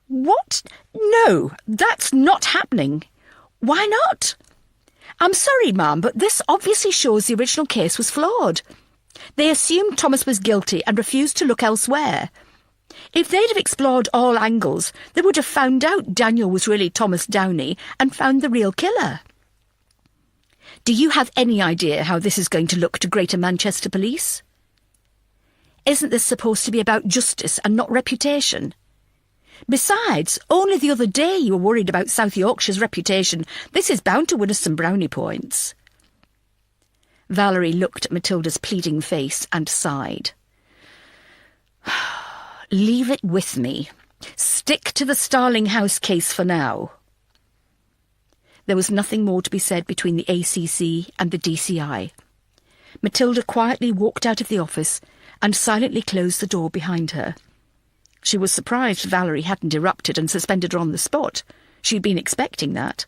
"What? No, that's not happening." "Why not?" "I'm sorry, Ma'am, but this obviously shows the original case was flawed. They assumed Thomas was guilty and refused to look elsewhere. If they'd have explored all angles, they would have found out Daniel was really Thomas Downey and found the real killer." "Do you have any idea how this is going to look to Greater Manchester Police?" "Isn't this supposed to be about justice and not reputation? Besides, only the other day you were worried about South Yorkshire's reputation. This is bound to win us some brownie points." Valerie looked at Matilda's pleading face and sighed. "Leave it with me. Stick to the Starling House case for now." There was nothing more to be said between the ACC and the DCI. Matilda quietly walked out of the office and silently closed the door behind her. She was surprised Valerie hadn't erupted and suspended her on the spot. She'd been expecting that.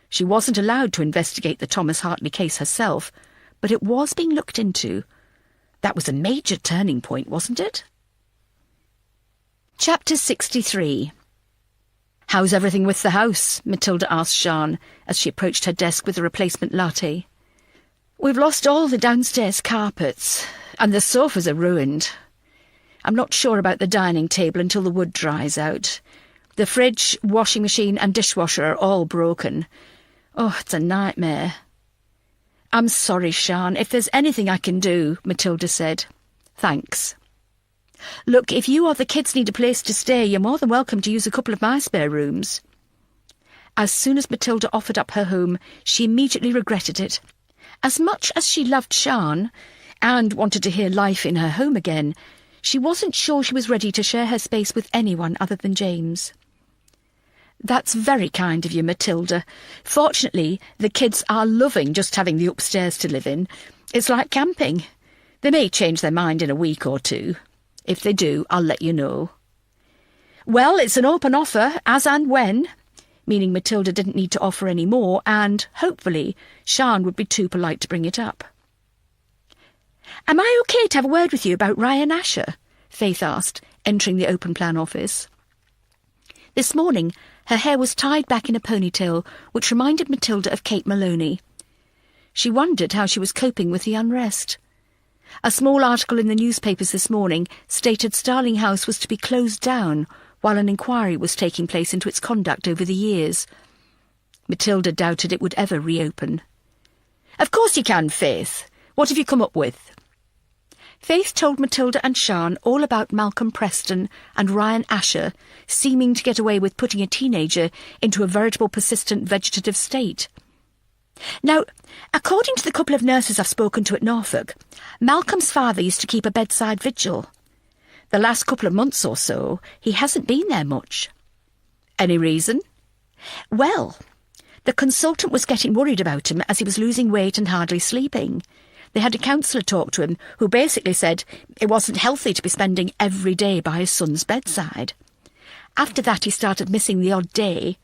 She wasn't allowed to investigate the Thomas Hartley case herself, but it was being looked into. That was a major turning point, wasn't it? Chapter 63. "How's everything with the house?" Matilda asked Sian as she approached her desk with a replacement latte. "We've lost all the downstairs carpets, and the sofas are ruined. I'm not sure about the dining table until the wood dries out. The fridge, washing machine and dishwasher are all broken. Oh, it's a nightmare." "I'm sorry, Sian. If there's anything I can do," Matilda said. "Thanks." "Look, if you or the kids need a place to stay, you're more than welcome to use a couple of my spare rooms." As soon as Matilda offered up her home, she immediately regretted it. As much as she loved Sian and wanted to hear life in her home again, she wasn't sure she was ready to share her space with anyone other than James. "That's very kind of you, Matilda. Fortunately, the kids are loving just having the upstairs to live in. It's like camping. They may change their mind in a week or 2. If they do, I'll let you know." "Well, it's an open offer, as and when," meaning Matilda didn't need to offer any more, and, hopefully, Sian would be too polite to bring it up. "Am I okay to have a word with you about Ryan Asher?" Faith asked, entering the open-plan office. This morning, her hair was tied back in a ponytail, which reminded Matilda of Kate Maloney. She wondered how she was coping with the unrest. A small article in the newspapers this morning stated Starling House was to be closed down while an inquiry was taking place into its conduct over the years. Matilda doubted it would ever reopen. "Of course you can, Faith. What have you come up with?" Faith told Matilda and Sian all about Malcolm Preston and Ryan Asher seeming to get away with putting a teenager into a veritable persistent vegetative state. Now, according to the couple of nurses I've spoken to at Norfolk, Malcolm's father used to keep a bedside vigil. The last couple of months or so, he hasn't been there much. Any reason? Well, the consultant was getting worried about him as he was losing weight and hardly sleeping. They had a counsellor talk to him who basically said it wasn't healthy to be spending every day by his son's bedside. After that he started missing the odd day,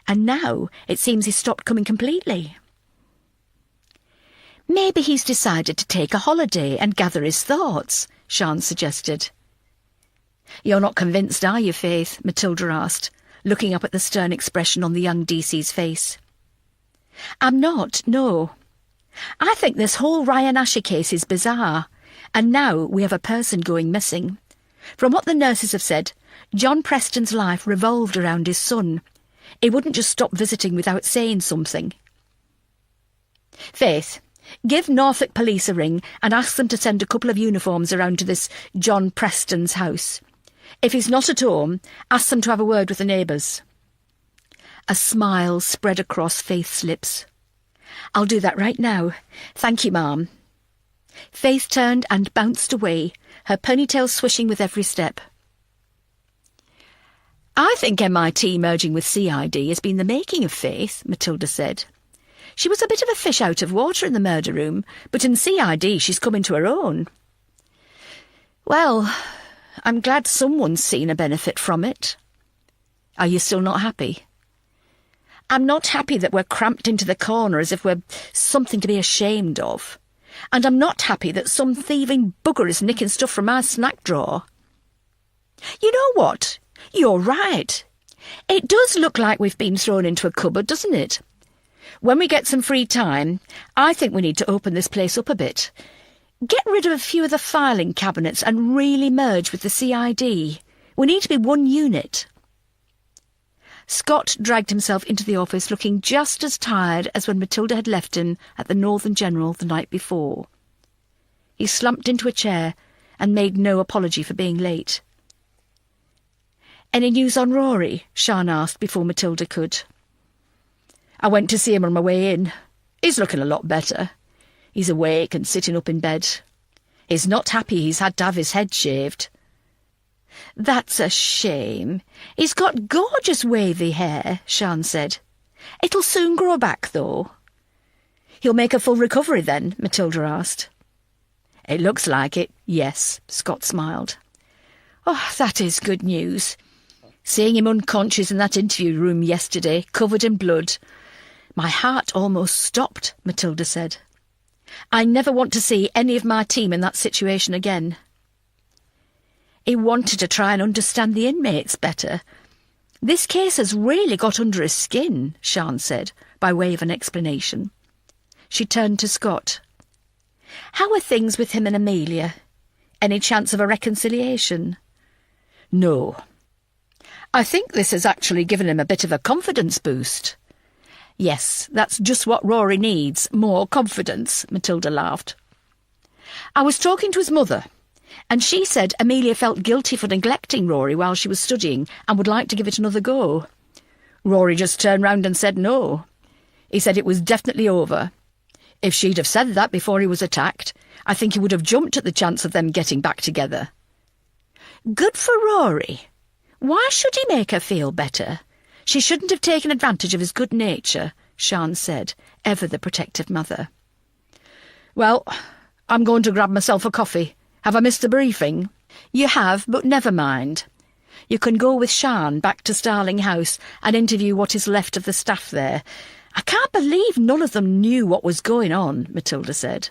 and now it seems he's stopped coming completely. "Maybe he's decided to take a holiday and gather his thoughts," Sian suggested. "You're not convinced, are you, Faith?" Matilda asked, looking up at the stern expression on the young DC's face. "I'm not, no. I think this whole Ryan Asher case is bizarre, and now we have a person going missing. From what the nurses have said, John Preston's life revolved around his son. He wouldn't just stop visiting without saying something. Faith, give Norfolk Police a ring and ask them to send a couple of uniforms around to this John Preston's house. If he's not at home, ask them to have a word with the neighbours." A smile spread across Faith's lips. "I'll do that right now. Thank you, ma'am." Faith turned and bounced away, her ponytail swishing with every step. "I think MIT merging with CID has been the making of Faith," Matilda said. "She was a bit of a fish out of water in the murder room, but in CID she's come into her own." "Well, I'm glad someone's seen a benefit from it." "Are you still not happy?" "I'm not happy that we're cramped into the corner as if we're something to be ashamed of. And I'm not happy that some thieving bugger is nicking stuff from my snack drawer." "You know what? You're right. It does look like we've been thrown into a cupboard, doesn't it? When we get some free time, I think we need to open this place up a bit. Get rid of a few of the filing cabinets and really merge with the CID. We need to be one unit." Scott dragged himself into the office looking just as tired as when Matilda had left him at the Northern General the night before. He slumped into a chair and made no apology for being late. "Any news on Rory?" Sian asked before Matilda could. "I went to see him on my way in. He's looking a lot better. He's awake and sitting up in bed. He's not happy he's had to have his head shaved." "That's a shame. He's got gorgeous wavy hair," Sian said. "It'll soon grow back, though." "He'll make a full recovery then?" Matilda asked. "It looks like it, yes," Scott smiled. "Oh, that is good news. Seeing him unconscious in that interview room yesterday, covered in blood. My heart almost stopped," Matilda said. "I never want to see any of my team in that situation again." He wanted to try and understand the inmates better. "This case has really got under his skin," Sian said, by way of an explanation. She turned to Scott. "How are things with him and Amelia? Any chance of a reconciliation?" "No. I think this has actually given him a bit of a confidence boost." "Yes, that's just what Rory needs, more confidence," Matilda laughed. "I was talking to his mother, and she said Amelia felt guilty for neglecting Rory while she was studying and would like to give it another go. Rory just turned round and said no. He said it was definitely over. If she'd have said that before he was attacked, I think he would have jumped at the chance of them getting back together." "Good for Rory. Why should he make her feel better? She shouldn't have taken advantage of his good nature," Sian said, ever the protective mother. "Well, I'm going to grab myself a coffee. Have I missed the briefing?" "You have, but never mind. You can go with Sian back to Starling House and interview what is left of the staff there. I can't believe none of them knew what was going on," Matilda said.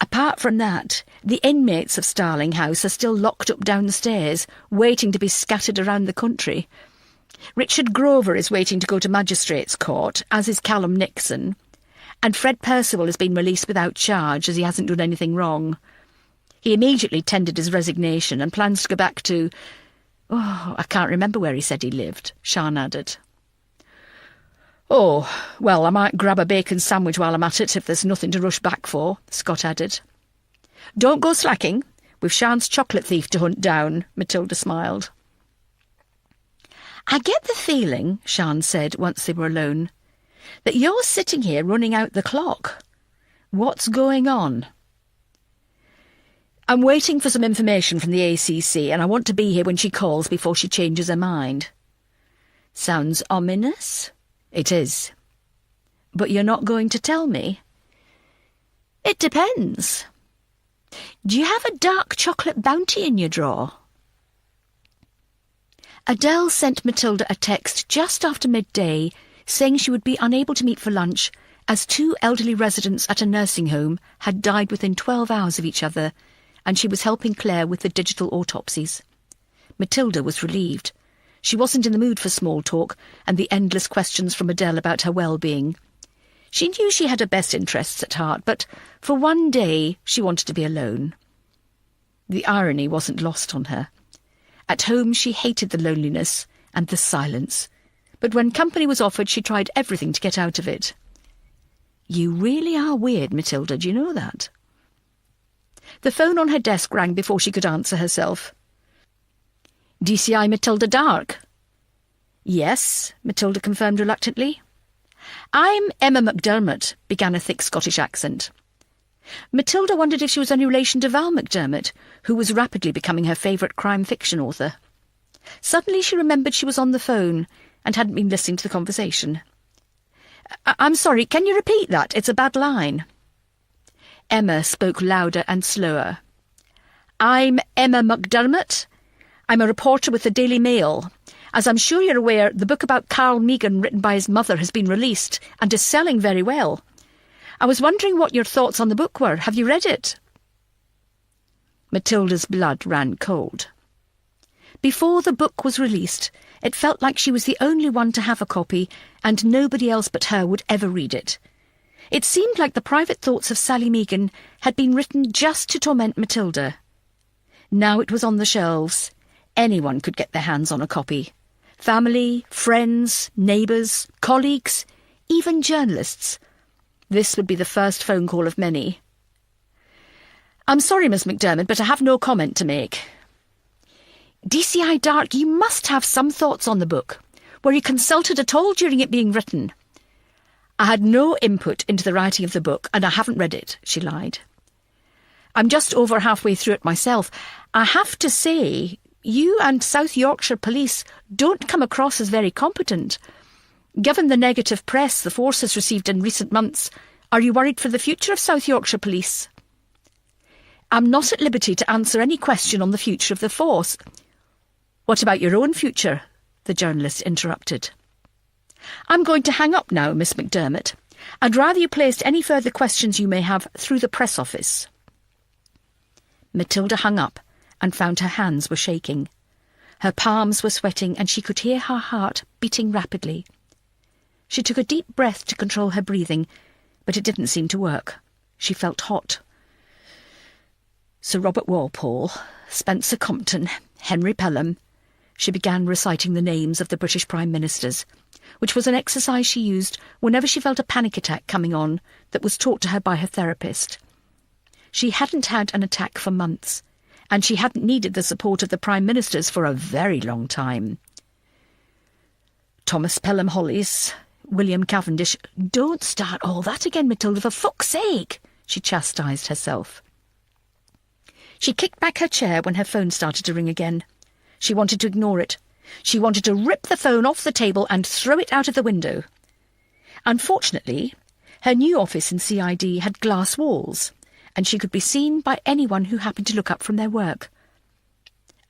Apart from that, the inmates of Starling House are still locked up downstairs, waiting to be scattered around the country. Richard Grover is waiting to go to magistrates' court, as is Callum Nixon, and Fred Percival has been released without charge, as he hasn't done anything wrong. He immediately tendered his resignation and plans to go back to... Oh, I can't remember where he said he lived, Sian added. Oh, well, I might grab a bacon sandwich while I'm at it if there's nothing to rush back for, Scott added. Don't go slacking. We've Sian's chocolate thief to hunt down, Matilda smiled. I get the feeling, Sian said once they were alone, that you're sitting here running out the clock. What's going on? I'm waiting for some information from the ACC, and I want to be here when she calls before she changes her mind. Sounds ominous? It is. But you're not going to tell me? It depends. Do you have a dark chocolate bounty in your drawer? Adele sent Matilda a text just after midday saying she would be unable to meet for lunch as 2 elderly residents at a nursing home had died within 12 hours of each other, and she was helping Claire with the digital autopsies. Matilda was relieved. She wasn't in the mood for small talk and the endless questions from Adele about her well-being. She knew she had her best interests at heart, but for one day she wanted to be alone. The irony wasn't lost on her. At home she hated the loneliness and the silence, but when company was offered she tried everything to get out of it. You really are weird, Matilda, do you know that? The phone on her desk rang before she could answer herself. DCI Matilda Dark? Yes, Matilda confirmed reluctantly. I'm Emma McDermott, began a thick Scottish accent. Matilda wondered if she was any relation to Val McDermott, who was rapidly becoming her favourite crime fiction author. Suddenly she remembered she was on the phone and hadn't been listening to the conversation. I'm sorry, can you repeat that? It's a bad line. Emma spoke louder and slower. I'm Emma McDermott. I'm a reporter with the Daily Mail. As I'm sure you're aware, the book about Carl Meegan written by his mother has been released and is selling very well. I was wondering what your thoughts on the book were. Have you read it? Matilda's blood ran cold. Before the book was released, it felt like she was the only one to have a copy, and nobody else but her would ever read it. It seemed like the private thoughts of Sally Meegan had been written just to torment Matilda. Now it was on the shelves. Anyone could get their hands on a copy. Family, friends, neighbours, colleagues, even journalists. This would be the first phone call of many. I'm sorry, Miss McDermott, but I have no comment to make. DCI Dark, you must have some thoughts on the book. Were you consulted at all during it being written? I had no input into the writing of the book, and I haven't read it, she lied. I'm just over halfway through it myself. I have to say, you and South Yorkshire Police don't come across as very competent. Given the negative press the force has received in recent months, are you worried for the future of South Yorkshire Police? I'm not at liberty to answer any question on the future of the force. What about your own future? The journalist interrupted. I'm going to hang up now, Miss McDermott. I'd rather you placed any further questions you may have through the press office. Matilda hung up and found her hands were shaking. Her palms were sweating and she could hear her heart beating rapidly. She took a deep breath to control her breathing, but it didn't seem to work. She felt hot. Sir Robert Walpole, Spencer Compton, Henry Pelham. She began reciting the names of the British Prime Ministers, which was an exercise she used whenever she felt a panic attack coming on that was taught to her by her therapist. She hadn't had an attack for months, and she hadn't needed the support of the Prime Ministers for a very long time. Thomas Pelham Hollis, William Cavendish. Don't start all that again, Matilda, for fuck's sake, she chastised herself. She kicked back her chair when her phone started to ring again. She wanted to ignore it. She wanted to rip the phone off the table and throw it out of the window. Unfortunately, her new office in CID had glass walls, and she could be seen by anyone who happened to look up from their work.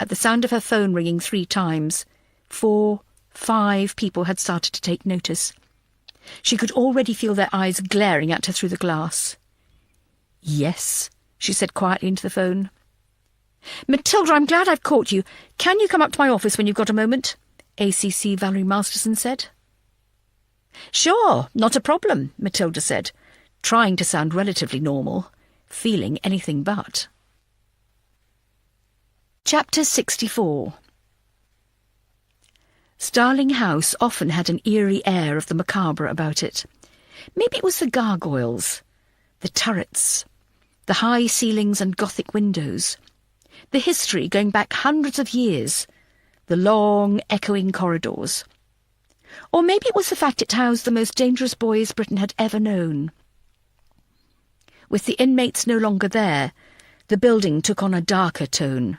At the sound of her phone ringing 3 times, 4, 5 people had started to take notice. She could already feel their eyes glaring at her through the glass. Yes, she said quietly into the phone. "Matilda, I'm glad I've caught you. Can you come up to my office when you've got a moment?" ACC Valerie Masterson said. "Sure, not a problem," Matilda said, trying to sound relatively normal, feeling anything but. Chapter 64. Starling House often had an eerie air of the macabre about it. Maybe it was the gargoyles, the turrets, the high ceilings and Gothic windows, the history going back hundreds of years, the long, echoing corridors. Or maybe it was the fact it housed the most dangerous boys Britain had ever known. With the inmates no longer there, the building took on a darker tone.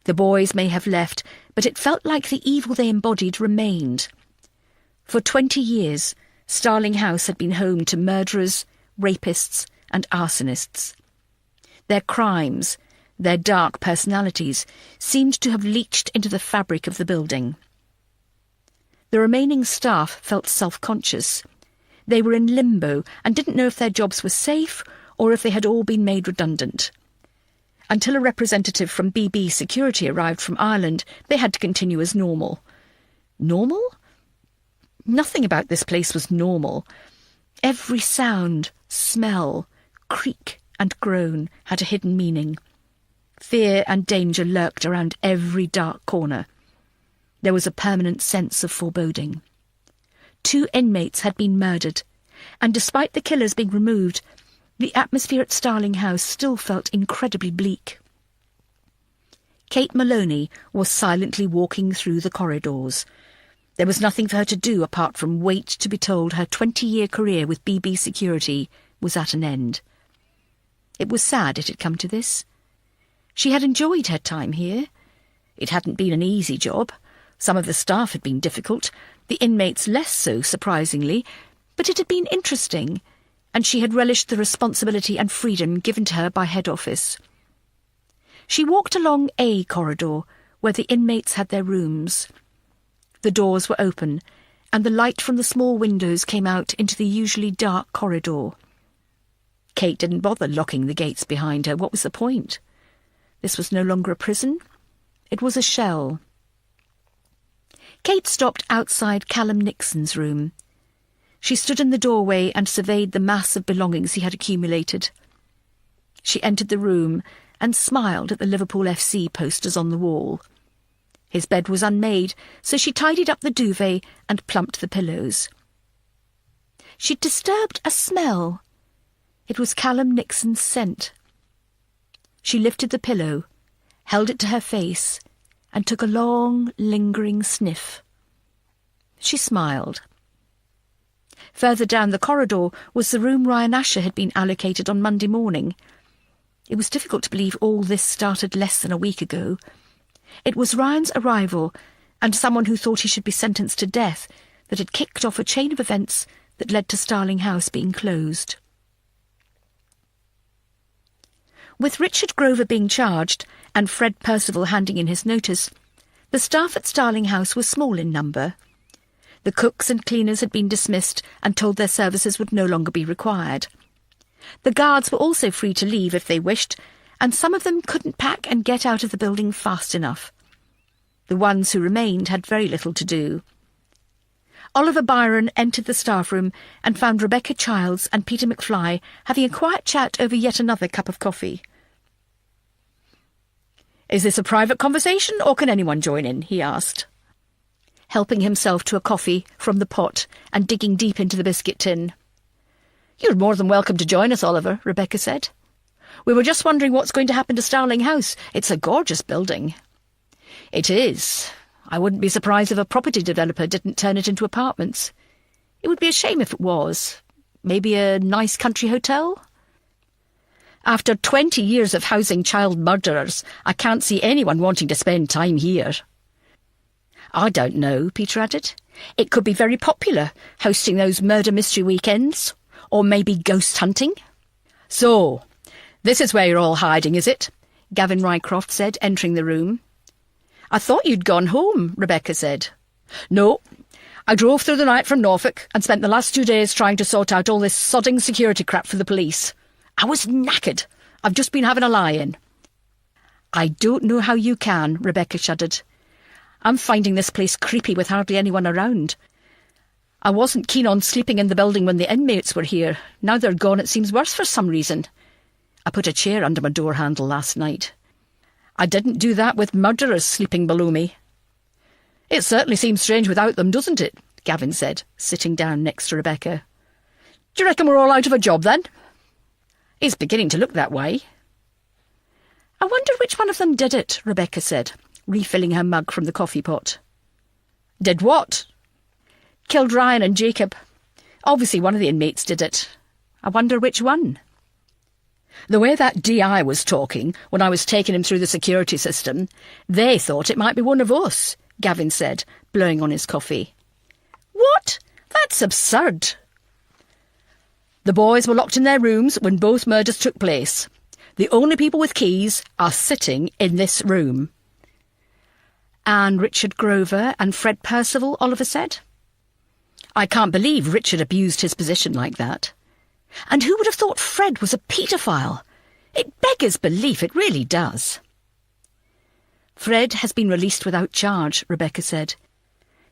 The boys may have left, but it felt like the evil they embodied remained. For 20 years, Starling House had been home to murderers, rapists, and arsonists. Their crimes, their dark personalities, seemed to have leached into the fabric of the building. The remaining staff felt self-conscious. They were in limbo and didn't know if their jobs were safe or if they had all been made redundant. Until a representative from BB Security arrived from Ireland, they had to continue as normal. Normal? Nothing about this place was normal. Every sound, smell, creak and groan had a hidden meaning. Fear and danger lurked around every dark corner. There was a permanent sense of foreboding. 2 inmates had been murdered, and despite the killers being removed, the atmosphere at Starling House still felt incredibly bleak. Kate Maloney was silently walking through the corridors. There was nothing for her to do apart from wait to be told her 20-year career with BB Security was at an end. It was sad it had come to this. She had enjoyed her time here. It hadn't been an easy job. Some of the staff had been difficult, the inmates less so, surprisingly, but it had been interesting, and she had relished the responsibility and freedom given to her by head office. She walked along A corridor, where the inmates had their rooms. The doors were open, and the light from the small windows came out into the usually dark corridor. Kate didn't bother locking the gates behind her. What was the point? This was no longer a prison. It was a shell. Kate stopped outside Callum Nixon's room. She stood in the doorway and surveyed the mass of belongings he had accumulated. She entered the room and smiled at the Liverpool FC posters on the wall. His bed was unmade, so she tidied up the duvet and plumped the pillows. She'd disturbed a smell. It was Callum Nixon's scent. She lifted the pillow, held it to her face, and took a long, lingering sniff. She smiled. Further down the corridor was the room Ryan Asher had been allocated on Monday morning. It was difficult to believe all this started less than a week ago. It was Ryan's arrival, and someone who thought he should be sentenced to death, that had kicked off a chain of events that led to Starling House being closed. With Richard Grover being charged, and Fred Percival handing in his notice, the staff at Starling House was small in number. The cooks and cleaners had been dismissed and told their services would no longer be required. The guards were also free to leave if they wished, and some of them couldn't pack and get out of the building fast enough. The ones who remained had very little to do. Oliver Byron entered the staff room and found Rebecca Childs and Peter McFly having a quiet chat over yet another cup of coffee. "Is this a private conversation, or can anyone join in?" he asked, helping himself to a coffee from the pot and digging deep into the biscuit tin. "You're more than welcome to join us, Oliver," Rebecca said. "We were just wondering what's going to happen to Starling House. It's a gorgeous building." "It is. I wouldn't be surprised if a property developer didn't turn it into apartments. It would be a shame if it was. Maybe a nice country hotel?" "After 20 years of housing child murderers, I can't see anyone wanting to spend time here." "I don't know," Peter added. "It could be very popular, hosting those murder mystery weekends, or maybe ghost hunting." "So, this is where you're all hiding, is it?" Gavin Rycroft said, entering the room. "I thought you'd gone home," Rebecca said. "No, I drove through the night from Norfolk and spent the last 2 days trying to sort out all this sodding security crap for the police. I was knackered. I've just been having a lie-in." "I don't know how you can," Rebecca shuddered. "I'm finding this place creepy with hardly anyone around. I wasn't keen on sleeping in the building when the inmates were here. Now they're gone, it seems worse for some reason. I put a chair under my door handle last night. I didn't do that with murderers sleeping below me." "It certainly seems strange without them, doesn't it?" Gavin said, sitting down next to Rebecca. "Do you reckon we're all out of a job, then?" "It's beginning to look that way." "I wonder which one of them did it," Rebecca said, refilling her mug from the coffee pot. "Did what?" "Killed Ryan and Jacob. Obviously one of the inmates did it. I wonder which one." "The way that DI was talking when I was taking him through the security system, they thought it might be one of us," Gavin said, blowing on his coffee. "What? That's absurd." "The boys were locked in their rooms when both murders took place. The only people with keys are sitting in this room." "And Richard Grover and Fred Percival," Oliver said. "I can't believe Richard abused his position like that. And who would have thought Fred was a paedophile? It beggars belief, it really does." "Fred has been released without charge," Rebecca said.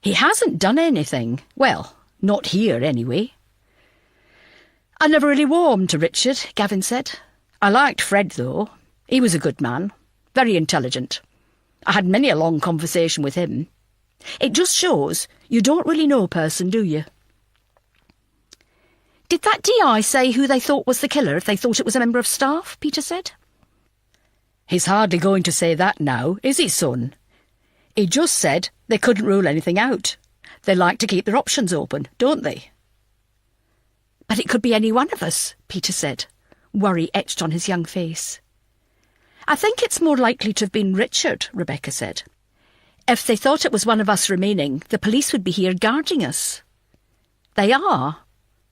"He hasn't done anything. Well, not here, anyway." "I never really warmed to Richard," Gavin said. "I liked Fred, though. He was a good man, very intelligent. I had many a long conversation with him. It just shows you don't really know a person, do you?" "Did that DI say who they thought was the killer if they thought it was a member of staff?" Peter said. "He's hardly going to say that now, is he, son? He just said they couldn't rule anything out. They like to keep their options open, don't they?" "But it could be any one of us," Peter said, worry etched on his young face. "I think it's more likely to have been Richard," Rebecca said. "If they thought it was one of us remaining, the police would be here guarding us." "They are.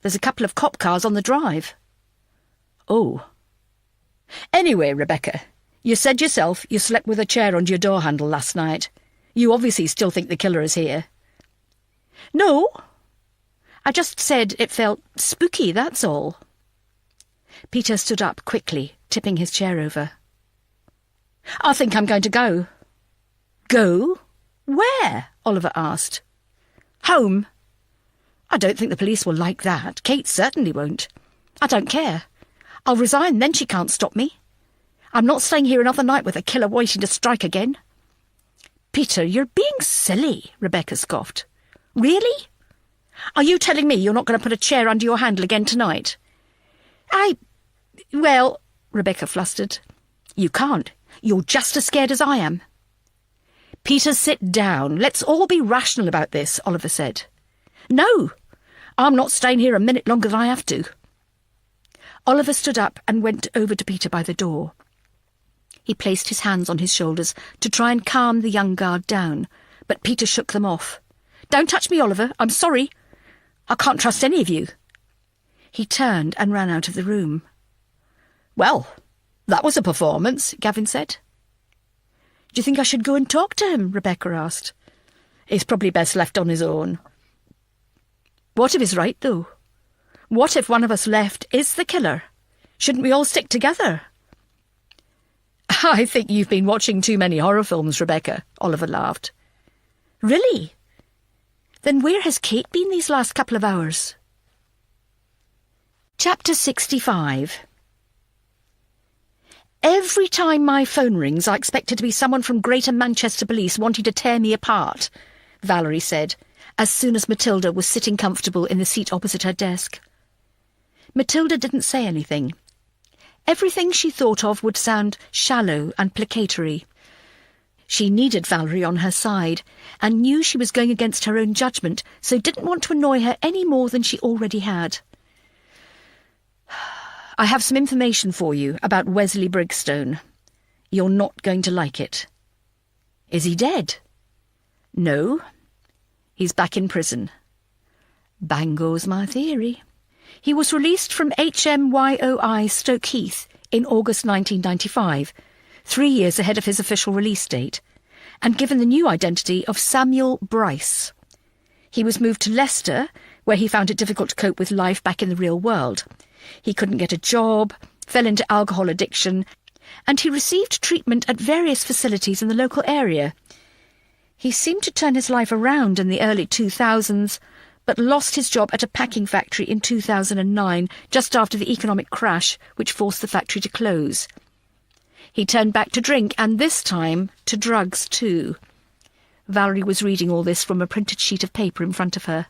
There's a couple of cop cars on the drive." "Oh. Anyway, Rebecca, you said yourself you slept with a chair under your door handle last night. You obviously still think the killer is here." "No. I just said it felt spooky, that's all." Peter stood up quickly, tipping his chair over. "I think I'm going to go." "Go? Where?" Oliver asked. "Home. I don't think the police will like that. Kate certainly won't. I don't care. I'll resign, then she can't stop me. I'm not staying here another night with a killer waiting to strike again." "Peter, you're being silly," Rebecca scoffed. "Really? Are you telling me you're not going to put a chair under your handle again tonight?" Well, Rebecca flustered. "You can't. You're just as scared as I am." "Peter, sit down. Let's all be rational about this," Oliver said. "No, I'm not staying here a minute longer than I have to." Oliver stood up and went over to Peter by the door. He placed his hands on his shoulders to try and calm the young guard down, but Peter shook them off. "Don't touch me, Oliver. I'm sorry. I can't trust any of you." He turned and ran out of the room. "Well, that was a performance," Gavin said. "Do you think I should go and talk to him?" Rebecca asked. "He's probably best left on his own." "What if he's right, though? What if one of us left is the killer? Shouldn't we all stick together?" "I think you've been watching too many horror films, Rebecca," Oliver laughed. "Really? Then where has Kate been these last couple of hours?" Chapter 65. "Every time my phone rings, I expect it to be someone from Greater Manchester Police wanting to tear me apart," Valerie said, as soon as Matilda was sitting comfortable in the seat opposite her desk. Matilda didn't say anything. Everything she thought of would sound shallow and placatory. She needed Valerie on her side, and knew she was going against her own judgment, so didn't want to annoy her any more than she already had. "I have some information for you about Wesley Brigstone. You're not going to like it." "Is he dead?" "No. He's back in prison." "Bang goes my theory. He was released from HMYOI Stoke Heath in August 1995, 3 years ahead of his official release date, and given the new identity of Samuel Bryce. He was moved to Leicester, where he found it difficult to cope with life back in the real world. He couldn't get a job, fell into alcohol addiction, and he received treatment at various facilities in the local area. He seemed to turn his life around in the early 2000s, but lost his job at a packing factory in 2009, just after the economic crash which forced the factory to close. He turned back to drink, and this time to drugs too. Valerie was reading all this from a printed sheet of paper in front of her.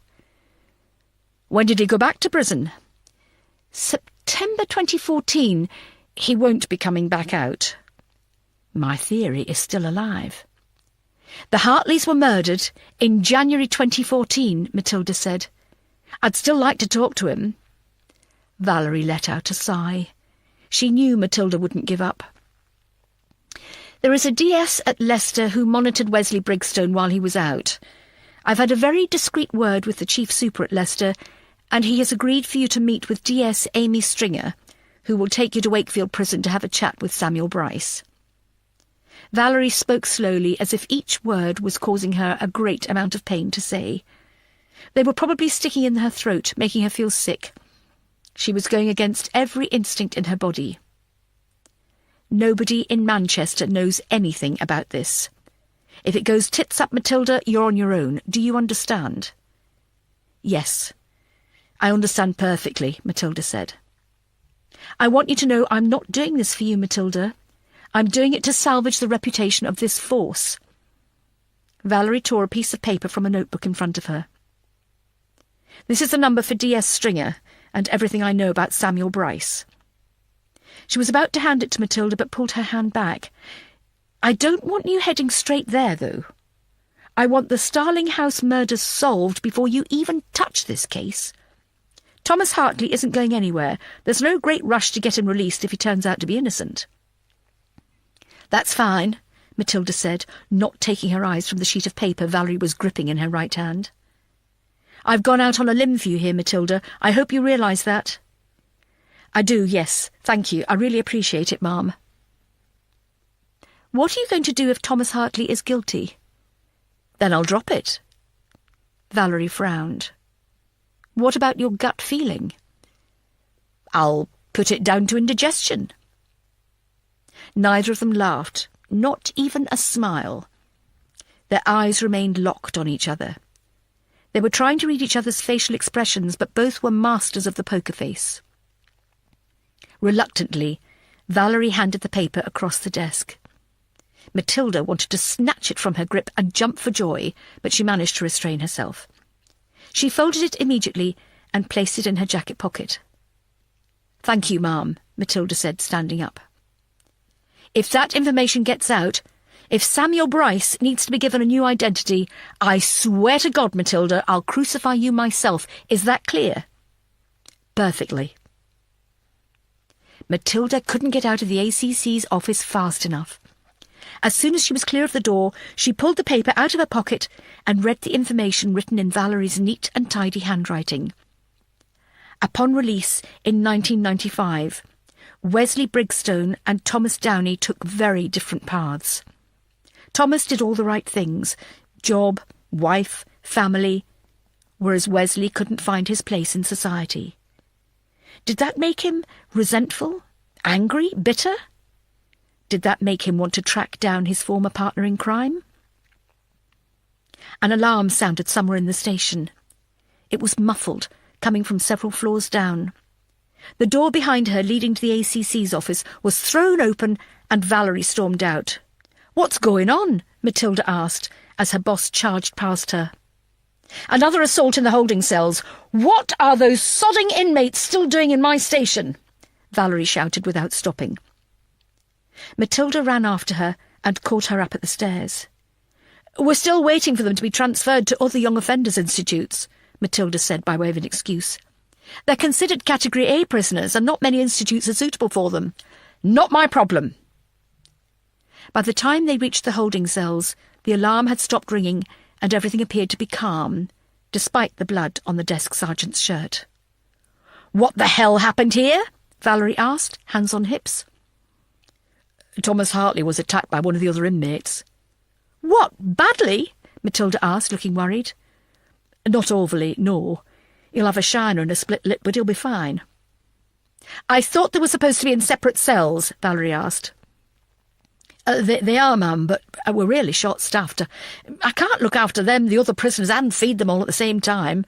When did he go back to prison? September 2014. He won't be coming back out. My theory is still alive. The Hartleys were murdered in January 2014, Matilda said. I'd still like to talk to him. Valerie let out a sigh. She knew Matilda wouldn't give up. There is a DS at Leicester who monitored Wesley Brigstone while he was out. I've had a very discreet word with the chief super at Leicester, and he has agreed for you to meet with DS Amy Stringer, who will take you to Wakefield Prison to have a chat with Samuel Bryce. Valerie spoke slowly, as if each word was causing her a great amount of pain to say. They were probably sticking in her throat, making her feel sick. She was going against every instinct in her body. Nobody in Manchester knows anything about this. If it goes tits up, Matilda, you're on your own. Do you understand? Yes. I understand perfectly, Matilda said. I want you to know I'm not doing this for you, Matilda. I'm doing it to salvage the reputation of this force. Valerie tore a piece of paper from a notebook in front of her. This is the number for DS Stringer and everything I know about Samuel Bryce. She was about to hand it to Matilda, but pulled her hand back. I don't want you heading straight there, though. I want the Starling House murders solved before you even touch this case. Thomas Hartley isn't going anywhere. There's no great rush to get him released if he turns out to be innocent. That's fine, Matilda said, not taking her eyes from the sheet of paper Valerie was gripping in her right hand. I've gone out on a limb for you here, Matilda. I hope you realise that. I do, yes. Thank you. I really appreciate it, Ma'am. What are you going to do if Thomas Hartley is guilty? Then I'll drop it. Valerie frowned. What about your gut feeling? I'll put it down to indigestion. Neither of them laughed, not even a smile. Their eyes remained locked on each other. They were trying to read each other's facial expressions, but both were masters of the poker face. Reluctantly, Valerie handed the paper across the desk. Matilda wanted to snatch it from her grip and jump for joy, but she managed to restrain herself. She folded it immediately and placed it in her jacket pocket. Thank you, Ma'am, Matilda said, standing up. If that information gets out, if Samuel Bryce needs to be given a new identity, I swear to God, Matilda, I'll crucify you myself. Is that clear? Perfectly. Matilda couldn't get out of the ACC's office fast enough. As soon as she was clear of the door, she pulled the paper out of her pocket and read the information written in Valerie's neat and tidy handwriting. Upon release in 1995, Wesley Brigstone and Thomas Downey took very different paths. Thomas did all the right things, job, wife, family, whereas Wesley couldn't find his place in society. Did that make him resentful, angry, bitter? Did that make him want to track down his former partner in crime? An alarm sounded somewhere in the station. It was muffled, coming from several floors down. The door behind her leading to the ACC's office was thrown open and Valerie stormed out. What's going on? Matilda asked as her boss charged past her. Another assault in the holding cells. What are those sodding inmates still doing in my station? Valerie shouted without stopping. Matilda ran after her and caught her up at the stairs. We're still waiting for them to be transferred to other young offenders institutes, Matilda said by way of an excuse. They're considered Category A prisoners and not many institutes are suitable for them. Not my problem. By the time they reached the holding cells, the alarm had stopped ringing and everything appeared to be calm, despite the blood on the desk sergeant's shirt. What the hell happened here? Valerie asked, hands on hips. Thomas Hartley was attacked by one of the other inmates. What, badly? Matilda asked, looking worried. Not overly, no. He'll have a shiner and a split lip, but he'll be fine. I thought they were supposed to be in separate cells, Valerie asked. They are, ma'am, but we're really short-staffed. I can't look after them, the other prisoners, and feed them all at the same time.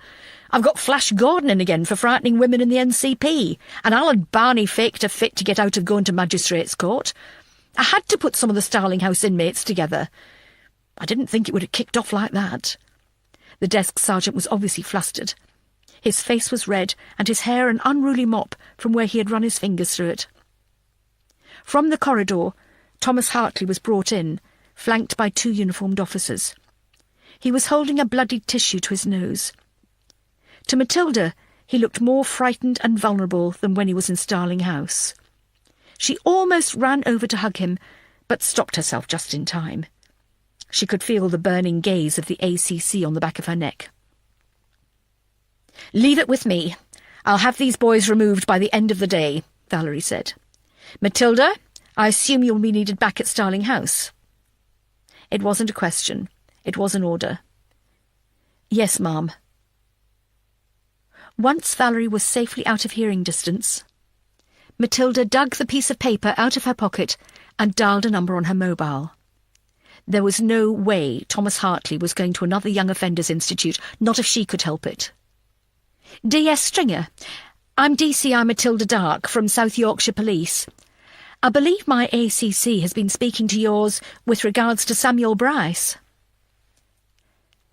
I've got Flash Gordon in again for frightening women in the NCP, and Alan Barney faked a fit to get out of going to magistrates' court. I had to put some of the Starling House inmates together. I didn't think it would have kicked off like that. The desk sergeant was obviously flustered. His face was red, and his hair an unruly mop from where he had run his fingers through it. From the corridor, Thomas Hartley was brought in, flanked by 2 uniformed officers. He was holding a bloodied tissue to his nose. To Matilda, he looked more frightened and vulnerable than when he was in Starling House. She almost ran over to hug him, but stopped herself just in time. She could feel the burning gaze of the ACC on the back of her neck. "Leave it with me. I'll have these boys removed by the end of the day," Valerie said. "Matilda, I assume you'll be needed back at Starling House." It wasn't a question. It was an order. "Yes, ma'am." Once Valerie was safely out of hearing distance, Matilda dug the piece of paper out of her pocket and dialed a number on her mobile. There was no way Thomas Hartley was going to another Young Offenders Institute, not if she could help it. "D.S. Stringer, I'm DCI Matilda Dark from South Yorkshire Police. I believe my ACC has been speaking to yours with regards to Samuel Bryce."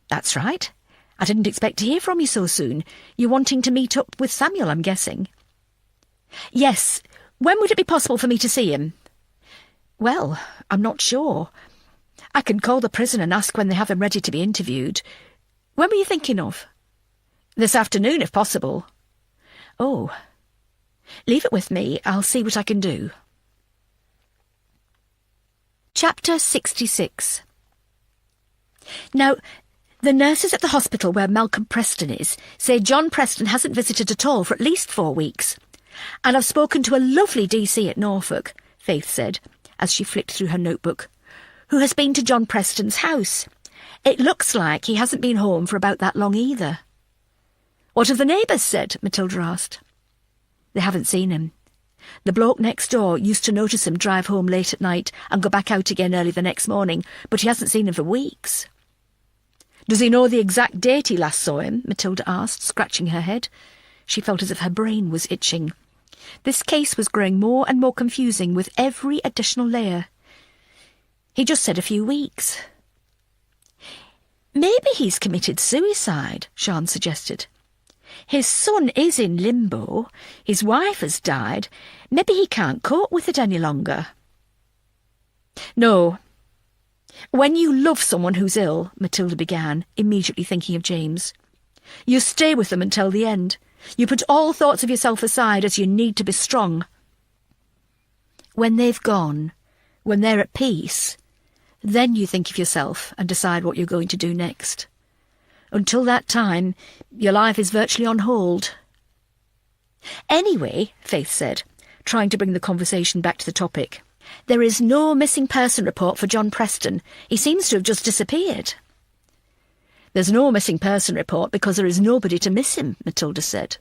"That's right. I didn't expect to hear from you so soon. You're wanting to meet up with Samuel, I'm guessing." "Yes. When would it be possible for me to see him?" "Well, I'm not sure. I can call the prison and ask when they have him ready to be interviewed. When were you thinking of?" "This afternoon, if possible." "Oh. Leave it with me. I'll see what I can do." Chapter 66. Now, the nurses at the hospital where Malcolm Preston is say John Preston hasn't visited at all for at least 4 weeks. "And I've spoken to a lovely DC at Norfolk," Faith said, as she flicked through her notebook, "who has been to John Preston's house. It looks like he hasn't been home for about that long either." "What have the neighbours said?" Matilda asked. "They haven't seen him. The bloke next door used to notice him drive home late at night and go back out again early the next morning, but he hasn't seen him for weeks." "Does he know the exact date he last saw him?" Matilda asked, scratching her head. She felt as if her brain was itching. This case was growing more and more confusing with every additional layer. "He just said a few weeks." "Maybe he's committed suicide," Sian suggested. "His son is in limbo. His wife has died. Maybe he can't cope with it any longer." "No. When you love someone who's ill," Matilda began, immediately thinking of James, "you stay with them until the end. You put all thoughts of yourself aside as you need to be strong. When they've gone, when they're at peace, then you think of yourself and decide what you're going to do next. Until that time, your life is virtually on hold." "Anyway," Faith said, trying to bring the conversation back to the topic, "there is no missing person report for John Preston. He seems to have just disappeared." "There's no missing person report because there is nobody to miss him," Matilda said.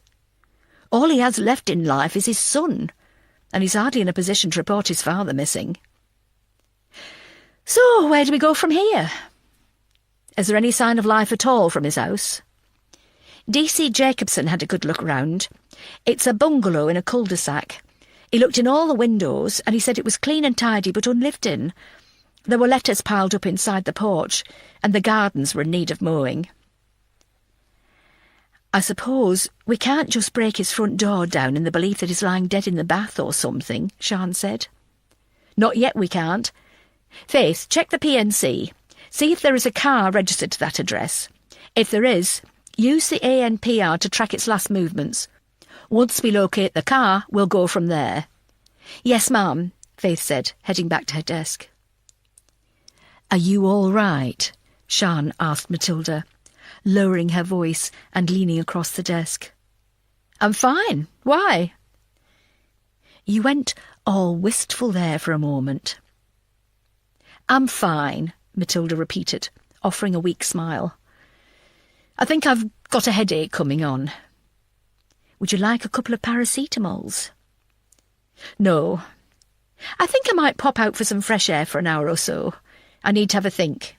"All he has left in life is his son, and he's hardly in a position to report his father missing." "So, where do we go from here?" "Is there any sign of life at all from his house?" "DC Jacobson had a good look round. It's a bungalow in a cul-de-sac. He looked in all the windows, and he said it was clean and tidy but unlived in. There were letters piled up inside the porch, and the gardens were in need of mowing." "I suppose we can't just break his front door down in the belief that he's lying dead in the bath or something," Sian said. "Not yet we can't. Faith, check the PNC. See if there is a car registered to that address. If there is, use the ANPR to track its last movements. Once we locate the car, we'll go from there." "Yes, ma'am," Faith said, heading back to her desk. "Are you all right?" Sian asked Matilda, lowering her voice and leaning across the desk. "I'm fine. Why?" You went all wistful there for a moment. "I'm fine," Matilda repeated, offering a weak smile. "I think I've got a headache coming on." "Would you like a couple of paracetamols?" No. I think I might pop out for some fresh air for an hour or so. I need to have a think.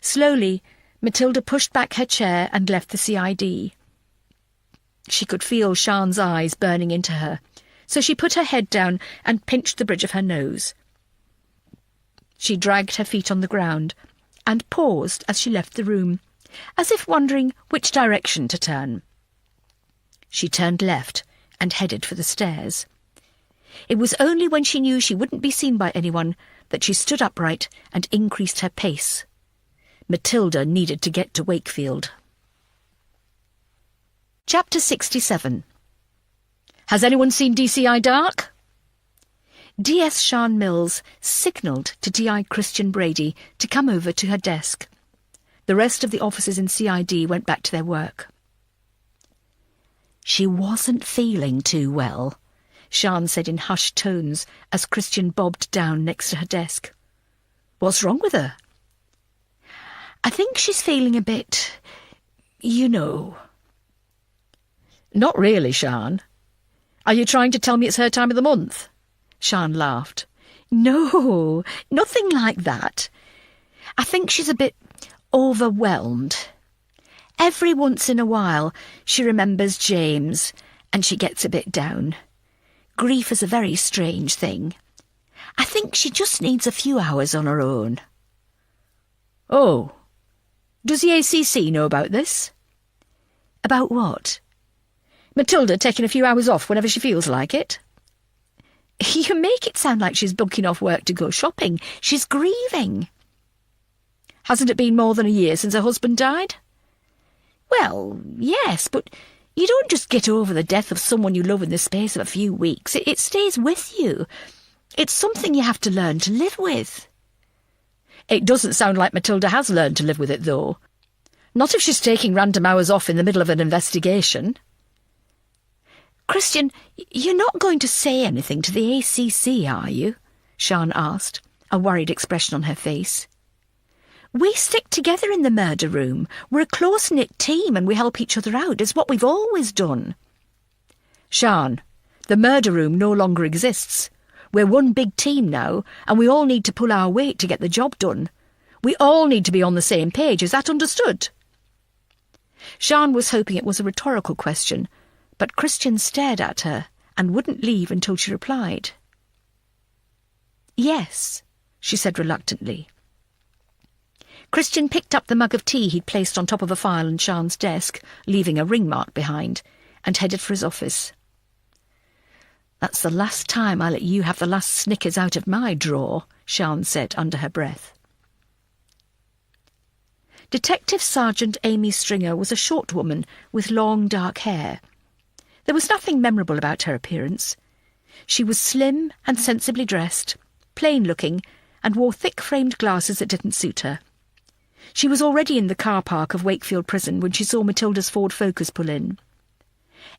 Slowly, Matilda pushed back her chair and left the CID. She could feel Sian's eyes burning into her, so she put her head down and pinched the bridge of her nose. She dragged her feet on the ground and paused as she left the room, as if wondering which direction to turn. She turned left and headed for the stairs. It was only when she knew she wouldn't be seen by anyone that she stood upright and increased her pace. Matilda needed to get to Wakefield. Chapter 67. Has anyone seen DCI Dark? DS Sian Mills signalled to DI Christian Brady to come over to her desk. The rest of the officers in CID went back to their work. She wasn't feeling too well, Sian said in hushed tones as Christian bobbed down next to her desk. What's wrong with her? I think she's feeling a bit, you know. Not really, Sian. Are you trying to tell me it's her time of the month? Sian laughed. No, nothing like that. I think she's a bit overwhelmed. Every once in a while she remembers James and she gets a bit down. Grief is a very strange thing. I think she just needs a few hours on her own. Oh. Does the ACC know about this? About what? Matilda taking a few hours off whenever she feels like it. You make it sound like she's booking off work to go shopping. She's grieving. Hasn't it been more than a year since her husband died? Well, yes, but you don't just get over the death of someone you love in the space of a few weeks. It stays with you. It's something you have to learn to live with. It doesn't sound like Matilda has learned to live with it, though. Not if she's taking random hours off in the middle of an investigation. Christian, you're not going to say anything to the ACC, are you? Sian asked, a worried expression on her face. We stick together in the murder room. We're a close-knit team and we help each other out. It's what we've always done. Sian, the murder room no longer exists. We're one big team now, and we all need to pull our weight to get the job done. We all need to be on the same page. Is that understood? Sian was hoping it was a rhetorical question, but Christian stared at her and wouldn't leave until she replied. Yes, she said reluctantly. Christian picked up the mug of tea he'd placed on top of a file on Sian's desk, leaving a ring mark behind, and headed for his office. That's the last time I let you have the last Snickers out of my drawer, Sian said under her breath. Detective Sergeant Amy Stringer was a short woman with long dark hair. There was nothing memorable about her appearance. She was slim and sensibly dressed, plain-looking, and wore thick-framed glasses that didn't suit her. She was already in the car park of Wakefield Prison when she saw Matilda's Ford Focus pull in.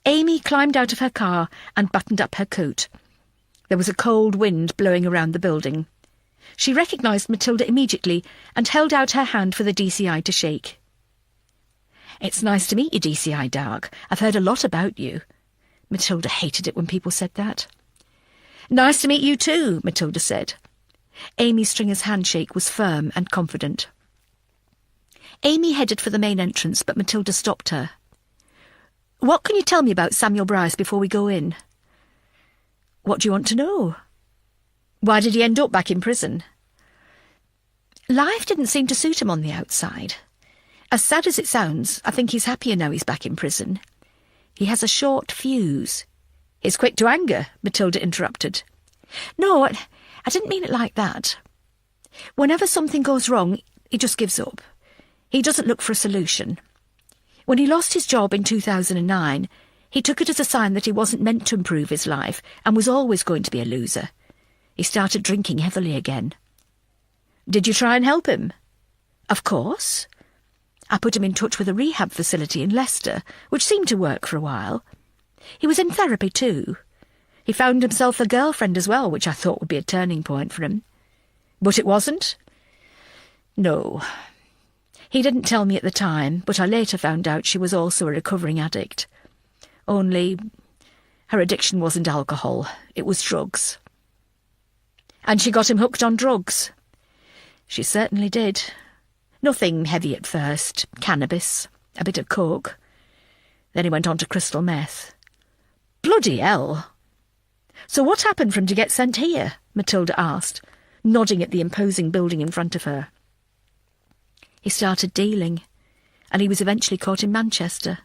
Amy climbed out of her car and buttoned up her coat. There was a cold wind blowing around the building. She recognised Matilda immediately and held out her hand for the DCI to shake. "It's nice to meet you, DCI Dark. I've heard a lot about you." Matilda hated it when people said that. "Nice to meet you too," Matilda said. Amy Stringer's handshake was firm and confident. Amy headed for the main entrance, but Matilda stopped her. "What can you tell me about Samuel Bryce before we go in?" "What do you want to know?" "Why did he end up back in prison?" "Life didn't seem to suit him on the outside. As sad as it sounds, I think he's happier now he's back in prison. He has a short fuse." "He's quick to anger," Matilda interrupted. "No, I didn't mean it like that. Whenever something goes wrong, he just gives up. He doesn't look for a solution. When he lost his job in 2009, he took it as a sign that he wasn't meant to improve his life and was always going to be a loser. He started drinking heavily again." "Did you try and help him?" "Of course. I put him in touch with a rehab facility in Leicester, which seemed to work for a while. He was in therapy too. He found himself a girlfriend as well, which I thought would be a turning point for him." "But it wasn't?" "No. He didn't tell me at the time, but I later found out she was also a recovering addict. Only Her addiction wasn't alcohol, it was drugs. And she got him hooked on drugs. She certainly did. Nothing heavy at first. Cannabis, a bit of coke. Then he went on to crystal meth. Bloody hell! So what happened for him to get sent here? Matilda asked, nodding at the imposing building in front of her. He started dealing, and he was eventually caught in Manchester.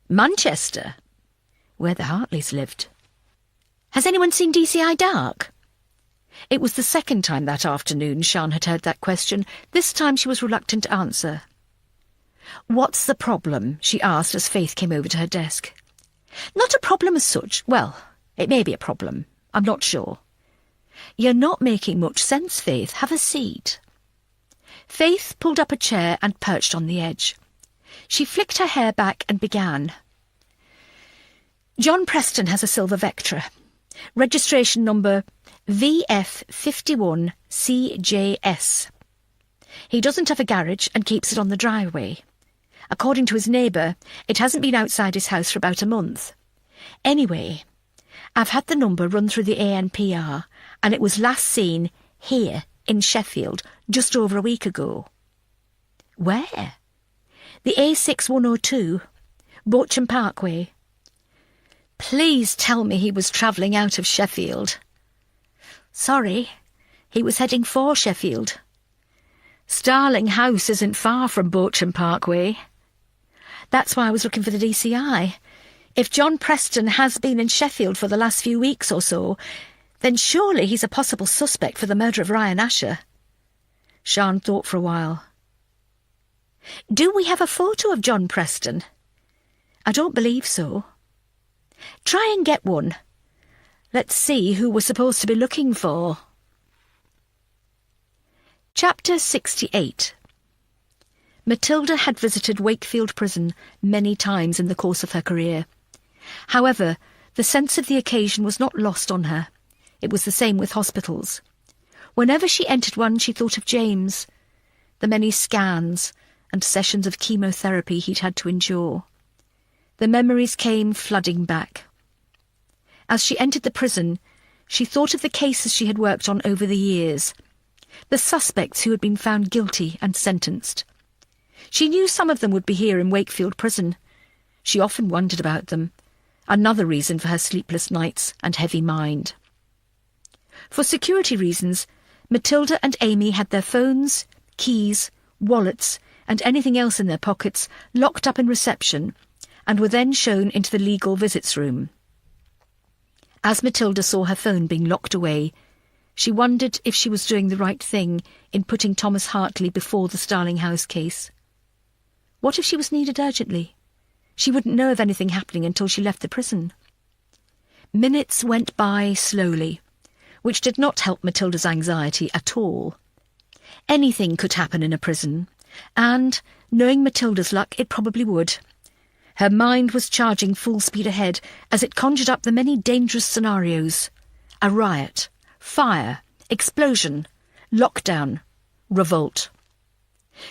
Manchester? Where the Hartleys lived. Has anyone seen DCI Dark? It was the second time that afternoon Sian had heard that question. This time she was reluctant to answer. What's the problem? She asked as Faith came over to her desk. Not a problem as such. Well, it may be a problem. I'm not sure. You're not making much sense, Faith. Have a seat. Faith pulled up a chair and perched on the edge. She flicked her hair back and began. John Preston has a silver Vectra. Registration number VF51CJS. He doesn't have a garage and keeps it on the driveway. According to his neighbour, it hasn't been outside his house for about a month. Anyway, I've had the number run through the ANPR, and it was last seen here in Sheffield just over a week ago. Where? The A6102, Beauchamp Parkway. Please tell me he was travelling out of Sheffield. Sorry, he was heading for Sheffield. Starling House isn't far from Beauchamp Parkway. That's why I was looking for the DCI. If John Preston has been in Sheffield for the last few weeks or so, then surely he's a possible suspect for the murder of Ryan Asher. Sian thought for a while. Do we have a photo of John Preston? I don't believe so. Try and get one. Let's see who we're supposed to be looking for. Chapter 68. Matilda had visited Wakefield Prison many times in the course of her career. However, the sense of the occasion was not lost on her. It was the same with hospitals. Whenever she entered one, she thought of James, the many scans and sessions of chemotherapy he'd had to endure. The memories came flooding back. As she entered the prison, she thought of the cases she had worked on over the years, the suspects who had been found guilty and sentenced. She knew some of them would be here in Wakefield Prison. She often wondered about them, another reason for her sleepless nights and heavy mind. For security reasons, Matilda and Amy had their phones, keys, wallets, and anything else in their pockets locked up in reception, and were then shown into the legal visits room. As Matilda saw her phone being locked away, she wondered if she was doing the right thing in putting Thomas Hartley before the Starling House case. What if she was needed urgently? She wouldn't know of anything happening until she left the prison. Minutes went by slowly, which did not help Matilda's anxiety at all. Anything could happen in a prison, and, knowing Matilda's luck, it probably would. Her mind was charging full speed ahead as it conjured up the many dangerous scenarios. A riot, fire, explosion, lockdown, revolt.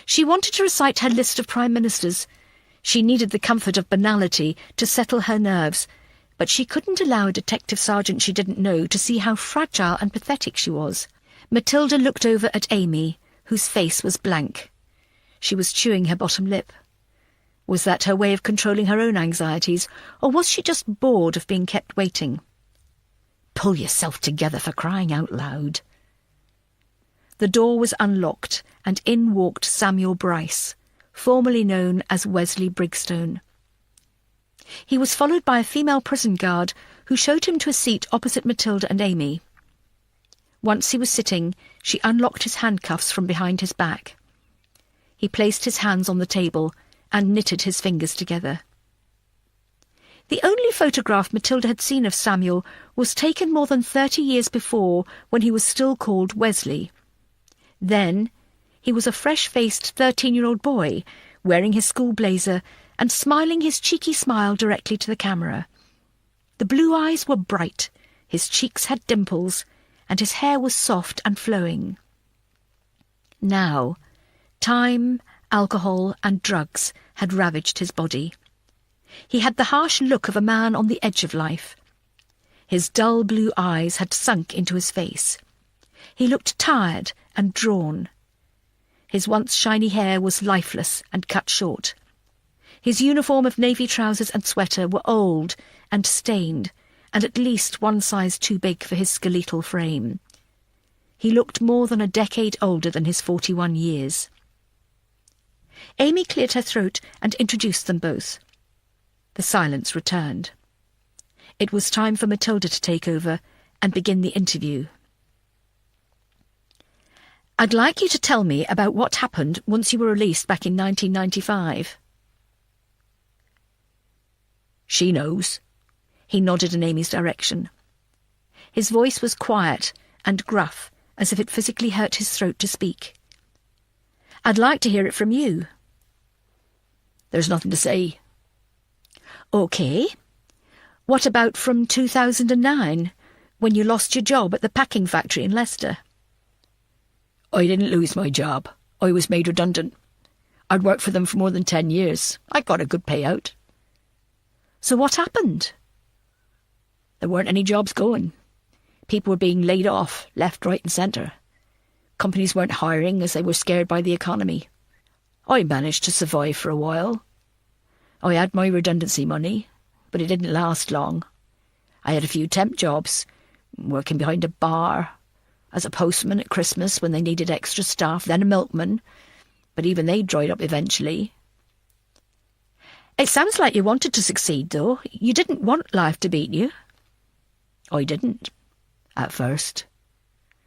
She wanted to recite her list of prime ministers. She needed the comfort of banality to settle her nerves, but she couldn't allow a detective sergeant she didn't know to see how fragile and pathetic she was. Matilda looked over at Amy, whose face was blank. She was chewing her bottom lip. Was that her way of controlling her own anxieties, or was she just bored of being kept waiting? Pull yourself together, for crying out loud. The door was unlocked, and in walked Samuel Bryce, formerly known as Wesley Brigstone. He was followed by a female prison guard who showed him to a seat opposite Matilda and Amy. Once he was sitting, she unlocked his handcuffs from behind his back. He placed his hands on the table and knitted his fingers together. The only photograph Matilda had seen of Samuel was taken more than 30 years before, when he was still called Wesley. Then he was a fresh-faced 13-year-old boy, wearing his school blazer and smiling his cheeky smile directly to the camera. The blue eyes were bright, his cheeks had dimples, and his hair was soft and flowing. Now, time, alcohol, and drugs had ravaged his body. He had the harsh look of a man on the edge of life. His dull blue eyes had sunk into his face. He looked tired and drawn. His once shiny hair was lifeless and cut short. His uniform of navy trousers and sweater were old and stained, and at least one size too big for his skeletal frame. He looked more than a decade older than his 41 years. Amy cleared her throat and introduced them both. The silence returned. It was time for Matilda to take over and begin the interview. "I'd like you to tell me about what happened once you were released back in 1995. She knows. He nodded in Amy's direction. His voice was quiet and gruff, as if it physically hurt his throat to speak. "I'd like to hear it from you." There's nothing to say. OK. What about from 2009, when you lost your job at the packing factory in Leicester? I didn't lose my job. I was made redundant. I'd worked for them for more than 10 years. I got a good payout. So what happened? There weren't any jobs going. People were being laid off, left, right and centre. Companies weren't hiring as they were scared by the economy. I managed to survive for a while. I had my redundancy money, but it didn't last long. I had a few temp jobs, working behind a bar, as a postman at Christmas when they needed extra staff, then a milkman, but even they dried up eventually. It sounds like you wanted to succeed, though. You didn't want life to beat you. I didn't, at first.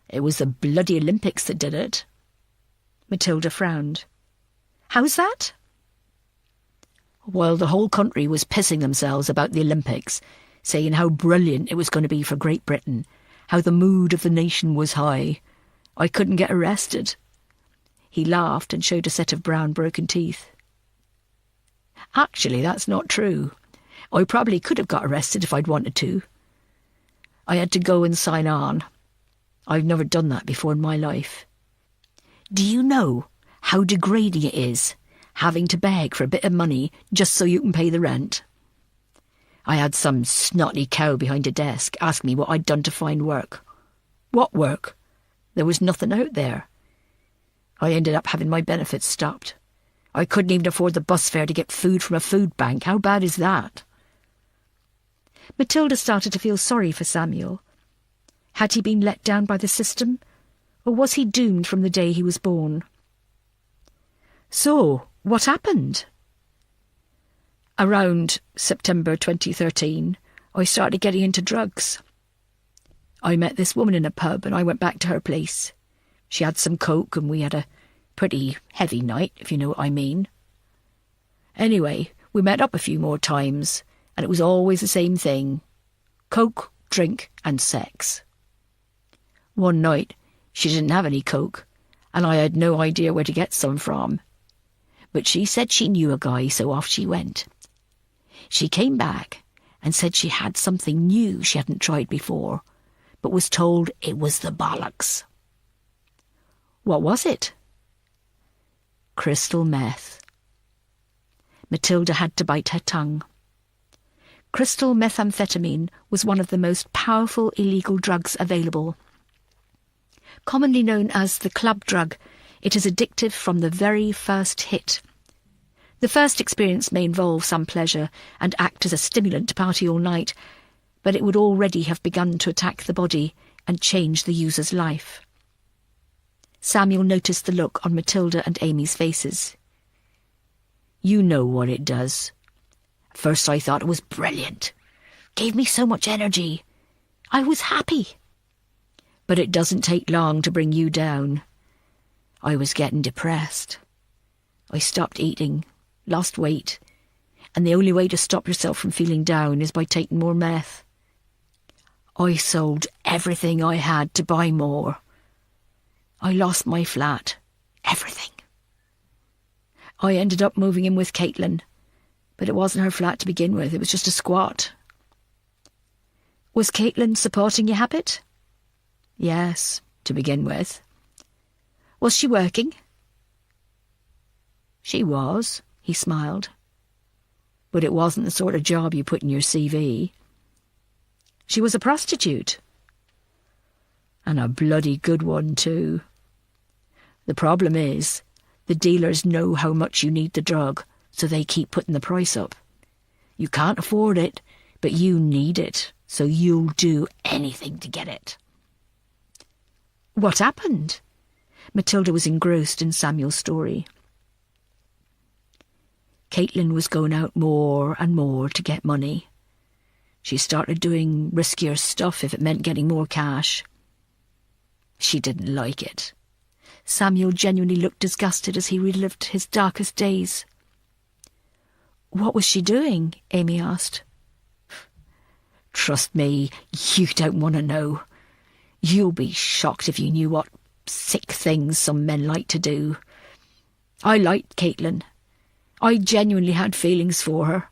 It was the bloody Olympics that did it. Matilda frowned. How's that? Well, the whole country was pissing themselves about the Olympics, saying how brilliant it was going to be for Great Britain, how the mood of the nation was high. I couldn't get arrested. He laughed and showed a set of brown broken teeth. Actually, that's not true. I probably could have got arrested if I'd wanted to. I had to go and sign on. I've never done that before in my life. Do you know how degrading it is, having to beg for a bit of money just so you can pay the rent? I had some snotty cow behind a desk ask me what I'd done to find work. What work? There was nothing out there. I ended up having my benefits stopped. I couldn't even afford the bus fare to get food from a food bank. How bad is that? Matilda started to feel sorry for Samuel. Had he been let down by the system, or was he doomed from the day he was born? So, what happened? Around September 2013, I started getting into drugs. I met this woman in a pub and I went back to her place. She had some coke and we had a pretty heavy night, if you know what I mean. Anyway, we met up a few more times and it was always the same thing. Coke, drink and sex. One night, she didn't have any coke and I had no idea where to get some from. But she said she knew a guy, so off she went. She came back and said she had something new she hadn't tried before, but was told it was the bollocks. What was it? Crystal meth. Matilda had to bite her tongue. Crystal methamphetamine was one of the most powerful illegal drugs available. Commonly known as the club drug, it is addictive from the very first hit. The first experience may involve some pleasure and act as a stimulant to party all night, but it would already have begun to attack the body and change the user's life. Samuel noticed the look on Matilda and Amy's faces. You know what it does. At first I thought it was brilliant. Gave me so much energy. I was happy. But it doesn't take long to bring you down. I was getting depressed. I stopped eating, lost weight, and the only way to stop yourself from feeling down is by taking more meth. I sold everything I had to buy more. I lost my flat, everything. I ended up moving in with Caitlin, but it wasn't her flat to begin with, it was just a squat. Was Caitlin supporting your habit? Yes, to begin with. Was she working? She was, he smiled. But it wasn't the sort of job you put in your CV. She was a prostitute. And a bloody good one, too. The problem is, the dealers know how much you need the drug, so they keep putting the price up. You can't afford it, but you need it, so you'll do anything to get it. What happened? Matilda was engrossed in Samuel's story. Caitlin was going out more and more to get money. She started doing riskier stuff if it meant getting more cash. She didn't like it. Samuel genuinely looked disgusted as he relived his darkest days. What was she doing? Amy asked. Trust me, you don't want to know. You'll be shocked if you knew what sick things some men like to do. I liked Caitlin. I genuinely had feelings for her.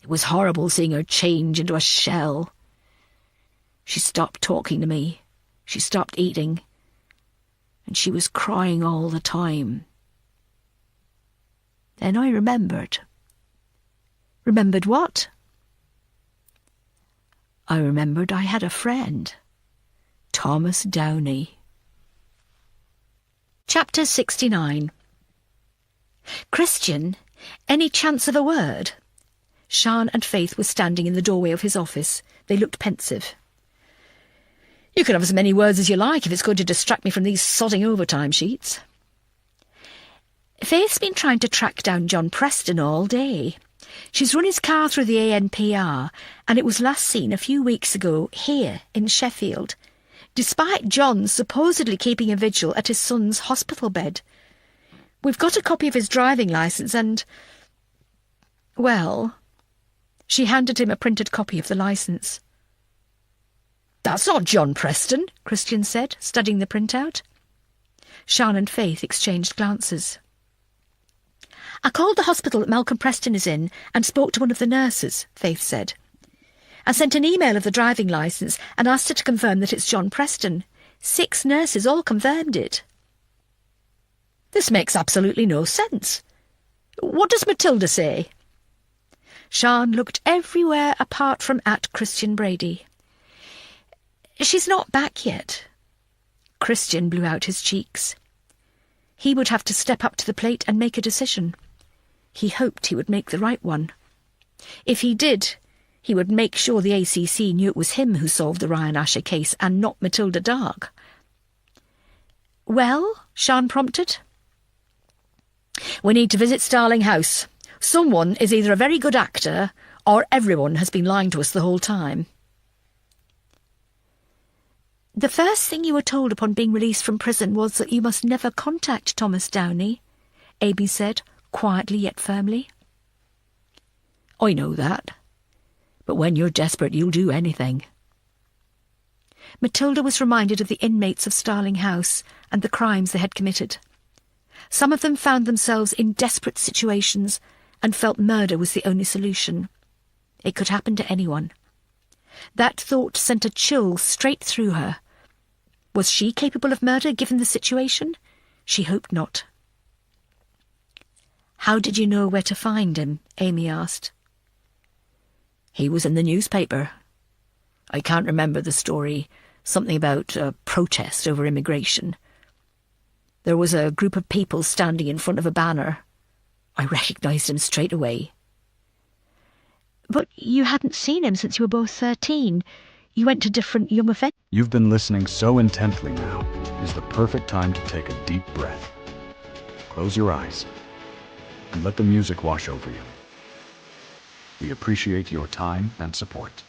It was horrible seeing her change into a shell. She stopped talking to me. She stopped eating. And she was crying all the time. Then I remembered. Remembered what? I remembered I had a friend. Thomas Downey. Chapter 69. Christian, any chance of a word? Sian and Faith were standing in the doorway of his office. They looked pensive. You can have as many words as you like if it's going to distract me from these sodding overtime sheets. Faith's been trying to track down John Preston all day. She's run his car through the ANPR, and it was last seen a few weeks ago here in Sheffield, despite John supposedly keeping a vigil at his son's hospital bed. We've got a copy of his driving licence and... Well, she handed him a printed copy of the licence. That's not John Preston, Christian said, studying the printout. Sian and Faith exchanged glances. I called the hospital that Malcolm Preston is in and spoke to one of the nurses, Faith said. I sent an email of the driving licence and asked her to confirm that it's John Preston. 6 nurses all confirmed it. This makes absolutely no sense. What does Matilda say? Sian looked everywhere apart from at Christian Brady. She's not back yet. Christian blew out his cheeks. He would have to step up to the plate and make a decision. He hoped he would make the right one. If he did, he would make sure the ACC knew it was him who solved the Ryan Asher case and not Matilda Dark. Well, Sian prompted. We need to visit Starling House. Someone is either a very good actor or everyone has been lying to us the whole time. The first thing you were told upon being released from prison was that you must never contact Thomas Downey, Amy said, quietly yet firmly. I know that, but when you're desperate you'll do anything. Matilda was reminded of the inmates of Starling House and the crimes they had committed. Some of them found themselves in desperate situations and felt murder was the only solution. It could happen to anyone. That thought sent a chill straight through her. Was she capable of murder, given the situation? She hoped not. How did you know where to find him? Amy asked. He was in the newspaper. I can't remember the story. Something about a protest over immigration. There was a group of people standing in front of a banner. I recognised him straight away. But you hadn't seen him since you were both 13. You went to different young offenders. You've been listening so intently now. Is the perfect time to take a deep breath. Close your eyes and let the music wash over you. We appreciate your time and support.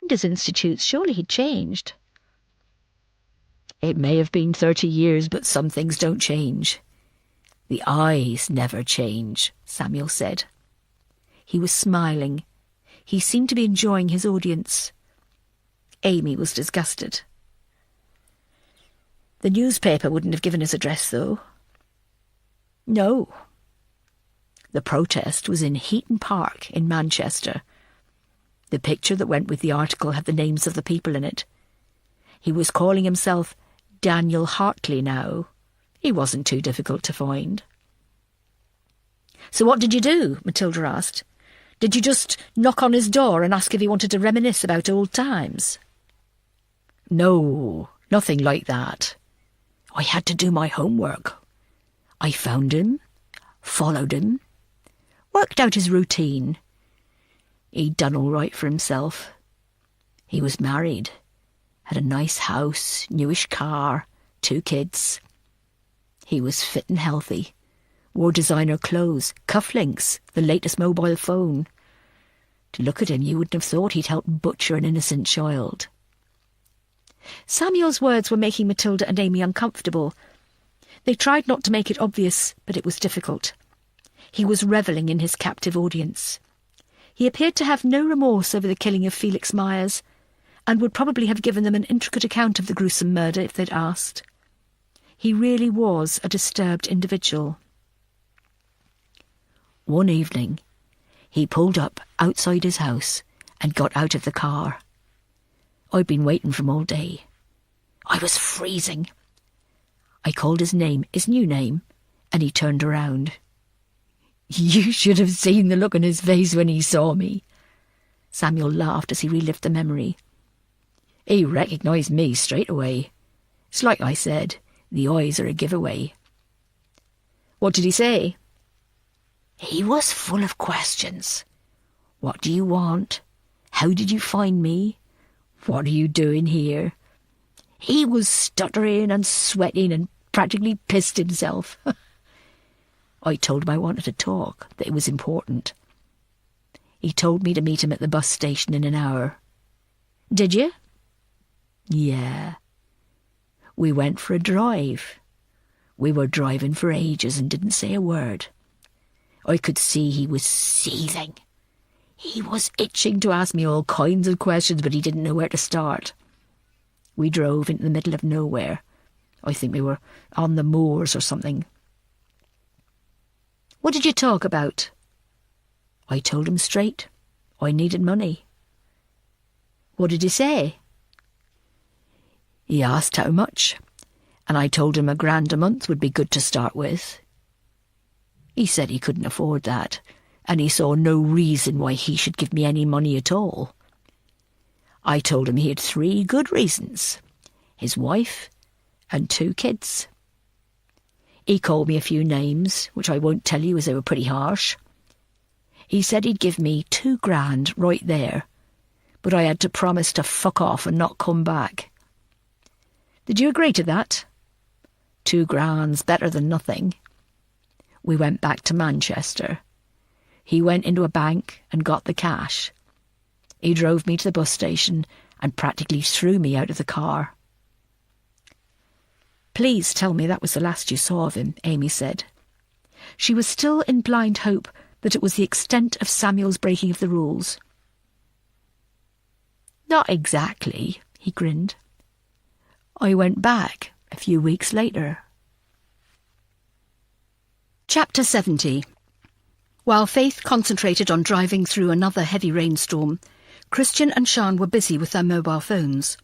Flinders Institutes. Surely he'd changed. It may have been 30 years, but some things don't change. The eyes never change, Samuel said. He was smiling. He seemed to be enjoying his audience. Amy was disgusted. The newspaper wouldn't have given his address, though. No. The protest was in Heaton Park in Manchester. The picture that went with the article had the names of the people in it. He was calling himself Daniel Hartley now. He wasn't too difficult to find. "So what did you do?" Matilda asked. "Did you just knock on his door and ask if he wanted to reminisce about old times?" "No, nothing like that. I had to do my homework. I found him, followed him, worked out his routine. He'd done all right for himself. He was married, had a nice house, newish car, 2 kids. He was fit and healthy, wore designer clothes, cufflinks, the latest mobile phone. To look at him, you wouldn't have thought he'd helped butcher an innocent child." Samuel's words were making Matilda and Amy uncomfortable. They tried not to make it obvious, but it was difficult. He was revelling in his captive audience. He appeared to have no remorse over the killing of Felix Myers, and would probably have given them an intricate account of the gruesome murder if they'd asked. He really was a disturbed individual. One evening, he pulled up outside his house and got out of the car. I'd been waiting for him all day. I was freezing. I called his name, his new name, and he turned around. You should have seen the look on his face when he saw me. Samuel laughed as he relived the memory. He recognised me straight away. It's like I said, the eyes are a giveaway. What did he say? He was full of questions. What do you want? How did you find me? What are you doing here? He was stuttering and sweating and practically pissed himself. I told him I wanted to talk, that it was important. He told me to meet him at the bus station in an hour. Did you? Yeah. We went for a drive. We were driving for ages and didn't say a word. I could see he was seething. He was itching to ask me all kinds of questions, but he didn't know where to start. We drove into the middle of nowhere. I think we were on the moors or something. What did you talk about? I told him straight. I needed money. What did he say? He asked how much, and I told him £1,000 a month would be good to start with. He said he couldn't afford that, and he saw no reason why he should give me any money at all. I told him he had 3 good reasons: his wife and 2 kids. He called me a few names, which I won't tell you as they were pretty harsh. He said he'd give me £2,000 right there, but I had to promise to fuck off and not come back. Did you agree to that? £2,000's better than nothing. We went back to Manchester. He went into a bank and got the cash. He drove me to the bus station and practically threw me out of the car. Please tell me that was the last you saw of him, Amy said. She was still in blind hope that it was the extent of Samuel's breaking of the rules. Not exactly, he grinned. I went back a few weeks later. Chapter 70. While Faith concentrated on driving through another heavy rainstorm, Christian and Sian were busy with their mobile phones.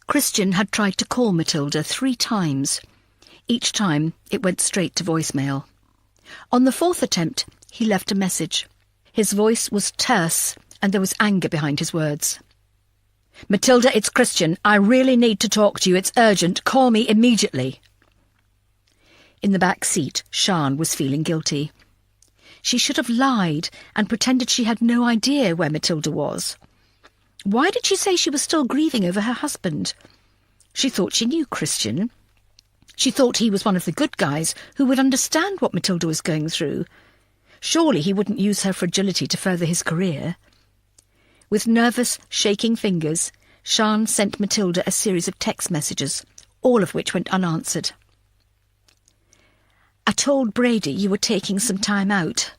Christian had tried to call Matilda 3 times. Each time it went straight to voicemail. On the 4th attempt, he left a message. His voice was terse, and there was anger behind his words. Matilda, it's Christian. I really need to talk to you. It's urgent. Call me immediately. In the back seat, Sian was feeling guilty. She should have lied and pretended she had no idea where Matilda was. Why did she say she was still grieving over her husband? She thought she knew Christian. She thought he was one of the good guys who would understand what Matilda was going through. Surely he wouldn't use her fragility to further his career. With nervous, shaking fingers, Sian sent Matilda a series of text messages, all of which went unanswered. I told Brady you were taking some time out.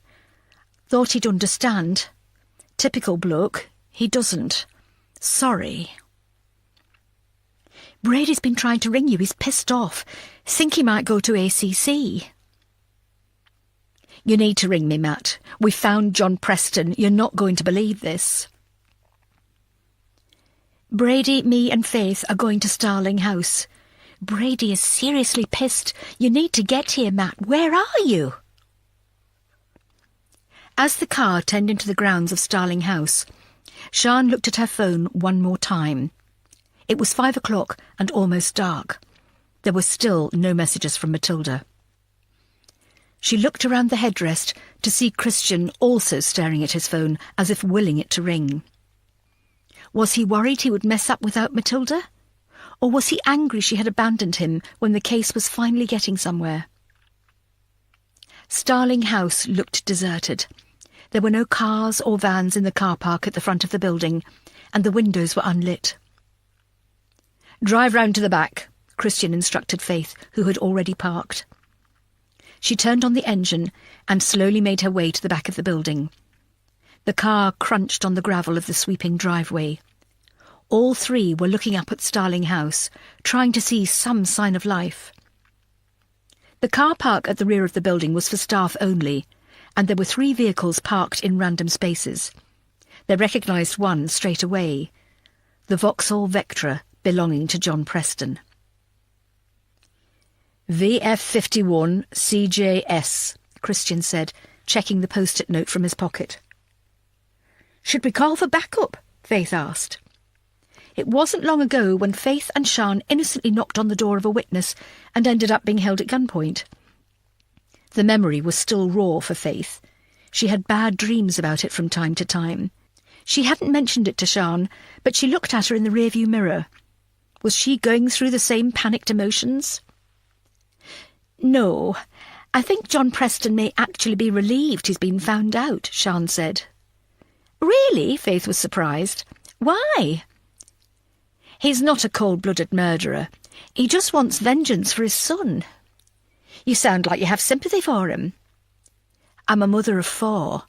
Thought he'd understand. Typical bloke. He doesn't. Sorry. Brady's been trying to ring you. He's pissed off. Think he might go to ACC. You need to ring me, Matt. We found John Preston. You're not going to believe this. Brady, me and Faith are going to Starling House. Brady is seriously pissed. You need to get here, Matt. Where are you? As the car turned into the grounds of Starling House, Sian looked at her phone one more time. It was 5 o'clock and almost dark. There were still no messages from Matilda. She looked around the headrest to see Christian also staring at his phone as if willing it to ring. Was he worried he would mess up without Matilda? Or was he angry she had abandoned him when the case was finally getting somewhere? Starling House looked deserted. There were no cars or vans in the car park at the front of the building, and the windows were unlit. "Drive round to the back," Christian instructed Faith, who had already parked. She turned on the engine and slowly made her way to the back of the building. The car crunched on the gravel of the sweeping driveway. All three were looking up at Starling House, trying to see some sign of life. The car park at the rear of the building was for staff only, and there were 3 vehicles parked in random spaces. They recognised one straight away, the Vauxhall Vectra belonging to John Preston. VF51 CJS, Christian said, checking the post-it note from his pocket. "Should we call for backup?" Faith asked. It wasn't long ago when Faith and Sian innocently knocked on the door of a witness and ended up being held at gunpoint. The memory was still raw for Faith. She had bad dreams about it from time to time. She hadn't mentioned it to Sian, but she looked at her in the rearview mirror. Was she going through the same panicked emotions? "No, I think John Preston may actually be relieved he's been found out," Sian said. "Really?" Faith was surprised. "Why?" "He's not a cold-blooded murderer. He just wants vengeance for his son." "You sound like you have sympathy for him." "I'm a mother of 4.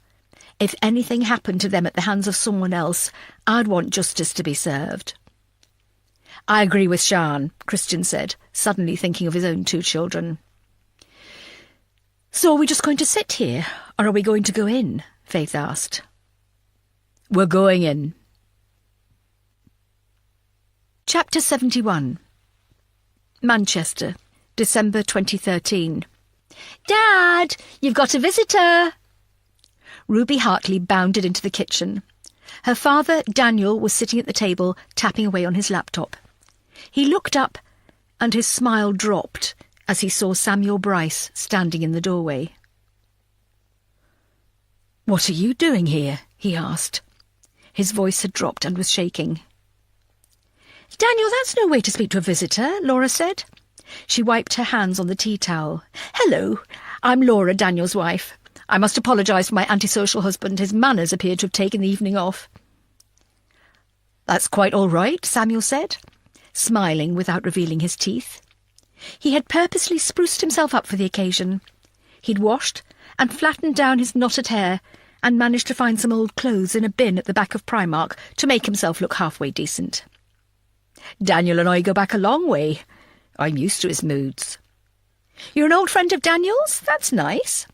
If anything happened to them at the hands of someone else, I'd want justice to be served." "I agree with Sian," Christian said, suddenly thinking of his own 2 children. "So are we just going to sit here, or are we going to go in?" Faith asked. "We're going in." Chapter 71. Manchester, December 2013. "Dad, you've got a visitor!" Ruby Hartley bounded into the kitchen. Her father, Daniel, was sitting at the table, tapping away on his laptop. He looked up, and his smile dropped as he saw Samuel Bryce standing in the doorway. "What are you doing here?" he asked. His voice had dropped and was shaking. "Daniel, that's no way to speak to a visitor," Laura said. She wiped her hands on the tea towel. "Hello, I'm Laura, Daniel's wife. I must apologise for my antisocial husband. His manners appear to have taken the evening off." "That's quite all right," Samuel said, smiling without revealing his teeth. He had purposely spruced himself up for the occasion. He'd washed and flattened down his knotted hair and managed to find some old clothes in a bin at the back of Primark to make himself look halfway decent. "Daniel and I go back a long way. I'm used to his moods." "You're an old friend of Daniel's? That's nice."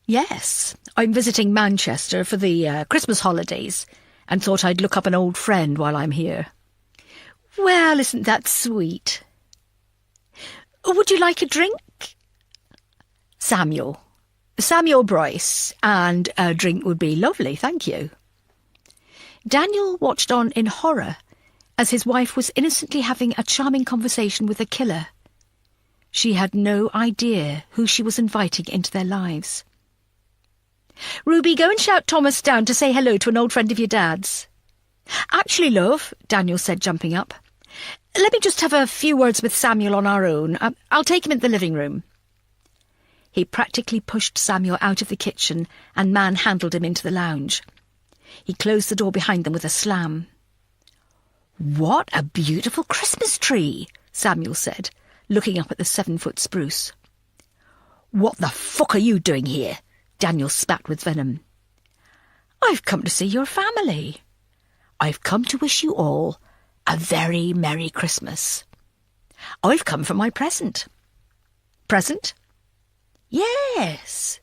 "Yes, I'm visiting Manchester for the Christmas holidays and thought I'd look up an old friend while I'm here." "Well, isn't that sweet?" "Would you like a drink?" Samuel Bryce, and a drink would be lovely, thank you." Daniel watched on in horror as his wife was innocently having a charming conversation with a killer. She had no idea who she was inviting into their lives. "Ruby, go and shout Thomas down to say hello to an old friend of your dad's." "Actually, love," Daniel said, jumping up, "let me just have a few words with Samuel on our own. I'll take him into the living room." He practically pushed Samuel out of the kitchen and manhandled him into the lounge. He closed the door behind them with a slam. "What a beautiful Christmas tree," Samuel said, looking up at the 7-foot spruce. "What the fuck are you doing here?" Daniel spat with venom. "I've come to see your family. I've come to wish you all a very Merry Christmas. I've come for my present." "Present?" "Yes.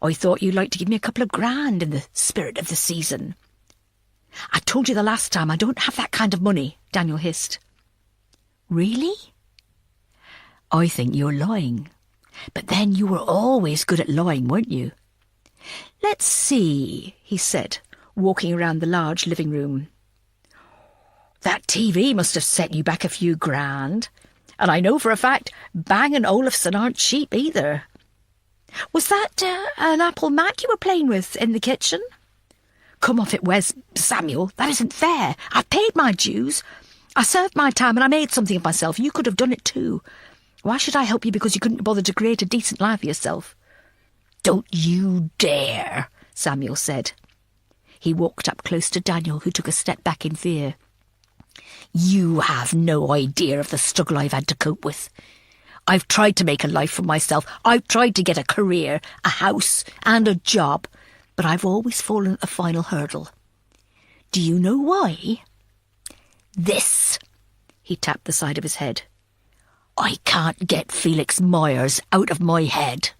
I thought you'd like to give me a couple of grand in the spirit of the season." "I told you the last time I don't have that kind of money," Daniel hissed. "Really?" "I think you're lying. But then you were always good at lying, weren't you?" "Let's see," he said, walking around the large living room. "That TV must have set you back a few grand. And I know for a fact Bang & Olufsen aren't cheap either. Was that an Apple Mac you were playing with in the kitchen?" "Come off it, Wes. Samuel, that isn't fair. I paid my dues. I served my time and I made something of myself. You could have done it too. Why should I help you because you couldn't bother to create a decent life for yourself?" "Don't you dare," Samuel said. He walked up close to Daniel, who took a step back in fear. "You have no idea of the struggle I've had to cope with. I've tried to make a life for myself. I've tried to get a career, a house, and a job, but I've always fallen at the final hurdle. Do you know why? This." He tapped the side of his head. "I can't get Felix Myers out of my head."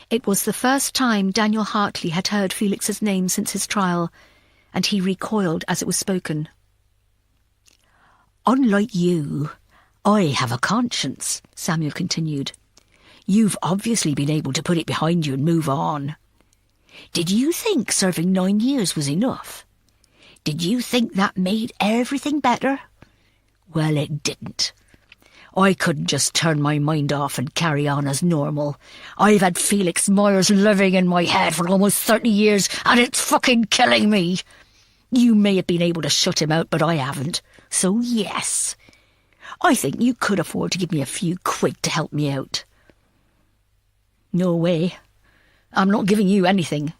It was the first time Daniel Hartley had heard Felix's name since his trial, and he recoiled as it was spoken. "Unlike you, I have a conscience," Samuel continued. "You've obviously been able to put it behind you and move on. Did you think serving 9 years was enough? Did you think that made everything better? Well, it didn't. I couldn't just turn my mind off and carry on as normal. I've had Felix Myers living in my head for almost 30 years, and it's fucking killing me. You may have been able to shut him out, but I haven't. So yes, I think you could afford to give me a few quid to help me out." "No way. I'm not giving you anything."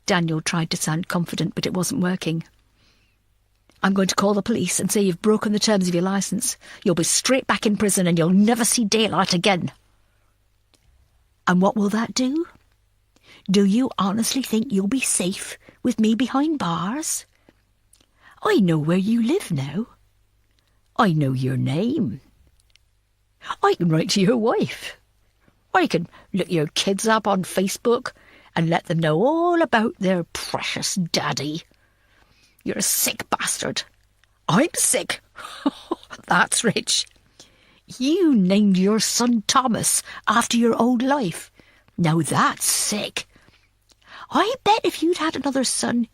Daniel tried to sound confident, but it wasn't working. "I'm going to call the police and say you've broken the terms of your licence. You'll be straight back in prison and you'll never see daylight again." "And what will that do? Do you honestly think you'll be safe with me behind bars? I know where you live now. I know your name. I can write to your wife. I can look your kids up on Facebook and let them know all about their precious daddy. You're a sick bastard. I'm sick. That's rich. You named your son Thomas after your old life. Now that's sick. I bet if you'd had another son,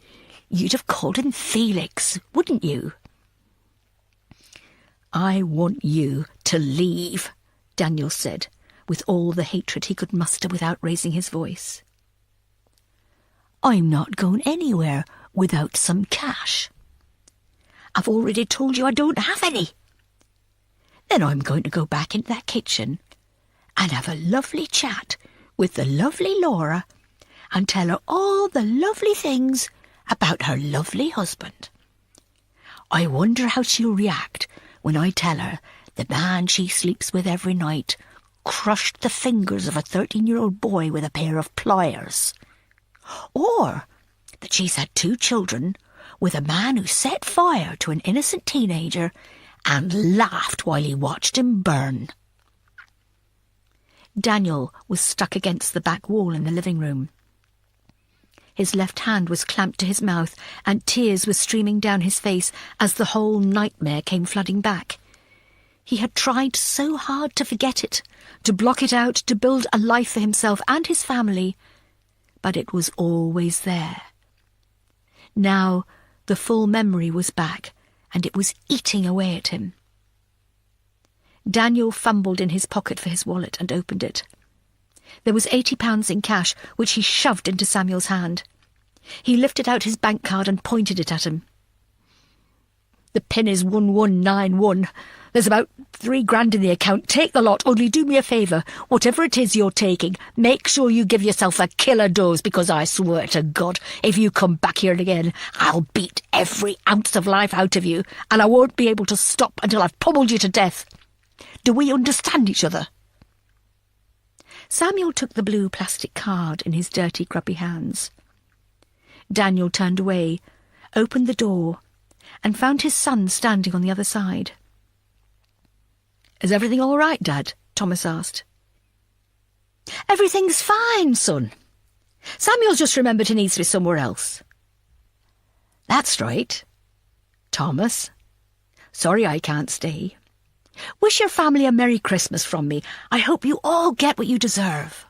you'd have called him Felix, wouldn't you?" "I want you to leave," Daniel said, with all the hatred he could muster without raising his voice. "I'm not going anywhere without some cash." "I've already told you I don't have any." "Then I'm going to go back into that kitchen and have a lovely chat with the lovely Laura and tell her all the lovely things about her lovely husband. I wonder how she'll react when I tell her the man she sleeps with every night crushed the fingers of a 13-year-old boy with a pair of pliers. Or that she's had 2 children with a man who set fire to an innocent teenager and laughed while he watched him burn." Daniel was stuck against the back wall in the living room. His left hand was clamped to his mouth, and tears were streaming down his face as the whole nightmare came flooding back. He had tried so hard to forget it, to block it out, to build a life for himself and his family, but it was always there. Now the full memory was back, and it was eating away at him. Daniel fumbled in his pocket for his wallet and opened it. There was £80 in cash, which he shoved into Samuel's hand. He lifted out his bank card and pointed it at him. "The pin is 1191. There's about 3 grand in the account. Take the lot, only do me a favour. Whatever it is you're taking, make sure you give yourself a killer dose, because I swear to God, if you come back here again, I'll beat every ounce of life out of you, and I won't be able to stop until I've pummeled you to death. Do we understand each other?" Samuel took the blue plastic card in his dirty, grubby hands. Daniel turned away, opened the door, and found his son standing on the other side. "Is everything all right, Dad?" Thomas asked. "Everything's fine, son. "Samuel's just remembered he needs to be somewhere else." "That's right. "Thomas, sorry I can't stay. Wish your family a Merry Christmas from me. I hope you all get what you deserve."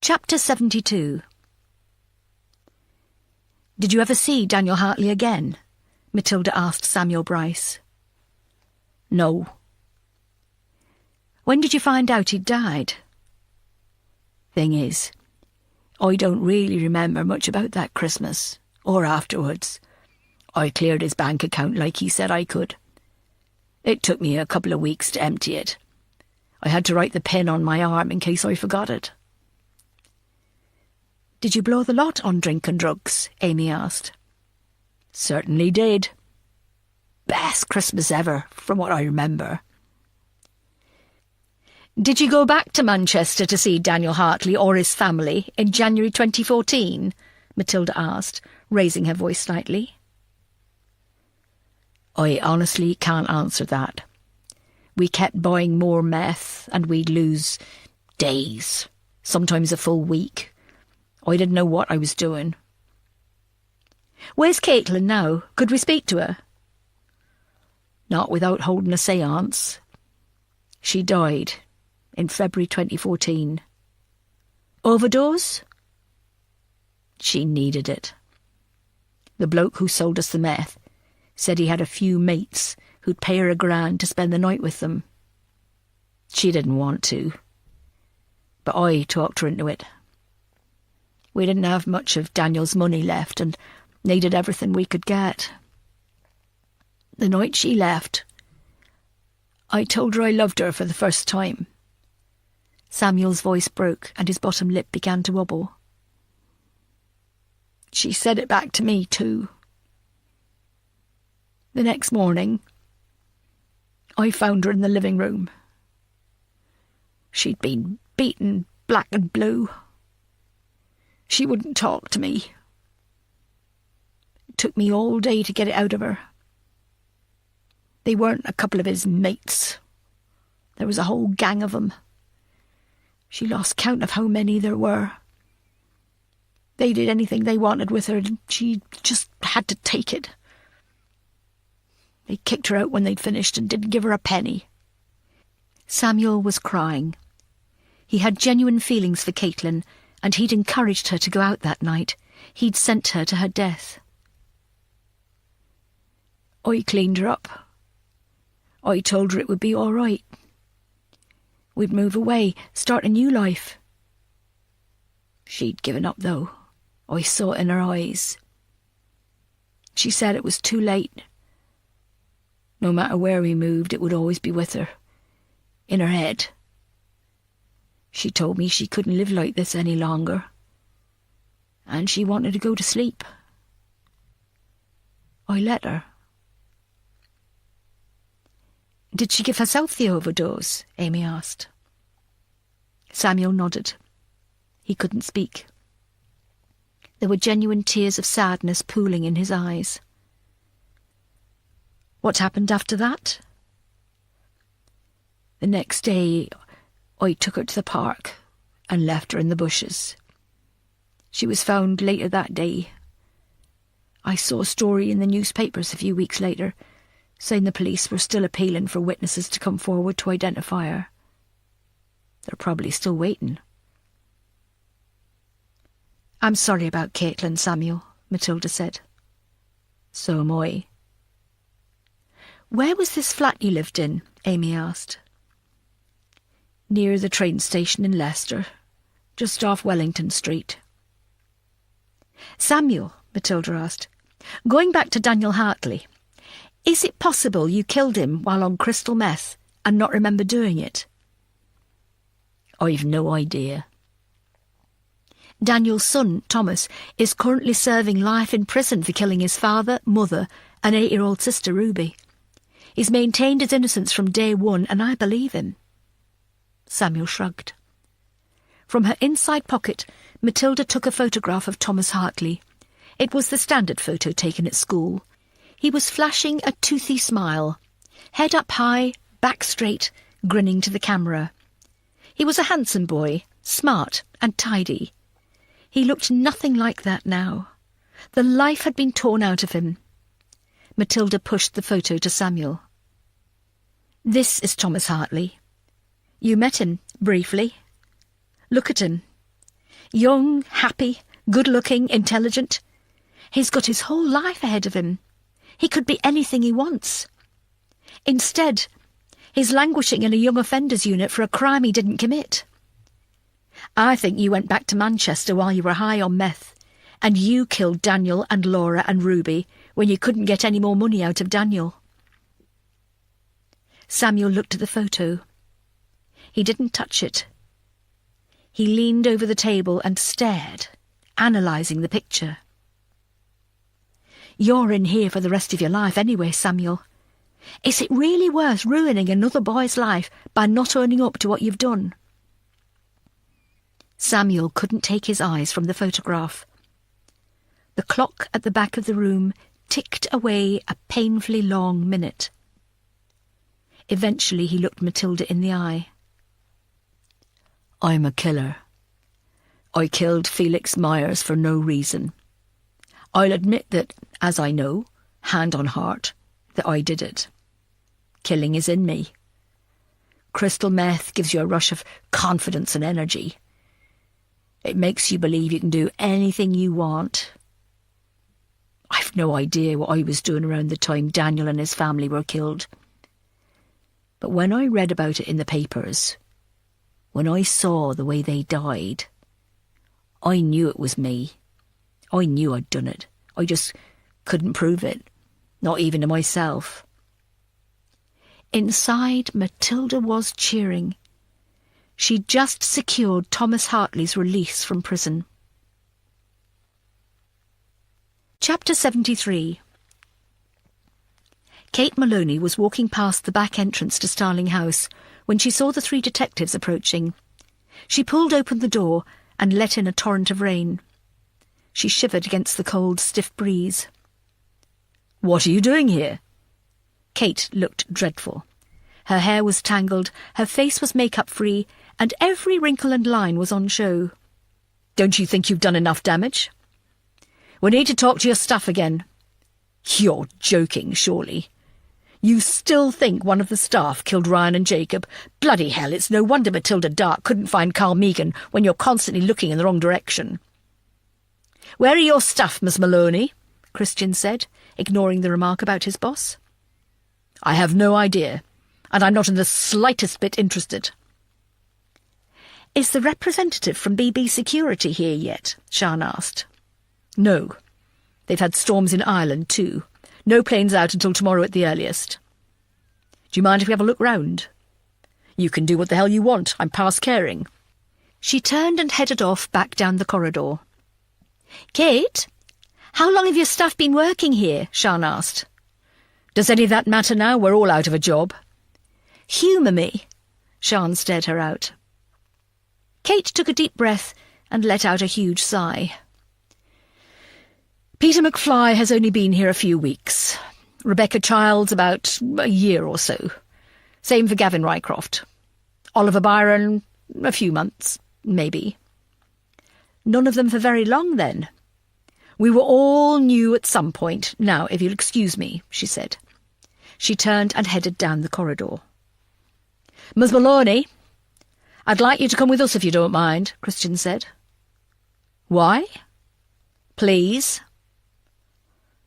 Chapter 72. "Did you ever see Daniel Hartley again?" Matilda asked Samuel Bryce. "No." "When did you find out he'd died?" "Thing is, I don't really remember much about that Christmas, or afterwards. I cleared his bank account like he said I could. It took me a couple of weeks to empty it. I had to write the pin on my arm in case I forgot it." "Did you blow the lot on drink and drugs?" Amy asked. "Certainly did. Best Christmas ever, from what I remember." "Did you go back to Manchester to see Daniel Hartley or his family in January 2014? Matilda asked, raising her voice slightly. "I honestly can't answer that. We kept buying more meth, and we'd lose days, sometimes a full week. I didn't know what I was doing." "Where's Caitlin now? Could we speak to her?" "Not without holding a séance. She died in February 2014. "Overdose?" "She needed it. The bloke who sold us the meth said he had a few mates who'd pay her $1,000 to spend the night with them. She didn't want to, but I talked her into it. We didn't have much of Daniel's money left and needed everything we could get. The night she left, I told her I loved her for the first time." Samuel's voice broke and his bottom lip began to wobble. She said it back to me too. The next morning, I found her in the living room. She'd been beaten black and blue. She wouldn't talk to me. It took me all day to get it out of her. They weren't a couple of his mates. There was a whole gang of them. She lost count of how many there were. They did anything they wanted with her, and she just had to take it. They kicked her out when they'd finished and didn't give her a penny." Samuel was crying. He had genuine feelings for Caitlin, and he'd encouraged her to go out that night. He'd sent her to her death. "I cleaned her up. I told her it would be all right. We'd move away, start a new life. She'd given up, though. I saw it in her eyes. She said it was too late. No matter where we moved, it would always be with her, in her head. She told me she couldn't live like this any longer, and she wanted to go to sleep. I let her." "Did she give herself the overdose?" Amy asked. Samuel nodded. He couldn't speak. There were genuine tears of sadness pooling in his eyes. "What happened after that?" The next day, I took her to the park and left her in the bushes. She was found later that day. I saw a story in the newspapers a few weeks later, saying the police were still appealing for witnesses to come forward to identify her. They're probably still waiting. "I'm sorry about Caitlin, Samuel," Matilda said. "So am I." "Where was this flat you lived in?" Amy asked. "Near the train station in Leicester, just off Wellington Street." "Samuel," Matilda asked, "going back to Daniel Hartley, Is it possible you killed him while on crystal meth and not remember doing it? I've no idea. Daniel's son, Thomas, is currently serving life in prison for killing his father, mother, and 8-year-old sister Ruby. He's maintained his innocence from day one, and I believe him. Samuel shrugged. From her inside pocket, Matilda took a photograph of Thomas Hartley. It was the standard photo taken at school. He was flashing a toothy smile, head up high, back straight, grinning to the camera. He was a handsome boy, smart and tidy. He looked nothing like that now. The life had been torn out of him. Matilda pushed the photo to Samuel. This is Thomas Hartley. You met him, briefly. Look at him. Young, happy, good-looking, intelligent. He's got his whole life ahead of him. He could be anything he wants. Instead, he's languishing in a young offenders unit for a crime he didn't commit. I think you went back to Manchester while you were high on meth, and you killed Daniel and Laura and Ruby when you couldn't get any more money out of Daniel. Samuel looked at the photo. He didn't touch it. He leaned over the table and stared, analysing the picture. You're in here for the rest of your life anyway, Samuel. Is it really worth ruining another boy's life by not owning up to what you've done? Samuel couldn't take his eyes from the photograph. The clock at the back of the room ticked away a painfully long minute. Eventually he looked Matilda in the eye. I'm a killer. I killed Felix Myers for no reason. I'll admit that, as I know, hand on heart, that I did it. Killing is in me. Crystal meth gives you a rush of confidence and energy. It makes you believe you can do anything you want. I've no idea what I was doing around the time Daniel and his family were killed. But when I read about it in the papers, when I saw the way they died, I knew it was me. I knew I'd done it. I just couldn't prove it, not even to myself. Inside, Matilda was cheering. She'd just secured Thomas Hartley's release from prison. Chapter 73. Kate Maloney was walking past the back entrance to Starling House when she saw the 3 detectives approaching. She pulled open the door and let in a torrent of rain. She shivered against the cold, stiff breeze. What are you doing here? Kate looked dreadful. Her hair was tangled, her face was makeup-free, and every wrinkle and line was on show. Don't you think you've done enough damage? We need to talk to your staff again. You're joking, surely. You still think one of the staff killed Ryan and Jacob? Bloody hell, it's no wonder Matilda Dark couldn't find Carl Meagan when you're constantly looking in the wrong direction. Where are your staff, Miss Maloney? Christian said, ignoring the remark about his boss. I have no idea, and I'm not in the slightest bit interested. Is the representative from BB Security here yet? Sian asked. No. They've had storms in Ireland too. No planes out until tomorrow at the earliest. Do you mind if we have a look round? You can do what the hell you want. I'm past caring. She turned and headed off back down the corridor. Kate, how long have your staff been working here? Sian asked. Does any of that matter now? We're all out of a job. Humour me. Sian stared her out. Kate took a deep breath and let out a huge sigh. Peter McFly has only been here a few weeks. Rebecca Childs about a year or so. Same for Gavin Rycroft. Oliver Byron, a few months, maybe. None of them for very long, then. We were all new at some point. Now, if you'll excuse me, she said. She turned and headed down the corridor. Miss Maloney, I'd like you to come with us if you don't mind, Christian said. Why? Please.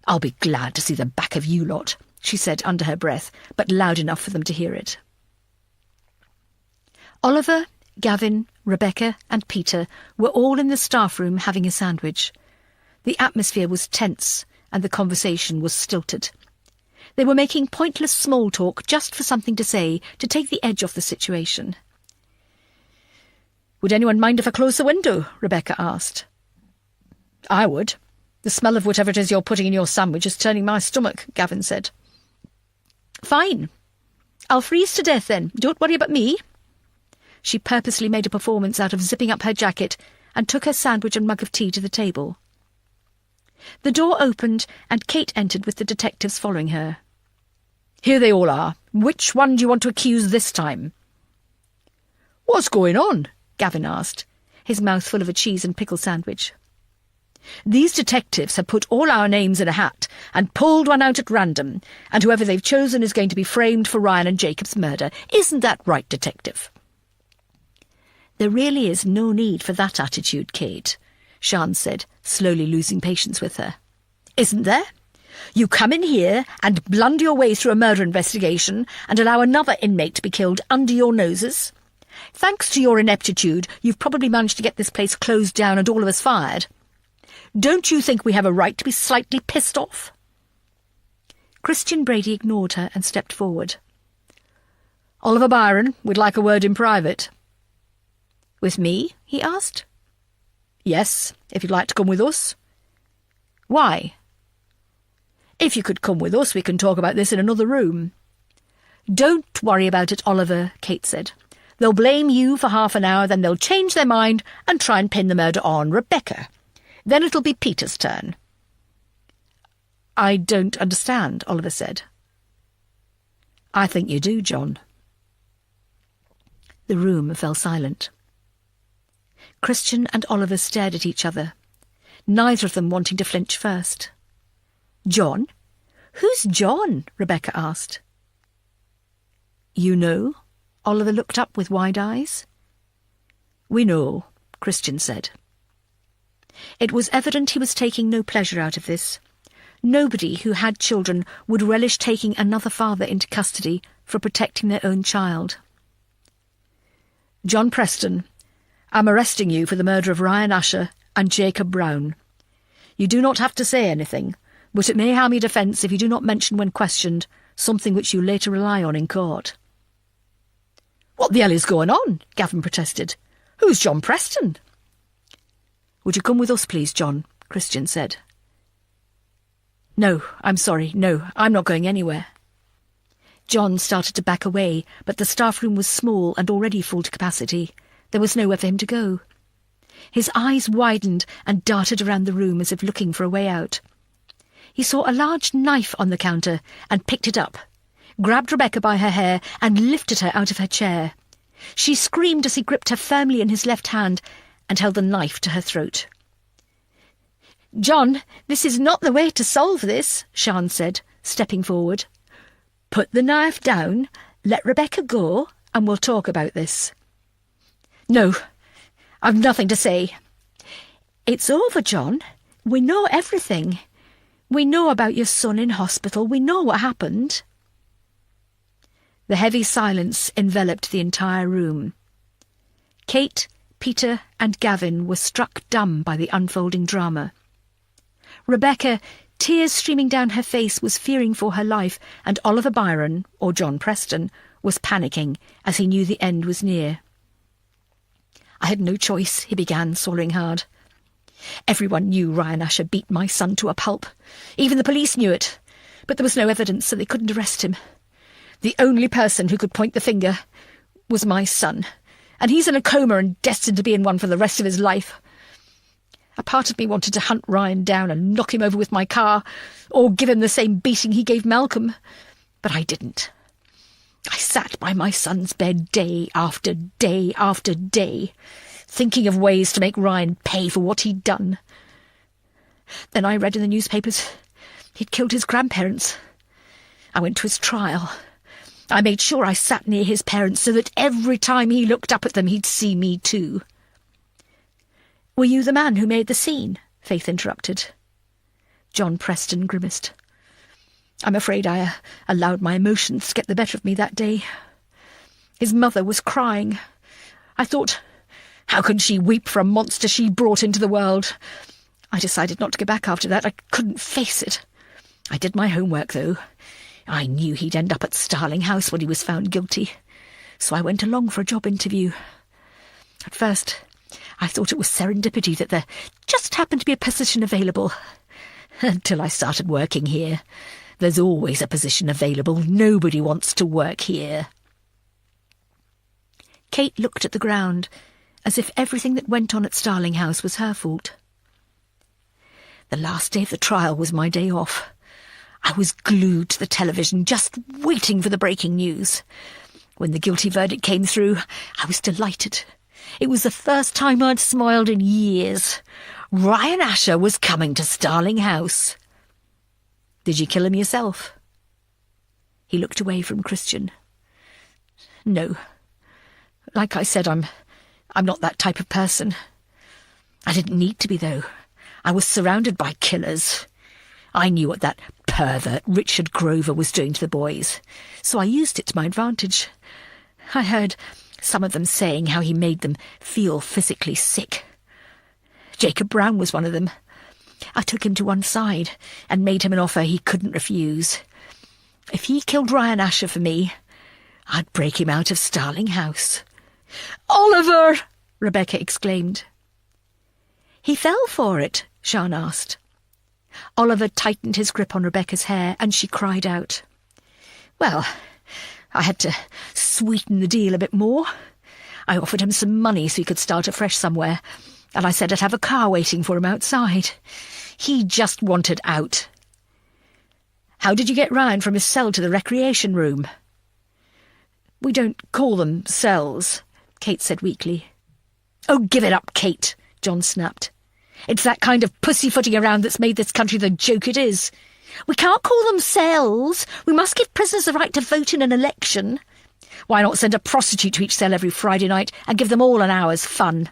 I'll be glad to see the back of you lot, she said under her breath, but loud enough for them to hear it. Oliver, Gavin, Rebecca and Peter were all in the staff room having a sandwich. The atmosphere was tense and the conversation was stilted. They were making pointless small talk just for something to say, to take the edge off the situation. "Would anyone mind if I close the window?" Rebecca asked. "I would. The smell of whatever it is you're putting in your sandwich is turning my stomach," Gavin said. "Fine. I'll freeze to death then. Don't worry about me." She purposely made a performance out of zipping up her jacket and took her sandwich and mug of tea to the table. The door opened and Kate entered with the detectives following her. "Here they all are. Which one do you want to accuse this time?" "What's going on?" Gavin asked, his mouth full of a cheese and pickle sandwich. "These detectives have put all our names in a hat and pulled one out at random, and whoever they've chosen is going to be framed for Ryan and Jacob's murder. Isn't that right, Detective?" "There really is no need for that attitude, Kate," Sian said, slowly losing patience with her. "Isn't there? You come in here and blunder your way through a murder investigation and allow another inmate to be killed under your noses. Thanks to your ineptitude, you've probably managed to get this place closed down and all of us fired. Don't you think we have a right to be slightly pissed off?" Christian Brady ignored her and stepped forward. "Oliver Byron, we'd like a word in private." "With me?" he asked. "Yes, if you'd like to come with us." "Why?" "If you could come with us, we can talk about this in another room." "Don't worry about it, Oliver," Kate said. "They'll blame you for half an hour, then they'll change their mind and try and pin the murder on Rebecca. Then it'll be Peter's turn." "I don't understand," Oliver said. "I think you do, John." The room fell silent. Christian and Oliver stared at each other, neither of them wanting to flinch first. "John? Who's John?" Rebecca asked. "You know?" Oliver looked up with wide eyes. "We know," Christian said. It was evident he was taking no pleasure out of this. Nobody who had children would relish taking another father into custody for protecting their own child. "John Preston, I'm arresting you for the murder of Ryan Asher and Jacob Brown. You do not have to say anything, but it may harm your defence if you do not mention when questioned something which you later rely on in court." "What the hell is going on?" Gavin protested. "Who's John Preston?" "Would you come with us, please, John?" Christian said. "No, I'm sorry. No, I'm not going anywhere." John started to back away, but the staff room was small and already full to capacity. There was nowhere for him to go. His eyes widened and darted around the room as if looking for a way out. He saw a large knife on the counter and picked it up, grabbed Rebecca by her hair and lifted her out of her chair. She screamed as he gripped her firmly in his left hand and held the knife to her throat. "John, this is not the way to solve this," Sian said, stepping forward. "Put the knife down, let Rebecca go, and we'll talk about this." "No, I've nothing to say." "It's over, John. We know everything. We know about your son in hospital. We know what happened." The heavy silence enveloped the entire room. Kate, Peter and Gavin were struck dumb by the unfolding drama. Rebecca, tears streaming down her face, was fearing for her life, and Oliver Byron, or John Preston, was panicking as he knew the end was near. "I had no choice," he began, swallowing hard. "Everyone knew Ryan Asher beat my son to a pulp. Even the police knew it. But there was no evidence, so they couldn't arrest him. The only person who could point the finger was my son, and he's in a coma and destined to be in one for the rest of his life. A part of me wanted to hunt Ryan down and knock him over with my car, or give him the same beating he gave Malcolm, but I didn't. I sat by my son's bed day after day after day, thinking of ways to make Ryan pay for what he'd done. Then I read in the newspapers he'd killed his grandparents. I went to his trial. I made sure I sat near his parents so that every time he looked up at them he'd see me too." "Were you the man who made the scene?" Faith interrupted. John Preston grimaced. "I'm afraid I allowed my emotions to get the better of me that day. His mother was crying. I thought, how can she weep for a monster she brought into the world? I decided not to go back after that. I couldn't face it. I did my homework, though. I knew he'd end up at Starling House when he was found guilty, so I went along for a job interview. At first, I thought it was serendipity that there just happened to be a position available. Until I started working here. There's always a position available. Nobody wants to work here. Kate looked at the ground, as if everything that went on at Starling House was her fault. The last day of the trial was my day off. I was glued to the television, just waiting for the breaking news. When the guilty verdict came through, I was delighted. It was the first time I'd smiled in years. Ryan Asher was coming to Starling House. Did you kill him yourself? He looked away from Christian. No. Like I said, I'm not that type of person. I didn't need to be, though. I was surrounded by killers. I knew what that pervert Richard Grover was doing to the boys, so I used it to my advantage. I heard some of them saying how he made them feel physically sick. Jacob Brown was one of them. I took him to one side and made him an offer he couldn't refuse. If he killed Ryan Asher for me, I'd break him out of Starling House. "Oliver!" Rebecca exclaimed. "He fell for it?" Sian asked. Oliver tightened his grip on Rebecca's hair, and she cried out. Well, I had to sweeten the deal a bit more. I offered him some money so he could start afresh somewhere, and I said I'd have a car waiting for him outside. He just wanted out. How did you get Ryan from his cell to the recreation room? We don't call them cells, Kate said weakly. Oh, give it up, Kate, John snapped. It's that kind of pussyfooting around that's made this country the joke it is. We can't call them cells. We must give prisoners the right to vote in an election. Why not send a prostitute to each cell every Friday night and give them all an hour's fun?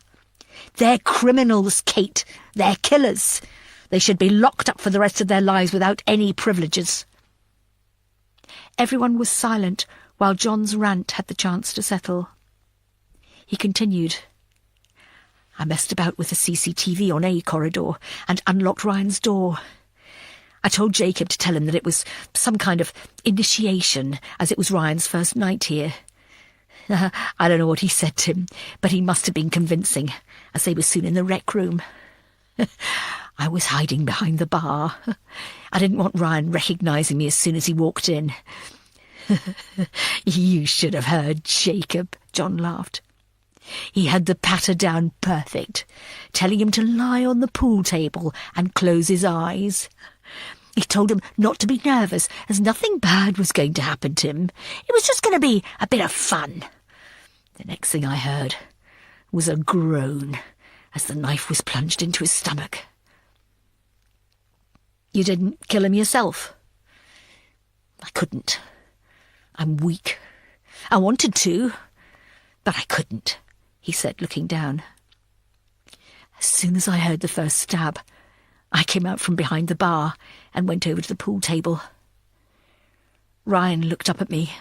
They're criminals, Kate. They're killers. They should be locked up for the rest of their lives without any privileges. Everyone was silent while John's rant had the chance to settle. He continued. I messed about with the CCTV on A corridor and unlocked Ryan's door. I told Jacob to tell him that it was some kind of initiation, as it was Ryan's first night here. I don't know what he said to him, but he must have been convincing, as they were soon in the rec room. I was hiding behind the bar. I didn't want Ryan recognising me as soon as he walked in. You should have heard Jacob, John laughed. He had the patter down perfect, telling him to lie on the pool table and close his eyes. He told him not to be nervous, as nothing bad was going to happen to him. It was just going to be a bit of fun. The next thing I heard was a groan as the knife was plunged into his stomach. You didn't kill him yourself? I couldn't. I'm weak. I wanted to, but I couldn't, he said, looking down. As soon as I heard the first stab, I came out from behind the bar and went over to the pool table. Ryan looked up at me,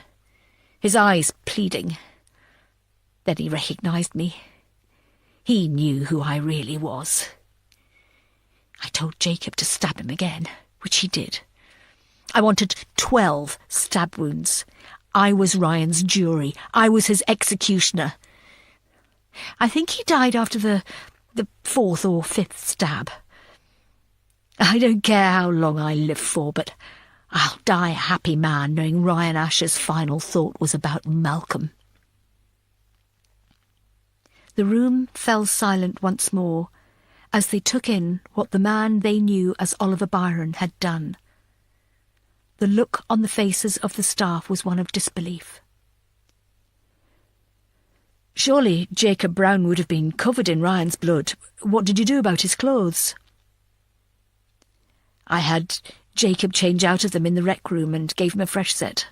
his eyes pleading. Then he recognised me. He knew who I really was. I told Jacob to stab him again, which he did. I wanted 12 stab wounds. I was Ryan's jury. I was his executioner. I think he died after the 4th or 5th stab. I don't care how long I live for, but I'll die a happy man knowing Ryan Asher's final thought was about Malcolm. The room fell silent once more as they took in what the man they knew as Oliver Byron had done. The look on the faces of the staff was one of disbelief. Surely Jacob Brown would have been covered in Ryan's blood. What did you do about his clothes? I had Jacob change out of them in the rec room and gave him a fresh set.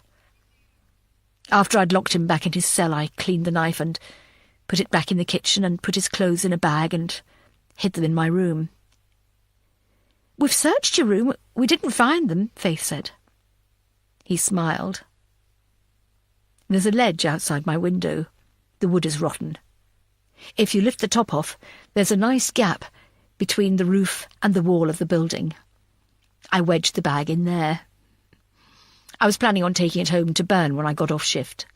After I'd locked him back in his cell, I cleaned the knife and put it back in the kitchen and put his clothes in a bag and hid them in my room. We've searched your room. We didn't find them, Faith said. He smiled. There's a ledge outside my window. The wood is rotten. If you lift the top off, there's a nice gap between the roof and the wall of the building. I wedged the bag in there. I was planning on taking it home to burn when I got off shift.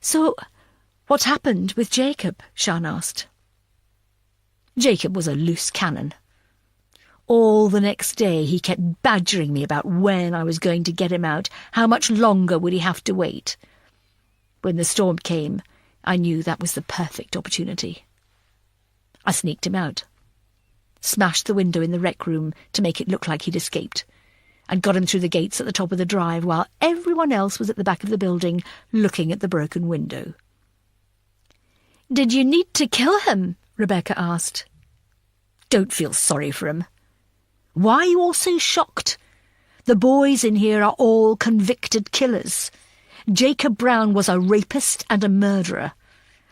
So, what happened with Jacob? Sian asked. Jacob was a loose cannon. All the next day he kept badgering me about when I was going to get him out, how much longer would he have to wait. When the storm came, I knew that was the perfect opportunity. I sneaked him out, smashed the window in the rec room to make it look like he'd escaped, and got him through the gates at the top of the drive while everyone else was at the back of the building looking at the broken window. Did you need to kill him? Rebecca asked. Don't feel sorry for him. Why are you all so shocked? The boys in here are all convicted killers. Jacob Brown was a rapist and a murderer.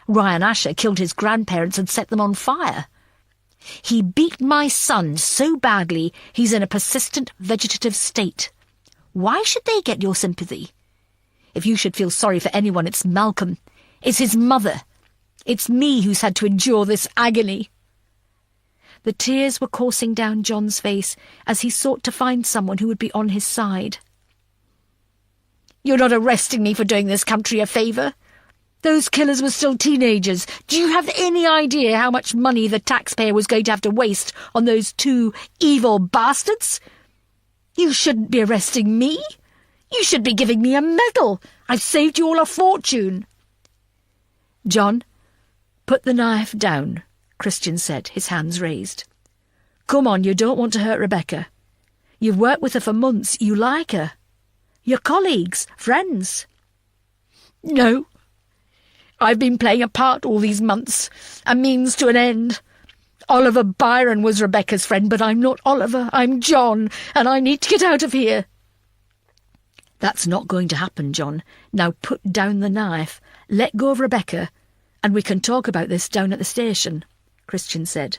Ryan Asher killed his grandparents and set them on fire. He beat my son so badly he's in a persistent vegetative state. Why should they get your sympathy? If you should feel sorry for anyone, it's Malcolm. It's his mother. It's me who's had to endure this agony. The tears were coursing down John's face as he sought to find someone who would be on his side. You're not arresting me for doing this country a favour. Those killers were still teenagers. Do you have any idea how much money the taxpayer was going to have to waste on those two evil bastards? You shouldn't be arresting me. You should be giving me a medal. I've saved you all a fortune. John, put the knife down, Christian said, his hands raised. Come on, you don't want to hurt Rebecca. You've worked with her for months. You like her. You're colleagues, friends. No. I've been playing a part all these months, a means to an end. Oliver Byron was Rebecca's friend, but I'm not Oliver. I'm John, and I need to get out of here. That's not going to happen, John. Now put down the knife, let go of Rebecca, and we can talk about this down at the station, Christian said.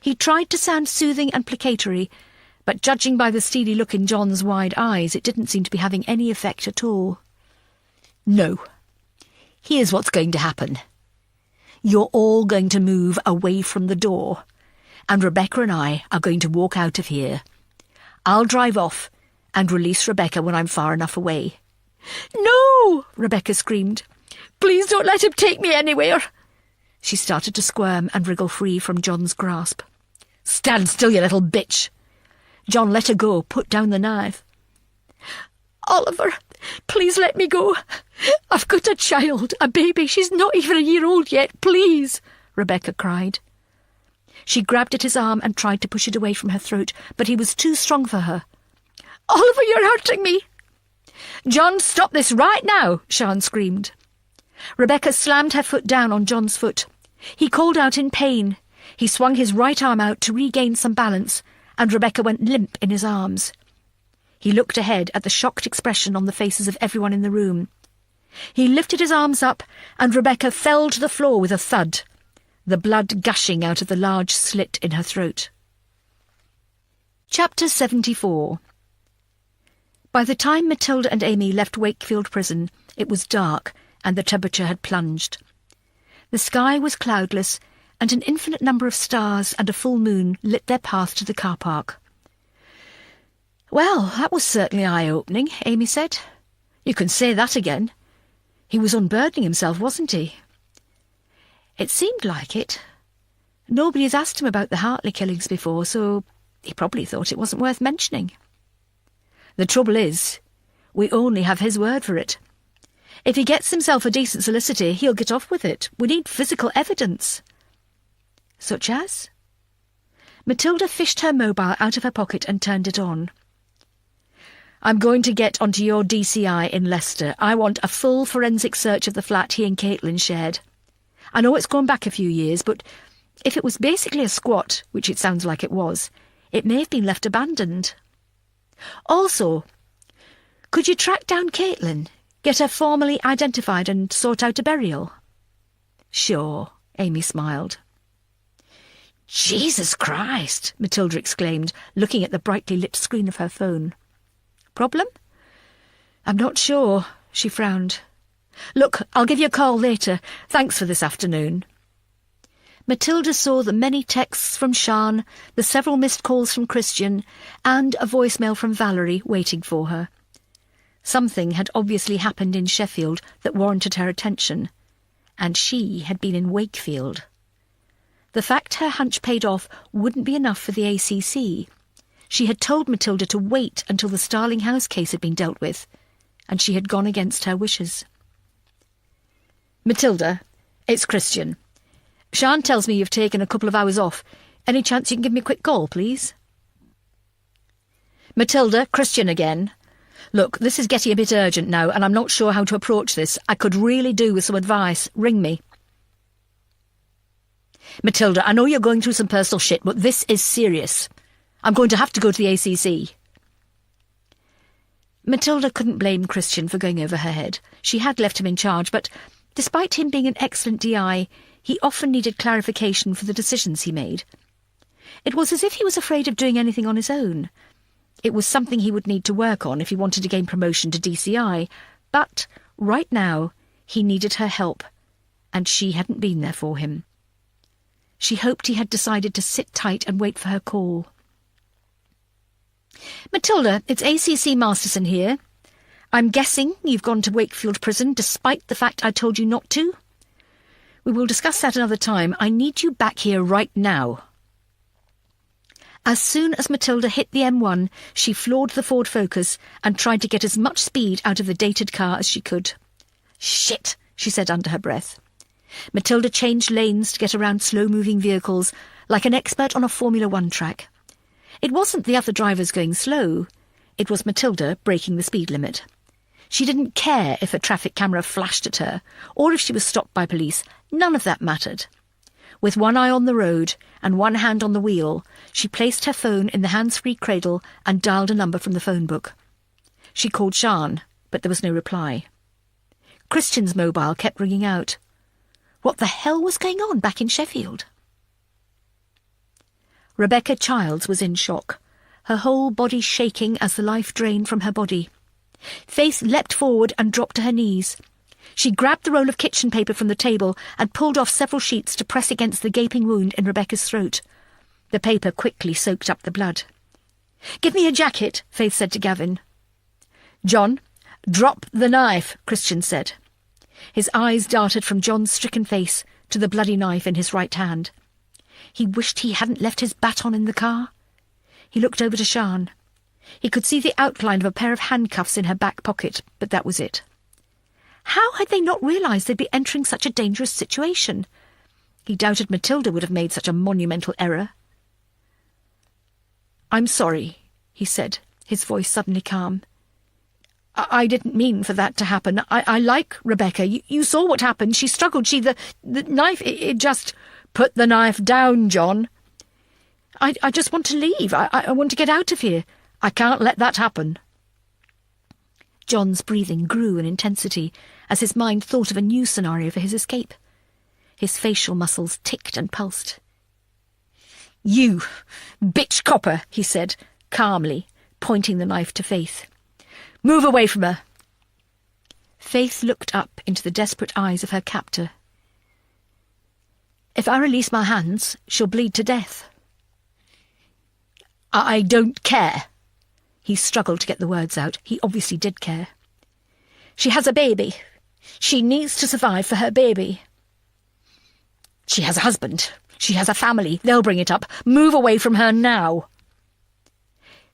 He tried to sound soothing and placatory, but judging by the steely look in John's wide eyes, it didn't seem to be having any effect at all. No. Here's what's going to happen. You're all going to move away from the door, and Rebecca and I are going to walk out of here. I'll drive off and release Rebecca when I'm far enough away. No! Rebecca screamed. Please don't let him take me anywhere. She started to squirm and wriggle free from John's grasp. Stand still, you little bitch. John let her go, put down the knife. Oliver, please let me go. I've got a child, a baby. She's not even a year old yet. Please, Rebecca cried. She grabbed at his arm and tried to push it away from her throat, but he was too strong for her. Oliver, you're hurting me. John, stop this right now, Sian screamed. Rebecca slammed her foot down on John's foot. He called out in pain. He swung his right arm out to regain some balance, and Rebecca went limp in his arms. He looked ahead at the shocked expression on the faces of everyone in the room. He lifted his arms up, and Rebecca fell to the floor with a thud, the blood gushing out of the large slit in her throat. Chapter 74. By the time Matilda and Amy left Wakefield Prison, it was dark, and the temperature had plunged. The sky was cloudless, and an infinite number of stars and a full moon lit their path to the car park. "Well, that was certainly eye-opening," Amy said. "You can say that again. He was unburdening himself, wasn't he?" "It seemed like it. Nobody has asked him about the Hartley killings before, so he probably thought it wasn't worth mentioning. The trouble is, we only have his word for it. If he gets himself a decent solicitor, he'll get off with it. We need physical evidence." "Such as?" Matilda fished her mobile out of her pocket and turned it on. "I'm going to get onto your DCI in Leicester. I want a full forensic search of the flat he and Caitlin shared. I know it's gone back a few years, but if it was basically a squat, which it sounds like it was, it may have been left abandoned. Also, could you track down Caitlin, get her formally identified and sort out a burial?" "Sure," Amy smiled. "Jesus Christ!" Matilda exclaimed, looking at the brightly lit screen of her phone. "Problem?" "I'm not sure," she frowned. "Look, I'll give you a call later. Thanks for this afternoon." Matilda saw the many texts from Sian, the several missed calls from Christian, and a voicemail from Valerie waiting for her. Something had obviously happened in Sheffield that warranted her attention, and she had been in Wakefield. The fact her hunch paid off wouldn't be enough for the ACC. She had told Matilda to wait until the Starling House case had been dealt with, and she had gone against her wishes. "Matilda, it's Christian. Sian tells me you've taken a couple of hours off. Any chance you can give me a quick call, please?" "Matilda, Christian again. Look, this is getting a bit urgent now, and I'm not sure how to approach this. I could really do with some advice. Ring me." "Matilda, I know you're going through some personal shit, but this is serious. I'm going to have to go to the ACC. Matilda couldn't blame Christian for going over her head. She had left him in charge, but despite him being an excellent DI, he often needed clarification for the decisions he made. It was as if he was afraid of doing anything on his own. It was something he would need to work on if he wanted to gain promotion to DCI, but right now he needed her help, and she hadn't been there for him. She hoped he had decided to sit tight and wait for her call. "Matilda, it's ACC Masterson here. I'm guessing you've gone to Wakefield Prison despite the fact I told you not to. We will discuss that another time. I need you back here right now." As soon as Matilda hit the M1, she floored the Ford Focus and tried to get as much speed out of the dated car as she could. "Shit," she said under her breath. Matilda changed lanes to get around slow-moving vehicles, like an expert on a Formula One track. It wasn't the other drivers going slow. It was Matilda breaking the speed limit. She didn't care if a traffic camera flashed at her, or if she was stopped by police. None of that mattered. With one eye on the road and one hand on the wheel, she placed her phone in the hands-free cradle and dialed a number from the phone book. She called Sian, but there was no reply. Christian's mobile kept ringing out. What the hell was going on back in Sheffield? Rebecca Childs was in shock, her whole body shaking as the life drained from her body. Faith leapt forward and dropped to her knees. She grabbed the roll of kitchen paper from the table and pulled off several sheets to press against the gaping wound in Rebecca's throat. The paper quickly soaked up the blood. "Give me a jacket," Faith said to Gavin. "John, drop the knife," Christian said. His eyes darted from John's stricken face to the bloody knife in his right hand. He wished he hadn't left his baton in the car. He looked over to Sian. He could see the outline of a pair of handcuffs in her back pocket, but that was it. How had they not realised they'd be entering such a dangerous situation? He doubted Matilda would have made such a monumental error. "I'm sorry," he said, his voice suddenly calm. I didn't mean for that to happen. I like Rebecca. You saw what happened. She struggled. The knife, it just... Put the knife down, John. I just want to leave. I want to get out of here. I can't let that happen." John's breathing grew in intensity as his mind thought of a new scenario for his escape. His facial muscles ticked and pulsed. "You bitch copper," he said, calmly, pointing the knife to Faith. "Move away from her." Faith looked up into the desperate eyes of her captor. "If I release my hands, she'll bleed to death." "I don't care." He struggled to get the words out. He obviously did care. "She has a baby. She needs to survive for her baby." "She has a husband. She has a family. They'll bring it up. Move away from her now."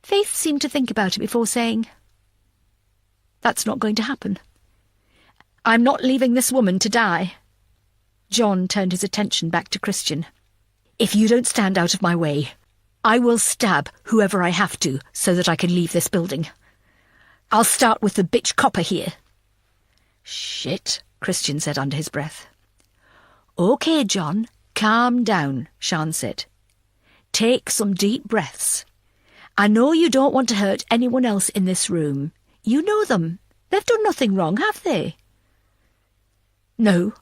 Faith seemed to think about it before saying, "That's not going to happen. I'm not leaving this woman to die." John turned his attention back to Christian. "If you don't stand out of my way, I will stab whoever I have to so that I can leave this building. I'll start with the bitch copper here." "Shit," Christian said under his breath. "OK, John, calm down," Sian said. "Take some deep breaths. I know you don't want to hurt anyone else in this room. You know them. They've done nothing wrong, have they?" "No."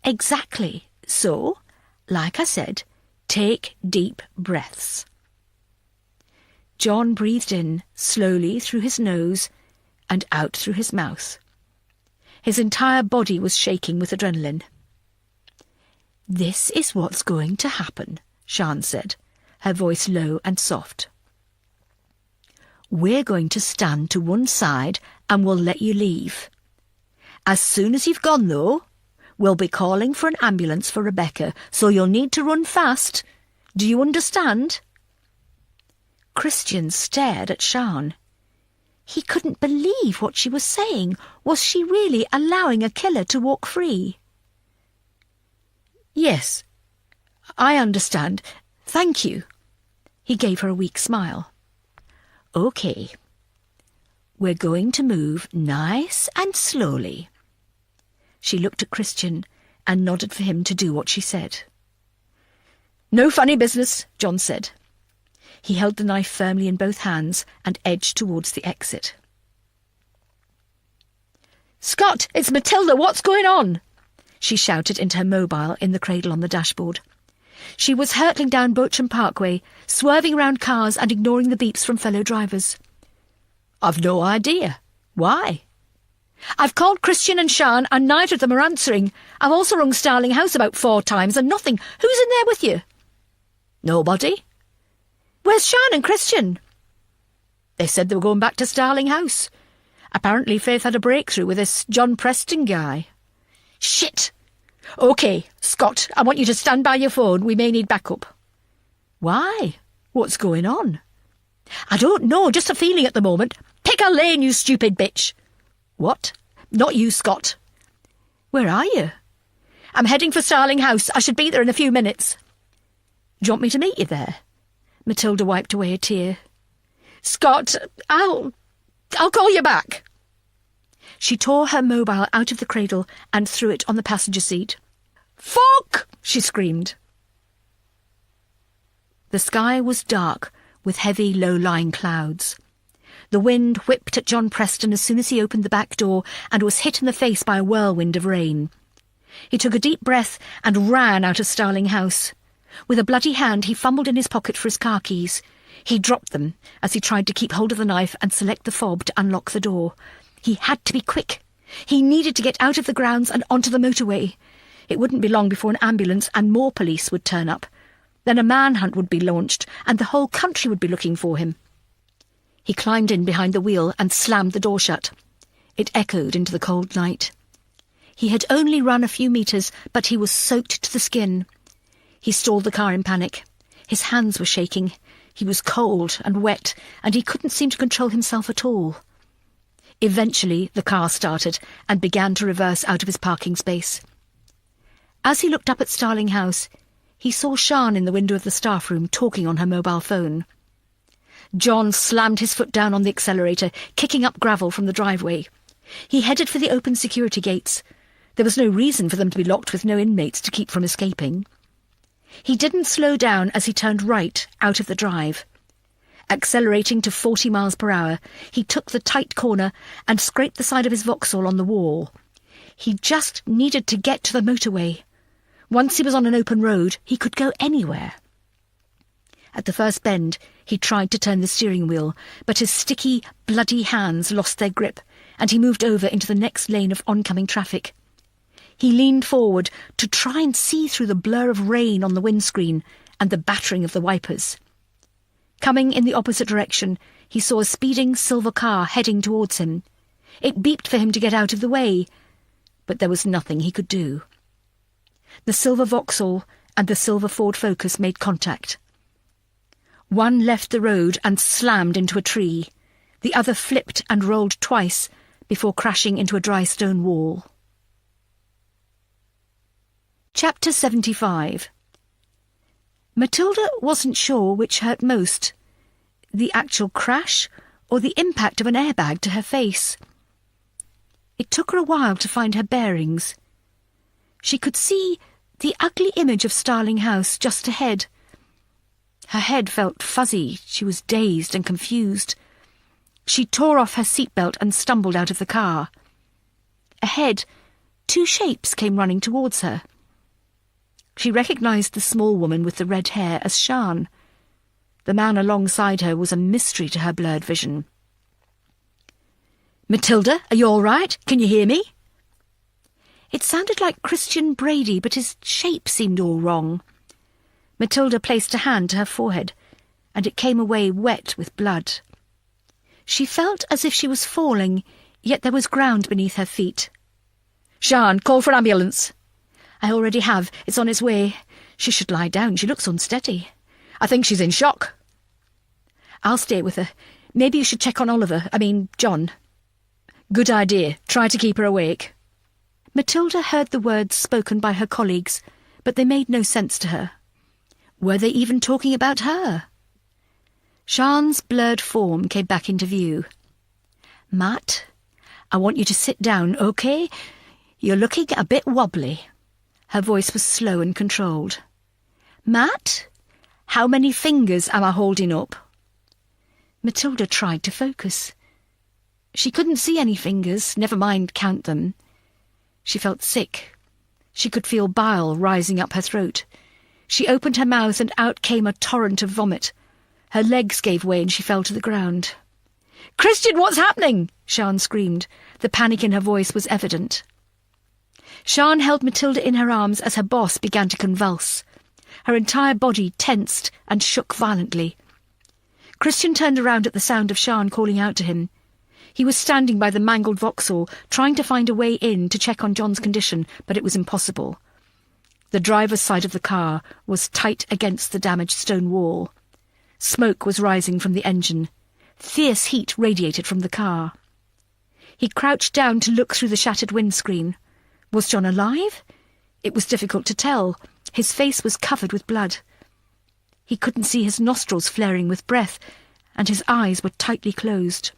"Exactly. So, like I said, take deep breaths." John breathed in slowly through his nose and out through his mouth. His entire body was shaking with adrenaline. "This is what's going to happen," Sian said, her voice low and soft. "We're going to stand to one side and we'll let you leave. As soon as you've gone, though, we'll be calling for an ambulance for Rebecca, so you'll need to run fast. Do you understand?" Christian stared at Sian. He couldn't believe what she was saying. Was she really allowing a killer to walk free? "Yes, I understand. Thank you." He gave her a weak smile. "OK. We're going to move nice and slowly." She looked at Christian and nodded for him to do what she said. "No funny business," John said. He held the knife firmly in both hands and edged towards the exit. "Scott, it's Matilda, what's going on?" she shouted into her mobile in the cradle on the dashboard. She was hurtling down Beauchamp Parkway, swerving around cars and ignoring the beeps from fellow drivers. "I've no idea. Why?" "I've called Christian and Sian and neither of them are answering. I've also rung Starling House about 4 times and nothing. Who's in there with you?" "Nobody." "Where's Sian and Christian?" "They said they were going back to Starling House. Apparently Faith had a breakthrough with this John Preston guy." "Shit! OK, Scott, I want you to stand by your phone. We may need backup." "Why? What's going on?" "I don't know, just a feeling at the moment. Pick a lane, you stupid bitch." "What? Not you, Scott." "Where are you?" "I'm heading for Starling House. I should be there in a few minutes." "Do you want me to meet you there?" Matilda wiped away a tear. "Scott, I'll call you back." She tore her mobile out of the cradle and threw it on the passenger seat. "Fuck!" she screamed. The sky was dark, with heavy, low-lying clouds. The wind whipped at John Preston as soon as he opened the back door and was hit in the face by a whirlwind of rain. He took a deep breath and ran out of Starling House. With a bloody hand, he fumbled in his pocket for his car keys. He dropped them as he tried to keep hold of the knife and select the fob to unlock the door. He had to be quick. He needed to get out of the grounds and onto the motorway. It wouldn't be long before an ambulance and more police would turn up. Then a manhunt would be launched, and the whole country would be looking for him. He climbed in behind the wheel and slammed the door shut. It echoed into the cold night. He had only run a few metres, but he was soaked to the skin. He stalled the car in panic. His hands were shaking. He was cold and wet, and he couldn't seem to control himself at all. Eventually, the car started and began to reverse out of his parking space. As he looked up at Starling House, he saw Sian in the window of the staff room talking on her mobile phone. John slammed his foot down on the accelerator, kicking up gravel from the driveway. He headed for the open security gates. There was no reason for them to be locked with no inmates to keep from escaping. He didn't slow down as he turned right out of the drive. Accelerating to 40 miles per hour, he took the tight corner and scraped the side of his Vauxhall on the wall. He just needed to get to the motorway. Once he was on an open road, he could go anywhere. At the first bend, he tried to turn the steering wheel, but his sticky, bloody hands lost their grip, and he moved over into the next lane of oncoming traffic. He leaned forward to try and see through the blur of rain on the windscreen and the battering of the wipers. Coming in the opposite direction, he saw a speeding silver car heading towards him. It beeped for him to get out of the way, but there was nothing he could do. The silver Vauxhall and the silver Ford Focus made contact. One left the road and slammed into a tree. The other flipped and rolled twice before crashing into a dry stone wall. Chapter 75. Matilda wasn't sure which hurt most, the actual crash or the impact of an airbag to her face. It took her a while to find her bearings. She could see the ugly image of Starling House just ahead. Her head felt fuzzy. She was dazed and confused. She tore off her seatbelt and stumbled out of the car. Ahead, 2 shapes came running towards her. She recognised the small woman with the red hair as Sian. The man alongside her was a mystery to her blurred vision. "Matilda, are you all right? Can you hear me?" It sounded like Christian Brady, but his shape seemed all wrong. Matilda placed a hand to her forehead, and it came away wet with blood. She felt as if she was falling, yet there was ground beneath her feet. "Sian, call for an ambulance." "I already have. It's on its way. She should lie down. She looks unsteady." "I think she's in shock." "I'll stay with her. Maybe you should check on John." "Good idea. Try to keep her awake." Matilda heard the words spoken by her colleagues, but they made no sense to her. Were they even talking about her? Sian's blurred form came back into view. "Matt, I want you to sit down, OK? You're looking a bit wobbly." Her voice was slow and controlled. "Matt, how many fingers am I holding up?" Matilda tried to focus. She couldn't see any fingers, never mind count them. She felt sick. She could feel bile rising up her throat. She opened her mouth and out came a torrent of vomit. Her legs gave way and she fell to the ground. "Christian, what's happening?" Sian screamed. The panic in her voice was evident. Sian held Matilda in her arms as her boss began to convulse. Her entire body tensed and shook violently. Christian turned around at the sound of Sian calling out to him. He was standing by the mangled Vauxhall, trying to find a way in to check on John's condition, but it was impossible. The driver's side of the car was tight against the damaged stone wall. Smoke was rising from the engine. Fierce heat radiated from the car. He crouched down to look through the shattered windscreen. Was John alive? It was difficult to tell. His face was covered with blood. He couldn't see his nostrils flaring with breath, and his eyes were tightly closed.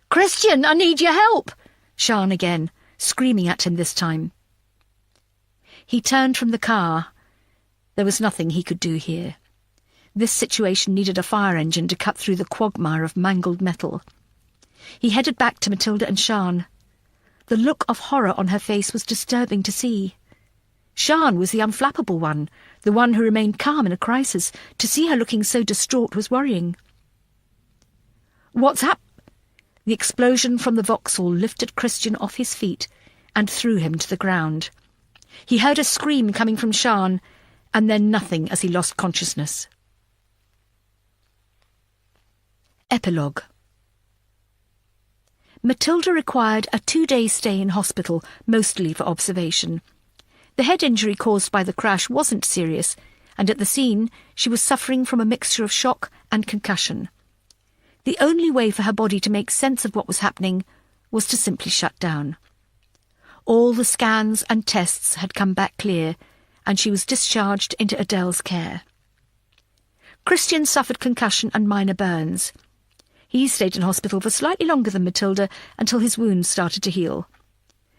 "Christian, I need your help!" Sian again, screaming at him this time. He turned from the car. There was nothing he could do here. This situation needed a fire engine to cut through the quagmire of mangled metal. He headed back to Matilda and Sian. The look of horror on her face was disturbing to see. Sian was the unflappable one, the one who remained calm in a crisis. To see her looking so distraught was worrying. "What's hap—" The explosion from the Vauxhall lifted Christian off his feet and threw him to the ground. He heard a scream coming from Sian, and then nothing as he lost consciousness. Epilogue. Matilda required a 2-day stay in hospital, mostly for observation. The head injury caused by the crash wasn't serious, and at the scene she was suffering from a mixture of shock and concussion. The only way for her body to make sense of what was happening was to simply shut down. All the scans and tests had come back clear, and she was discharged into Adele's care. Christian suffered concussion and minor burns. He stayed in hospital for slightly longer than Matilda until his wounds started to heal.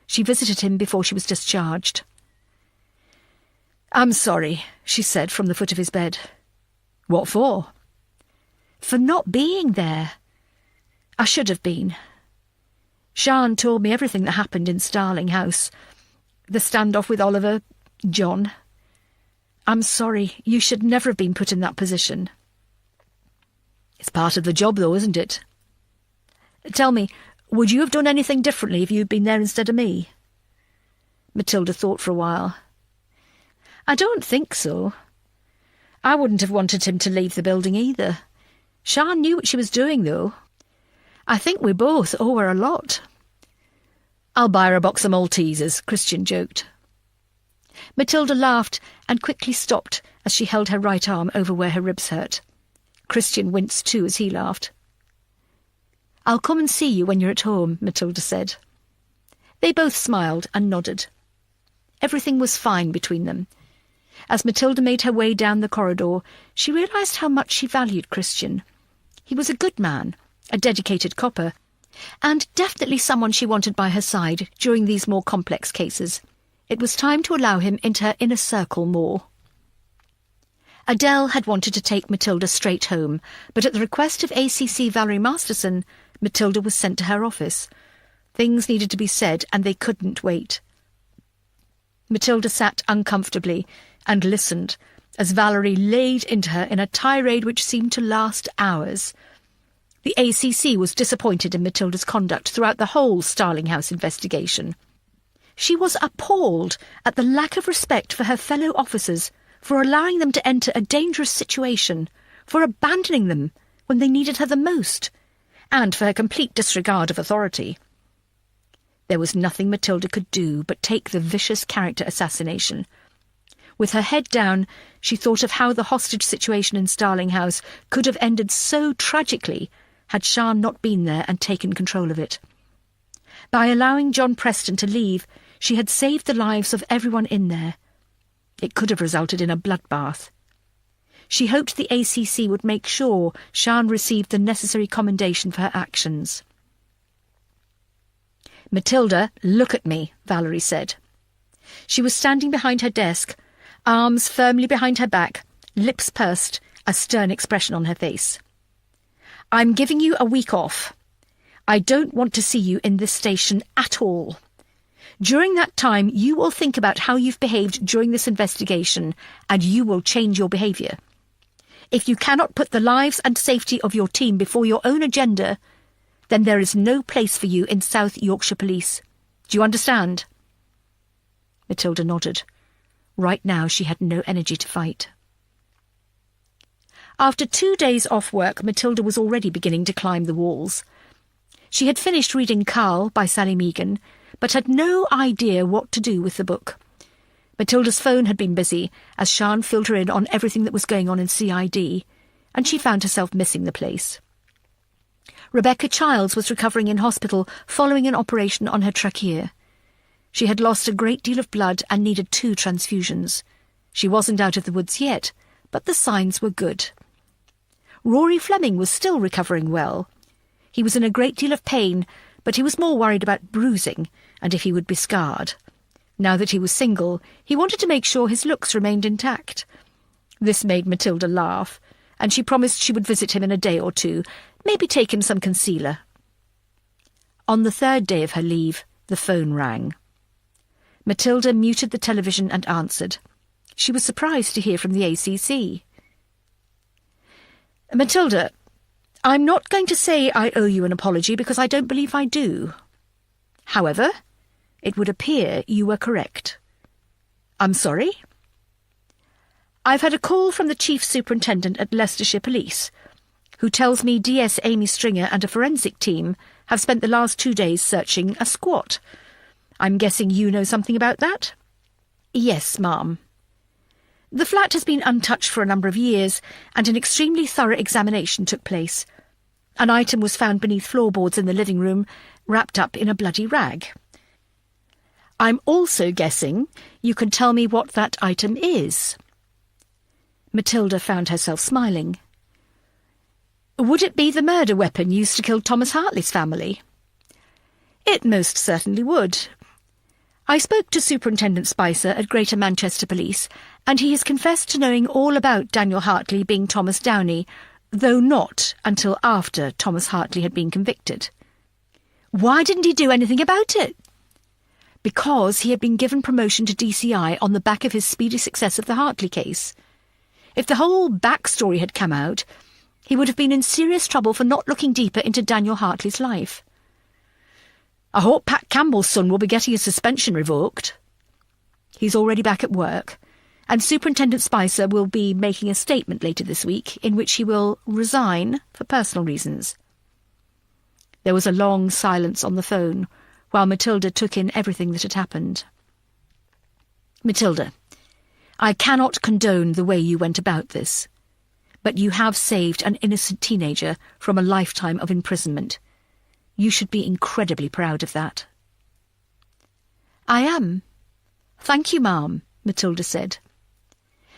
She visited him before she was discharged. "I'm sorry," she said from the foot of his bed. "What for?" "For not being there. I should have been. Sian told me everything that happened in Starling House. The standoff with Oliver, John. I'm sorry. You should never have been put in that position." "It's part of the job, though, isn't it?" "Tell me, would you have done anything differently if you'd been there instead of me?" Matilda thought for a while. "I don't think so. I wouldn't have wanted him to leave the building either. Sian knew what she was doing, though. I think we both owe her a lot." "I'll buy her a box of Maltesers," Christian joked. Matilda laughed and quickly stopped as she held her right arm over where her ribs hurt. Christian winced too as he laughed. "I'll come and see you when you're at home," Matilda said. They both smiled and nodded. Everything was fine between them. As Matilda made her way down the corridor, she realised how much she valued Christian. He was a good man, a dedicated copper, and definitely someone she wanted by her side during these more complex cases. It was time to allow him into her inner circle more. Adele had wanted to take Matilda straight home, but at the request of ACC Valerie Masterson, Matilda was sent to her office. Things needed to be said, and they couldn't wait. Matilda sat uncomfortably and listened as Valerie laid into her in a tirade which seemed to last hours. The ACC was disappointed in Matilda's conduct throughout the whole Starling House investigation. She was appalled at the lack of respect for her fellow officers, for allowing them to enter a dangerous situation, for abandoning them when they needed her the most, and for her complete disregard of authority. There was nothing Matilda could do but take the vicious character assassination. With her head down, she thought of how the hostage situation in Starling House could have ended so tragically had Sian not been there and taken control of it. By allowing John Preston to leave, she had saved the lives of everyone in there. It could have resulted in a bloodbath. She hoped the ACC would make sure Sian received the necessary commendation for her actions. "Matilda, look at me," Valerie said. She was standing behind her desk, arms firmly behind her back, lips pursed, a stern expression on her face. "I'm giving you a week off. I don't want to see you in this station at all. During that time, you will think about how you've behaved during this investigation, and you will change your behaviour. If you cannot put the lives and safety of your team before your own agenda, then there is no place for you in South Yorkshire Police. Do you understand?" Matilda nodded. Right now she had no energy to fight. After 2 days off work, Matilda was already beginning to climb the walls. She had finished reading Carl by Sally Meagan, but had no idea what to do with the book. Matilda's phone had been busy, as Sian filled her in on everything that was going on in CID, and she found herself missing the place. Rebecca Childs was recovering in hospital following an operation on her trachea. She had lost a great deal of blood and needed 2 transfusions. She wasn't out of the woods yet, but the signs were good. Rory Fleming was still recovering well. He was in a great deal of pain, but he was more worried about bruising and if he would be scarred. Now that he was single, he wanted to make sure his looks remained intact. This made Matilda laugh, and she promised she would visit him in a day or 2, maybe take him some concealer. On the 3rd day of her leave, the phone rang. Matilda muted the television and answered. She was surprised to hear from the ACC. "Matilda, I'm not going to say I owe you an apology because I don't believe I do. However, it would appear you were correct." "I'm sorry?" "I've had a call from the Chief Superintendent at Leicestershire Police, who tells me DS Amy Stringer and a forensic team have spent the last 2 days searching a squat. I'm guessing you know something about that?" "Yes, ma'am. The flat has been untouched for a number of years, and an extremely thorough examination took place. An item was found beneath floorboards in the living room, wrapped up in a bloody rag. I'm also guessing you can tell me what that item is." Matilda found herself smiling. "Would it be the murder weapon used to kill Thomas Hartley's family?" "It most certainly would. I spoke to Superintendent Spicer at Greater Manchester Police, and he has confessed to knowing all about Daniel Hartley being Thomas Downey, though not until after Thomas Hartley had been convicted." "Why didn't he do anything about it?" "Because he had been given promotion to DCI on the back of his speedy success of the Hartley case. If the whole backstory had come out, he would have been in serious trouble for not looking deeper into Daniel Hartley's life." "I hope Pat Campbell's son will be getting his suspension revoked." "He's already back at work, and Superintendent Spicer will be making a statement later this week in which he will resign for personal reasons." There was a long silence on the phone, while Matilda took in everything that had happened. "Matilda, I cannot condone the way you went about this, but you have saved an innocent teenager from a lifetime of imprisonment. You should be incredibly proud of that." "I am. Thank you, ma'am," Matilda said.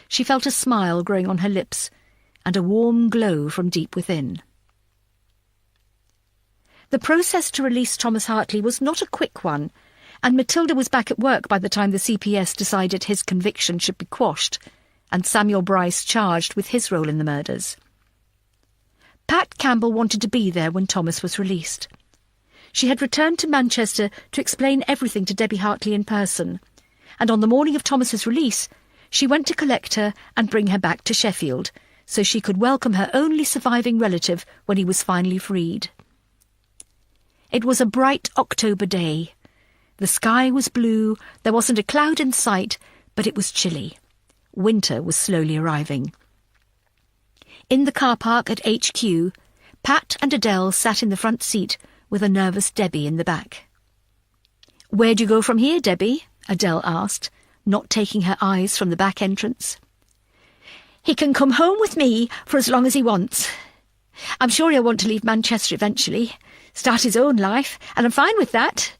She felt a smile growing on her lips and a warm glow from deep within. The process to release Thomas Hartley was not a quick one, and Matilda was back at work by the time the CPS decided his conviction should be quashed and Samuel Bryce charged with his role in the murders. Pat Campbell wanted to be there when Thomas was released. She had returned to Manchester to explain everything to Debbie Hartley in person, and on the morning of Thomas's release, she went to collect her and bring her back to Sheffield, so she could welcome her only surviving relative when he was finally freed. It was a bright October day, The sky was blue, there wasn't a cloud in sight, but it was chilly. Winter was slowly arriving. In the car park at HQ, Pat and Adele sat in the front seat with a nervous Debbie in the back. "Where do you go from here, Debbie?" Adele asked, not taking her eyes from the back entrance. "He can come home with me for as long as he wants. I'm sure he'll want to leave Manchester eventually, start his own life, and I'm fine with that,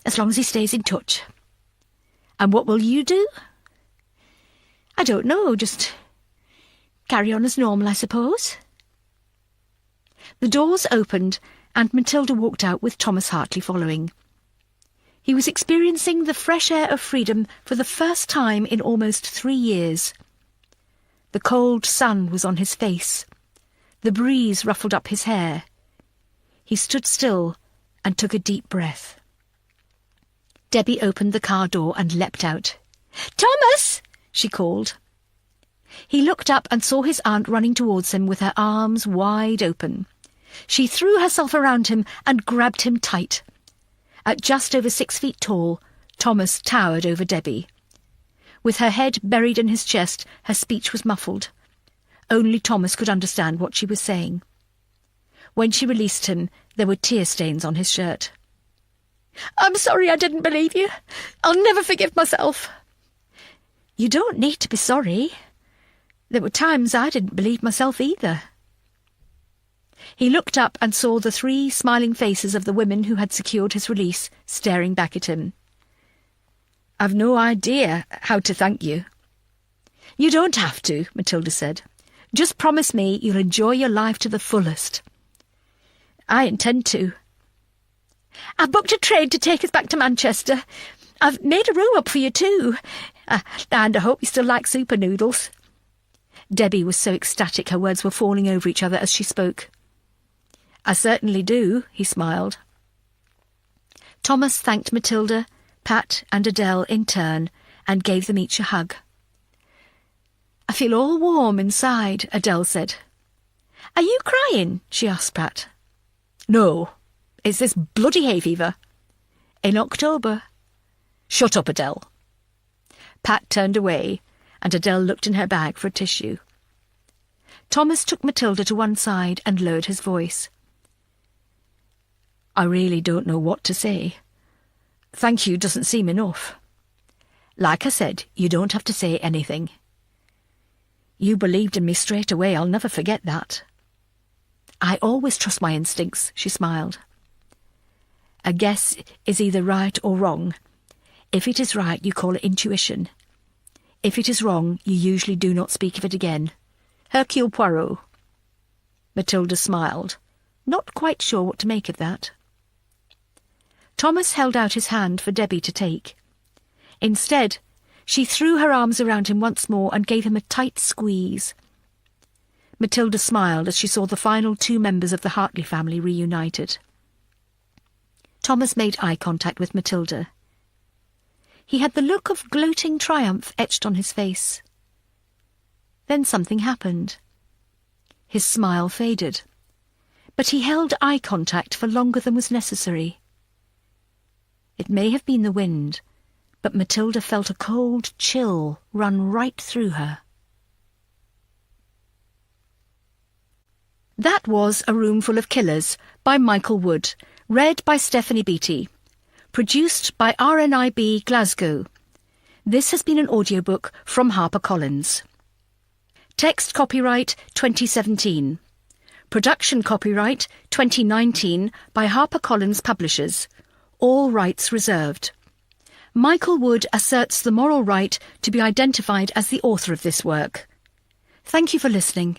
as long as he stays in touch." "And what will you do?" "I don't know, just carry on as normal, I suppose." The doors opened, and Matilda walked out with Thomas Hartley following. He was experiencing the fresh air of freedom for the first time in almost 3 years. The cold sun was on his face. The breeze ruffled up his hair. He stood still and took a deep breath. Debbie opened the car door and leapt out. "Thomas!" she called. He looked up and saw his aunt running towards him with her arms wide open. She threw herself around him and grabbed him tight. At just over 6 feet tall, Thomas towered over Debbie. With her head buried in his chest, her speech was muffled. Only Thomas could understand what she was saying. When she released him, there were tear stains on his shirt. "I'm sorry I didn't believe you. I'll never forgive myself." "You don't need to be sorry. There were times I didn't believe myself either." He looked up and saw the 3 smiling faces of the women who had secured his release staring back at him. "I've no idea how to thank you." "You don't have to," Matilda said. "Just promise me you'll enjoy your life to the fullest." "I intend to." "I've booked a train to take us back to Manchester. I've made a room up for you too. And I hope you still like super noodles." Debbie was so ecstatic her words were falling over each other as she spoke. "I certainly do," he smiled. Thomas thanked Matilda, Pat and Adele in turn and gave them each a hug. "I feel all warm inside," Adele said. "Are you crying?" she asked Pat. "No, it's this bloody hay fever." "In October." "Shut up, Adele." Pat turned away, and Adele looked in her bag for a tissue. Thomas took Matilda to one side and lowered his voice. "I really don't know what to say. Thank you doesn't seem enough. Like I said, you don't have to say anything. You believed in me straight away, I'll never forget that." "I always trust my instincts," she smiled. "A guess is either right or wrong. If it is right, you call it intuition. If it is wrong, you usually do not speak of it again. Hercule Poirot." Matilda smiled, not quite sure what to make of that. Thomas held out his hand for Debbie to take. Instead, she threw her arms around him once more and gave him a tight squeeze. Matilda smiled as she saw the final 2 members of the Hartley family reunited. Thomas made eye contact with Matilda. He had the look of gloating triumph etched on his face. Then something happened. His smile faded, but he held eye contact for longer than was necessary. It may have been the wind, but Matilda felt a cold chill run right through her. That was A Room Full of Killers by Michael Wood, read by Stephanie Beattie. Produced by RNIB Glasgow. This has been an audiobook from HarperCollins. Text copyright 2017. Production copyright 2019 by HarperCollins Publishers. All rights reserved. Michael Wood asserts the moral right to be identified as the author of this work. Thank you for listening.